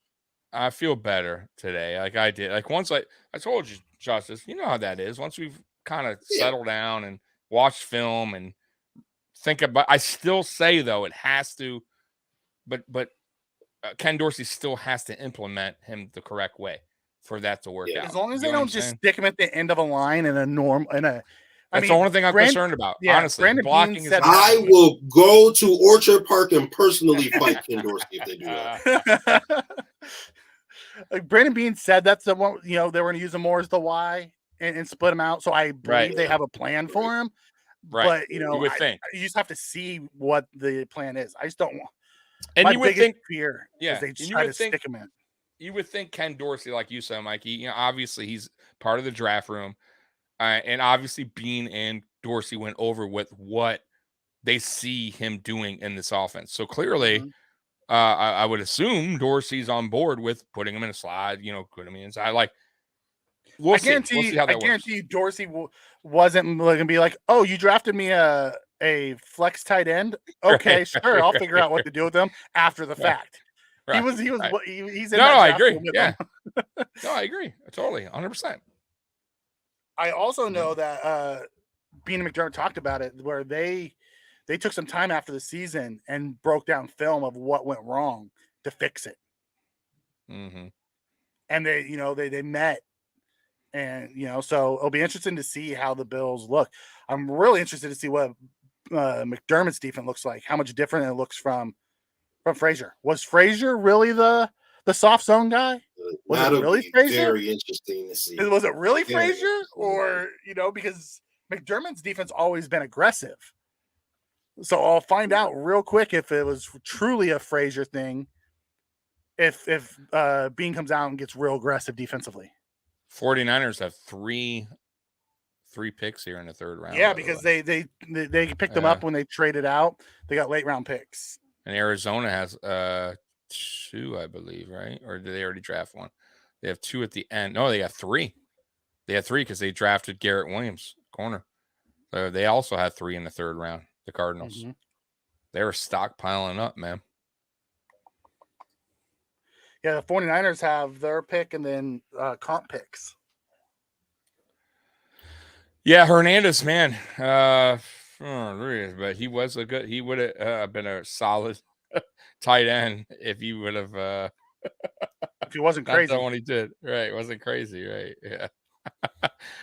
I feel better today. Like I did. Like once I told you, Justice, you know how that is. Once we've kind of settled down and watched film and think about, I still say though it has to, but Ken Dorsey still has to implement him the correct way for that to work out. As long as they don't just stick him at the end of a line in a norm in a. That's the only thing I'm concerned about. Honestly, Brandon blocking Beane is. I will go to Orchard Park and personally fight Ken Dorsey if they do that. Like Brandon Beane said, that's the one. They were going to use him more as the Y and split him out. So I believe they have a plan for him. Right. But you would think you just have to see what the plan is. I just don't want. And my you would biggest think fear is they just try to stick him in. You would think Ken Dorsey, like you said, Mikey. Obviously he's part of the draft room. And obviously, Beane and Dorsey went over with what they see him doing in this offense. So clearly, I would assume Dorsey's on board with putting him in a slide. Putting him inside. Like, we'll see. We'll see how that works. I guarantee you, Dorsey wasn't going to be like, "Oh, you drafted me a flex tight end. Okay, sure, I'll figure out what to do with them after the fact." Right. He's in no, I agree. Yeah, no, I agree. Totally, 100%. I also know that Beane and McDermott talked about it, where they took some time after the season and broke down film of what went wrong to fix it. And they met, and so it'll be interesting to see how the Bills look. I'm really interested to see what McDermott's defense looks like. How much different it looks from Frazier. Was Frazier really the soft zone guy? Was it really Frazier? Very interesting to see. Was it really Frazier, or because McDermott's defense always been aggressive? So I'll find out real quick if it was truly a Frazier thing. If Beane comes out and gets real aggressive defensively. 49ers have three picks here in the third round. Yeah, because they picked them up when they traded out. They got late round picks. And Arizona has 2, I believe, right? Or did they already draft one? They have 2 at the end. No, they got 3. They had 3 because they drafted Garrett Williams, corner. So they also had 3 in the third round, the Cardinals. They were stockpiling up, man. Yeah, the 49ers have their pick and then comp picks. Yeah, Hernandez, man. But he would have been a solid tight end if he would have if he wasn't crazy. That's not what he did. Right. It wasn't crazy, right? Yeah.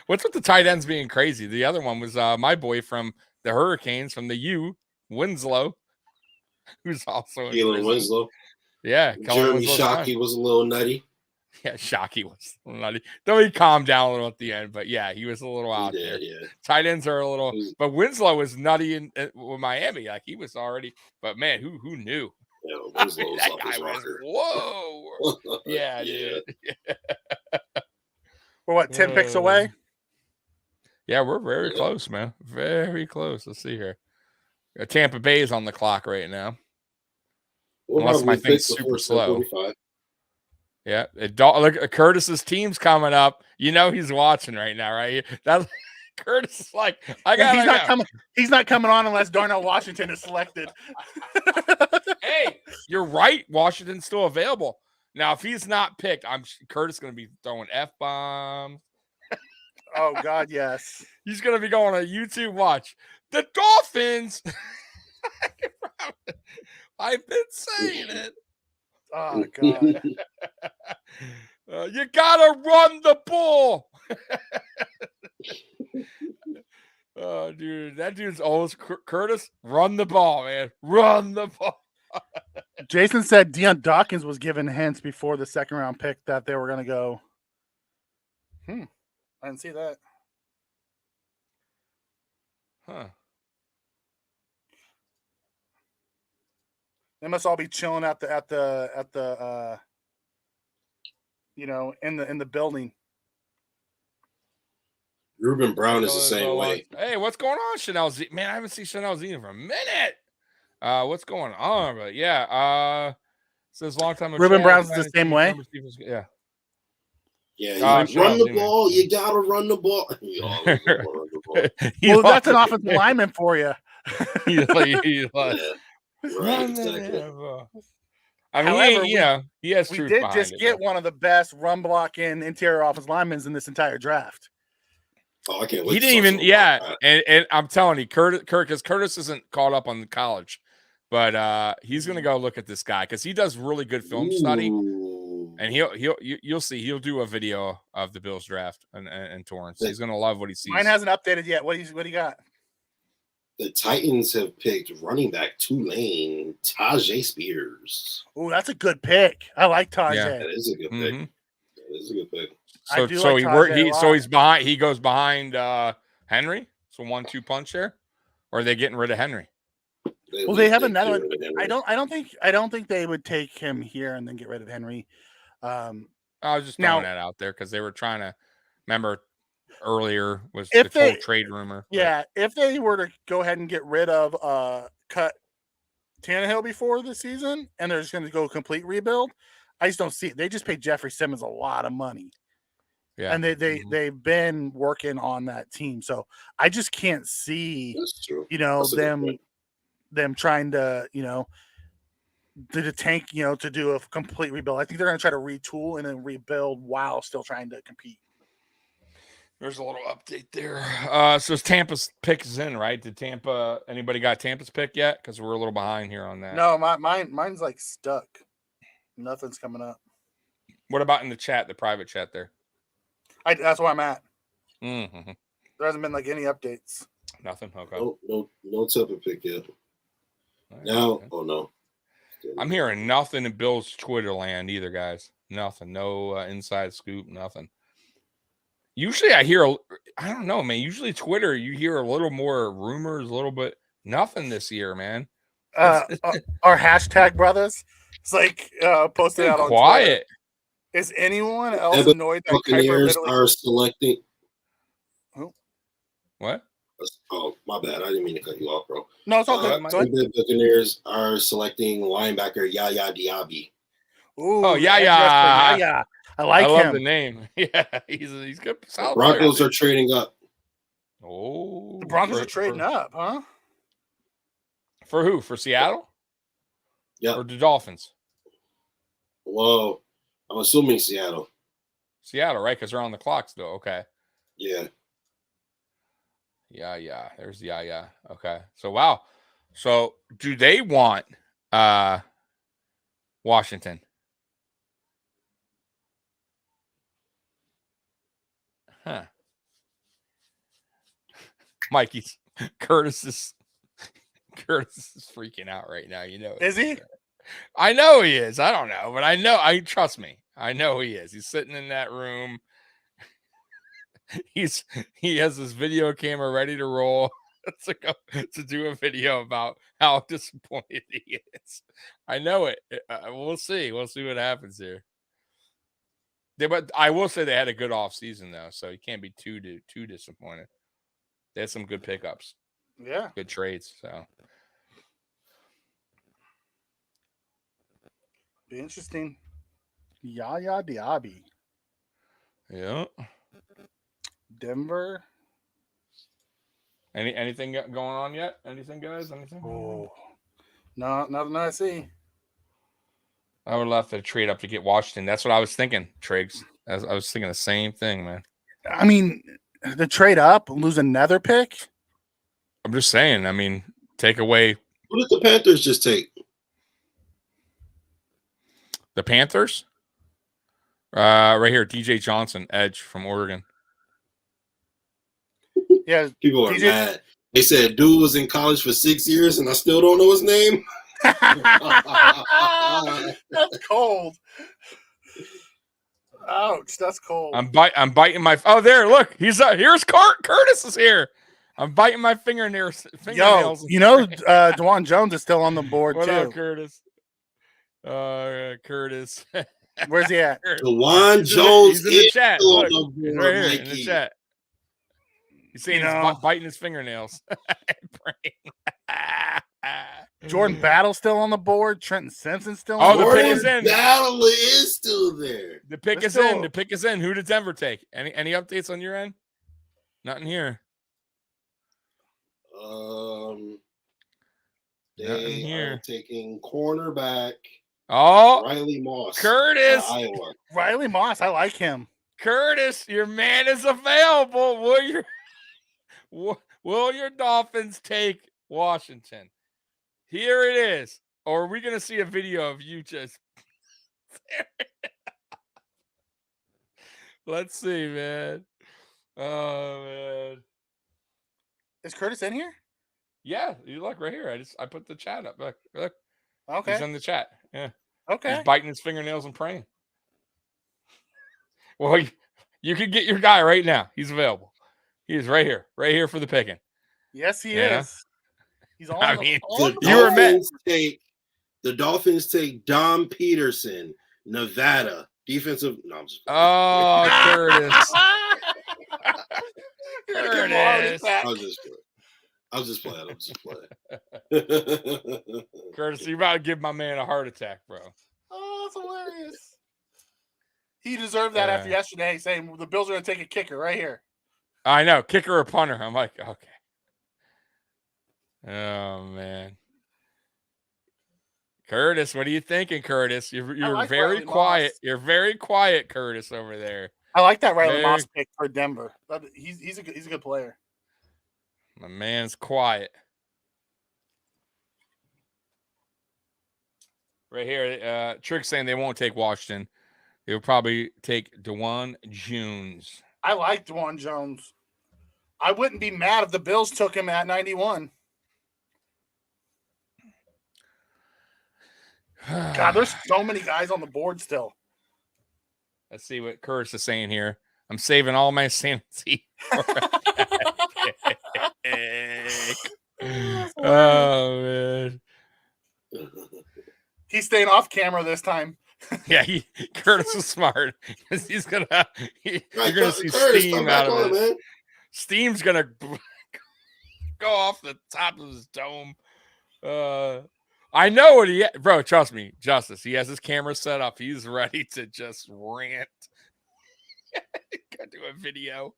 What's with the tight ends being crazy? The other one was my boy from the Hurricanes, from the U, Winslow, who's also Jalen Winslow. Yeah. Jeremy Shockey was a little nutty. Yeah, Shockey was a little nutty. Though he calmed down a little at the end, but yeah, he was a little out there. Yeah. Tight ends are a little, but Winslow was nutty with Miami. Like he was already, but man, who knew? Yeah, Winslow was that off guy his was, rocker. whoa. Yeah, dude. We're what, 10 picks away? Yeah, we're very close, man. Very close. Let's see here. Tampa Bay is on the clock right now. Unless my thing's super slow. 45? Yeah. Look, Curtis's team's coming up. He's watching right now, right? That's Curtis is like, I Yeah, got. he's not coming. He's not coming on unless Darnell Washington is selected. Hey, you're right. Washington's still available. Now, if he's not picked, Curtis going to be throwing F-bombs. Oh God, yes. He's going to be going on a YouTube watch. The Dolphins. I've been saying it. Oh God. You got to run the ball. Oh, dude, that dude's always Curtis. Run the ball, man. Run the ball. Jason said Deion Dawkins was given hints before the second round pick that they were going to go. I didn't see that. Huh. They must all be chilling at the in the building. Ruben Brown is the same way. Hey, what's going on, Chanel Z? Man, I haven't seen Chanel Z in for a minute. What's going on? But yeah, says long time ago. Ruben Brown's the same way. Yeah. Yeah, run the ball. You gotta run the ball. Well, that's an offensive lineman for you. Right, exactly. I mean, However, he has We truth did behind just it, get though. one of the best run blocking interior offensive linemen in this entire draft. Oh, I can't wait. He didn't even, and I'm telling you, Curtis isn't caught up on the college, but he's gonna go look at this guy because he does really good film study, and you'll see he'll do a video of the Bills draft and Torrance. He's gonna love what he sees. Mine hasn't updated yet. What do you got? The Titans have picked running back Tulane, Tajay Spears. Oh, that's a good pick. I like Tajay. Yeah. That is a good pick. Mhm. That is a good pick. I do like Tajay a lot. He's behind. He goes behind Henry. So 1-2 punch there, or are they getting rid of Henry? Well, they have another one. I don't think they would take him here and then get rid of Henry. I was just throwing that out there because they were trying to remember earlier was the whole trade rumor. Yeah, if they were to go ahead and get rid of cut Tannehill before the season and they're just going to go complete rebuild, I just don't see it. They just paid Jeffrey Simmons a lot of money. Yeah. And they've been working on that team. So I just can't see That's true. them trying to, to tank, to do a complete rebuild. I think they're going to try to retool and then rebuild while still trying to compete. There's a little update there. So Tampa's pick is in, right? Did anybody got Tampa's pick yet? Because we're a little behind here on that. No, mine's like stuck. Nothing's coming up. What about in the chat, the private chat there? That's where I'm at. Mm-hmm. There hasn't been like any updates. Nothing. Okay. No Tepper pick yet. Now, oh no. I'm hearing nothing in Bill's Twitter land either, guys. Nothing. No inside scoop. Nothing. Usually I hear, I don't know, man. Usually Twitter, you hear a little more rumors, a little bit. Nothing this year, man. Our hashtag brothers. It's like posted out on quiet. Twitter. Is anyone else annoyed that Buccaneers are selecting? Who? What? Oh, my bad. I didn't mean to cut you off, bro. No, it's all good. The Buccaneers are selecting linebacker Yaya Diaby. Ooh, oh, yeah. I like him. I love the name. Yeah, he's good. The Broncos are trading up. Oh, the Broncos are trading up, huh? For who? For Seattle? Yeah. Or the Dolphins? Well, I'm assuming Seattle. Seattle, right? Because they're on the clock still. Okay. Yeah. Yeah. There's yeah. Okay. So wow. So do they want Washington? Huh. Mikey's Curtis is freaking out right now. Is he? I know he is. I don't know, but I trust me. I know he is. He's sitting in that room. He has his video camera ready to roll to do a video about how disappointed he is. I know it. We'll see. We'll see what happens here. But I will say they had a good off season though, so you can't be too disappointed. They had some good pickups. Yeah. Good trades. So Be interesting. Yaya Diaby. yeah. Denver. Anything going on yet? Anything, guys? Anything? Oh, no, nothing I see. I would love to trade up to get Washington. That's what I was thinking, Triggs. I was thinking the same thing, man. I mean, the trade up, lose another pick. I'm just saying. I mean, take away What did the Panthers just take? the Panthers. Right here, DJ Johnson, edge from Oregon. Yeah, People are DJ mad. They said dude was in college for 6 years and I still don't know his name. that's cold. Ouch, that's cold. I'm biting my. Oh, there! Look, here's Curtis is here. I'm biting my fingernails. Yo, you know, DeJuan Jones is still on the board What too. up, Curtis? Curtis. Where's he at? DeJuan Jones He's in the is chat. still Look, on the he's board, right here in the Mikey. chat. He's saying You he's know- biting his fingernails. Jordan Battle still on the board. Trenton Simpson still Oh, on the the pick board. is in. Battle is still there. The pick Let's is in. go. The pick is in. Who did Denver take? Any updates on your end? Nothing here. Nothing Nothing here. are taking cornerback Oh, Riley Moss. Curtis. Iowa. Riley Moss, I like him. Curtis, your man is available. Will your Dolphins take Washington? Here it is. Or are we going to see a video of you just... Let's see, man. Oh, man. Is Curtis in here? Yeah, you look right here. I put the chat up. Look. He's Okay. in the chat. Yeah. Okay. He's biting his fingernails and praying. Well, you can get your guy right now. He's available. He is right here for the picking. Yes, he Yeah. is. He's on. I the- mean, on the you were board. met. The Dolphins take Dom Peterson, Nevada, defensive. No, I'm just. Oh, Curtis. You're gonna give him a heart Curtis. attack. I was just playing. Curtis, you're about to give my man a heart attack, bro. Oh, that's hilarious. He deserved that after Yeah. yesterday, saying the Bills are going to take a kicker right here. I know, kicker or punter. I'm like, okay. Oh man, Curtis, what are you thinking, Curtis? You're like very Riley quiet. Moss. You're very quiet, Curtis, over there. I like that Riley Very- Moss pick for Denver. He's a good player. My man's quiet. Right here, Trick saying they won't take Washington. They'll probably take DeJuan Jones. I like DeJuan Jones. I wouldn't be mad if the Bills took him at 91. God, there's so many guys on the board still. Let's see what Curtis is saying here. I'm saving all my sanity. Oh man. He's staying off camera this time. Yeah, Curtis is smart because he's gonna. You're gonna see Curtis, steam come back out of on, it. man. Steam's gonna go off the top of his dome. I know what bro. Trust me, Justice. He has his camera set up. He's ready to just rant. Gotta do a video.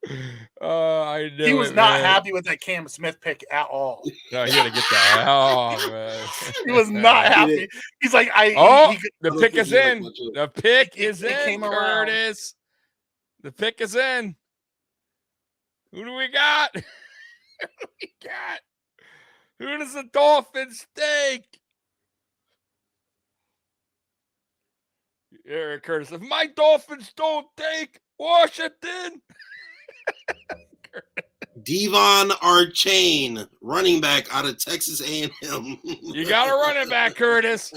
I know He was it, not man. happy with that Cam Smith pick at all. No, he had to get that. Oh man, He was not happy. He's like, Oh, he- the I pick don't is think he in. liked much of The pick It- is it in, came around. Curtis. The pick is in. Who do we got? Who do we got? Who does the Dolphins take? Eric Curtis. If my Dolphins don't take Washington, Devon Archain, running back out of Texas A&M. you got to run it back, Curtis.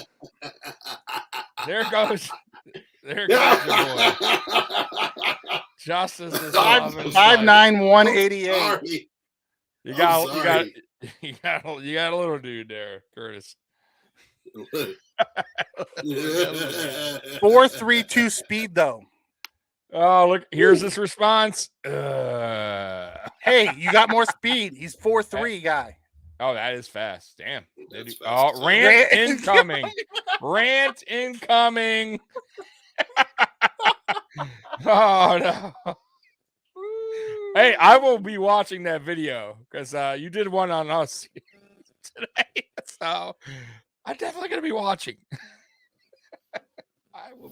There goes. There goes your boy. Justice is loving life. 5'9", 188. Sorry. You got, I'm you got, sorry. you got a little dude there, Curtis. 4.32 speed though. Oh, look! Here's this response. Hey, you got more speed. He's 4.3 guy. Oh, that is fast. Damn. That's Oh, fast. rant Rant incoming. Rant incoming. Oh no. Hey, I will be watching that video because you did one on us today. So I'm definitely going to be watching. I will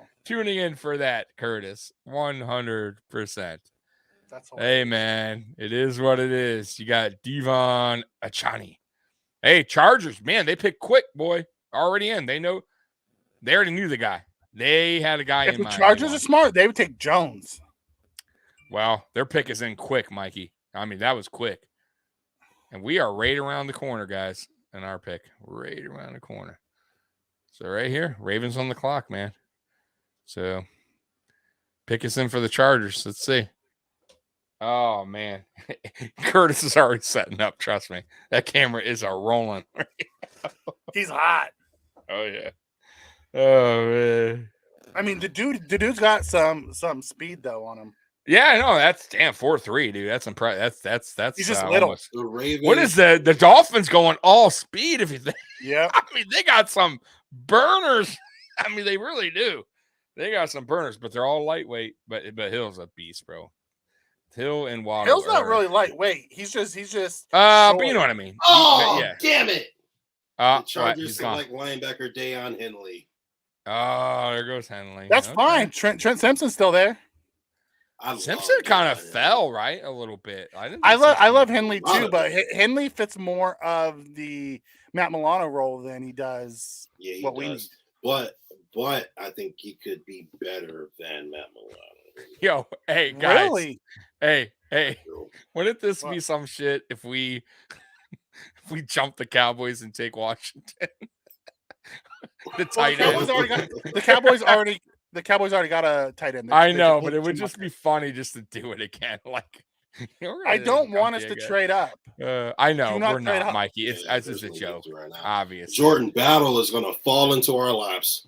be tuning in for that, Curtis. 100%. That's Hey, hilarious. man, it is what it is. You got Devon Achani. Hey, Chargers, man, they picked quick, boy. Already in. They already knew the guy. They had a guy If in the mind. Chargers are smart, they would take Jones. Well, their pick is in quick, Mikey. I mean, that was quick. And we are right around the corner, guys, in our pick. Right around the corner. So right here, Ravens on the clock, man. So pick us in for the Chargers. Let's see. Oh, man. Curtis is already setting up. Trust me. That camera is rolling. He's hot. Oh, yeah. Oh, man. I mean, the dude's got some speed though on him. Yeah, I know. That's 4-3, dude. That's impressive. That's He's just little. almost. The Ravens. What is the Dolphins going all speed? If you think, Yeah. I mean, they got some burners. I mean, they really do. They got some burners, but they're all lightweight. But Hill's a beast, bro. Hill and Waddle. Hill's not really lightweight. He's just. But you know what I mean. Oh, yeah. damn it! The What? Chargers He's gone. select linebacker Deion Henley. Oh, there goes Henley. That's Okay. fine. Trent Simpson's still there. Simpson kind of fell, right? A little bit. I love Henley Lot too, of but Henley fits more of the Matt Milano role than he does Yeah, he what we need. does. But I think he could be better than Matt Milano. Yo, hey guys. Really? Hey. Wouldn't this be What? some shit if we jump the Cowboys and take Washington? The tight Well, end. the Cowboys already got a tight end. I They know, just but need it would to just market. be funny just to do it again. Like, I don't want us to trade up. I know Do not we're trade not, up. Mikey. It's Yeah, as is a there's no joke, need to right now. obviously. Jordan Battle is going to fall into our laps.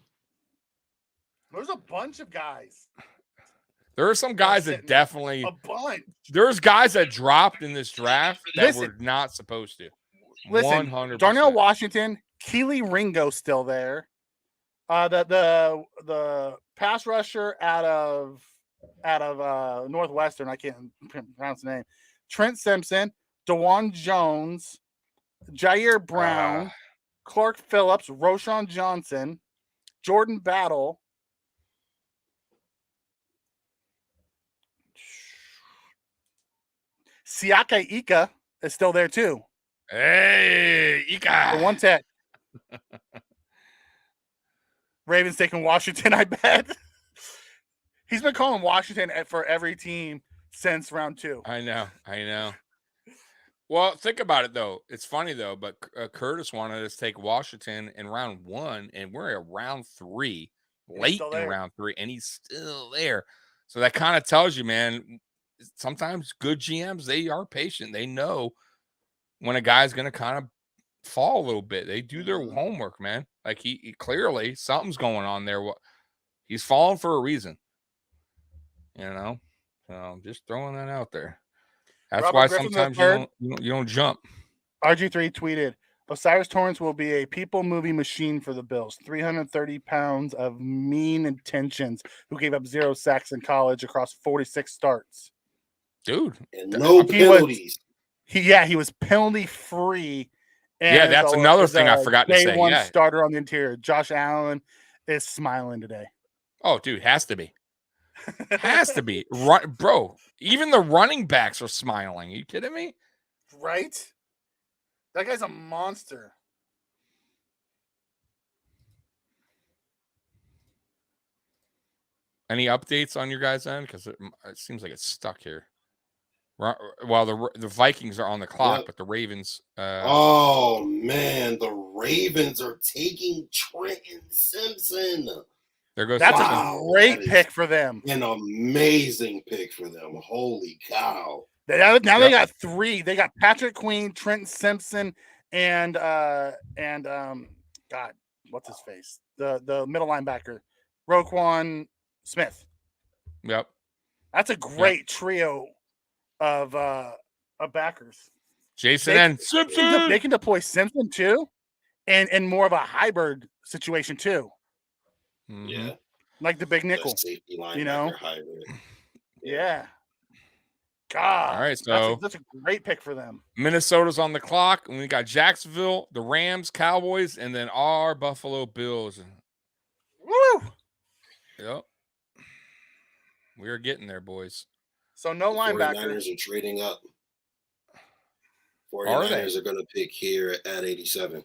There's a bunch of guys. There are some guys that sitting- definitely. A bunch. There's guys that dropped in this draft that Listen. were not supposed to. Listen, 100%. Darnell Washington, Keely Ringo still there. The pass rusher out of Northwestern, I can't pronounce the name. Trent Simpson, DeJuan Jones, Jair Brown, Clark Phillips, Roshan Johnson, Jordan Battle. Siaka Ika is still there too. Hey, The Ika. one tech. Ravens taking Washington, I bet. He's been calling Washington for every team since round 2. I know. Well, think about it though. It's funny though, but Curtis wanted us to take Washington in round 1, and we're at round 3, late still in there. round 3, and he's still there. So that kind of tells you, man. Sometimes good GMs, they are patient. They know when a guy's going to kind of fall a little bit. They do their homework, man. Like he clearly something's going on there. He's falling for a reason, you know. So I'm just throwing that out there. That's Robert why Griffin sometimes you don't jump. RG3 tweeted, Osiris Torrance will be a people movie machine for the Bills. 330 pounds of mean intentions who gave up 0 sacks in college across 46 starts. Dude. And no He was- penalties. He was penalty free. Yeah, that's another thing I forgot to say. Day 1 Yeah. starter on the interior. Josh Allen is smiling today. Oh, dude, has to be. Has to be. Bro, even the running backs are smiling. Are you kidding me? Right? That guy's a monster. Any updates on your guys' end? Because it seems like it's stuck here. Well, the Vikings are on the clock, Yep. but the Ravens. Oh man, the Ravens are taking Trenton Simpson. There goes. That's Simpson. Wow. a great that is- pick for them. An amazing pick for them. Holy cow. Now they Yep. got 3. They got Patrick Queen, Trent Simpson, and God, what's his face? The middle linebacker, Roquan Smith. Yep. That's a great trio of backers. Jason They- and Simpson. They can deploy Simpson too, and more of a hybrid situation too, Mhm. Yeah. like the big nickel. Best safety you know? linebacker hybrid. Yeah. God. All right, That's so that's a great pick for them. Minnesota's on the clock, and we got Jacksonville, the Rams, Cowboys, and then our Buffalo Bills. Woo! Yep. We are getting there, boys. So no The linebacker. 49ers are trading up. Are they? 49ers are going to pick here at 87.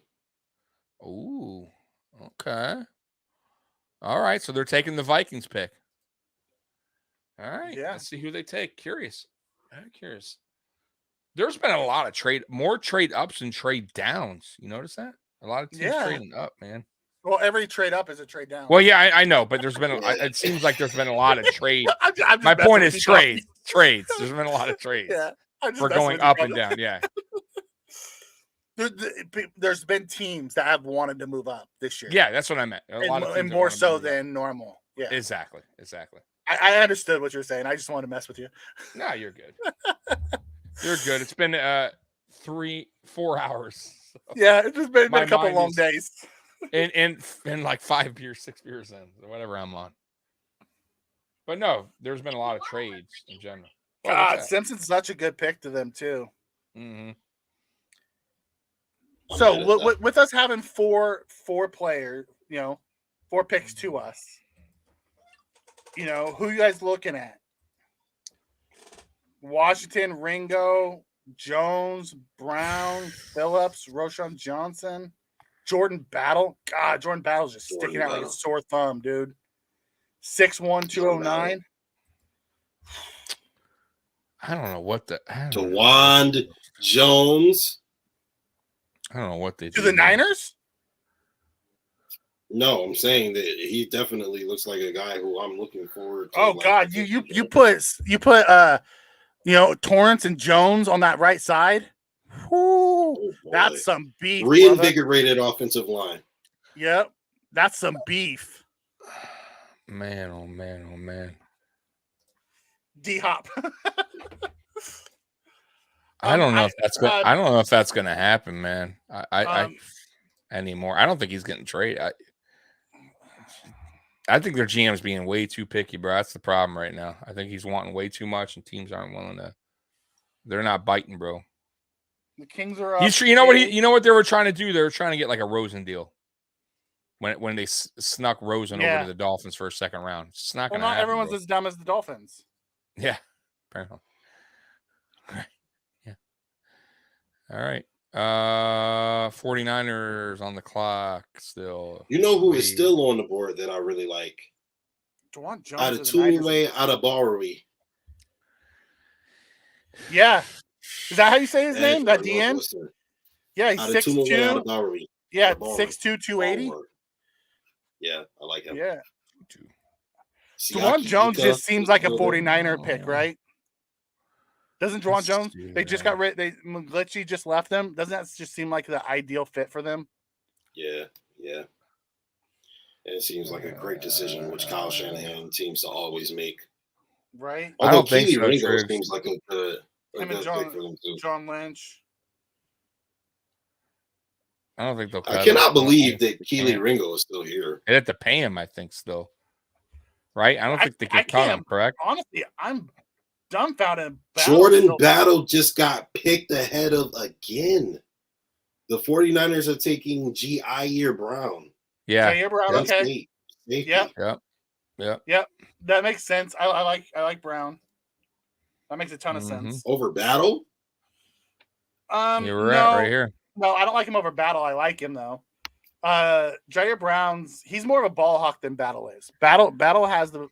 Ooh, okay. All right, so they're taking the Vikings pick. All right, Yeah. let's see who they take. Curious. I'm curious. There's been a lot of more trade ups and trade downs. You notice that? A lot of teams Yeah. trading up, man. Well, every trade up is a trade down. Well, yeah, I know, but there's been it seems like there's been a lot of trade. I'm just My messing point with is you, Tommy. trades. There's been a lot of trades. Yeah. I'm just We're messing going with you, up brother. and down. Yeah. There's been teams that have wanted to move up this year. Yeah, that's what I meant. A lot of and teams that more wanna so move up. than normal. Yeah. Exactly. I understood what you're saying. I just wanted to mess with you. No, you're good. You're good. It's been 3-4 hours. Yeah, it's just been My a couple mind long is- days. And like 5 beers, 6 beers in, or whatever I'm on. But no, there's been a lot of trades in general. God, Simpson's such a good pick to them too. Mm-hmm. So with us having four players, 4 picks to us, who you guys looking at? Washington, Ringo, Jones, Brown, Phillips, Roshan Johnson, Jordan Battle. God, Jordan Battle's just Jordan sticking out like a Battle. sore thumb, dude. 6'1", 209. I don't know what Tawand Jones. I don't know what they To do the there. Niners? No, I'm saying that he definitely looks like a guy who I'm looking forward to. Oh like, God, you put Torrance and Jones on that right side. Whew, Oh, boy. that's some beef. brother. Reinvigorated offensive line. Yep, that's some beef. Man, oh man. D Hop. I don't know if that's gonna happen, man. I anymore. I don't think he's getting traded. I think their GM's being way too picky, bro. That's the problem right now. I think he's wanting way too much, and teams aren't willing to. They're not biting, bro. The Kings are up. You know what they were trying to do? They were trying to get like a Rosen deal. When they snuck Rosen over Yeah. to the Dolphins for a second round, it's not Well, gonna not happen. everyone's bro. as dumb as the Dolphins. Yeah, apparently. Yeah. All right. 49ers on the clock still. You know who is still on the board that I really like? Juwan Jones. Out of is the Niners. Tulane, out of Bowery. Yeah. Is that how you say his Edge name? for That DN? Northwestern. Yeah, Out he's of Tulane, out 6'2". of Bowery. Yeah, Bowery. 6'2", 280. Bowery. Yeah, I like him. Yeah. Siaki Juwan Jones Ika just seems like a is still there. 49er pick, right? Doesn't Juwan Let's Jones? do They just that. got rid. Glitchy just left them. Doesn't that just seem like the ideal fit for them? Yeah. And it seems like a great decision, which Kyle Shanahan seems to always make. Right. I Although don't think Keely so, Ringo Triggs. seems like a good Him and pick for them too. John Lynch. I don't think they'll. I cut cannot him. believe that Keely Yeah. Ringo is still here. They have to pay him, I think, still. Right? I don't think they I can cut him, can't- correct? Honestly, I'm dumbfounded. Jordan Still- Battle just got picked ahead of again. The 49ers are taking Jair Brown. Yeah. Jair Brown. That's Okay, neat. Safety. Yep. That makes sense. I like Brown. That makes a ton of Mhm. sense. Over Battle? You're right here. No, I don't like him over Battle. I like him though. Jair Brown's he's more of a ball hawk than Battle is. Battle has the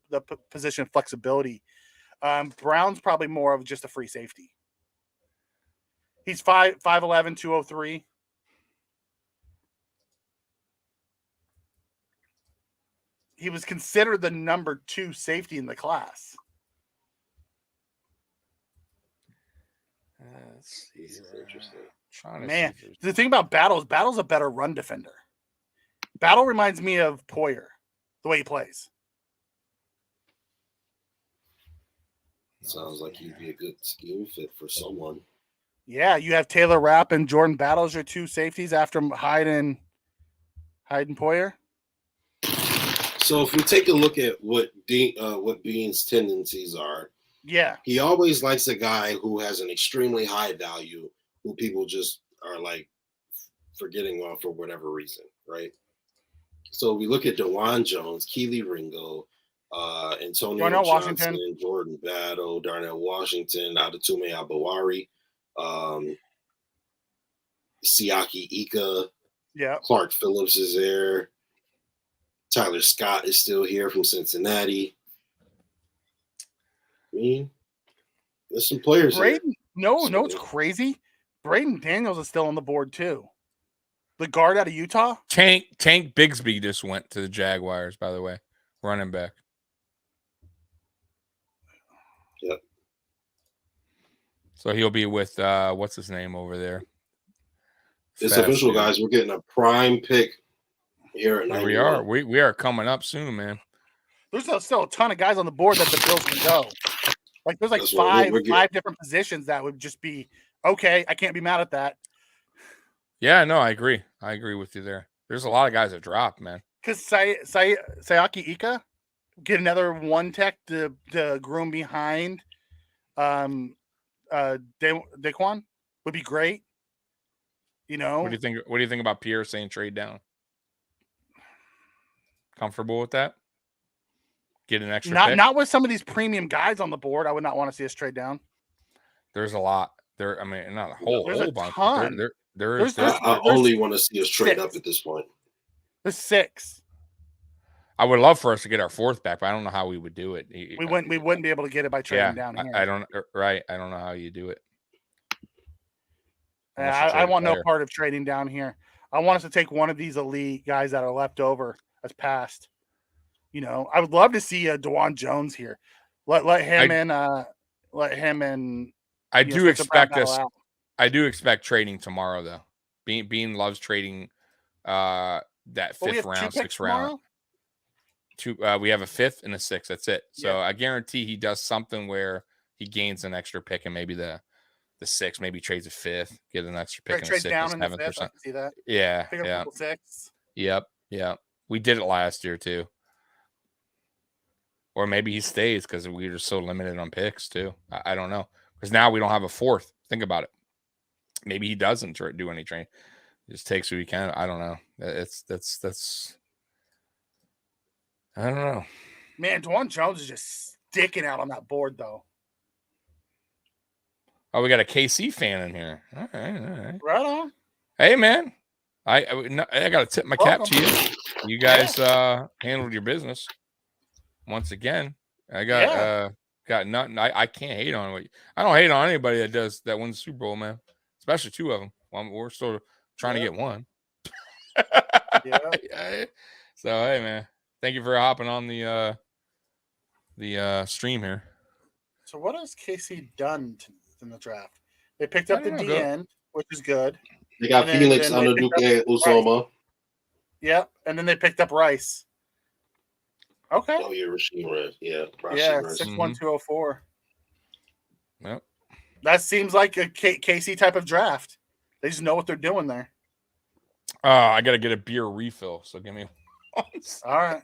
position flexibility. Brown's probably more of just a free safety. He's 5'11", 203. He was considered the number 2 safety in the class. Let's see. This is interesting. Man, the thing about Battle is Battle's a better run defender. Battle reminds me of Poyer, the way he plays. Sounds like he'd be a good scheme fit for someone. Yeah, you have Taylor Rapp and Jordan Battle as your 2 safeties after Hyde and Poyer. So if we take a look at what Bean's tendencies are, Yeah. He always likes a guy who has an extremely high value, who people just are like forgetting on for whatever reason, right? So we look at DeJuan Jones, Keely Ringo, Antonio Darnell Johnson, Washington. Jordan Battle, Darnell Washington, Adetomiwa Abawari, Siaki Ika, Yeah. Clark Phillips is there. Tyler Scott is still here from Cincinnati. I mean, there's some players here. Braden, no, it's crazy. Braden Daniels is still on the board too. The guard out of Utah. Tank Bigsby just went to the Jaguars, by the way, running back. Yep. So he'll be with what's his name over there? It's Fast official, dude. guys. We're getting a prime pick here at 91. We are. We are coming up soon, man. There's still a ton of guys on the board that the Bills can go. Like there's like That's what we're five different positions that would just be okay. I can't be mad at that. Yeah, no, I agree. I agree with you there. There's a lot of guys that drop, man. Because Sayaki Ika get another one tech to groom behind Daquan would be great. You know, What do you think? What do you think about Pierre saying trade down? Comfortable with that? Get an extra pick? not with some of these premium guys on the board. I would not want to see us trade down. There's a lot. There, I mean, not a whole bunch. ton. There's I only want to see us trade up at this point. The 6. I would love for us to get our fourth back, but I don't know how we would do it. We wouldn't be able to get it by trading down here. I don't. Right. I don't know how you do it. I want no part of trading down here. I want us to take one of these elite guys that are left over as past. You know, I would love to see DeJuan Jones here. Let him and I do expect us. I do expect trading tomorrow, though. Bean loves trading that fifth round, sixth round. We have a 5th and a 6th. That's it. So I guarantee he does something where he gains an extra pick and maybe the 6th, maybe trades a 5th, get an extra pick and a 6th, down in the 7th. 5th. I can see that. Yeah, Pick up yeah. a couple 6. Yep. We did it last year too. Or maybe he stays because we were so limited on picks too. I don't know. Because now we don't have a 4th. Think about it. Maybe he doesn't do any training. He just takes who he can. I don't know. That's I don't know. Man, DeJuan Jones is just sticking out on that board though. Oh, we got a KC fan in here. All right. Right on. Hey, man. I got to tip my cap to you. You guys handled your business once again. I got nothing. I can't hate on it. I don't hate on anybody that wins the Super Bowl, man. Especially 2 of them. We're still trying to get one. Yeah. So hey, man, thank you for hopping on the stream here. So what has KC done in the draft? They picked up the DN, which is good. They got Felix Anaduke Uzoma. Yep, and then they picked up Rice. Okay. Oh, yeah, Rasheem Rice. Yeah, Yeah, Rice. 61204. Yep. That seems like a KC type of draft. They just know what they're doing there. I got to get a beer refill, so give me one. All right.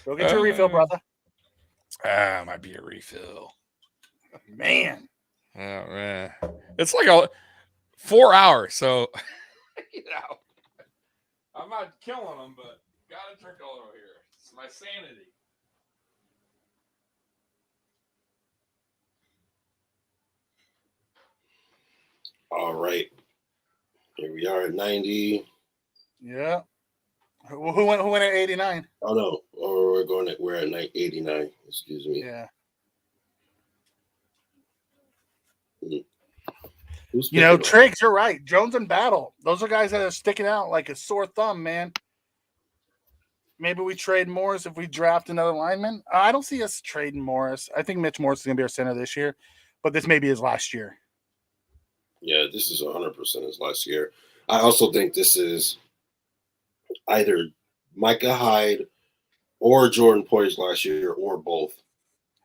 Go get your refill, brother. My beer refill. Man. Oh, man. It's like 4 hours, so you know. I'm not killing them, but gotta drink a little here. It's my sanity. All right. Here we are at 90. Yeah. Who went at 89? Oh no. Oh, we're at 89. Excuse me. Yeah. Who's You know, picking Triggs, you're right. Jones and Battle. Those are guys that are sticking out like a sore thumb, man. Maybe we trade Morris if we draft another lineman. I don't see us trading Morris. I think Mitch Morris is going to be our center this year, but this may be his last year. Yeah, this is 100% his last year. I also think this is either Micah Hyde or Jordan Poyer's last year, or both.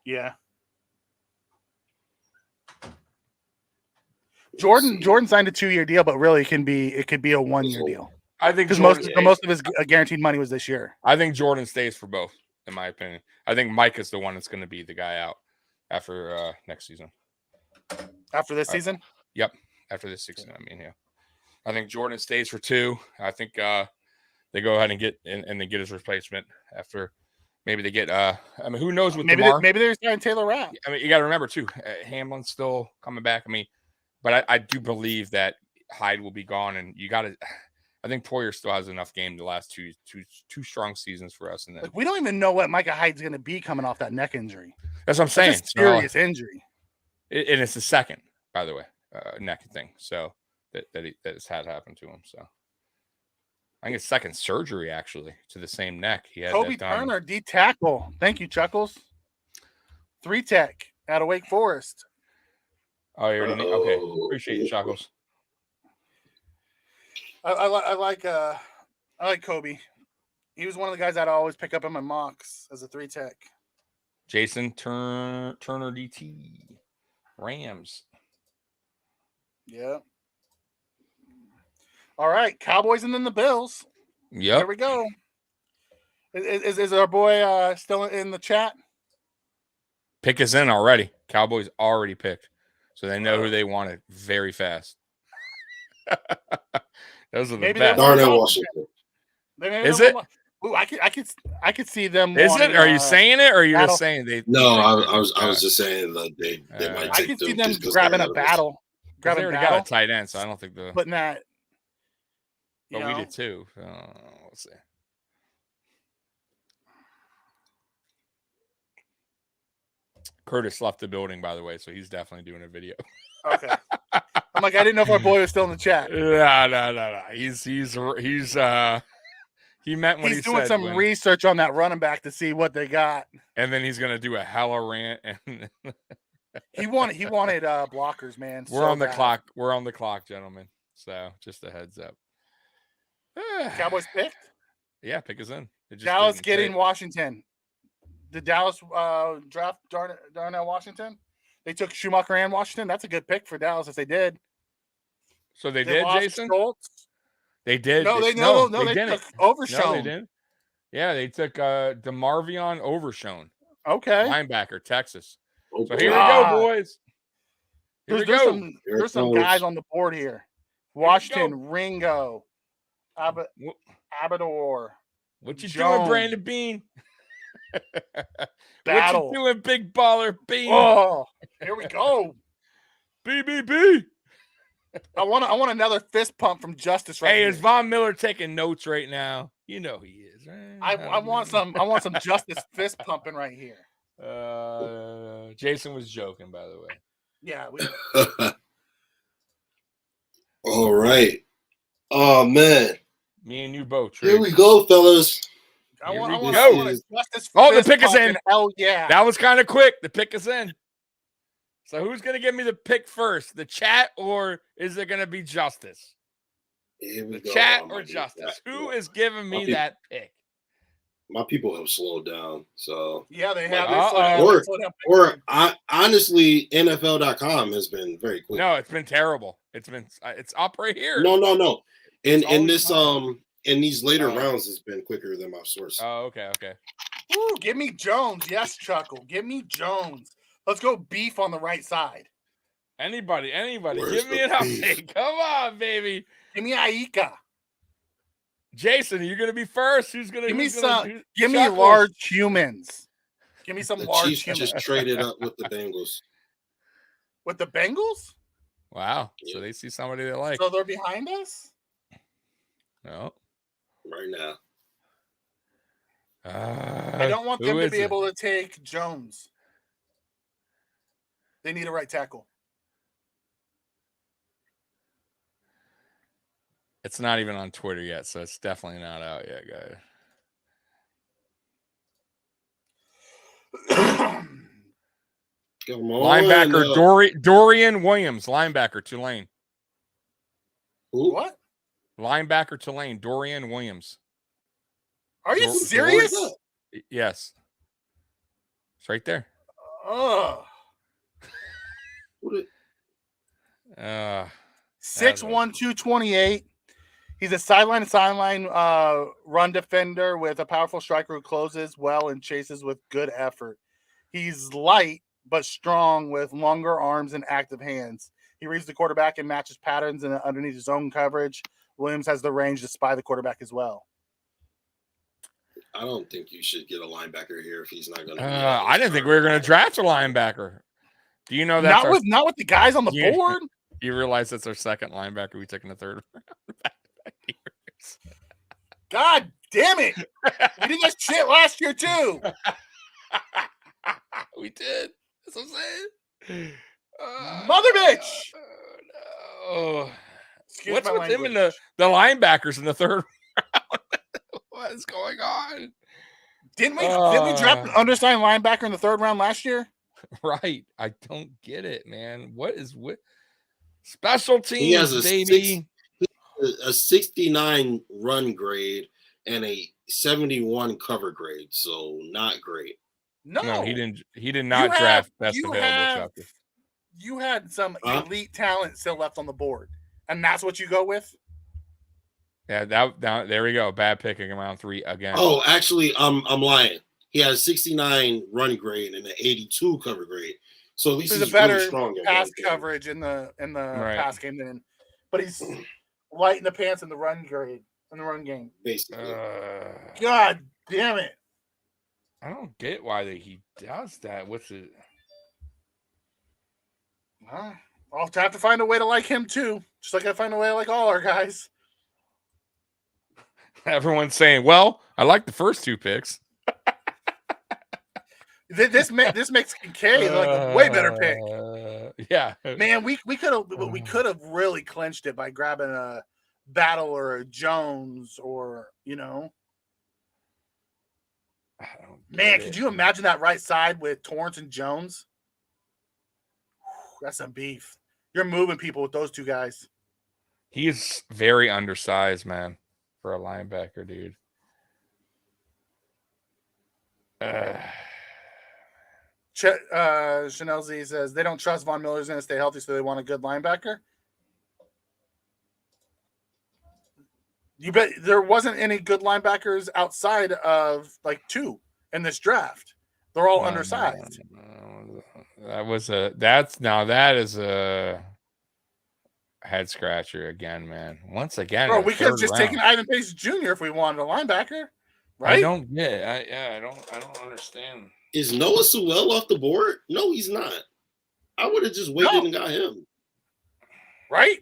Yeah. Jordan signed a 2-year deal, but really it could be a 1-year deal. I think Because most of his guaranteed money was this year. I think Jordan stays for both. in my opinion. I think Mike is the one that's going to be the guy out after next season. After this season? Yep, after this season. I mean, yeah. I think Jordan stays for 2. I think they go ahead and get his replacement after. Maybe they get. I mean, who knows with DeMar? Maybe they're starting Taylor Rapp. I mean, you got to remember too. Hamlin's still coming back. I mean, but I do believe that Hyde will be gone, and you got to. I think Poyer still has enough game the last two strong seasons for us. And then We don't even know what Micah Hyde's going to be coming off that neck injury. that's what I'm saying. That's a serious injury. And it's the second, by the way, neck thing. So that has had happen to him. So I think it's second surgery actually to the same neck. He had Kobe Turner, D tackle. Thank you, Chuckles. 3 tech out of Wake Forest. Oh, you already okay. Appreciate you, Chuckles. I like Kobe. He was one of the guys I'd always pick up in my mocks as a 3 tech. Jason Turner DT Rams. Yeah. All right, Cowboys and then the Bills. Yep. Here we go. Is our boy still in the chat? Pick us in already. Cowboys already picked, so they know who they wanted very fast. Those are the best. Darnell Washington. Is it? Ooh, I could see them. Is it? Are you saying it, or are you just saying they? No, I was just saying that they might I take could them see them just 'cause grabbing they're a out of this. battle. They already got a tight end, so I don't think the. Putting that. But we did too. Let's see. Curtis left the building, by the way, so he's definitely doing a video. Okay. I'm like, I didn't know if our boy was still in the chat. No. He's he meant what He's he doing said. some research on that running back to see what they got. And then he's gonna do a hella rant. And He wanted blockers, man. we're on the clock. We're on the clock, gentlemen. So just a heads up. Cowboys picked. Yeah, pick us in. It just Dallas didn't getting fit. Washington. Did Dallas draft Darnell Washington? They took Schumacher and Washington. That's a good pick for Dallas if they did. So they did, lost Jason? Schultz. They did. No, they didn't. took Overshown. No, they didn't. Yeah, they took DeMarvion Overshown, Okay. linebacker, Texas. Oh, So here we God. go, boys. Here we There's go. there's some guys on the board here. Washington, Ringo, Abador. What you Jones. doing, Brandon Bean? Battle. What you doing, big baller Bean? Oh, here we go. BBB. I want another fist pump from Justice right Hey, here. is Von Miller taking notes right now? You know he is, right? I want some Justice fist pumping right here. Jason was joking, by the way. Yeah. All right. Oh man. Me and you both. Here Trey. we go, fellas. I Here want we a go. Justice Oh, the fist pick is pumping. in. Hell yeah. That was kind of quick. The pick is in. So who's gonna give me the pick first? The chat, or is it gonna be Justice? Here we The go. chat Oh, or my Justice? God. Who is giving me Okay. that pick? My people have slowed down. So Yeah, they have. Uh-oh. or honestly, NFL.com has been very quick. No, it's been terrible. It's up right here. No. In always this fine. in these later Oh. rounds, it's been quicker than my source. Oh, okay. Ooh, give me Jones. Yes, Chuckle. Give me Jones. Let's go beef on the right side. Anybody, Where's give me an the beef? update. Come on, baby. Give me Aika. Jason, you're gonna be first. Who's gonna Give me who's gonna some. do- Give me Chuckles? large humans. Give me some The large Chiefs humans. just traded up with the Bengals. With the Bengals? Wow. Yeah. So they see somebody they like. So they're behind us? No. Right now. I don't want them to be able to take Jones. They need a right tackle. It's not even on Twitter yet, so it's definitely not out yet, guys. Come on. Linebacker Dorian Williams, linebacker Tulane. Who? What? Linebacker Tulane, Dorian Williams. Are you Dor- serious? Where's that? Yes. It's right there. Ugh. Who did- 6'1", 228. He's a sideline to sideline run defender with a powerful striker who closes well and chases with good effort. He's light but strong with longer arms and active hands. He reads the quarterback and matches patterns and underneath his own coverage. Williams has the range to spy the quarterback as well. I don't think you should get a linebacker here if he's not going to. I didn't think we were going to draft a linebacker. Do you know that? Not with the guys on the board. You realize that's our second linebacker we took in the third round. God damn it! We did that shit last year too. We did. That's what I'm saying. Mother bitch. Oh, Excuse what's my with language. him and the linebackers in the third round? What is going on? Didn't we draft an undersigned linebacker in the third round last year? Right. I don't get it, man. What is with special teams, He has baby? a 69 run grade and a 71 cover grade, so not great. No, he didn't. He did not draft best available. Chucky. You had some elite talent still left on the board, and that's what you go with. Yeah, there we go. Bad picking in round 3 again. Oh, actually, I'm lying. He has 69 run grade and an 82 cover grade. So at least There's he's a better really strong at pass run game. coverage in the Right. pass game than, but he's light in the pants in the run grade in the run game. Basically. God damn it! I don't get why he does that. What's it? I'll have to find a way to like him too, just like I find a way to like all our guys. Everyone's saying, "Well, I like the first 2 picks." This makes Kincaid like a way better pick. Yeah, Man, we could have really clinched it by grabbing a Battle or a Jones or I don't Man, get could it. you imagine that right side with Torrance and Jones? That's some beef. You're moving people with those 2 guys. He's very undersized, man, for a linebacker, dude. Chanel Z says they don't trust Von Miller's going to stay healthy, so they want a good linebacker. You bet there wasn't any good linebackers outside of like 2 in this draft. They're all undersized. That is a head scratcher again, man. Once again, Bro, in the we could have third just round. taken Ivan Pace Jr. if we wanted a linebacker, right? I don't get it. I don't understand. Is Noah Sewell off the board? No, he's not. I would have just waited and got him. Right?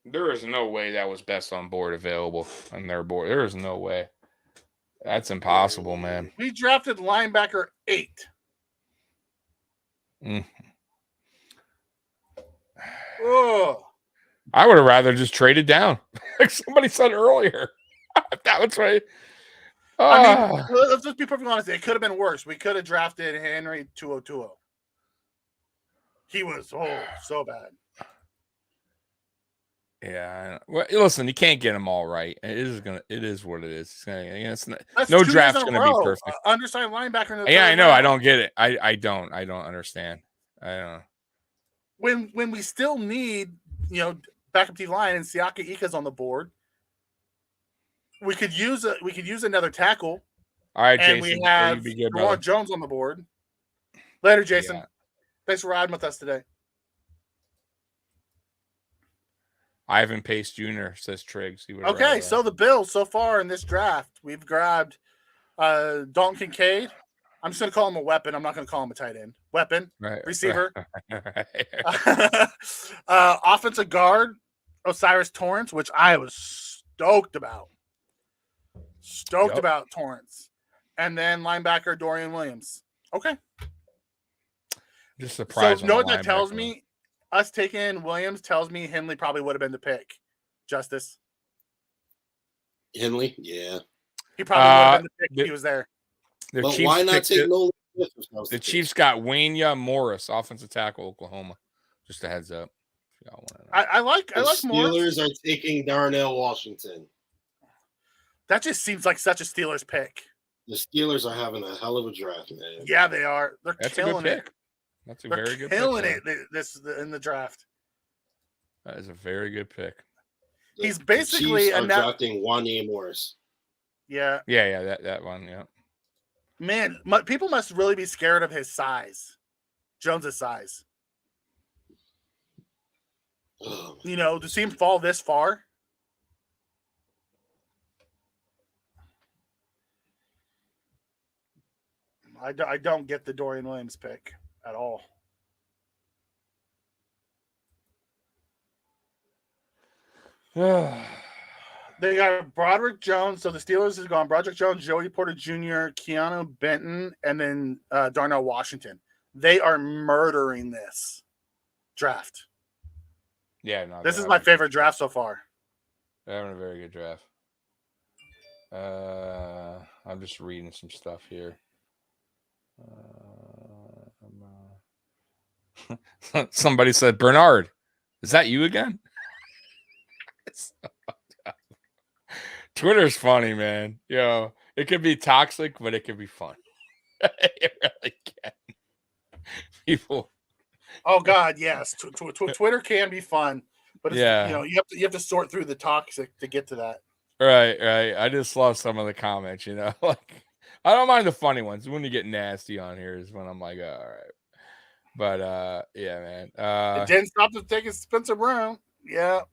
There is no way that was best on board available on their board. There is no way. That's impossible, man. We drafted linebacker 8. Oh, I would have rather just traded down, like somebody said earlier. That was right. I mean, let's just be perfectly honest. It could have been worse. We could have drafted Henry 2020. He was so bad. Yeah. Well, listen, you can't get them all right. It is what it is. It's not, That's no 2 draft's years in a going to be row. perfect. Undersized linebacker. In the Yeah, third I know. I round. don't get it. I don't understand. I don't know. When we still need, backup D line and Siaka Ika's on the board, we could use another tackle. All right, And Jason. we have be good, Dewan brother. Jones on the board. Later, Jason. Yeah. Thanks for riding with us today. Ivan Pace Jr. says Triggs. He would Okay, so the Bills so far in this draft, we've grabbed Dalton Kincaid. I'm just going to call him a weapon. I'm not going to call him a tight end. Weapon, receiver. Offensive guard, Osiris Torrance, which I was stoked about. About Torrance. And then linebacker Dorian Williams. Okay. Just surprised. So, know what that tells me? Us taking Williams tells me Henley probably would have been the pick. Justice. Henley? Yeah. He probably would have been the pick if he was there. But why not take Nolan Smith? The Chiefs got Wanya Morris, offensive tackle, Oklahoma. Just a heads up. I like Morris. Steelers are taking Darnell Washington. That just seems like such a Steelers pick. The Steelers are having a hell of a draft, man. Yeah, they are. They're That's killing a good it. pick. That's a They're very good killing pick. it in the draft. That is a very good pick. He's The basically Chiefs a are drafting Wanya Morris. yeah. That one. Yeah. Man, people must really be scared of his size, Jones's size. Oh, You know, to see him fall this far. I don't get the Dorian Williams pick at all. They got Broderick Jones. So the Steelers has gone Broderick Jones, Joey Porter Jr., Keanu Benton, and then Darnell Washington. They are murdering this draft. Yeah, no. This is my favorite draft so far. They're having a very good draft. I'm just reading some stuff here. Somebody said, Bernard, is that you again? Twitter's funny, man. Yo, it could be toxic, but it could be fun. It really can. People. Oh God, yes. Twitter can be fun, but it's, Yeah. you know, you have to sort through the toxic to get to that. Right. I just love some of the comments, you know. Like, I don't mind the funny ones. When you get nasty on here is when I'm like, all right. But yeah, man. It didn't stop the taking Spencer Brown. Yeah.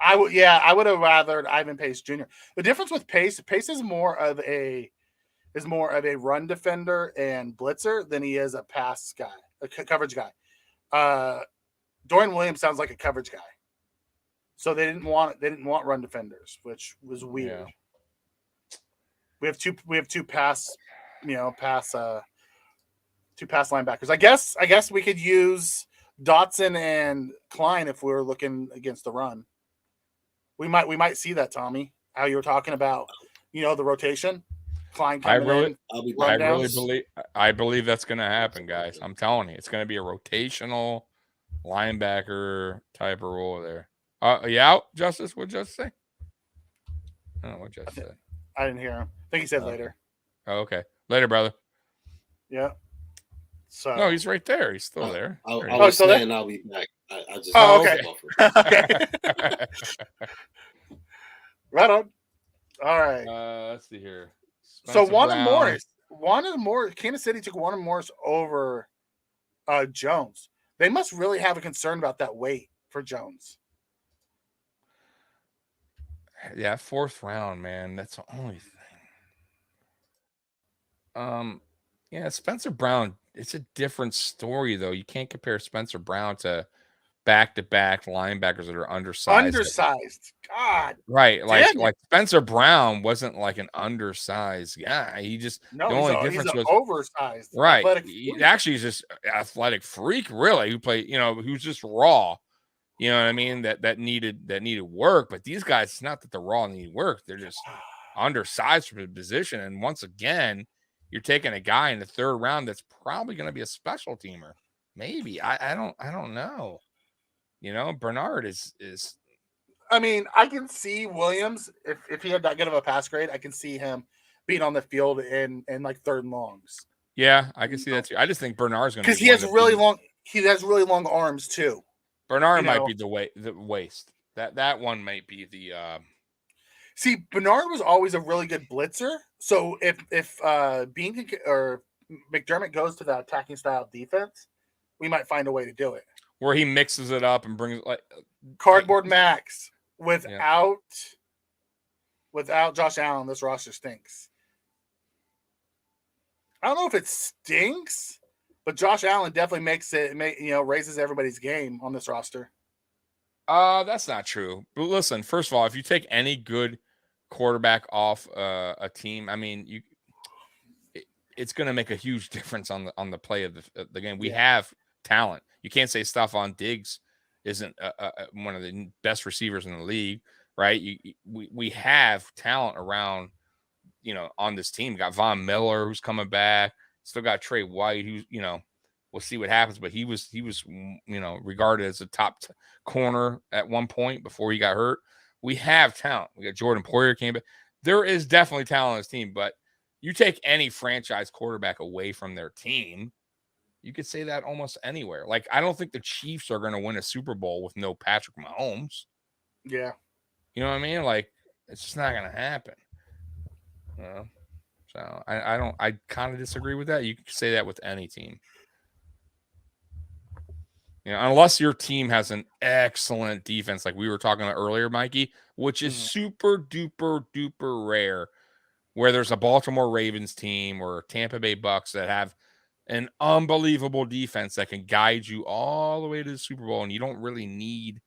I would have rathered Ivan Pace Jr. The difference with Pace is more of a run defender and blitzer than he is a pass guy, a coverage guy. Dorian Williams sounds like a coverage guy. So they didn't want run defenders, which was weird. Yeah. We have two pass linebackers. I guess we could use Dotson and Klein if we were looking against the run. We might see that, Tommy. How you were talking about, you know, the rotation. Klein coming I believe that's going to happen, guys. I'm telling you, it's going to be a rotational linebacker type of role there. You out, Justice? What'd Justice say? I don't know what Justice said. I didn't hear him. I think he said later. Oh, okay. Later, brother. Yeah. So no, he's right there. He's still there. I was saying I'll be back. I just okay. Okay. Right on. All right. Let's see here. Spencer Wanda Morris. Kansas City took Wanda Morris over Jones. They must really have a concern about that weight for Jones. Yeah, 4th round, man. That's the only thing. Yeah, Spencer Brown. It's a different story, though. You can't compare Spencer Brown to back-to-back linebackers that are undersized. God. Right. Like Spencer Brown wasn't like an undersized guy. He just the only difference was oversized. Right. He's just athletic freak, really, who played, you know, who's just raw. You know what I mean? That needed work. But these guys, it's not that they're raw and need work. They're just undersized for the position. And once again, you're taking a guy in the 3rd round that's probably going to be a special teamer. Maybe. I don't know. You know, Bernard is. I mean, I can see Williams if he had that good of a pass grade. I can see him being on the field in like 3rd and longs. Yeah, I can see that too. I just think Bernard's going to because he has really long. He has really long arms too. Bernard might be the waist. That one might be the. See, Bernard was always a really good blitzer. So if Bean or McDermott goes to that attacking style defense, we might find a way to do it. Where he mixes it up and brings like cardboard Max without Josh Allen. This roster stinks. I don't know if it stinks, but Josh Allen definitely raises everybody's game on this roster. That's not true. But listen, first of all, if you take any good quarterback off a team, I mean, it's going to make a huge difference on the play of the game. We have talent. You can't say Stephon Diggs isn't one of the best receivers in the league, right? We have talent around, you know, on this team. We got Von Miller, who's coming back. Still got Trey White, who's, you know, we'll see what happens. But he was, you know, regarded as a top corner at one point before he got hurt. We have talent. We got Jordan Poyer came back. There is definitely talent on this team, but you take any franchise quarterback away from their team, you could say that almost anywhere. Like, I don't think the Chiefs are going to win a Super Bowl with no Patrick Mahomes. Yeah. You know what I mean? Like, it's just not going to happen. You know? So I kind of disagree with that. You can say that with any team. You know, unless your team has an excellent defense, like we were talking about earlier, Mikey, which is super duper duper rare, where there's a Baltimore Ravens team or Tampa Bay Bucks that have an unbelievable defense that can guide you all the way to the Super Bowl, and you don't really need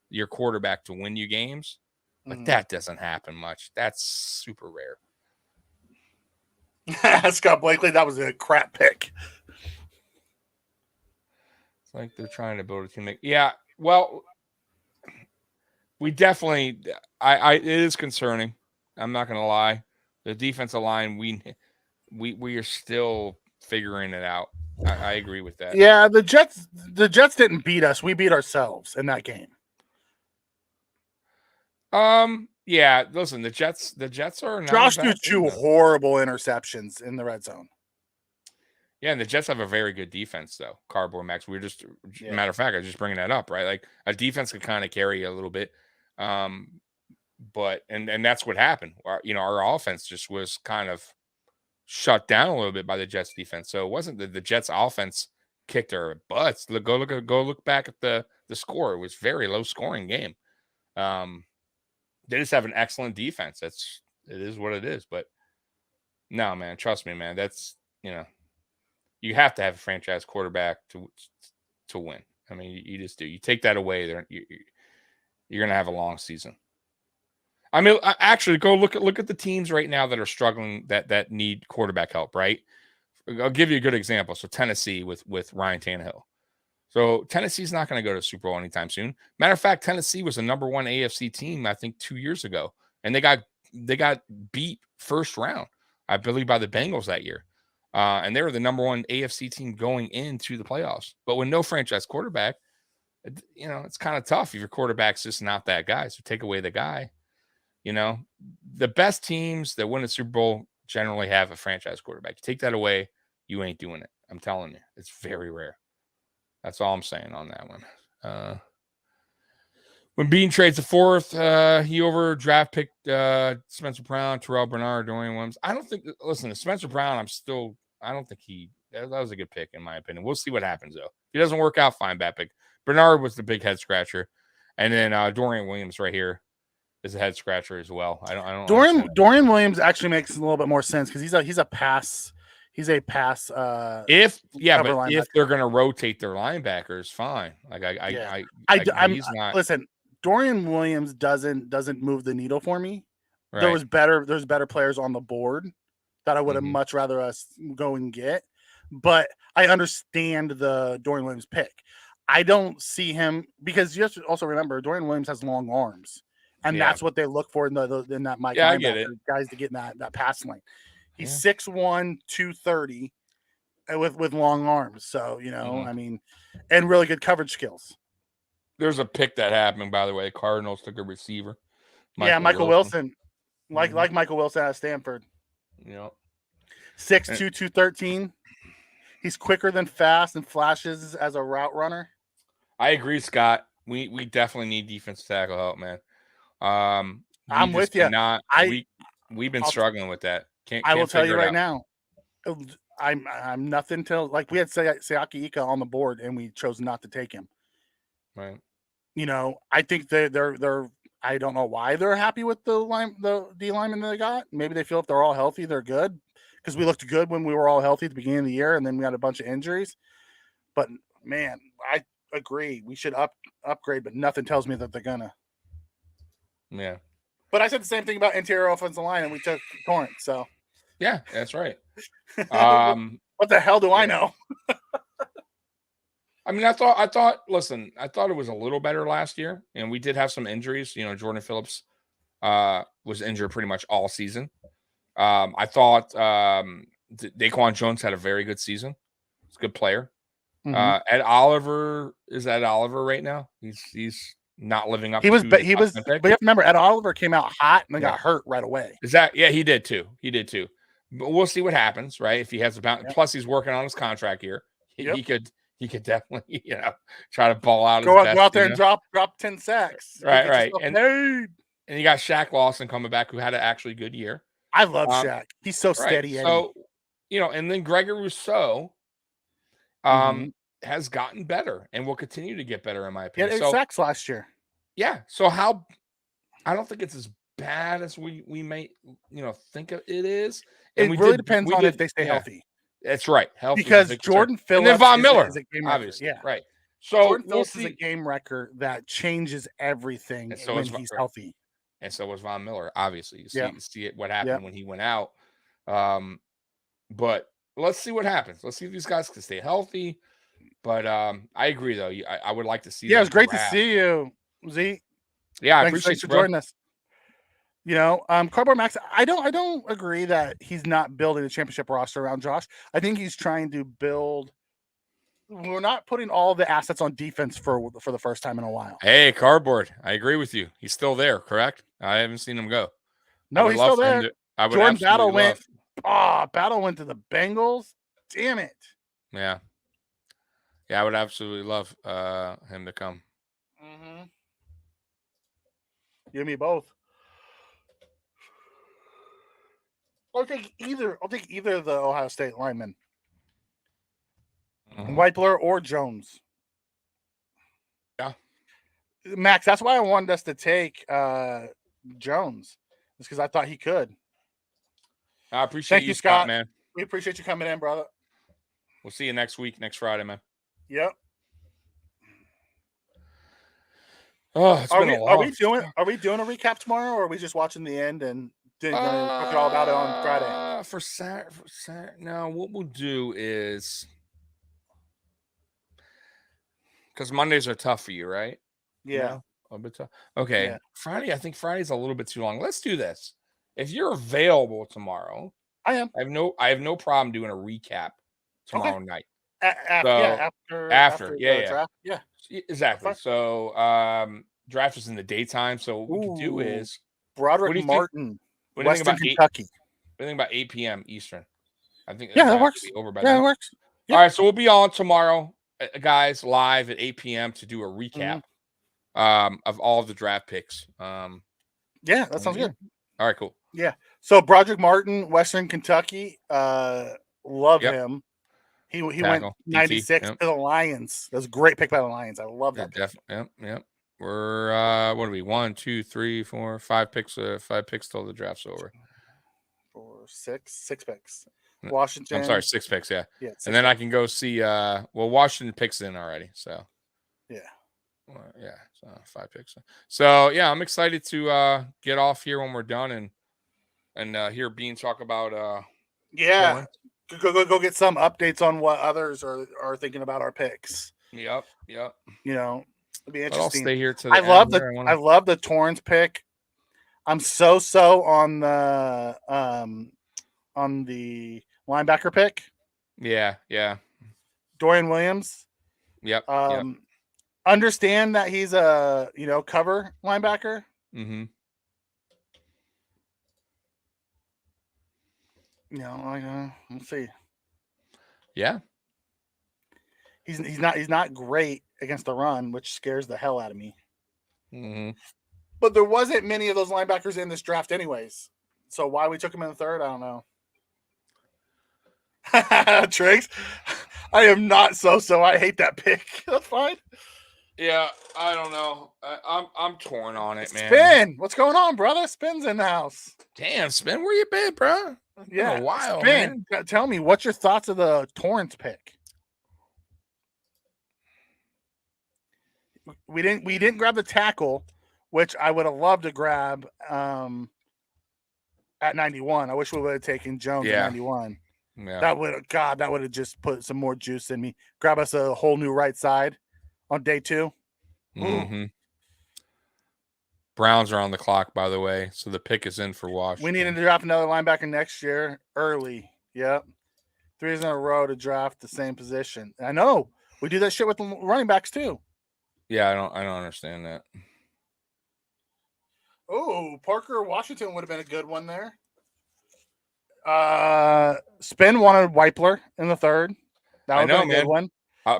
your quarterback to win you games. But that doesn't happen much. That's super rare. Scott Blakely, that was a crap pick. It's like they're trying to build a team. Yeah, well, we definitely. It is concerning. I'm not going to lie. The defensive line, we are still figuring it out. I agree with that. Yeah, the Jets didn't beat us. We beat ourselves in that game. Yeah, listen, the Jets are not Josh a threw bad two team, though. horrible interceptions in the red zone. Yeah, and the Jets have a very good defense, though. Cardboard Max. We're just matter of fact, I'm just bringing that up, right? Like a defense could kind of carry you a little bit. But that's what happened. Our offense just was kind of shut down a little bit by the Jets defense. So it wasn't that the Jets offense kicked our butts. Go look back at the score. It was a very low scoring game. They just have an excellent defense. It is what it is. But no, man, trust me, man. That's you have to have a franchise quarterback to win. I mean, you just do. You take that away, you're gonna have a long season. I mean, actually, go look at the teams right now that are struggling that need quarterback help. Right? I'll give you a good example. So Tennessee with Ryan Tannehill. So Tennessee's not going to go to the Super Bowl anytime soon. Matter of fact, Tennessee was the number 1 AFC team, I think, 2 years ago, and they got beat first round, I believe, by the Bengals that year. And they were the number 1 AFC team going into the playoffs. But with no franchise quarterback, it's kind of tough if your quarterback's just not that guy. So take away the guy. The best teams that win a Super Bowl generally have a franchise quarterback. You take that away, you ain't doing it. I'm telling you, it's very rare. That's all I'm saying on that one. When Bean trades the 4th, he over draft picked Spencer Brown, Terrell Bernard, Dorian Williams. I don't think. Listen, Spencer Brown, I don't think that was a good pick in my opinion. We'll see what happens though. If he doesn't work out, fine, bad pick. Bernard was the big head scratcher, and then Dorian Williams right here is a head scratcher as well. I don't. Dorian Williams actually makes a little bit more sense because he's a pass. He's a pass. If they're going to rotate their linebackers, fine. Like he's not. Listen, Dorian Williams doesn't move the needle for me. Right. There's better players on the board that I would have much rather us go and get. But I understand the Dorian Williams pick. I don't see him because you have to also remember Dorian Williams has long arms, and that's what they look for in that Mike linebacker guys to get in that pass lane. He's 6'1", 230 with long arms. So, I mean, and really good coverage skills. There's a pick that happened, by the way. Cardinals took a receiver. Michael Wilson. Like Michael Wilson out of Stanford. 6'2", 213. He's quicker than fast and flashes as a route runner. I agree, Scott. We definitely need defensive tackle help, man. I'm with you. We've been struggling with that. I will tell you right now, I'm nothing till like we had Siaki Ika on the board and we chose not to take him. Right. I think they're I don't know why they're happy with the D lineman that they got. Maybe they feel if they're all healthy, they're good because we looked good when we were all healthy at the beginning of the year and then we had a bunch of injuries. But man, I agree. We should upgrade, but nothing tells me that they're gonna. Yeah. But I said the same thing about interior offensive line and we took Torrance, so. Yeah, that's right. What the hell do I know? I mean, I thought it was a little better last year, and we did have some injuries. Jordan Phillips was injured pretty much all season. I thought Daquan Jones had a very good season. He's a good player. Ed Oliver is Ed Oliver right now. He's not living up. But you have to remember, Ed Oliver came out hot and then got hurt right away. He did too. But we'll see what happens, right? If he has a bounce. Plus, he's working on his contract here. He could definitely, try to ball out. Go out there and drop 10 sacks. Right. And And you got Shaq Lawson coming back, who had an actually good year. I love Um, Shaq. He's so Right. steady. Eddie. So, and then Gregory Rousseau Mhm. has gotten better and will continue to get better, in my He opinion. had 8 sacks last year. Yeah. So I don't think it's as bad as we may think it is. And It really depends on if they stay healthy. That's right. Health Because Jordan Phillips and then Von is Miller is a game wrecker. obviously. Yeah. Right. So Jordan we'll Phillips is a see. game wrecker that changes everything And so when is he's right. healthy. And so was Von Miller. Obviously, you Yeah. see it what happened when he went out. But let's see what happens. Let's see if these guys can stay healthy. But I agree, though. I would like to see. Yeah, it was great draft. to see you, Z. Yeah, I Thanks appreciate for you, bro. joining us. Cardboard Max. I don't agree that he's not building a championship roster around Josh. I think he's trying to build. We're not putting all the assets on defense for the first time in a while. Hey, Cardboard. I agree with you. He's still there, correct? I haven't seen him go. No, he's still there. Jordan Battle went. Battle went to the Bengals. Damn it. Yeah. Yeah, I would absolutely love him to come. Mm-hmm. Give me both. I'll take either of the Ohio State linemen. Weipler or Jones. Yeah. Max, that's why I wanted us to take Jones. It's because I thought he could. I appreciate Thank you, Scott, Scott, man. We appreciate you coming in, brother. We'll see you next week, next Friday, man. Yep. Oh, it's been a long. Are we doing a recap tomorrow, or are we just watching the end and talk all about it on Friday? For Saturday, no. What we'll do is, because Mondays are tough for you, right? Yeah. A little bit tough. Okay. Yeah. Friday, I think Friday's a little bit too long. Let's do this. If you're available tomorrow, I am. I have no problem doing a recap tomorrow night. After the draft. Yeah. Exactly. So draft is in the daytime. So what we can do is Broderick Martin, Western Kentucky. What do you think about 8 p.m. Eastern? I think that works. Over by Yeah, then. it works. Yeah. All right, so we'll be on tomorrow, guys, live at 8 p.m. to do a recap of all of the draft picks. Yeah, that sounds good. All right, cool. Yeah. So Broderick Martin, Western Kentucky, love him. He went 96 to the Lions. That was a great pick by the Lions. I love that. Definitely. Yep. We're what are we? 1, 2, 3, 4, 5 picks. 5 picks till the draft's over. 6 picks. Washington. I'm sorry, 6 picks. Yeah. And then picks. I can go see. Washington picks in already. So. Yeah. Yeah. So 5 picks. So yeah, I'm excited to get off here when we're done and hear Bean talk about. Yeah. Go get some updates on what others are thinking about our picks. Yep. It'd be interesting. I'll stay here to I love the Torrance pick. I'm so on the linebacker pick. Yeah. Dorian Williams. Yep. Understand that he's a cover linebacker. Mm-hmm. We'll see. Yeah. He's not great against the run, which scares the hell out of me. Mm-hmm. But there wasn't many of those linebackers in this draft, anyways. So why we took him in the third, I don't know. Triggs, I am not so. I hate that pick. That's fine. Yeah, I don't know. I'm torn on it, man. Spin, what's going on, brother? Spin's in the house. Damn, Spin, where you been, bro? Yeah, a while, Spin. man. Tell me, what's your thoughts of the Torrance pick? We didn't grab the tackle, which I would have loved to grab at 91. I wish we would have taken Jones at 91. Yeah. That would have just put some more juice in me. Grab us a whole new right side on day 2. Mm-hmm. Browns are on the clock, by the way, so the pick is in for Washington. We need to draft another linebacker next year early. Yep. 3 years in a row to draft the same position. I know. We do that shit with running backs too. Yeah, I don't understand that. Oh, Parker Washington would have been a good one there. Spin wanted Weipler in the third. That would have been a good one.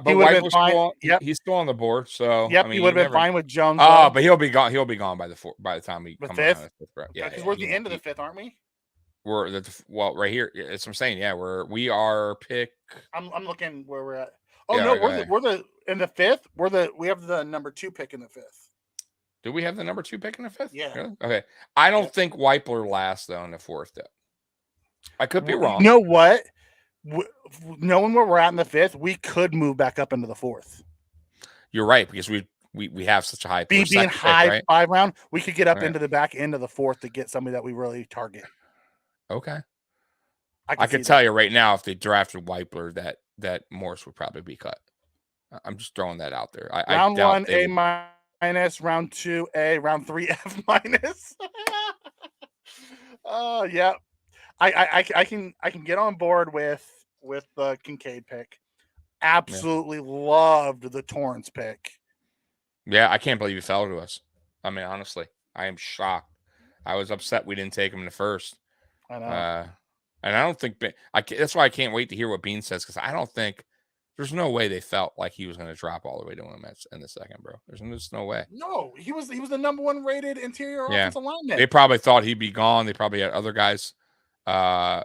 But He would've been Whiteler's fine. still, Yep. he's still on the board. So Yep, I he mean, would have you been never- fine with Jones. Oh, though. but he'll be gone. He'll be gone by the time we The come fifth? around the fifth round. Yeah, because yeah, we're at he the won't end of the be- fifth, aren't we? We're well right here. That's what I'm saying. Yeah, we are pick. I'm looking where we're at. Oh Yeah, no, go we're the in the fifth. We have the number 2 pick in the fifth. Do we have the number 2 pick in the fifth? Yeah. Really? Okay. I don't Yeah. think Weipler lasts though in the fourth. Though. I could be wrong. You know what? Knowing where we're at in the fifth, we could move back up into the fourth. You're right because we have such a high. Being second pick, high right? 5 round, we could get up Right. into the back end of the fourth to get somebody that we really target. Okay. I I see can tell you right now, if they drafted Weipler, that Morse would probably be cut. I'm just throwing that out there. I round doubt 1 they A would- minus, round 2 A, round 3 F minus. Oh yeah, I can get on board with the Kincaid pick. Absolutely loved the Torrance pick. Yeah, I can't believe he fell to us. I mean, honestly, I am shocked. I was upset we didn't take him in the first. I know. And I don't think that's why I can't wait to hear what Bean says because I don't think there's no way they felt like he was going to drop all the way to him in the second, bro. There's just no way. No, he was the number 1 rated interior Yeah. offensive lineman. They probably thought he'd be gone. They probably had other guys. I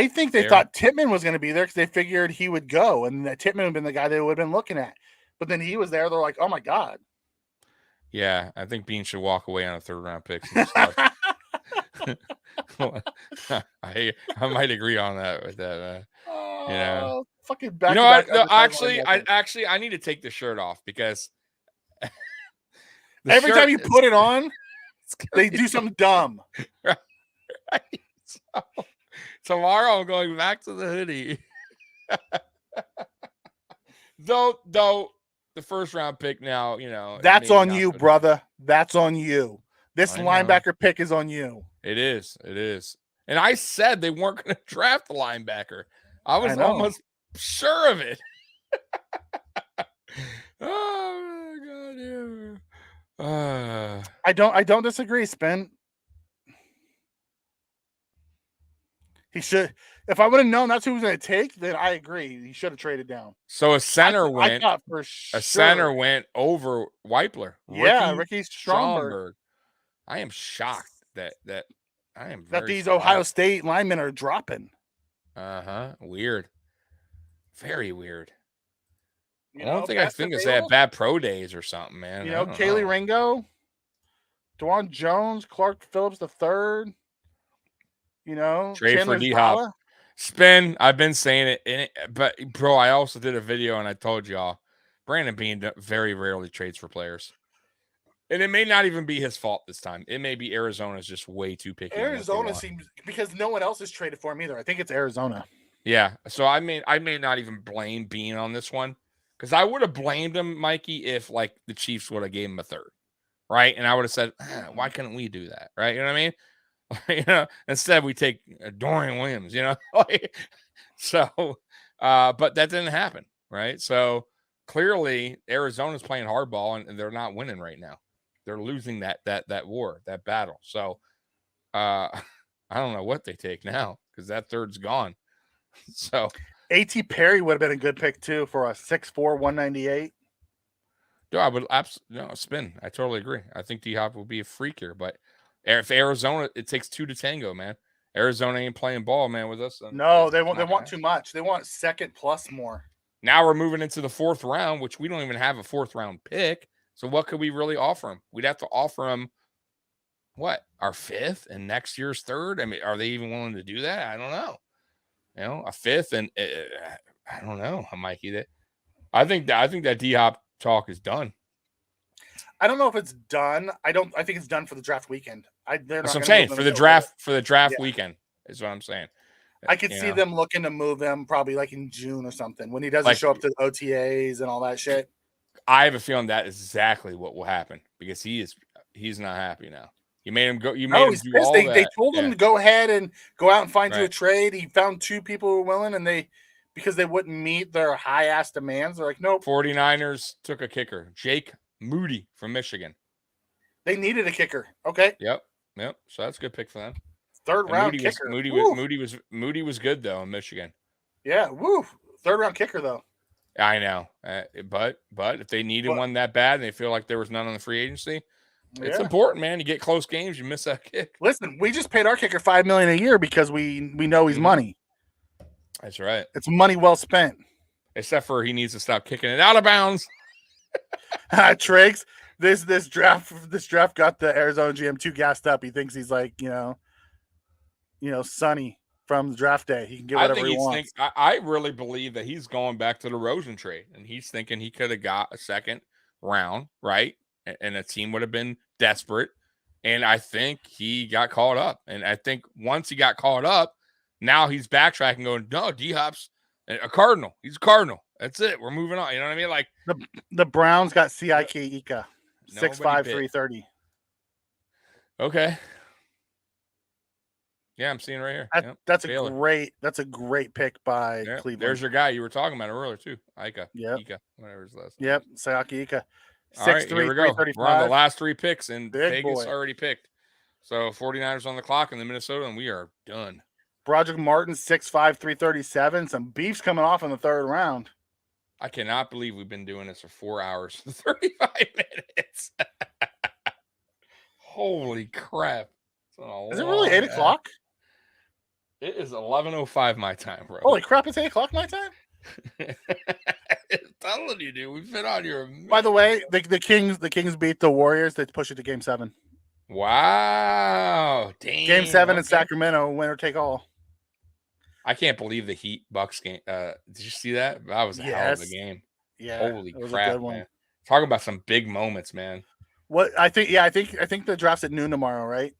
think they there. thought Tippmann was going to be there because they figured he would go, and that Tippmann would have been the guy they would have been looking at. But then he was there. They're like, oh my god. Yeah, I think Bean should walk away on a 3rd round pick. Some stuff. I might agree on that with that. Oh, fucking back. You know what? No, actually, I need to take the shirt off because the every shirt time you is- put it on, they do something dumb. Right. So, tomorrow I'm going back to the hoodie. though the 1st round pick now, That's maybe on not you, good. brother. That's on you. This I know. linebacker pick is on you. It is. And I said they weren't going to draft the linebacker. I was know. almost sure of it. Oh my god, yeah. I don't disagree, Spin. He should. If I would have known that's who he was going to take, then I agree. He should have traded down. So a center I went. thought for sure. A center went over Weipler. Yeah, Ricky Stromberg. Stromberg. I am shocked that I am That very these surprised. Ohio State linemen are dropping. Weird. Very weird. You I don't know, think I Pastor think it's they Baylor, had bad pro days or something, man. You I know, don't Kaylee know. Ringo, Dwan Jones, Clark Phillips III. You know, Trade for Chandler D-Hop. Zala. Spin. I've been saying it, but bro, I also did a video and I told y'all Brandon Bean very rarely trades for players. And it may not even be his fault this time. It may be Arizona's just way too picky. on what they Arizona want. seems because no one else has traded for him either. I think it's Arizona. Yeah. So I may not even blame Bean on this one because I would have blamed him, Mikey, if like the Chiefs would have gave him a 3rd, right? And I would have said, why couldn't we do that, right? You know what I mean? Instead we take Dorian Williams. So, but that didn't happen, right? So clearly Arizona's playing hardball and they're not winning right now. They're losing that war, that battle. So I don't know what they take now because that 3rd's gone. So A.T. Perry would have been a good pick too for a 6'4", 198. no, I would absolutely spin. I totally agree. I think D-Hop will be a freak here, but if Arizona, it takes 2 to tango, man. Arizona ain't playing ball, man, with us. No, they want not too much. They want second plus more. Now we're moving into the 4th round, which we don't even have a 4th round pick. So what could we really offer them? We'd have to offer them what, our 5th and next year's 3rd. I mean, are they even willing to do that? I don't know. A 5th and I don't know, Mikey. I think that D-Hop talk is done. I don't know if it's done. I think it's done for the draft weekend. That's what I'm saying. For the draft weekend is what I'm saying. I could see them looking to move him probably like in June or something when he doesn't Like- show up to the OTAs and all that shit. I have a feeling that is exactly what will happen because he's not happy now. You made him go. You made No, him he's do pissed. all They that. told him Yeah. to go ahead and go out and find you a Right. trade. He found 2 people who were willing, and because they wouldn't meet their high ass demands, they're like, nope. 49ers took a kicker, Jake Moody from Michigan. They needed a kicker. Okay, Yep. So that's a good pick for them. 3rd And round Moody kicker. was Woo. Moody was good though in Michigan. Yeah, woo. 3rd round kicker though. I know, but if they needed one that bad and they feel like there was none on the free agency, it's important, man. You get close games, you miss that kick. Listen, we just paid our kicker $5 million a year because we know he's money. That's right. It's money well spent. Except for he needs to stop kicking it out of bounds. Triggs, this draft got the Arizona GM too gassed up. He thinks he's like Sonny from the draft day. He can get whatever he wants. I really believe that he's going back to the Rosen trade, and he's thinking he could have got a second round, right? And a team would have been desperate. And I think he got caught up. And I think once he got caught up, now he's backtracking, going, no, D-Hop's a Cardinal. He's a Cardinal. That's it. We're moving on. You know what I mean? Like the Browns got CIK Ika, 6'5", 330. Okay. Yeah, I'm seeing right here. That's a great pick by Cleveland. There's your guy you were talking about earlier too. Ika. Yep. Ika, whatever his last name. Yep. Sayaki Ika. 6'3", right, here we go. We're on the last 3 picks, and Vegas already picked. So 49ers on the clock in the Minnesota, and we are done. Broderick Martin, 6'5", 337. Some beef's coming off in the 3rd round. I cannot believe we've been doing this for 4 hours and 35 minutes. Holy crap. Is it really 8 o'clock? It is 11:05 my time, bro. Holy crap, it's 8 o'clock my time? I'm telling you, dude. We've been on your. By the way, the Kings beat the Warriors. They push it to Game 7. Wow. Damn. Game 7 in Sacramento, winner take all. I can't believe the Heat Bucks game. Did you see that? That was a hell of a game. Yeah. Holy crap, man. Talking about some big moments, man. I think the draft's at noon tomorrow, right?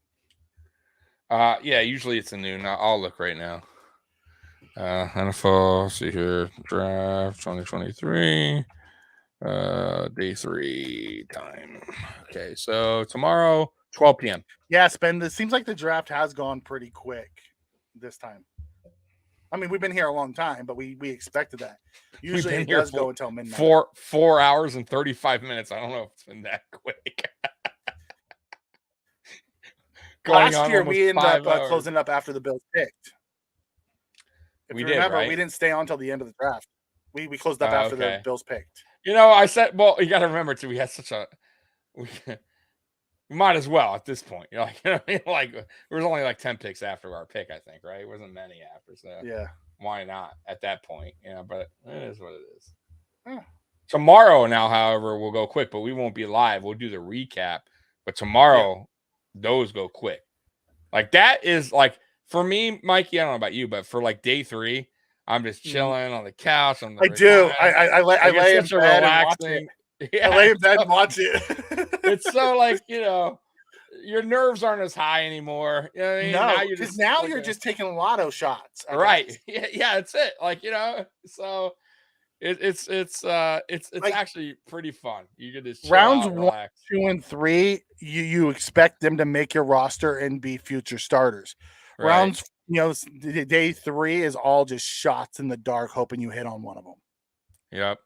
Yeah, usually it's a noon. I'll look right now. NFL, see here, draft 2023, day 3 time. Okay, so tomorrow, 12 p.m. Yeah, it seems like the draft has gone pretty quick this time. I mean, we've been here a long time, but we expected that. Usually it does go until midnight. 4 hours and 35 minutes. I don't know if it's been that quick. Last year, we ended up closing up after the Bills picked. If you remember, right? We didn't stay on until the end of the draft. We closed up after the Bills picked. You know, I said, well, you got to remember, too, we had such a – we might as well at this point. You're like, you know what I mean? Like, there was only like 10 picks after our pick, I think, right? It wasn't many after, so yeah. Why not at that point? Yeah, but it is what it is. Yeah. Tomorrow now, however, we'll go quick, but we won't be live. We'll do the recap. But tomorrow, those go quick. Like, that is like – for me, Mikey, I don't know about you, but for like day 3, I'm just chilling on the couch. I do. I lay in bed and watch it. Yeah, I lay in bed and watch it. It's so like, you know, your nerves aren't as high anymore. You know what I mean? No, because now you're just taking lotto shots. Right. Yeah, that's it. Like, you know, so it's like, actually pretty fun. You can just rounds 1, 2, and 3. You expect them to make your roster and be future starters. Right. Rounds, day 3 is all just shots in the dark, hoping you hit on one of them. Yep.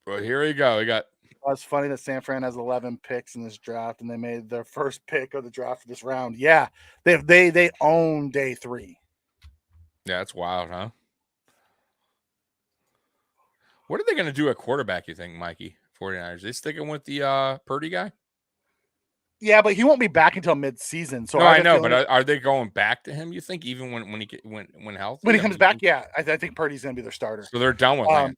Well, here we go. We got. It's funny that San Fran has 11 picks in this draft, and they made their first pick of the draft for this round. Yeah, they own day 3. Yeah, that's wild, huh? What are they going to do at quarterback, you think, Mikey? 49ers. They sticking with the Purdy guy? Yeah, but he won't be back until mid-season. So no, I know, but are they going back to him? You think even when healthy? When he comes back, yeah, I think Purdy's going to be their starter. So they're done with Lance.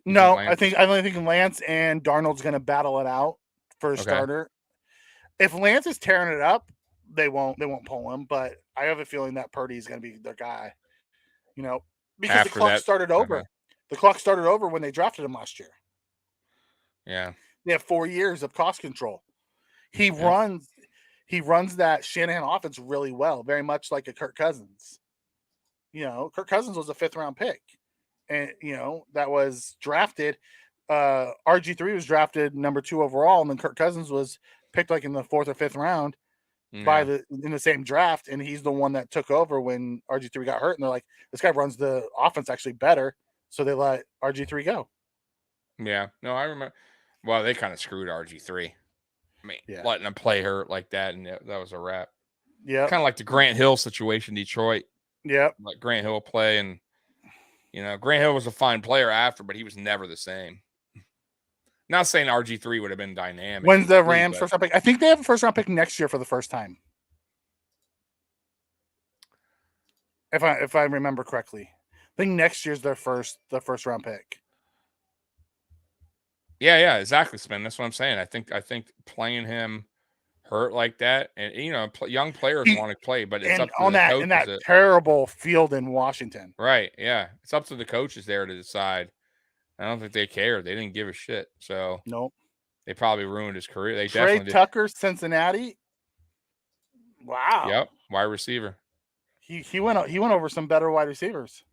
No, Lance? I only think Lance and Darnold's going to battle it out for a starter. If Lance is tearing it up, they won't pull him. But I have a feeling that Purdy's going to be their guy. Because the clock started over. The clock started over when they drafted him last year. Yeah, they have 4 years of cost control. He runs that Shanahan offense really well, very much like a Kirk Cousins. Kirk Cousins was a 5th-round pick, and that was drafted. RG3 was drafted number 2 overall, and then Kirk Cousins was picked like in the 4th or 5th round in the same draft, and he's the one that took over when RG3 got hurt. And they're like, this guy runs the offense actually better, so they let RG3 go. Yeah, no, I remember. Well, they kind of screwed RG3. I mean, letting him play hurt like that, and that was a wrap. Yeah, kind of like the Grant Hill situation, Detroit. Yeah, let Grant Hill play, and You know, Grant Hill was a fine player after, but he was never the same. Not saying RG3 would have been dynamic. When's the Three, Rams but- first round pick? I think they have a first round pick next year for the first time. If I remember correctly. I think next year's the first round pick. Yeah, exactly, Spin. That's what I'm saying. I think playing him hurt like that, and you know, young players want to play, but it's And up to on the that coaches. in that terrible field in Washington. Right, yeah. It's up to the coaches there to decide. I don't think they care. They didn't give a shit. So Nope. they probably ruined his career. They Trey definitely did. Tucker, Cincinnati. Wow. Yep, wide receiver. He went over some better wide receivers.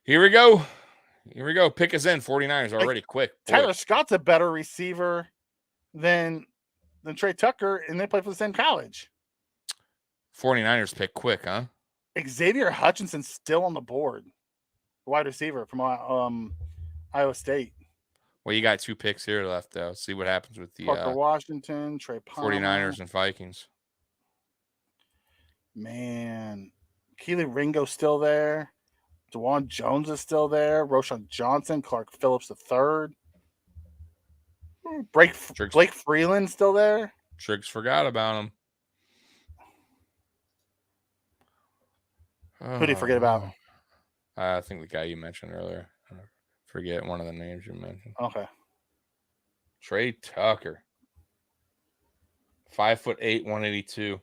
Here we go. Pick us in. 49ers already quick. Boy. Tyler Scott's a better receiver than Trey Tucker, and they play for the same college. 49ers pick quick, huh? Xavier Hutchinson's still on the board. Wide receiver from Iowa State. Well, you got 2 picks here left, though. See what happens with the Parker Washington, Trey Palmer. 49ers and Vikings. Man, Keely Ringo's still there. DeJuan Jones is still there. Roshan Johnson, Clark Phillips III. Blake Freeland's still there. Triggs forgot about him. Who did he forget about? I think the guy you mentioned earlier. I forget one of the names you mentioned. Okay. Trey Tucker. 5'8", 182.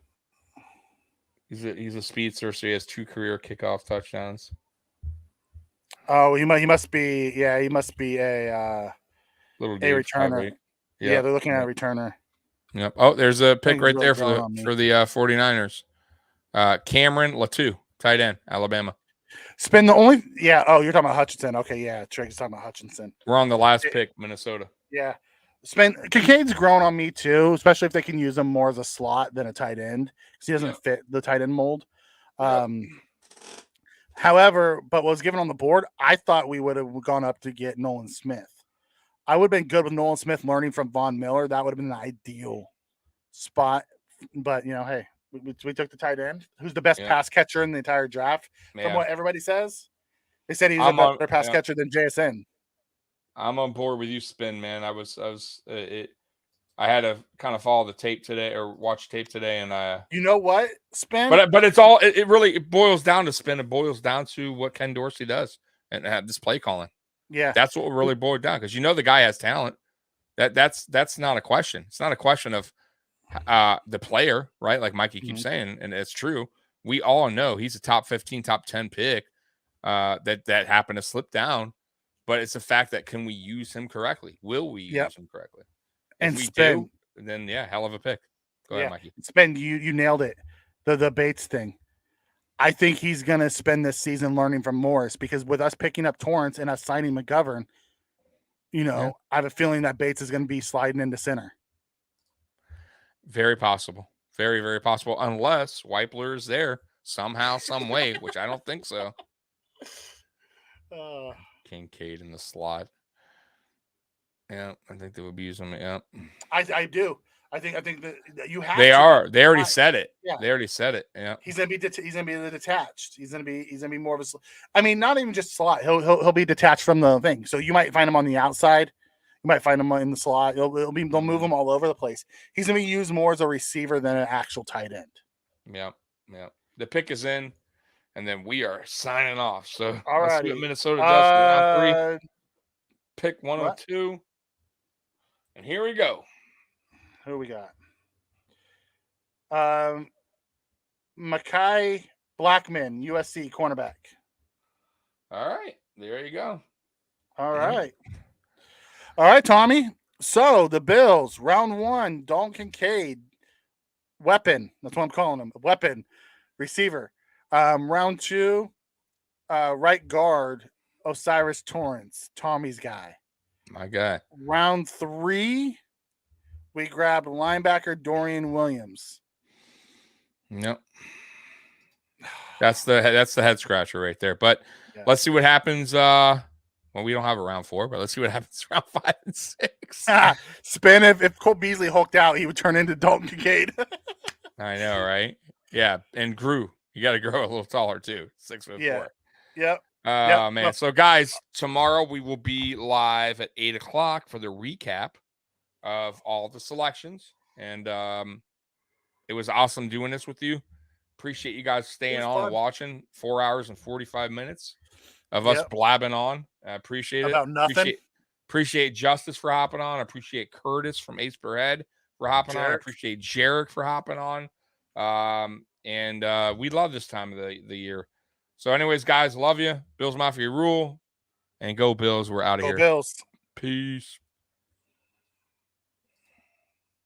He's a speedster, so he has 2 career kickoff touchdowns. Oh, he must be. Yeah, he must be a Little a returner. probably. Yeah, they're looking at a returner. Yep. Oh, there's a pick Things right really there going on, man. for the 49ers. Cameron Latu, tight end, Alabama. Spin the only. Yeah. Oh, you're talking about Hutchinson. Okay. Yeah. Trey's talking about Hutchinson. We're on the last pick, Minnesota. Yeah. Kincaid's grown on me too, especially if they can use him more as a slot than a tight end because he doesn't fit the tight end mold. However, but what was given on the board, I thought we would have gone up to get Nolan Smith. I would have been good with Nolan Smith learning from Von Miller. That would have been an ideal spot. But, you know, hey, we took the tight end. Who's the best pass catcher in the entire draft? From what everybody says. They said he's a better pass catcher than JSN. I'm on board with you, Spin, man. I had to kind of follow the tape today or watch tape today, and you know what, Spin? But it's all it really boils down to Spin. It boils down to what Ken Dorsey does and have this play calling. Yeah, that's what really boiled down because the guy has talent. That's not a question. It's not a question of the player, right? Like Mikey keeps saying, and it's true. We all know he's a top 15, top 10 pick that happened to slip down. But it's a fact that can we use him correctly? Will we use him correctly? And if we Spin, do, then hell of a pick. Go ahead, Mikey. Spin, you nailed it. The Bates thing. I think he's gonna spend this season learning from Morris because with us picking up Torrance and us signing McGovern, I have a feeling that Bates is gonna be sliding into center. Very possible. Very, very possible. Unless Weipler is there somehow, some way, which I don't think so. Kincaid in the slot. Yeah, I think they would be using him. Yeah, I do. I think that you have. They are. They already said it. Yeah, they already said it. Yeah, he's gonna be detached. He's gonna be more of a. I mean, not even just slot. He'll be detached from the thing. So you might find him on the outside. You might find him in the slot. They'll move him all over the place. He's gonna be used more as a receiver than an actual tight end. Yeah. The pick is in. And then we are signing off. So all right, let's see what Minnesota does for round 3. Pick 102. And here we go. Who we got? Mekhi Blackman, USC cornerback. All right. There you go. All right. All right, Tommy. So the Bills, round 1, Dalton Kincaid, weapon. That's what I'm calling him. Weapon receiver. Round 2, right guard, Osiris Torrance, Tommy's guy. My guy. Round 3, we grabbed linebacker Dorian Williams. Yep. That's the head scratcher right there. But let's see what happens. Well, we don't have a round 4, but let's see what happens round 5 and 6. Spin if Cole Beasley hulked out, he would turn into Dalton Kincaid. I know, right? Yeah, and grew You got to grow a little taller too. 6'4". Yeah. Yep. Man. Well- So, guys, tomorrow we will be live at 8:00 for the recap of all the selections. And it was awesome doing this with you. Appreciate you guys staying was on and fun. watching 4 hours and 45 minutes of us Yep. blabbing on. I appreciate it. About nothing. Appreciate Justice for hopping on. I appreciate Curtis from Ace Per Head for hopping on. I Jarek. appreciate Jarek for hopping on. And we love this time of the year. So, anyways, guys, love you. Bills Mafia rule. And go Bills. We're out of Go here. Bills. Peace.